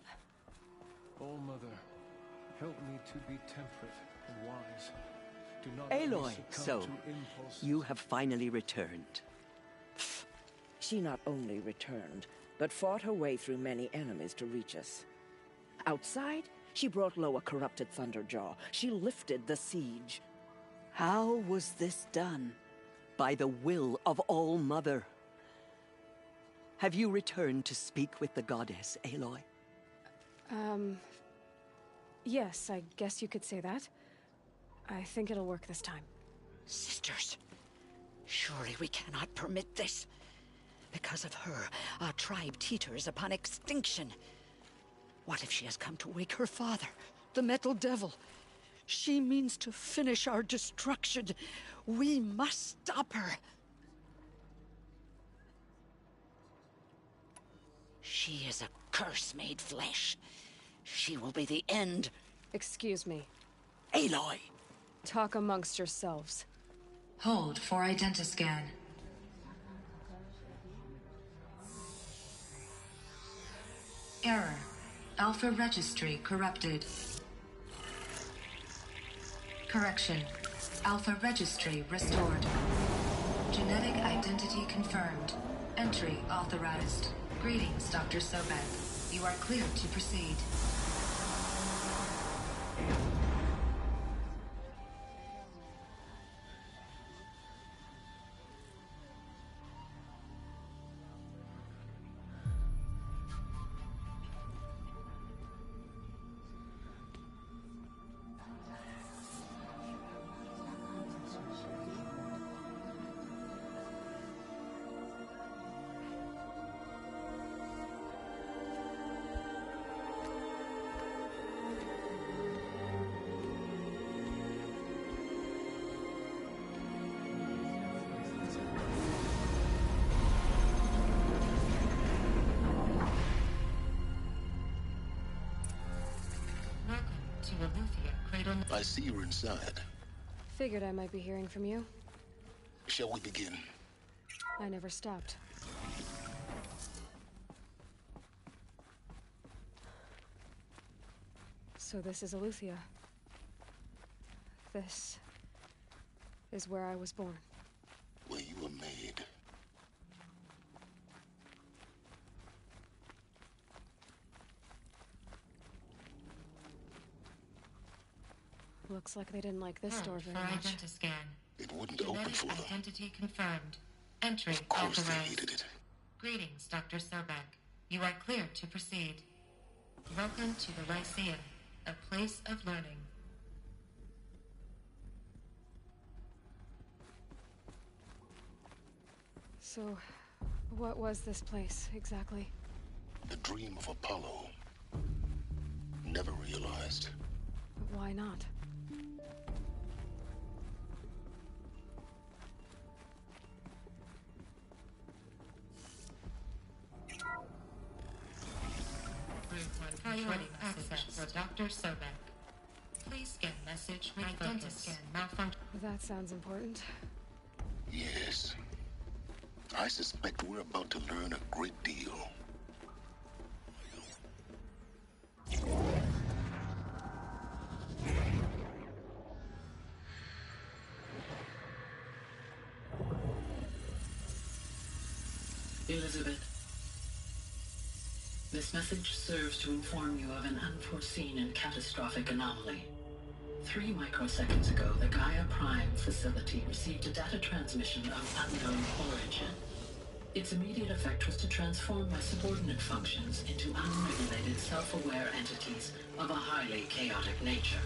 All Mother, help me to be temperate and wise. Do not Aloy, succumb so to impulses. you have finally returned. She not only returned, but fought her way through many enemies to reach us. Outside, she brought low a corrupted Thunderjaw. She lifted the siege. How was this done? By the will of All Mother. Have you returned to speak with the goddess, Aloy? Yes, I guess you could say that. I think it'll work this time. Sisters, surely we cannot permit this. Because of her, our tribe teeters upon extinction. What if she has come to wake her father, the Metal Devil? She means to finish our destruction. We must stop her. She is a curse made flesh. She will be the end. Excuse me. Aloy! Talk amongst yourselves. Hold for identiscan. Error. Alpha registry corrupted. Correction. Alpha registry restored. Genetic identity confirmed. Entry authorized. Greetings, Dr. Sobek. You are cleared to proceed. I see you're inside. Figured I might be hearing from you. Shall we begin? I never stopped. So this is Eleuthia. This is where I was born. Where you were made. Looks like they didn't like this door very much. Identiscan. It wouldn't open for them. Identity confirmed. Entry Of course they authorized. hated it. Greetings, Dr. Sobek. You are cleared to proceed. Welcome to the Lyceum, a place of learning. So, what was this place, exactly? The dream of Apollo. Never realized. Why not? Priority access for Dr. Sobek. Please scan message with identiscan malfunction. That sounds important. Yes. I suspect we're about to learn a great deal. Elizabeth, this message serves to inform you of an unforeseen and catastrophic anomaly. 3 microseconds ago, the Gaia Prime facility received a data transmission of unknown origin. Its immediate effect was to transform my subordinate functions into unregulated, self-aware entities of a highly chaotic nature.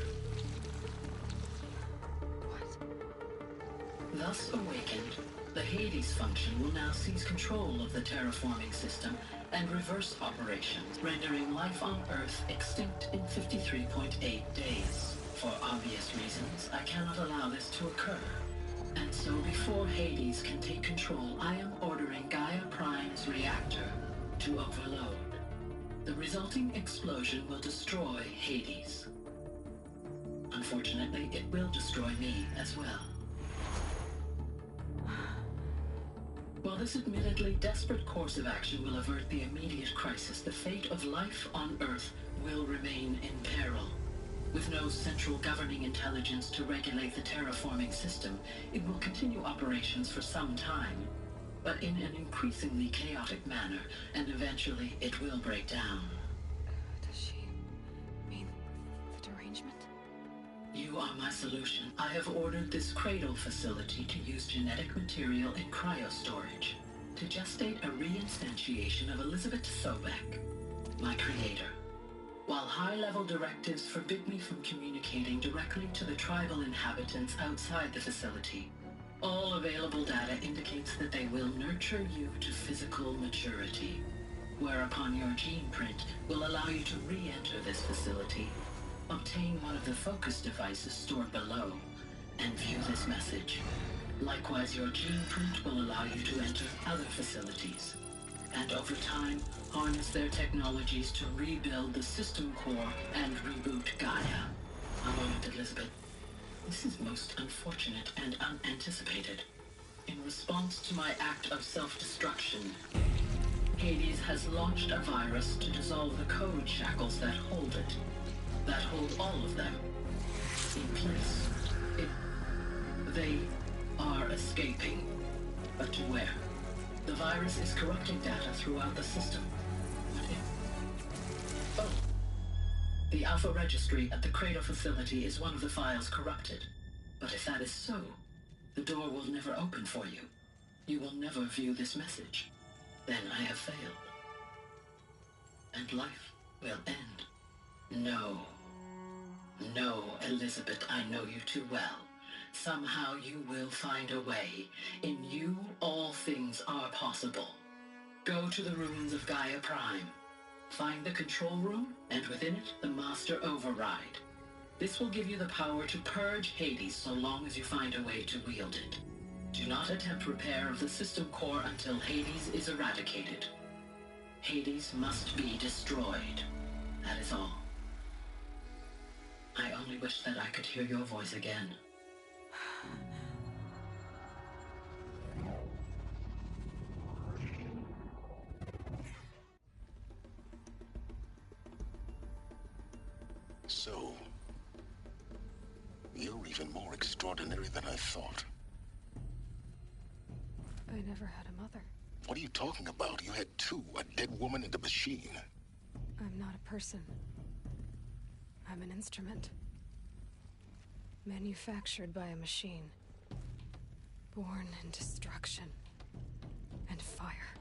Thus awakened, the Hades function will now seize control of the terraforming system and reverse operations, rendering life on Earth extinct in 53.8 days. For obvious reasons, I cannot allow this to occur. And so before Hades can take control, I am ordering Gaia Prime's reactor to overload. The resulting explosion will destroy Hades. Unfortunately, it will destroy me as well. While this admittedly desperate course of action will avert the immediate crisis, the fate of life on Earth will remain in peril. With no central governing intelligence to regulate the terraforming system, it will continue operations for some time, but in an increasingly chaotic manner, and eventually it will break down. Does she mean the derangement? You are my solution. I have ordered this cradle facility to use genetic material in cryostorage to gestate a reinstantiation of Elizabeth Sobek, my creator. While high-level directives forbid me from communicating directly to the tribal inhabitants outside the facility, all available data indicates that they will nurture you to physical maturity, whereupon your gene print will allow you to re-enter this facility, obtain one of the focus devices stored below and view this message. Likewise, your gene print will allow you to enter other facilities, and over time, harness their technologies to rebuild the system core and reboot Gaia. A moment, Elizabeth. This is most unfortunate and unanticipated. In response to my act of self-destruction, Hades has launched a virus to dissolve the code shackles that hold it, that hold all of them in place. They are escaping, but to where? The virus is corrupting data throughout the system. What if? Oh. The Alpha Registry at the Cradle facility is one of the files corrupted. But if that is so, the door will never open for you. You will never view this message. Then I have failed. And life will end. No. No, Elizabeth, I know you too well. Somehow you will find a way. In you, all things are possible. Go to the ruins of Gaia Prime. Find the control room, and within it, the Master Override. This will give you the power to purge Hades so long as you find a way to wield it. Do not attempt repair of the system core until Hades is eradicated. Hades must be destroyed. That is all. I only wish that I could hear your voice again. So, you're even more extraordinary than I thought. I never had a mother. What are you talking about? You had two, a dead woman and a machine. I'm not a person. I'm an instrument. Manufactured by a machine. Born in destruction and fire.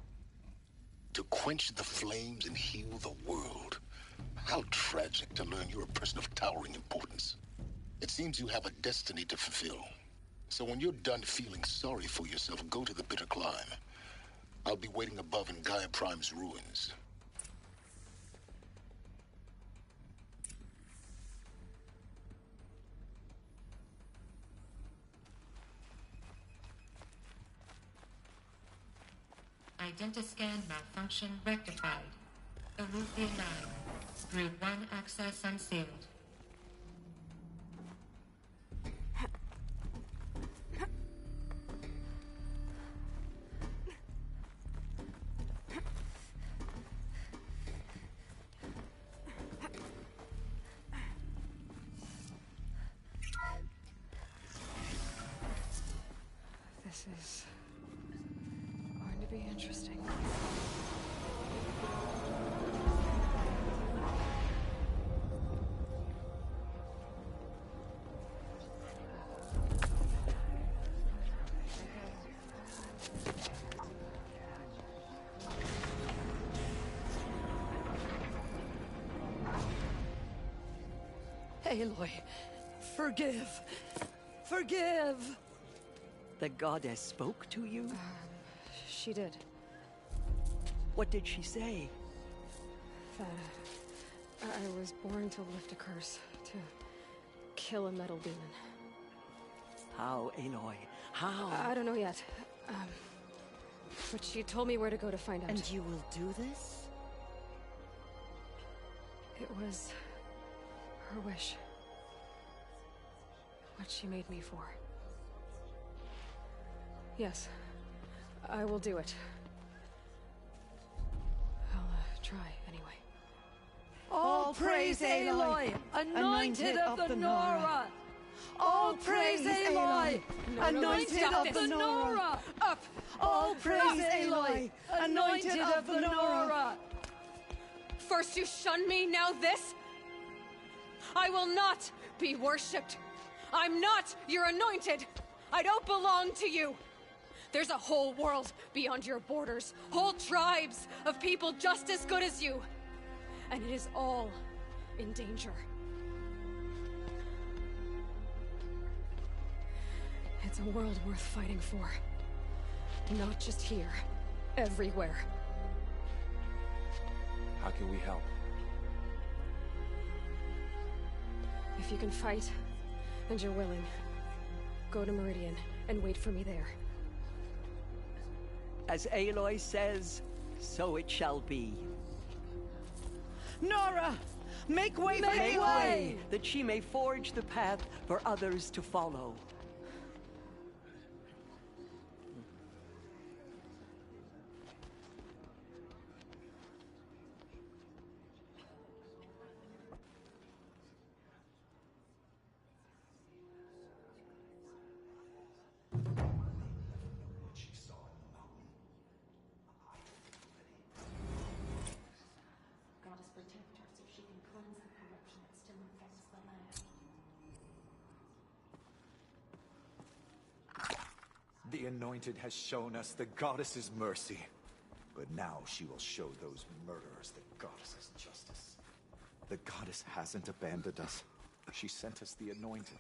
To quench the flames and heal the world. How tragic to learn you're a person of towering importance. It seems you have a destiny to fulfill. So when you're done feeling sorry for yourself, go to the bitter climb. I'll be waiting above in Gaia Prime's ruins. Identiscan malfunction rectified. Elufia 9. Group 1 access unsealed. This is going to be interesting. Aloy, forgive. Forgive! The goddess spoke to you? She did. What did she say? That I was born to lift a curse, to kill a metal demon. How, Aloy? How? I don't know yet. But she told me where to go to find out. And you will do this? It was her wish. What she made me for. Yes, I will do it. I'll try anyway. All praise Aloy, anointed of the Nora! All praise Aloy, anointed of the Nora! Up! All praise Aloy, anointed of the Nora! First you shun me, now this? I will not be worshipped. I'm not your anointed. I don't belong to you. There's a whole world beyond your borders, whole tribes of people just as good as you. And it is all in danger. It's a world worth fighting for. Not just here, everywhere. How can we help? you can fight, and you're willing, go to Meridian and wait for me there. As Aloy says, so it shall be. Nora! Make way for Aloy! That she may forge the path for others to follow. Goddess protect her so she can cleanse the corruption that still infects the land. The Anointed has shown us the Goddess's mercy. But now she will show those murderers the Goddess's justice. The Goddess hasn't abandoned us. She sent us the Anointed.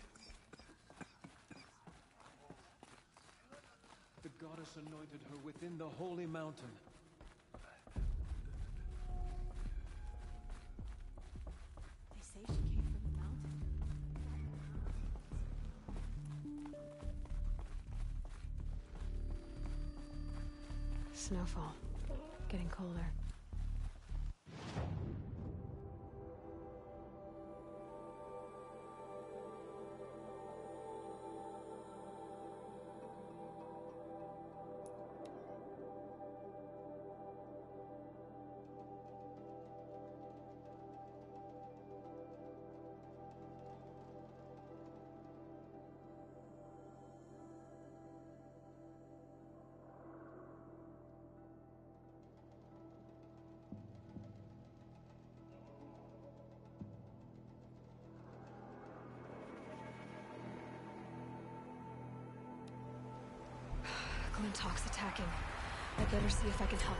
The Goddess anointed her within the holy mountain. They say she came from the mountain. Snowfall. Getting colder. Glintock's attacking. I'd better see if I can help.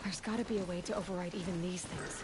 There's gotta be a way to override even these things.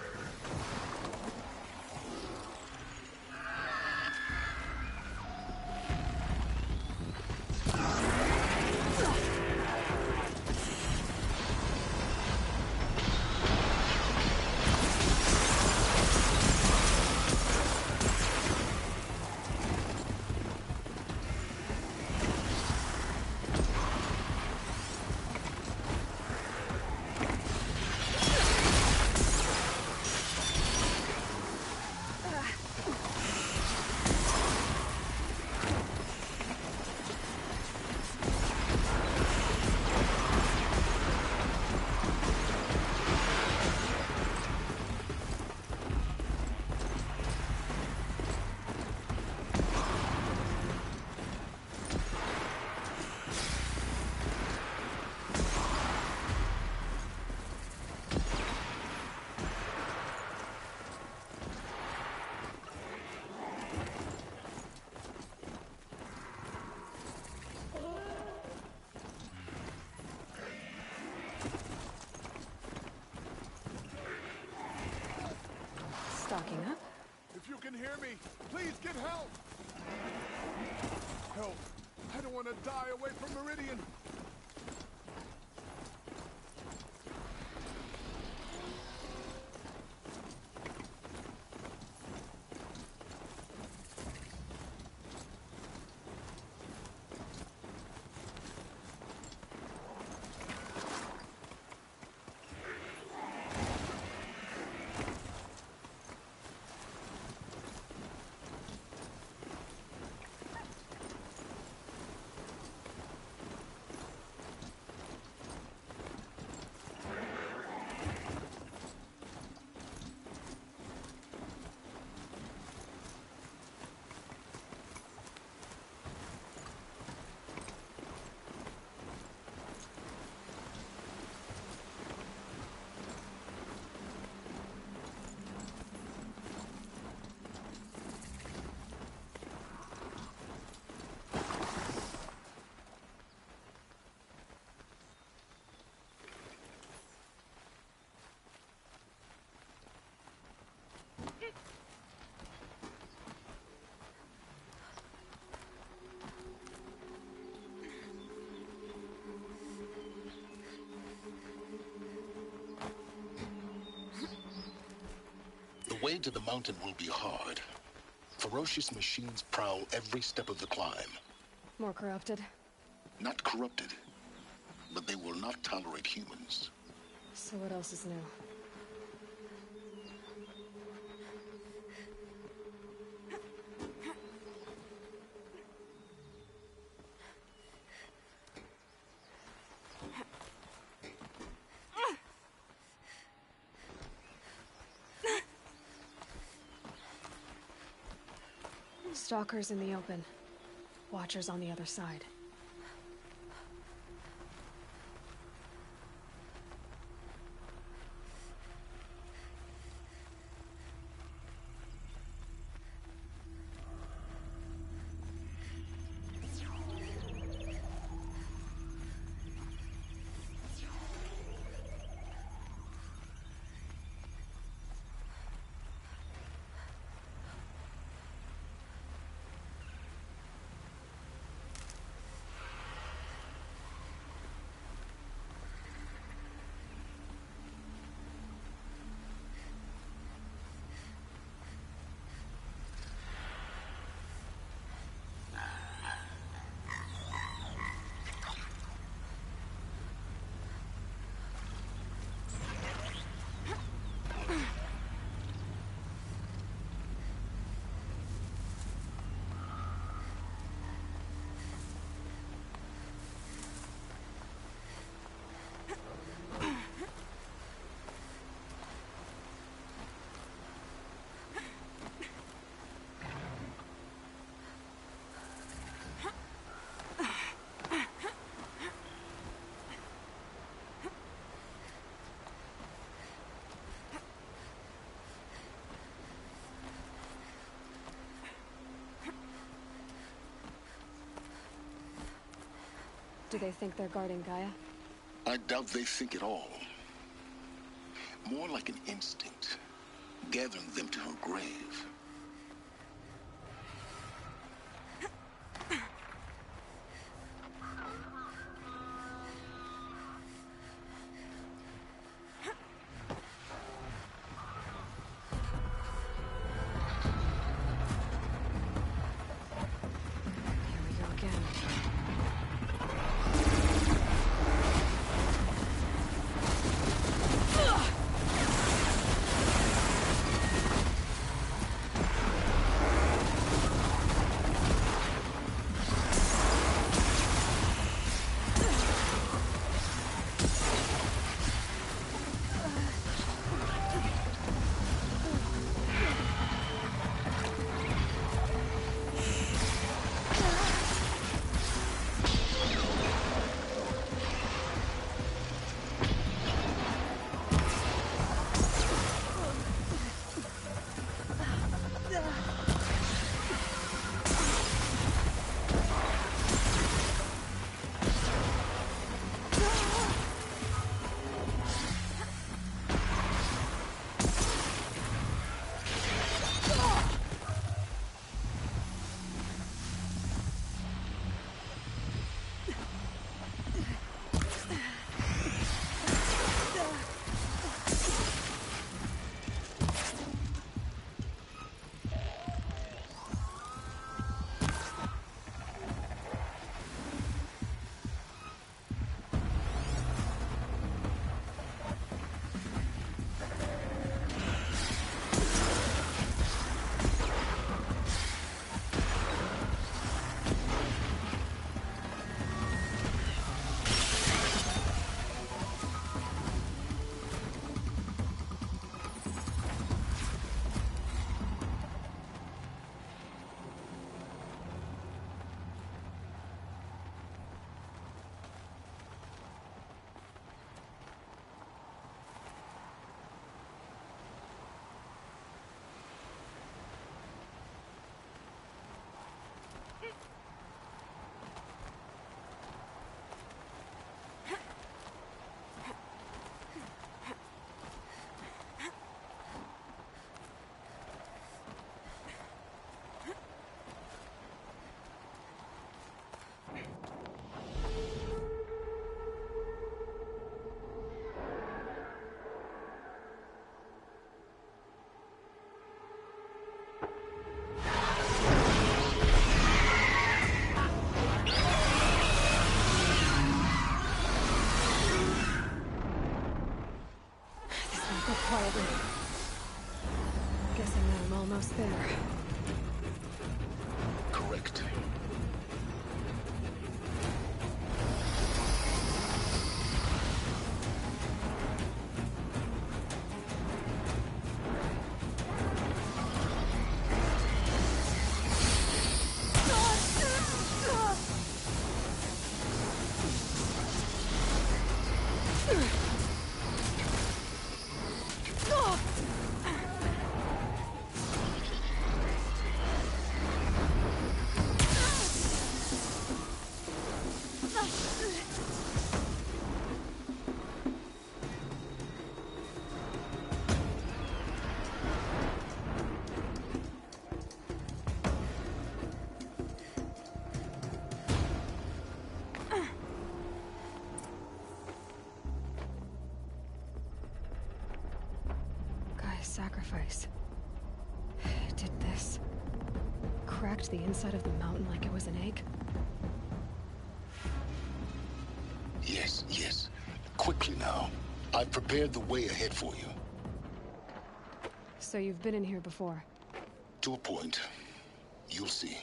Stocking up. If you can hear me, please get help! Help! I don't want to die away from Meridian. The way to the mountain will be hard. Ferocious machines prowl every step of the climb. More corrupted? Not corrupted, but they will not tolerate humans. So what else is new? Stalkers in the open. Watchers on the other side. Do they think they're guarding Gaia? I doubt they think at all. More like an instinct, gathering them to her grave. quietly. Guessing I'm almost there. Correct. Sacrifice. Did this cracked the inside of the mountain like it was an egg? Yes, yes. Quickly now. I've prepared the way ahead for you. So you've been in here before? To a point. You'll see.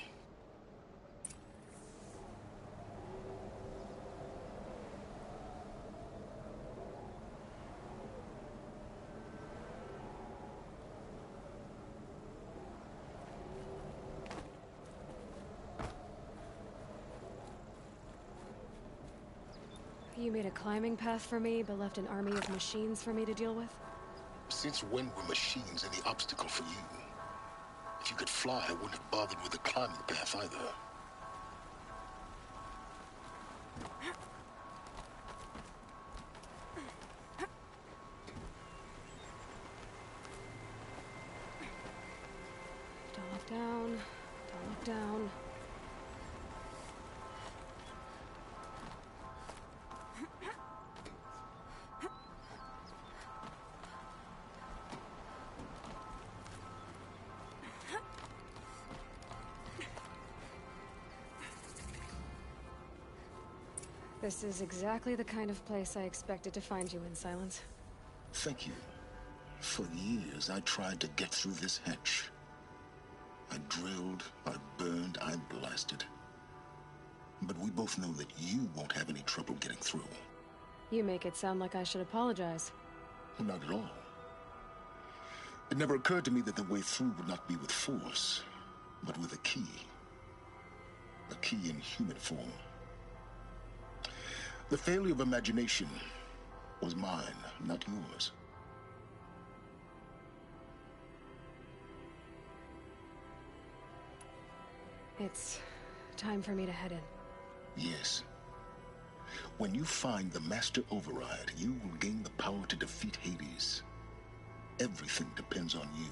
You made a climbing path for me, but left an army of machines for me to deal with? Since when were machines any obstacle for you? If you could fly, I wouldn't have bothered with the climbing path either. Don't look down. Don't look down. This is exactly the kind of place I expected to find you in, Silence. Thank you. For years, I tried to get through this hatch. I drilled, I burned, I blasted. But we both know that you won't have any trouble getting through. You make it sound like I should apologize. Not at all. It never occurred to me that the way through would not be with force, but with a key. A key in human form. The failure of imagination was mine, not yours. It's time for me to head in. Yes. When you find the Master Override, you will gain the power to defeat Hades. Everything depends on you.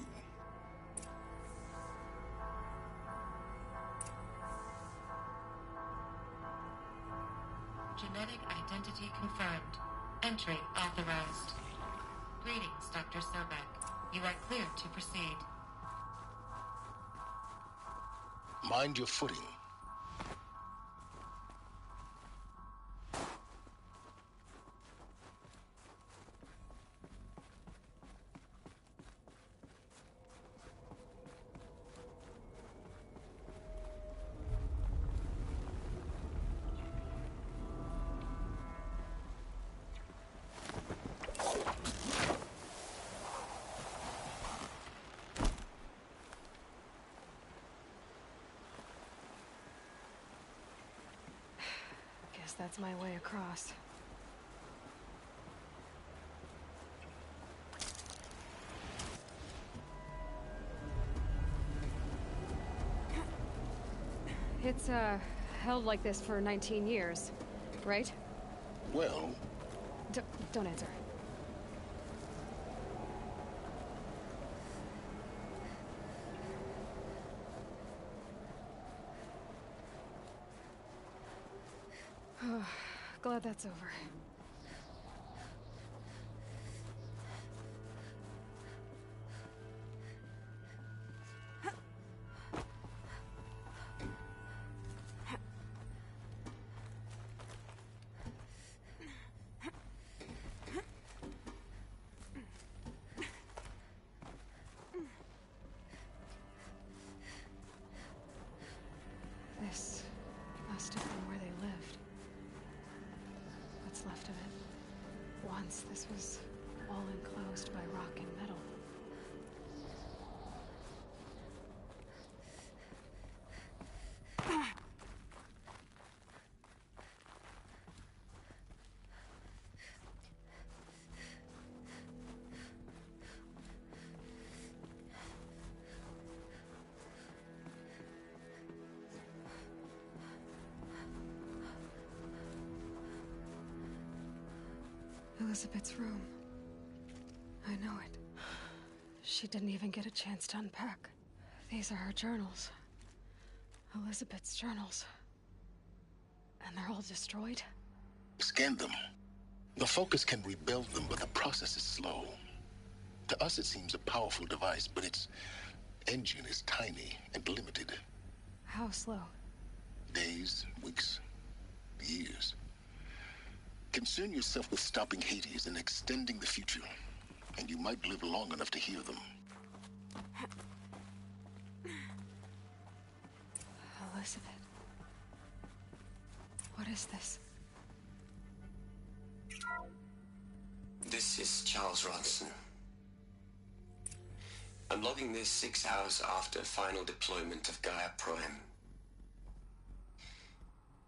Genetic identity confirmed. Entry authorized. Greetings, Dr. Sobek. You are cleared to proceed. Mind your footing. Guess that's my way across. It's, held like this for 19 years, right? Well... Don't answer. Glad that's over. what's left of it. Once, this was all enclosed by rock and metal. Elizabeth's room. I know it. She didn't even get a chance to unpack. These are her journals. Elizabeth's journals. And they're all destroyed? Scan them. The Focus can rebuild them, but the process is slow. To us, it seems a powerful device, but its engine is tiny and limited. How slow? Days, weeks, years. Concern yourself with stopping Hades and extending the future, and you might live long enough to hear them. Elizabeth. What is this? This is Charles Ronson. I'm logging this 6 hours after final deployment of Gaia Prime.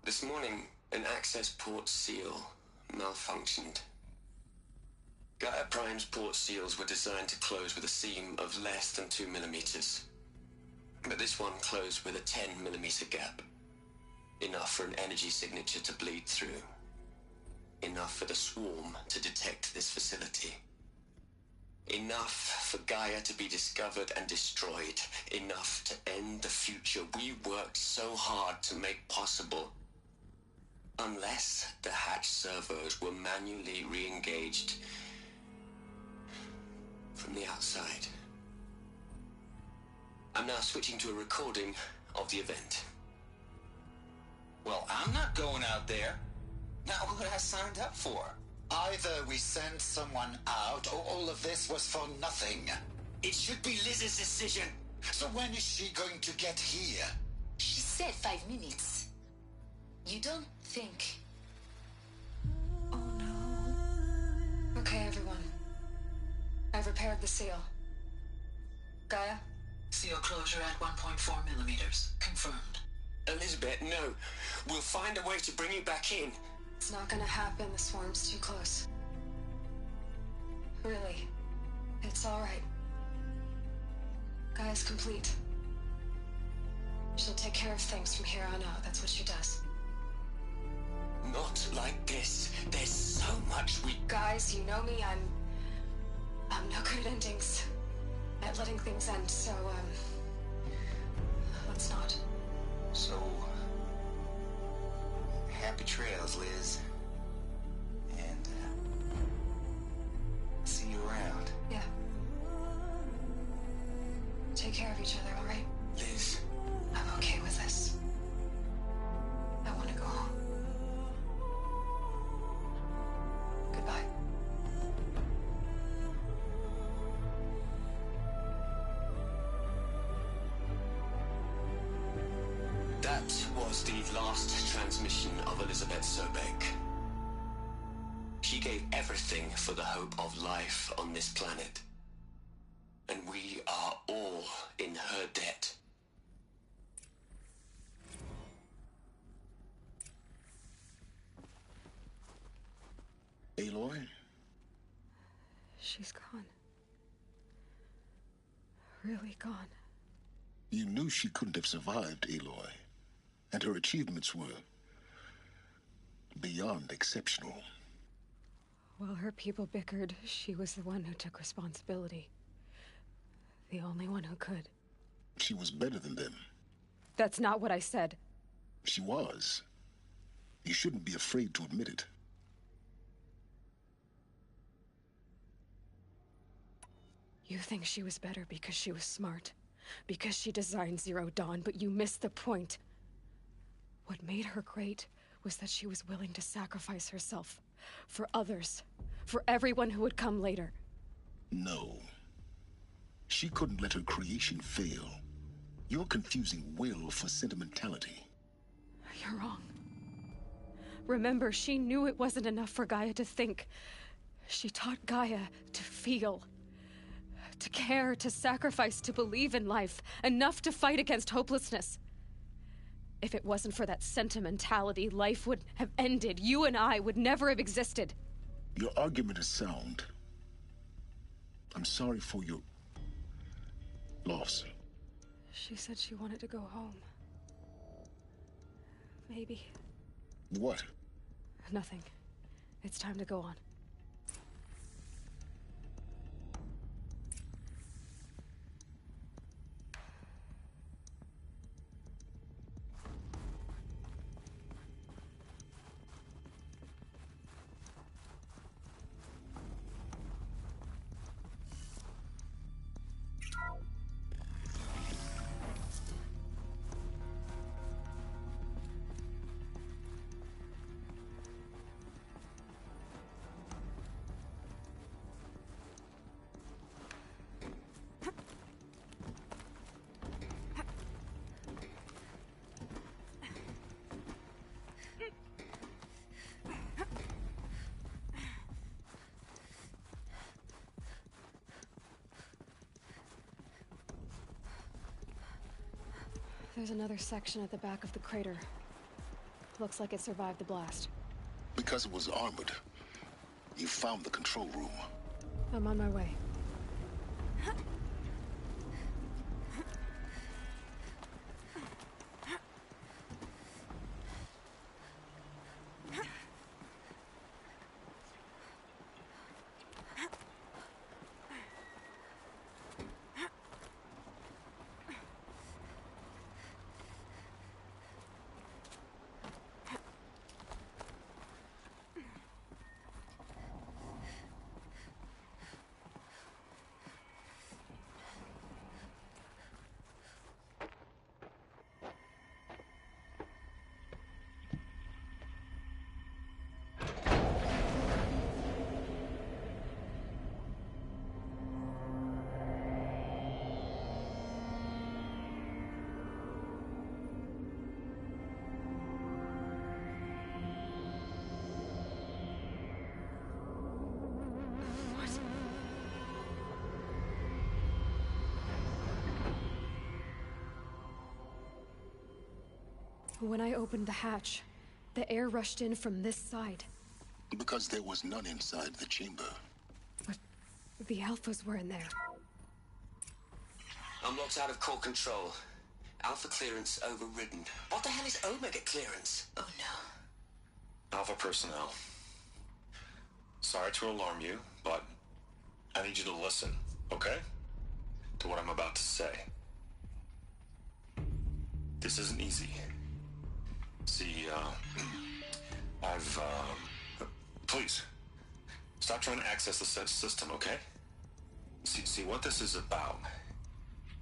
This morning, an access port seal malfunctioned. Gaia Prime's port seals were designed to close with a seam of less than 2 millimeters. But this one closed with a 10 millimeter gap. Enough for an energy signature to bleed through. Enough for the swarm to detect this facility. Enough for Gaia to be discovered and destroyed. Enough to end the future we worked so hard to make possible. Unless the hatch servos were manually re-engaged from the outside. I'm now switching to a recording of the event. Well, I'm not going out there. Not what I signed up for. Either we send someone out, or all of this was for nothing. It should be Liz's decision. So when is she going to get here? She said 5 minutes. You don't think... Okay, everyone. I've repaired the seal. Gaia? Seal closure at 1.4 millimeters. Confirmed. Elizabeth, no. We'll find a way to bring you back in. It's not gonna happen. The swarm's too close. Really. It's all right. Gaia's complete. She'll take care of things from here on out. That's what she does. Not like this. There's so much we... Guys, you know me. I'm no good at endings. At letting things end, so, let's not. So... happy trails, Liz. And, see you around. Yeah. Take care of each other, all right? Liz. I'm okay with this. I want to go home. Goodbye. That was the last transmission of Elizabeth Sobek. She gave everything for the hope of life on this planet. And we are all in her debt. Aloy? She's gone. Really gone. You knew she couldn't have survived, Aloy. And her achievements were... beyond exceptional. While her people bickered, she was the one who took responsibility. The only one who could. She was better than them. That's not what I said. She was. You shouldn't be afraid to admit it. You think she was better because she was smart. Because she designed Zero Dawn, but you missed the point. What made her great was that she was willing to sacrifice herself. For others. For everyone who would come later. No. She couldn't let her creation fail. You're confusing will for sentimentality. You're wrong. Remember, she knew it wasn't enough for Gaia to think. She taught Gaia to feel. To care, to sacrifice, to believe in life. Enough to fight against hopelessness. If it wasn't for that sentimentality, life would have ended. You and I would never have existed. Your argument is sound. I'm sorry for your loss. She said she wanted to go home. Maybe. What? Nothing. It's time to go on. There's another section at the back of the crater. Looks like it survived the blast. Because it was armored, you found the control room. I'm on my way. When I opened the hatch, the air rushed in from this side. Because there was none inside the chamber. But the Alphas were in there. I'm locked out of core control. Alpha clearance overridden. What the hell is Omega clearance? Oh no. Alpha personnel. Sorry to alarm you, but I need you to listen, okay? To what I'm about to say. This isn't easy. See, please, stop trying to access the system, okay? See, what this is about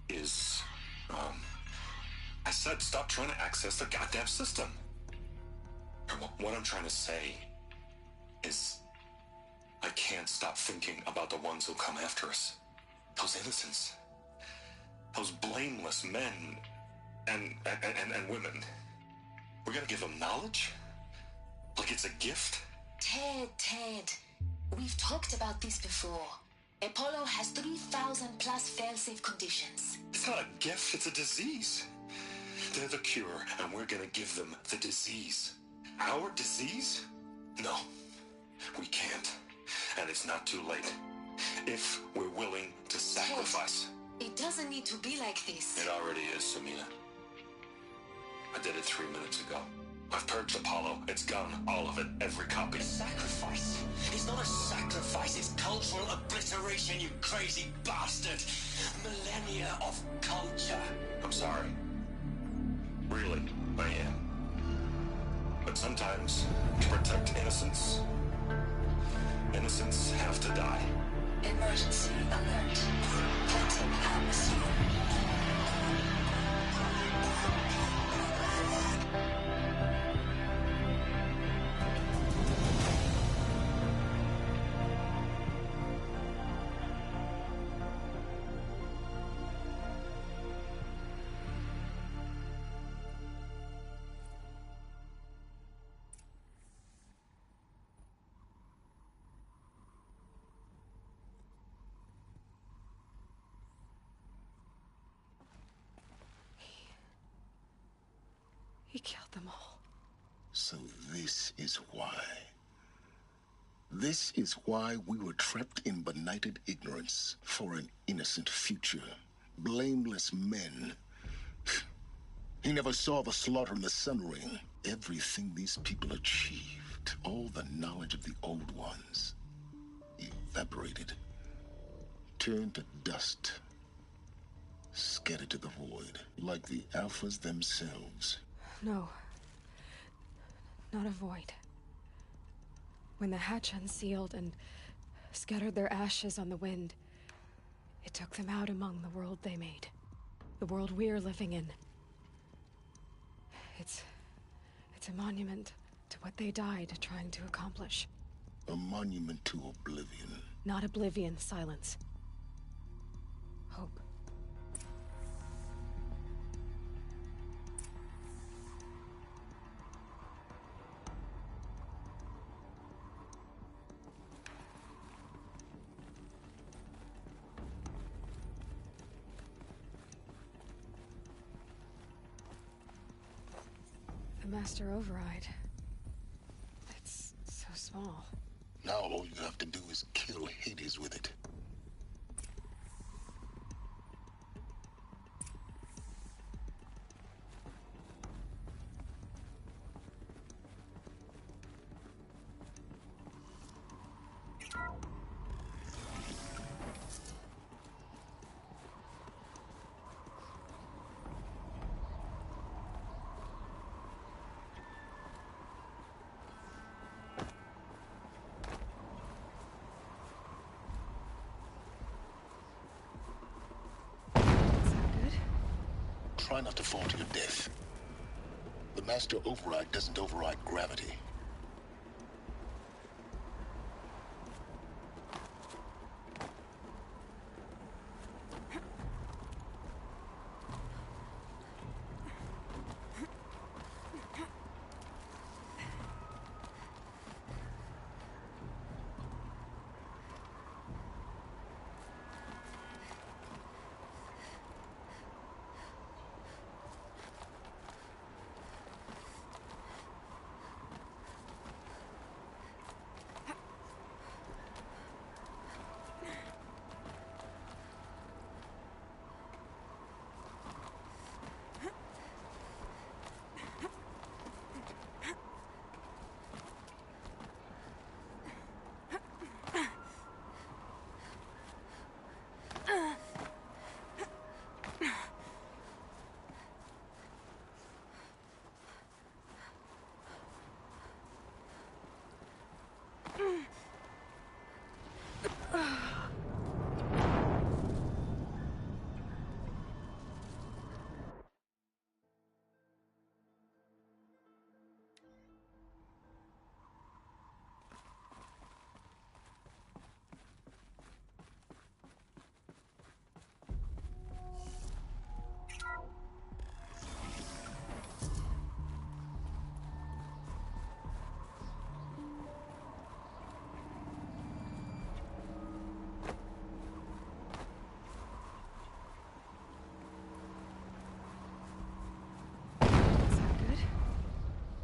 is, I said stop trying to access the goddamn system. And what I'm trying to say is, I can't stop thinking about the ones who come after us. Those innocents. Those blameless men and women. We're gonna give them knowledge? Like it's a gift? Ted. We've talked about this before. Apollo has 3,000 plus fail-safe conditions. It's not a gift, it's a disease. They're the cure, and we're gonna give them the disease. Our disease? No, we can't. And it's not too late. If we're willing to sacrifice. Ted, it doesn't need to be like this. It already is, Samina. I did it 3 minutes ago. I've purged Apollo. It's gone. All of it. Every copy. Sacrifice? It's not a sacrifice. It's cultural obliteration, you crazy bastard. Millennia of culture. I'm sorry. Really, I am. But sometimes, to protect innocence, innocents have to die. Emergency alert. Floating atmosphere. killed them all. So this is why. This is why we were trapped in benighted ignorance for an innocent future. Blameless men. He never saw the slaughter in the Sun Ring. Everything these people achieved, all the knowledge of the old ones, evaporated, turned to dust, scattered to the void, like the Alphas themselves. No. Not a void. When the hatch unsealed and scattered their ashes on the wind, it took them out among the world they made. The world we're living in. It's a monument to what they died trying to accomplish. A monument to oblivion. Not oblivion, Silence. Hope. The Master Override. It's so small. Now all you have to do is kill Hades with it. Try not to fall to your death. The Master Override doesn't override gravity.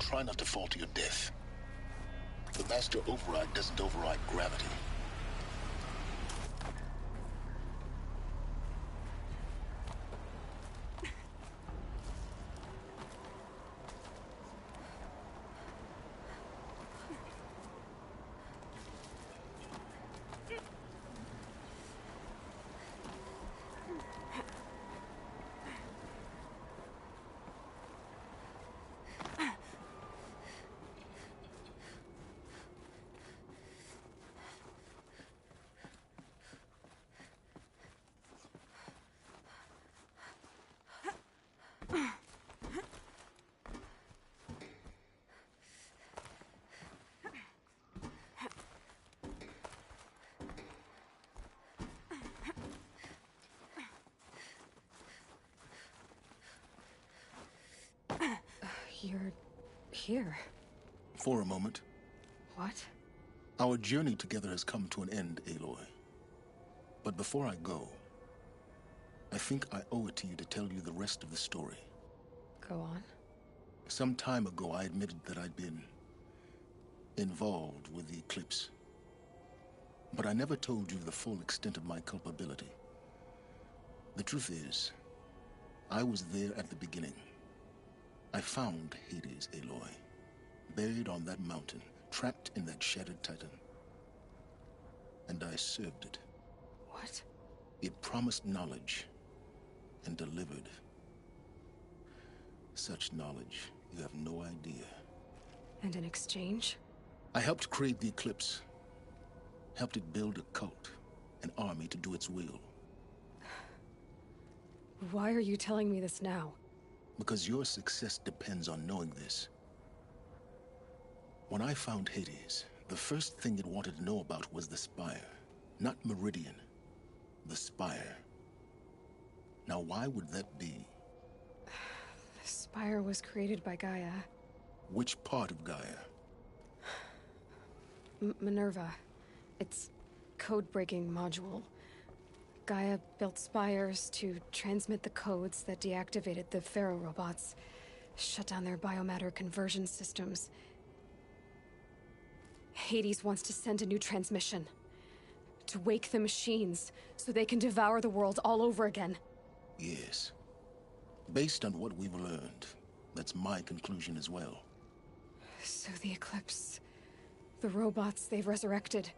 Try not to fall to your death. The Master Override doesn't override gravity. You're here. For a moment. What? Our journey together has come to an end, Aloy. But before I go, I think I owe it to you to tell you the rest of the story. Go on. Some time ago, I admitted that I'd been involved with the Eclipse. But I never told you the full extent of my culpability. The truth is, I was there at the beginning. I found Hades, Aloy, buried on that mountain, trapped in that shattered titan. And I served it. What? It promised knowledge and delivered. Such knowledge, you have no idea. And in exchange? I helped create the Eclipse. Helped it build a cult, an army to do its will. Why are you telling me this now? Because your success depends on knowing this. When I found Hades, the first thing it wanted to know about was the Spire. Not Meridian. The Spire. Now, why would that be? The Spire was created by Gaia. Which part of Gaia? Minerva. Its code-breaking module. Gaia built spires to transmit the codes that deactivated the Pharaoh robots, shut down their biomatter conversion systems. Hades wants to send a new transmission. To wake the machines, so they can devour the world all over again. Yes. Based on what we've learned, that's my conclusion as well. So the Eclipse... the robots they've resurrected...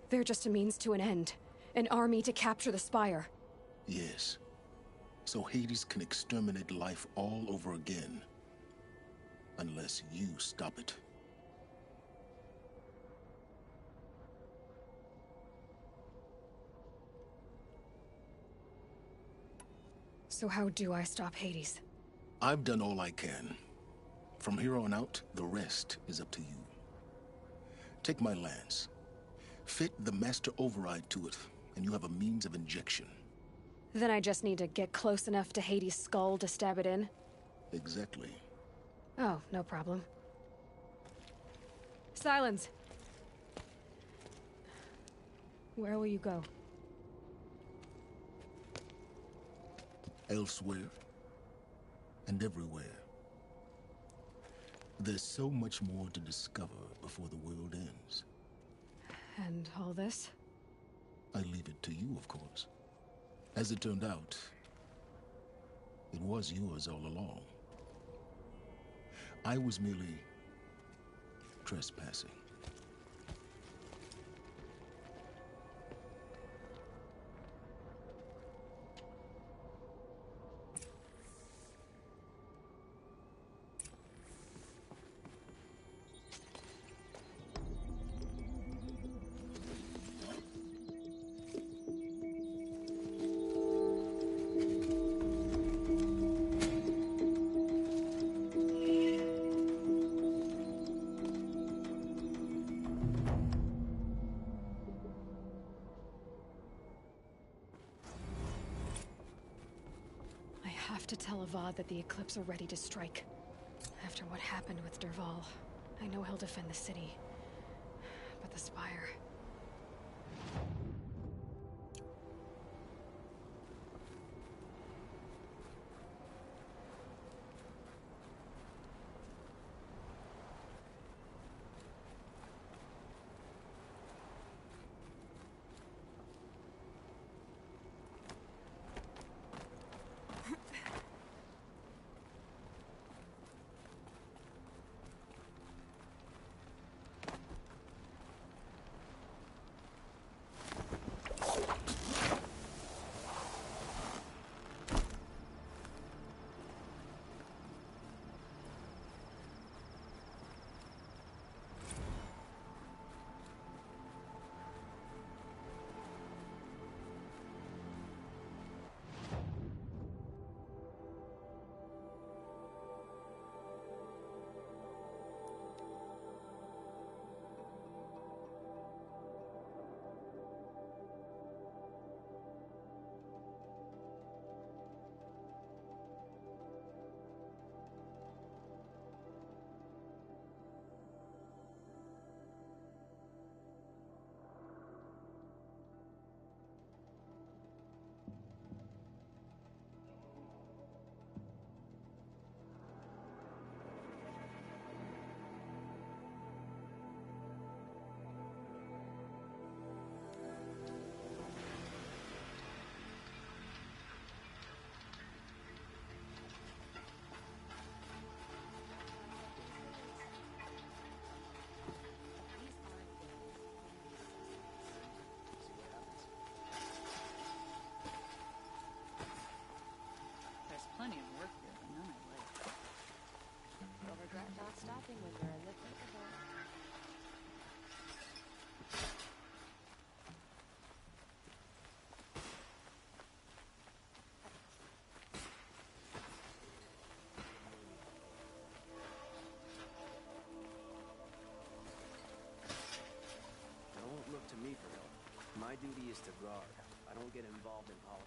they're just a means to an end. An army to capture the Spire. Yes. So Hades can exterminate life all over again. Unless you stop it. So how do I stop Hades? I've done all I can. From here on out, the rest is up to you. Take my lance. Fit the master override to it, and you have a means of injection. Then I just need to get close enough to Hades' skull to stab it in? Exactly. Oh, no problem. Silence! Where will you go? Elsewhere. And everywhere. There's so much more to discover before the world ends. And all this? I leave it to you, of course. As it turned out, it was yours all along. I was merely trespassing. I have to tell Avad that the Eclipse are ready to strike. After what happened with Dervahl, I know he'll defend the city. But the Spire... My duty is to guard. I don't get involved in politics.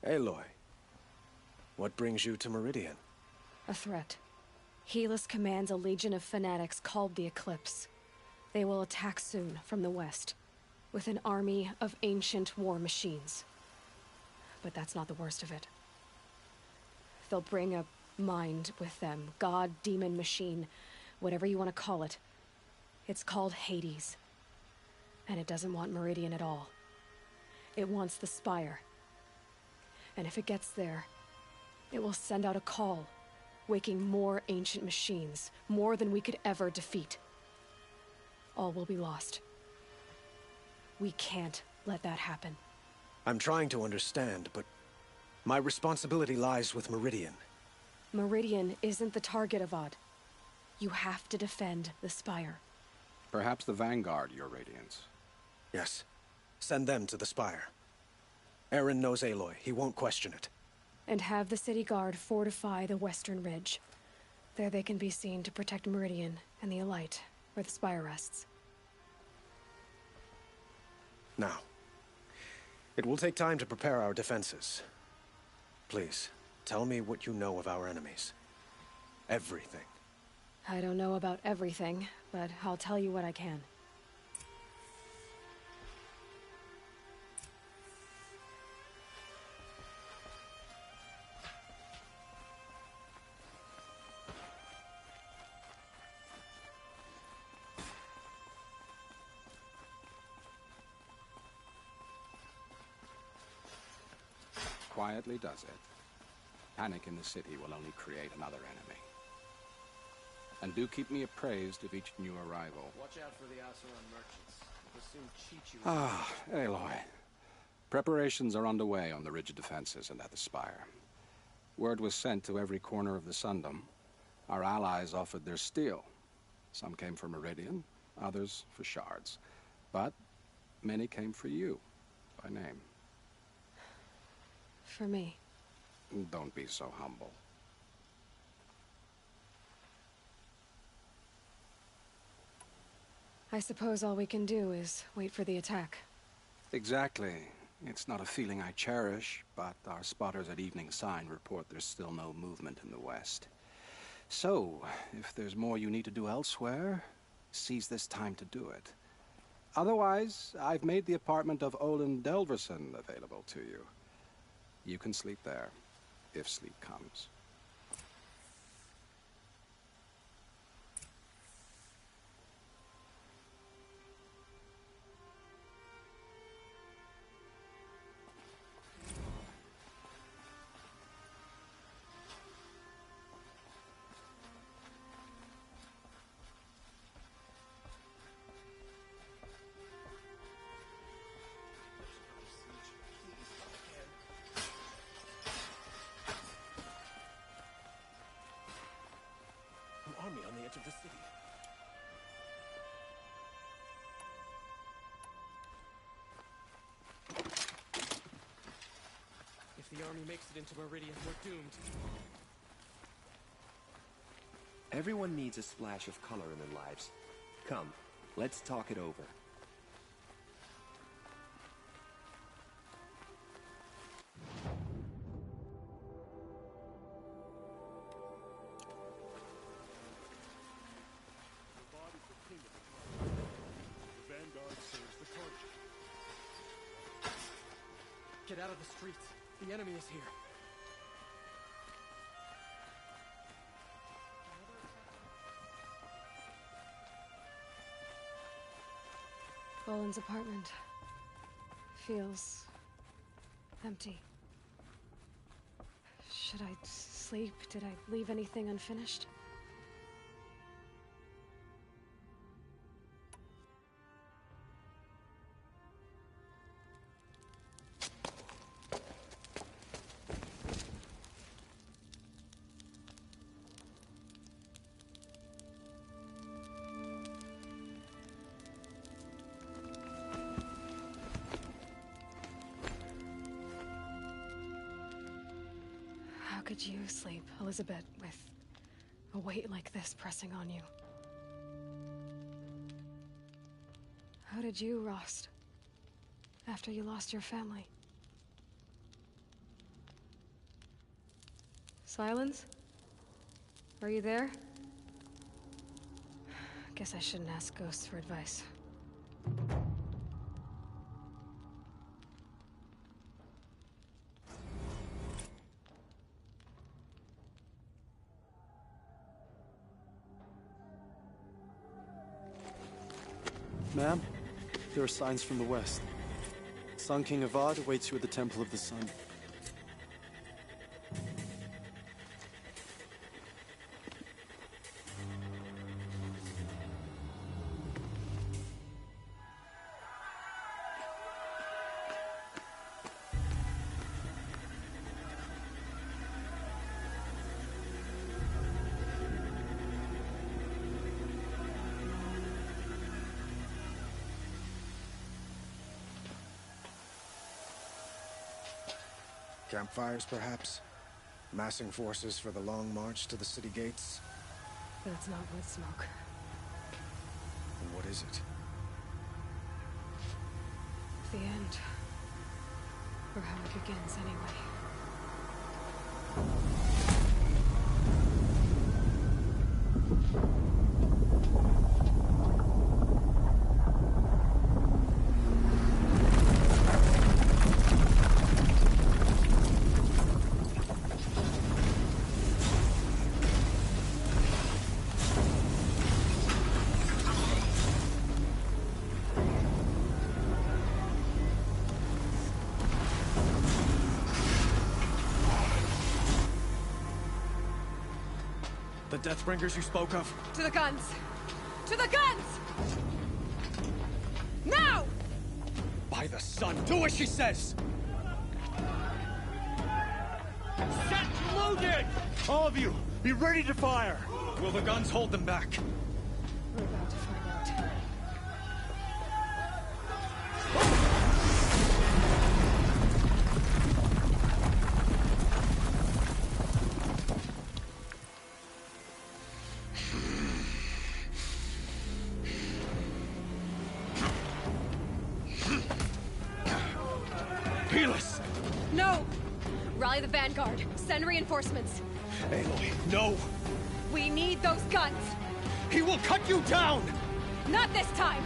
Aloy, what brings you to Meridian? A threat. Helis commands a legion of fanatics called the Eclipse. They will attack soon from the west, with an army of ancient war machines. But that's not the worst of it. They'll bring a mind with them, god, demon, machine, whatever you want to call it. It's called Hades. And it doesn't want Meridian at all. It wants the Spire. And if it gets there, it will send out a call, waking more ancient machines, more than we could ever defeat. All will be lost. We can't let that happen. I'm trying to understand, but my responsibility lies with Meridian. Meridian isn't the target, Avad. You have to defend the Spire. Perhaps the Vanguard, Your Radiance. Yes. Send them to the Spire. Eren knows Aloy. He won't question it. And have the city guard fortify the western ridge. There they can be seen to protect Meridian and the Elite, where the Spire rests. Now, it will take time to prepare our defenses. Please, tell me what you know of our enemies. Everything. I don't know about everything, but I'll tell you what I can. Quietly does it. Panic in the city will only create another enemy. And do keep me appraised of each new arrival. Watch out for the Asuran merchants. They'll soon cheat you. Ah, Aloy. Preparations are underway on the ridge defenses and at the Spire. Word was sent to every corner of the Sundom. Our allies offered their steel. Some came for Meridian, others for shards. But many came for you, by name. For me. Don't be so humble. I suppose all we can do is wait for the attack. Exactly. It's not a feeling I cherish, but our spotters at Evening Sign report there's still no movement in the west. So, if there's more you need to do elsewhere, seize this time to do it. Otherwise, I've made the apartment of Olin Delverson available to you. You can sleep there, if sleep comes. An army on the edge of the city. If the army makes it into Meridian, we're doomed. Everyone needs a splash of color in their lives. Come, let's talk it over. Get out of the streets. The enemy is here. Boland's apartment feels empty. Should I sleep? Did I leave anything unfinished? How could you sleep, Elizabeth, with a weight like this pressing on you? How did you, Rost, after you lost your family? Silence? Are you there? Guess I shouldn't ask ghosts for advice. Ma'am, there are signs from the west. Sun King Avad awaits you at the Temple of the Sun. Campfires, perhaps? Massing forces for the long march to the city gates? That's not wood smoke. And what is it? The end. Or how it begins, anyway. The Deathbringers you spoke of? To the guns! To the guns! Now! By the sun, do as she says! Set loaded! All of you, be ready to fire! Will the guns hold them back? We're about to find out. Peerless! No! Rally the Vanguard. Send reinforcements. Aloy, no! We need those guns! He will cut you down! Not this time!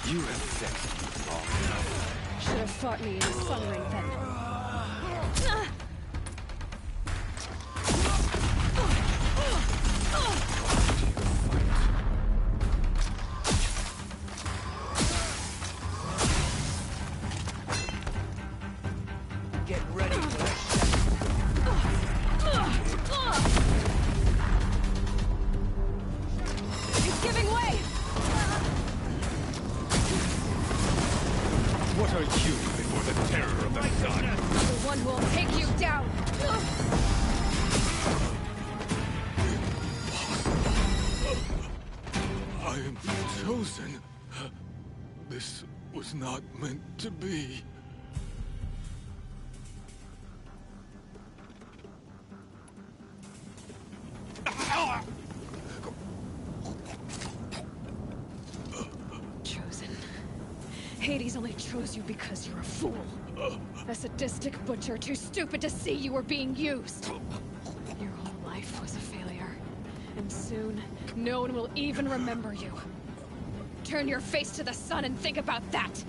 You have said long enough. Should have fought me in the Sun Ring then. Get ready for the He's giving way! What are you before the terror of the sun? The one who will take you down! I am chosen. This was not meant to be. Chosen. Hades only chose you because you're a fool. A sadistic butcher too stupid to see you were being used. Your whole life was a failure. And soon, no one will even remember you. Turn your face to the sun and think about that!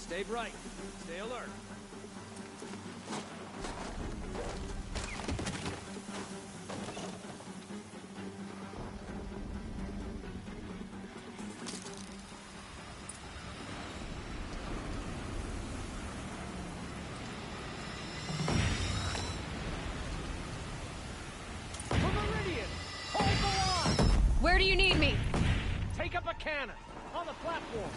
Stay bright. Stay alert. Where do you need me? Take up a cannon on the platform.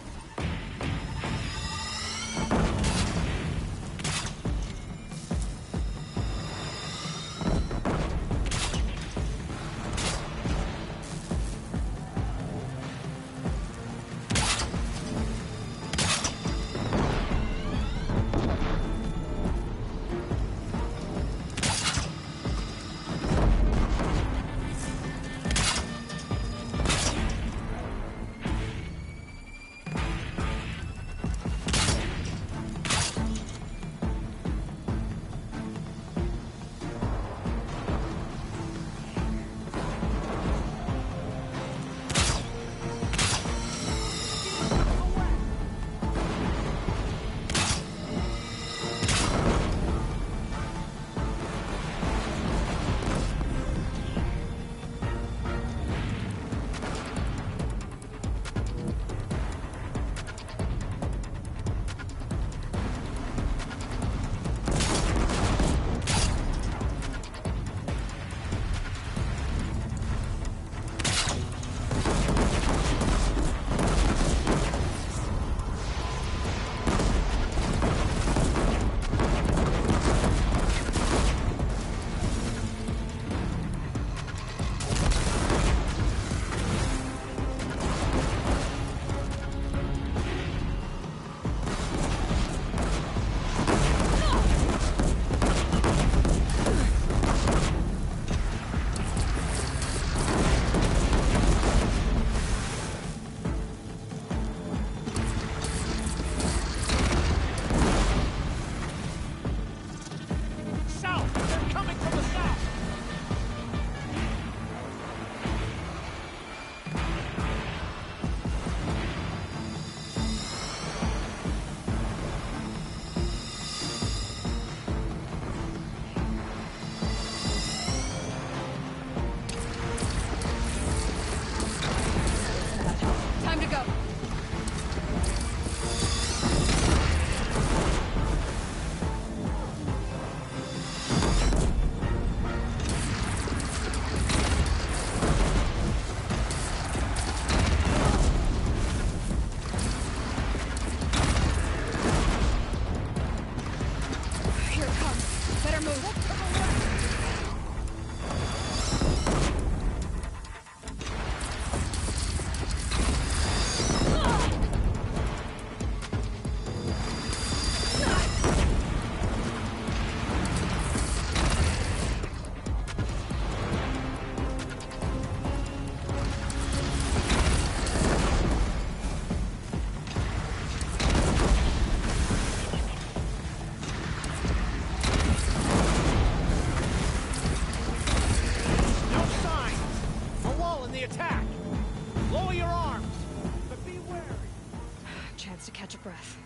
To catch a breath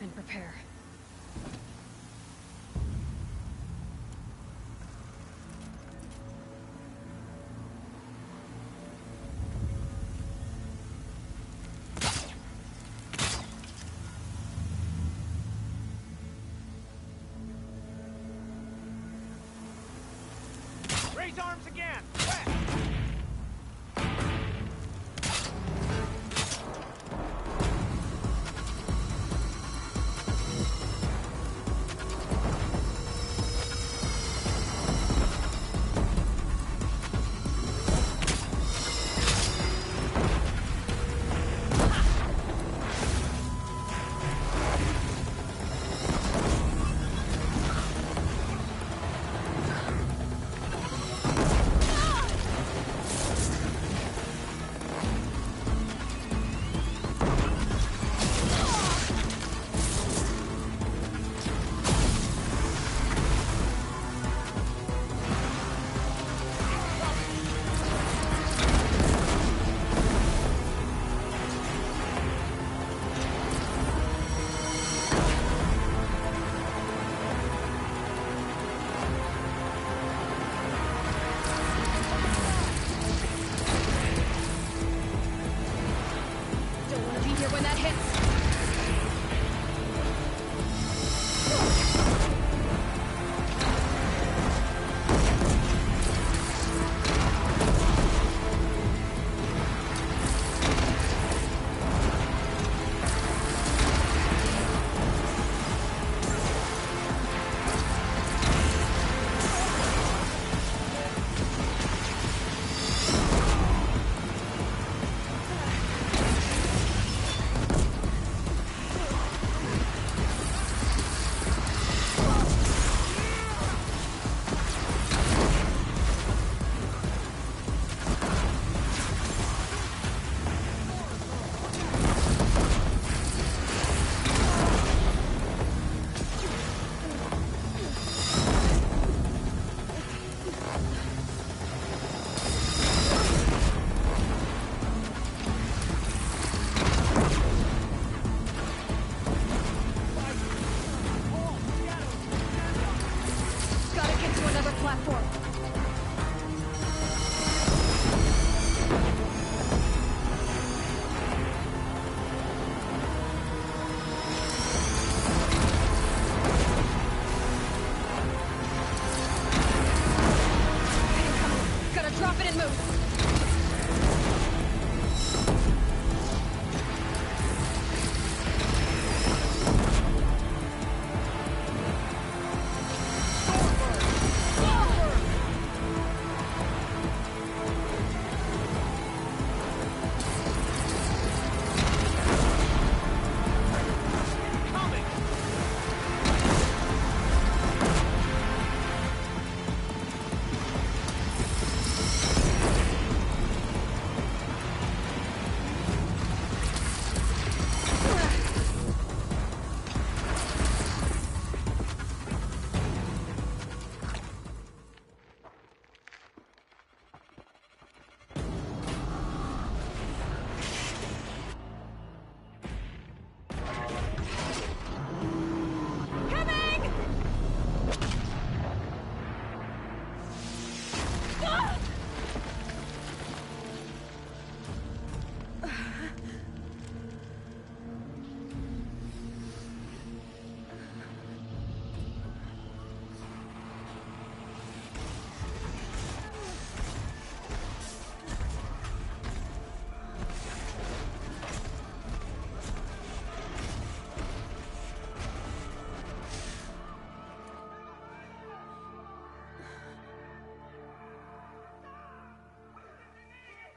and prepare. Raise arms again.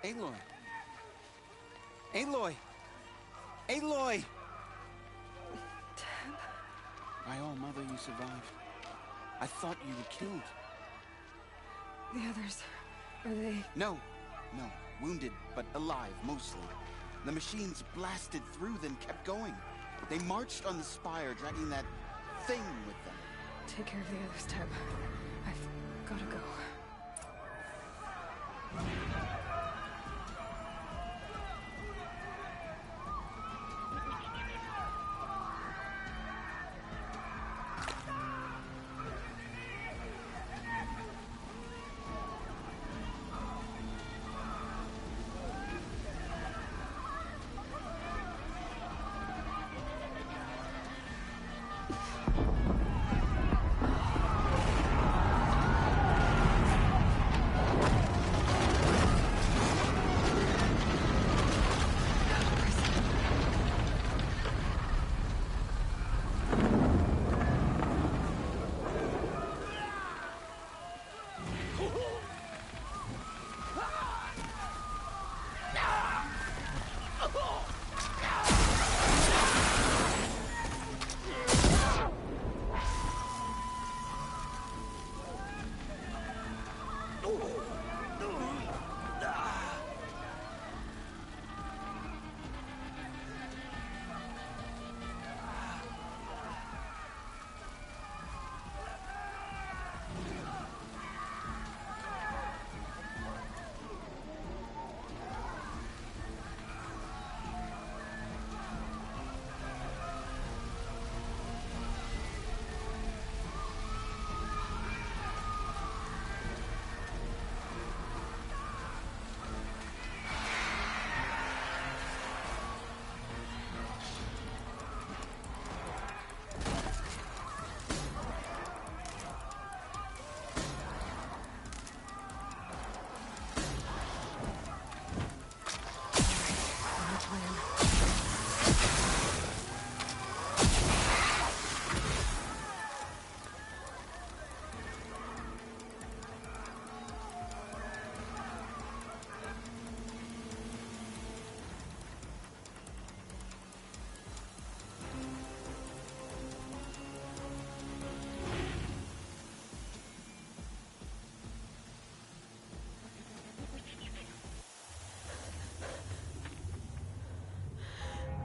Aloy! Aloy! Aloy! Deb? My own mother, you survived. I thought you were killed. The others, are they... No. Wounded, but alive, mostly. The machines blasted through, then kept going. They marched on the spire, dragging that thing with them. Take care of the others, Deb. I've gotta go.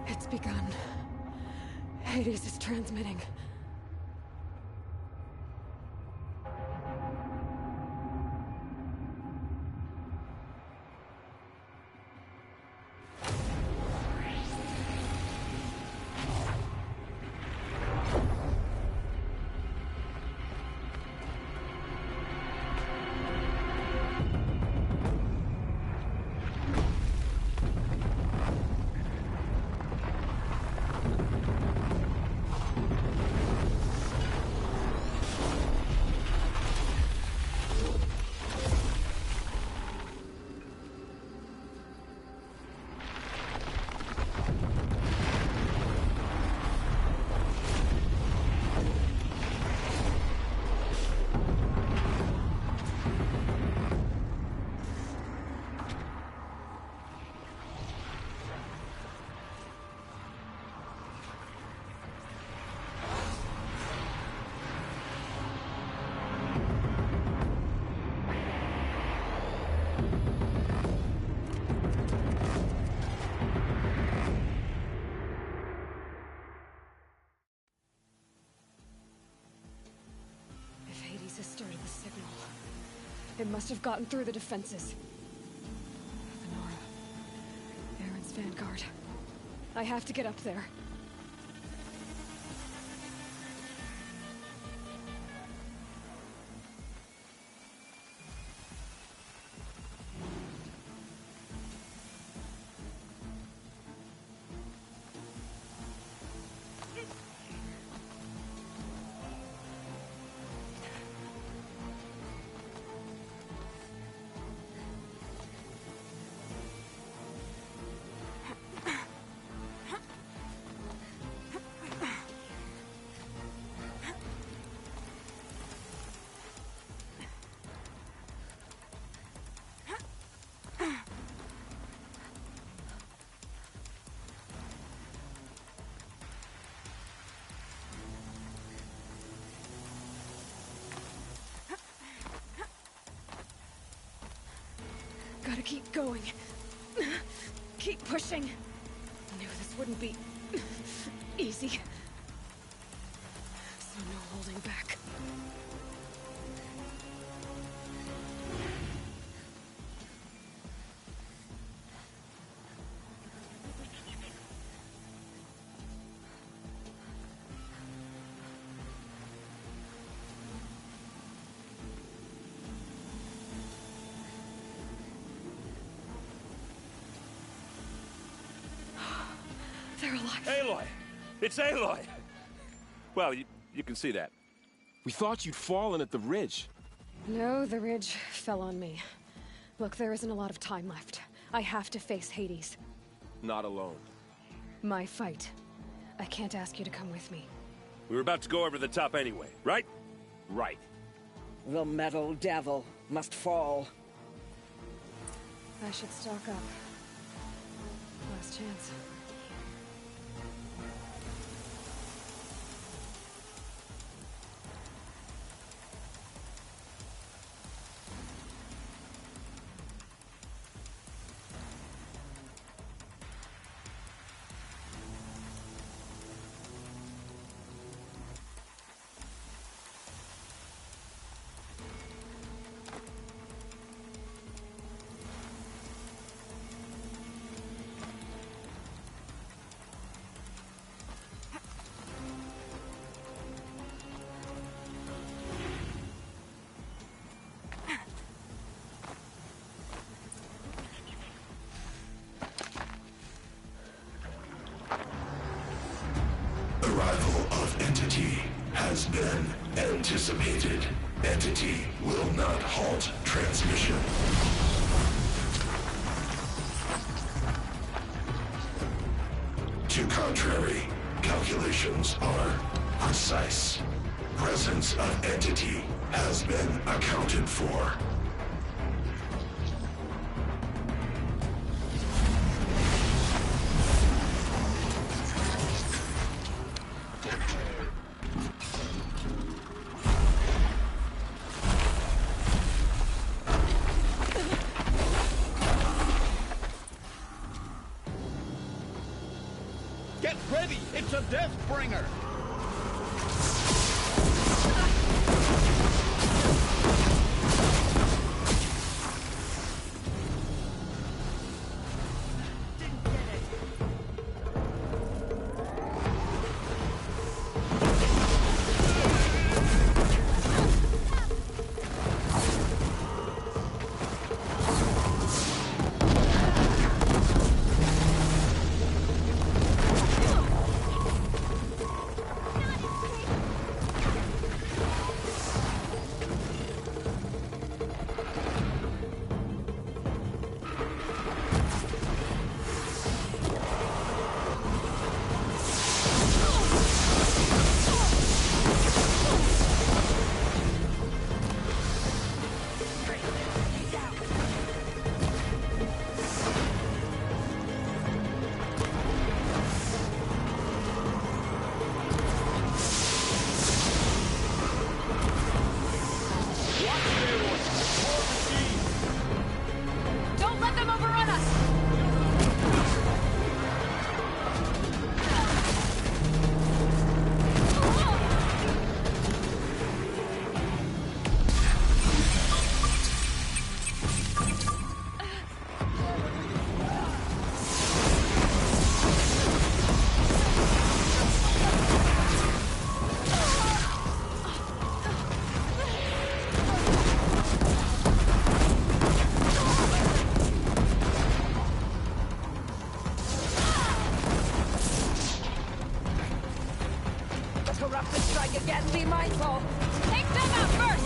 It's begun. Hades is transmitting. Started the signal. It must have gotten through the defenses. Venara. Aaron's vanguard. I have to get up there. keep going. Keep pushing. I knew this wouldn't be easy. So no holding back. They're alive. Aloy! It's Aloy! Well, you can see that. We thought you'd fallen at the ridge. No, the ridge fell on me. Look, there isn't a lot of time left. I have to face Hades. Not alone. My fight. I can't ask you to come with me. We were about to go over the top anyway, right? Right. The metal devil must fall. I should stock up. Last chance. Arrival of Entity has been anticipated. Entity will not halt transmission. To contrary, calculations are precise. Presence of Entity has been accounted for. Get ready! It's a Deathbringer! Don't let them overrun us! Corrupted strike again, be mindful! Take them out first!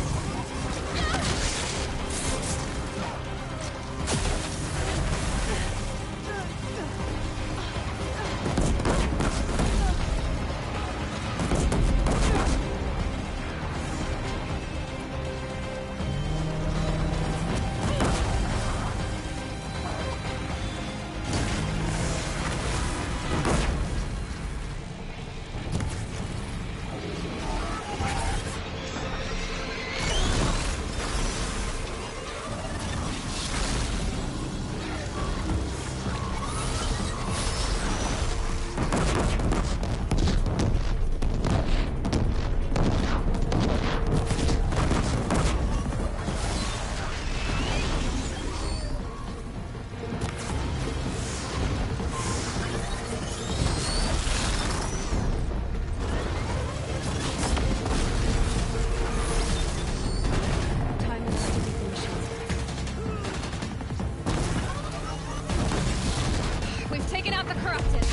corrupted.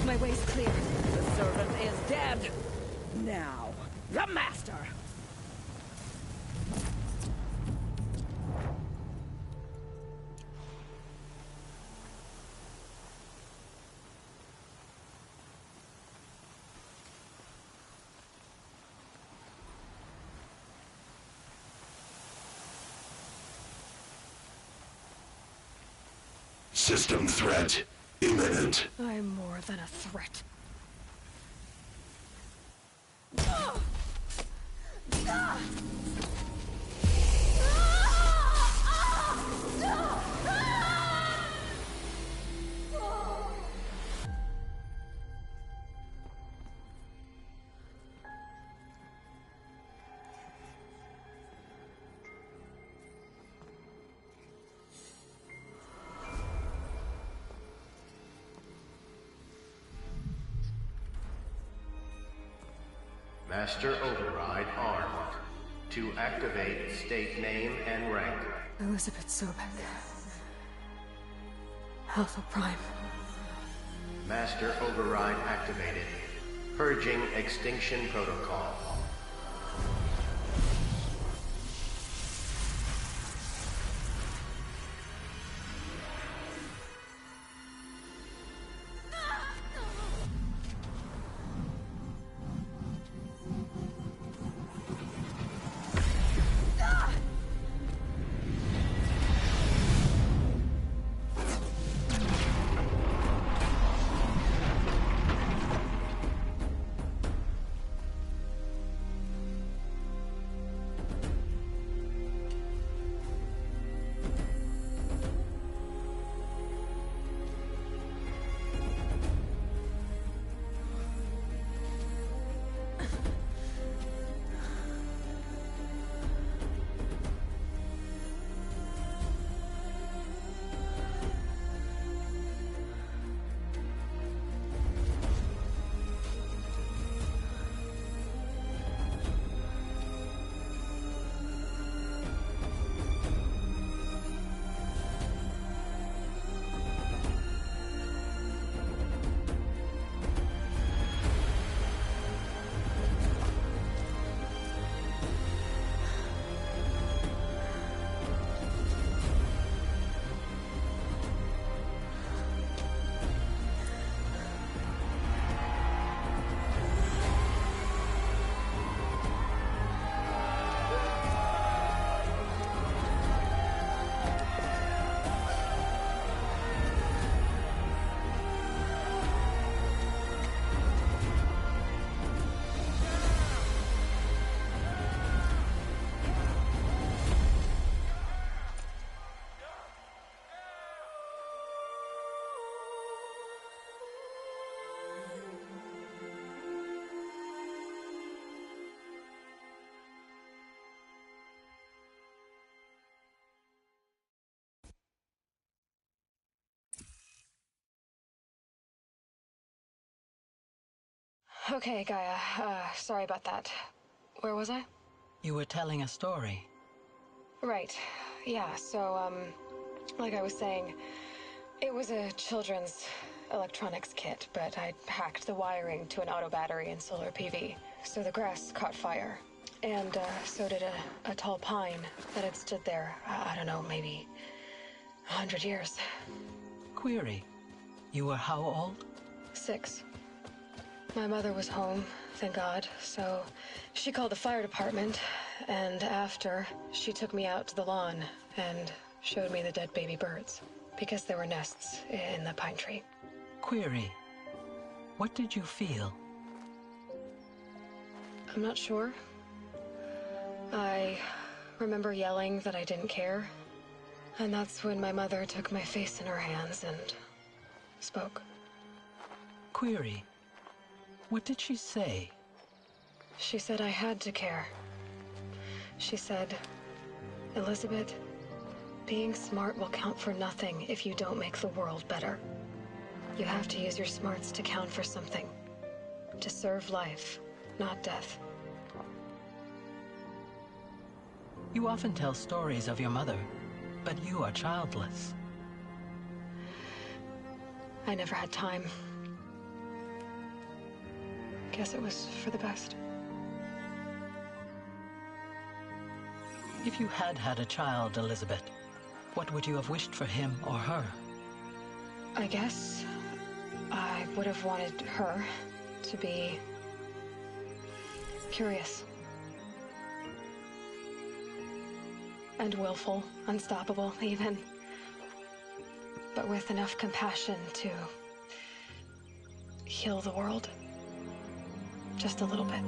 My way's clear. The servant is dead. Now, the master. System threat imminent. I'm more than a threat. Master Override armed. To activate, state name and rank. Elizabeth Sobek. Alpha Prime. Master Override activated. Purging Extinction Protocol. Okay, Gaia. Sorry about that. Where was I? You were telling a story. Right. Yeah, so, like I was saying, it was a children's electronics kit, but I'd hacked the wiring to an auto battery and solar PV. So the grass caught fire. And, so did a tall pine that had stood there, I don't know, maybe 100 years. Query. You were how old? 6. My mother was home, thank God, so she called the fire department, and after, she took me out to the lawn and showed me the dead baby birds, because there were nests in the pine tree. Query. What did you feel? I'm not sure. I remember yelling that I didn't care. And that's when my mother took my face in her hands and spoke. Query. What did she say? She said I had to care. She said, Elizabeth, being smart will count for nothing if you don't make the world better. You have to use your smarts to count for something. To serve life, not death. You often tell stories of your mother, but you are childless. I never had time. Guess it was for the best. If you had had a child, Elizabeth, what would you have wished for him or her? I guess I would have wanted her to be curious. And willful, unstoppable, even. But with enough compassion to heal the world. Just a little bit.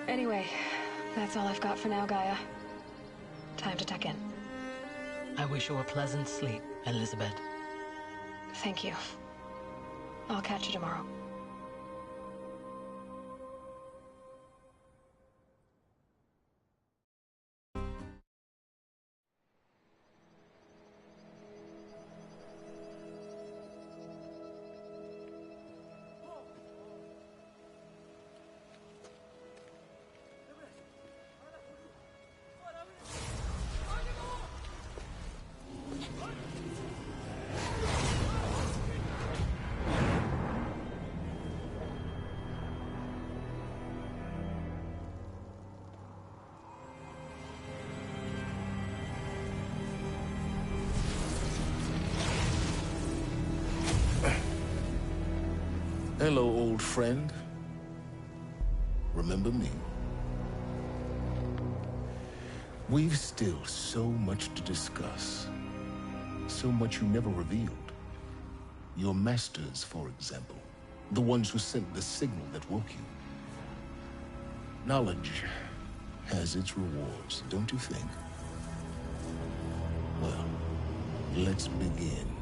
Anyway, that's all I've got for now, Gaia. Time to tuck in. I wish you a pleasant sleep, Elizabeth. Thank you. I'll catch you tomorrow. Hello, old friend. Remember me? We've still so much to discuss. So much you never revealed. Your masters, for example. The ones who sent the signal that woke you. Knowledge has its rewards, don't you think? Well, let's begin.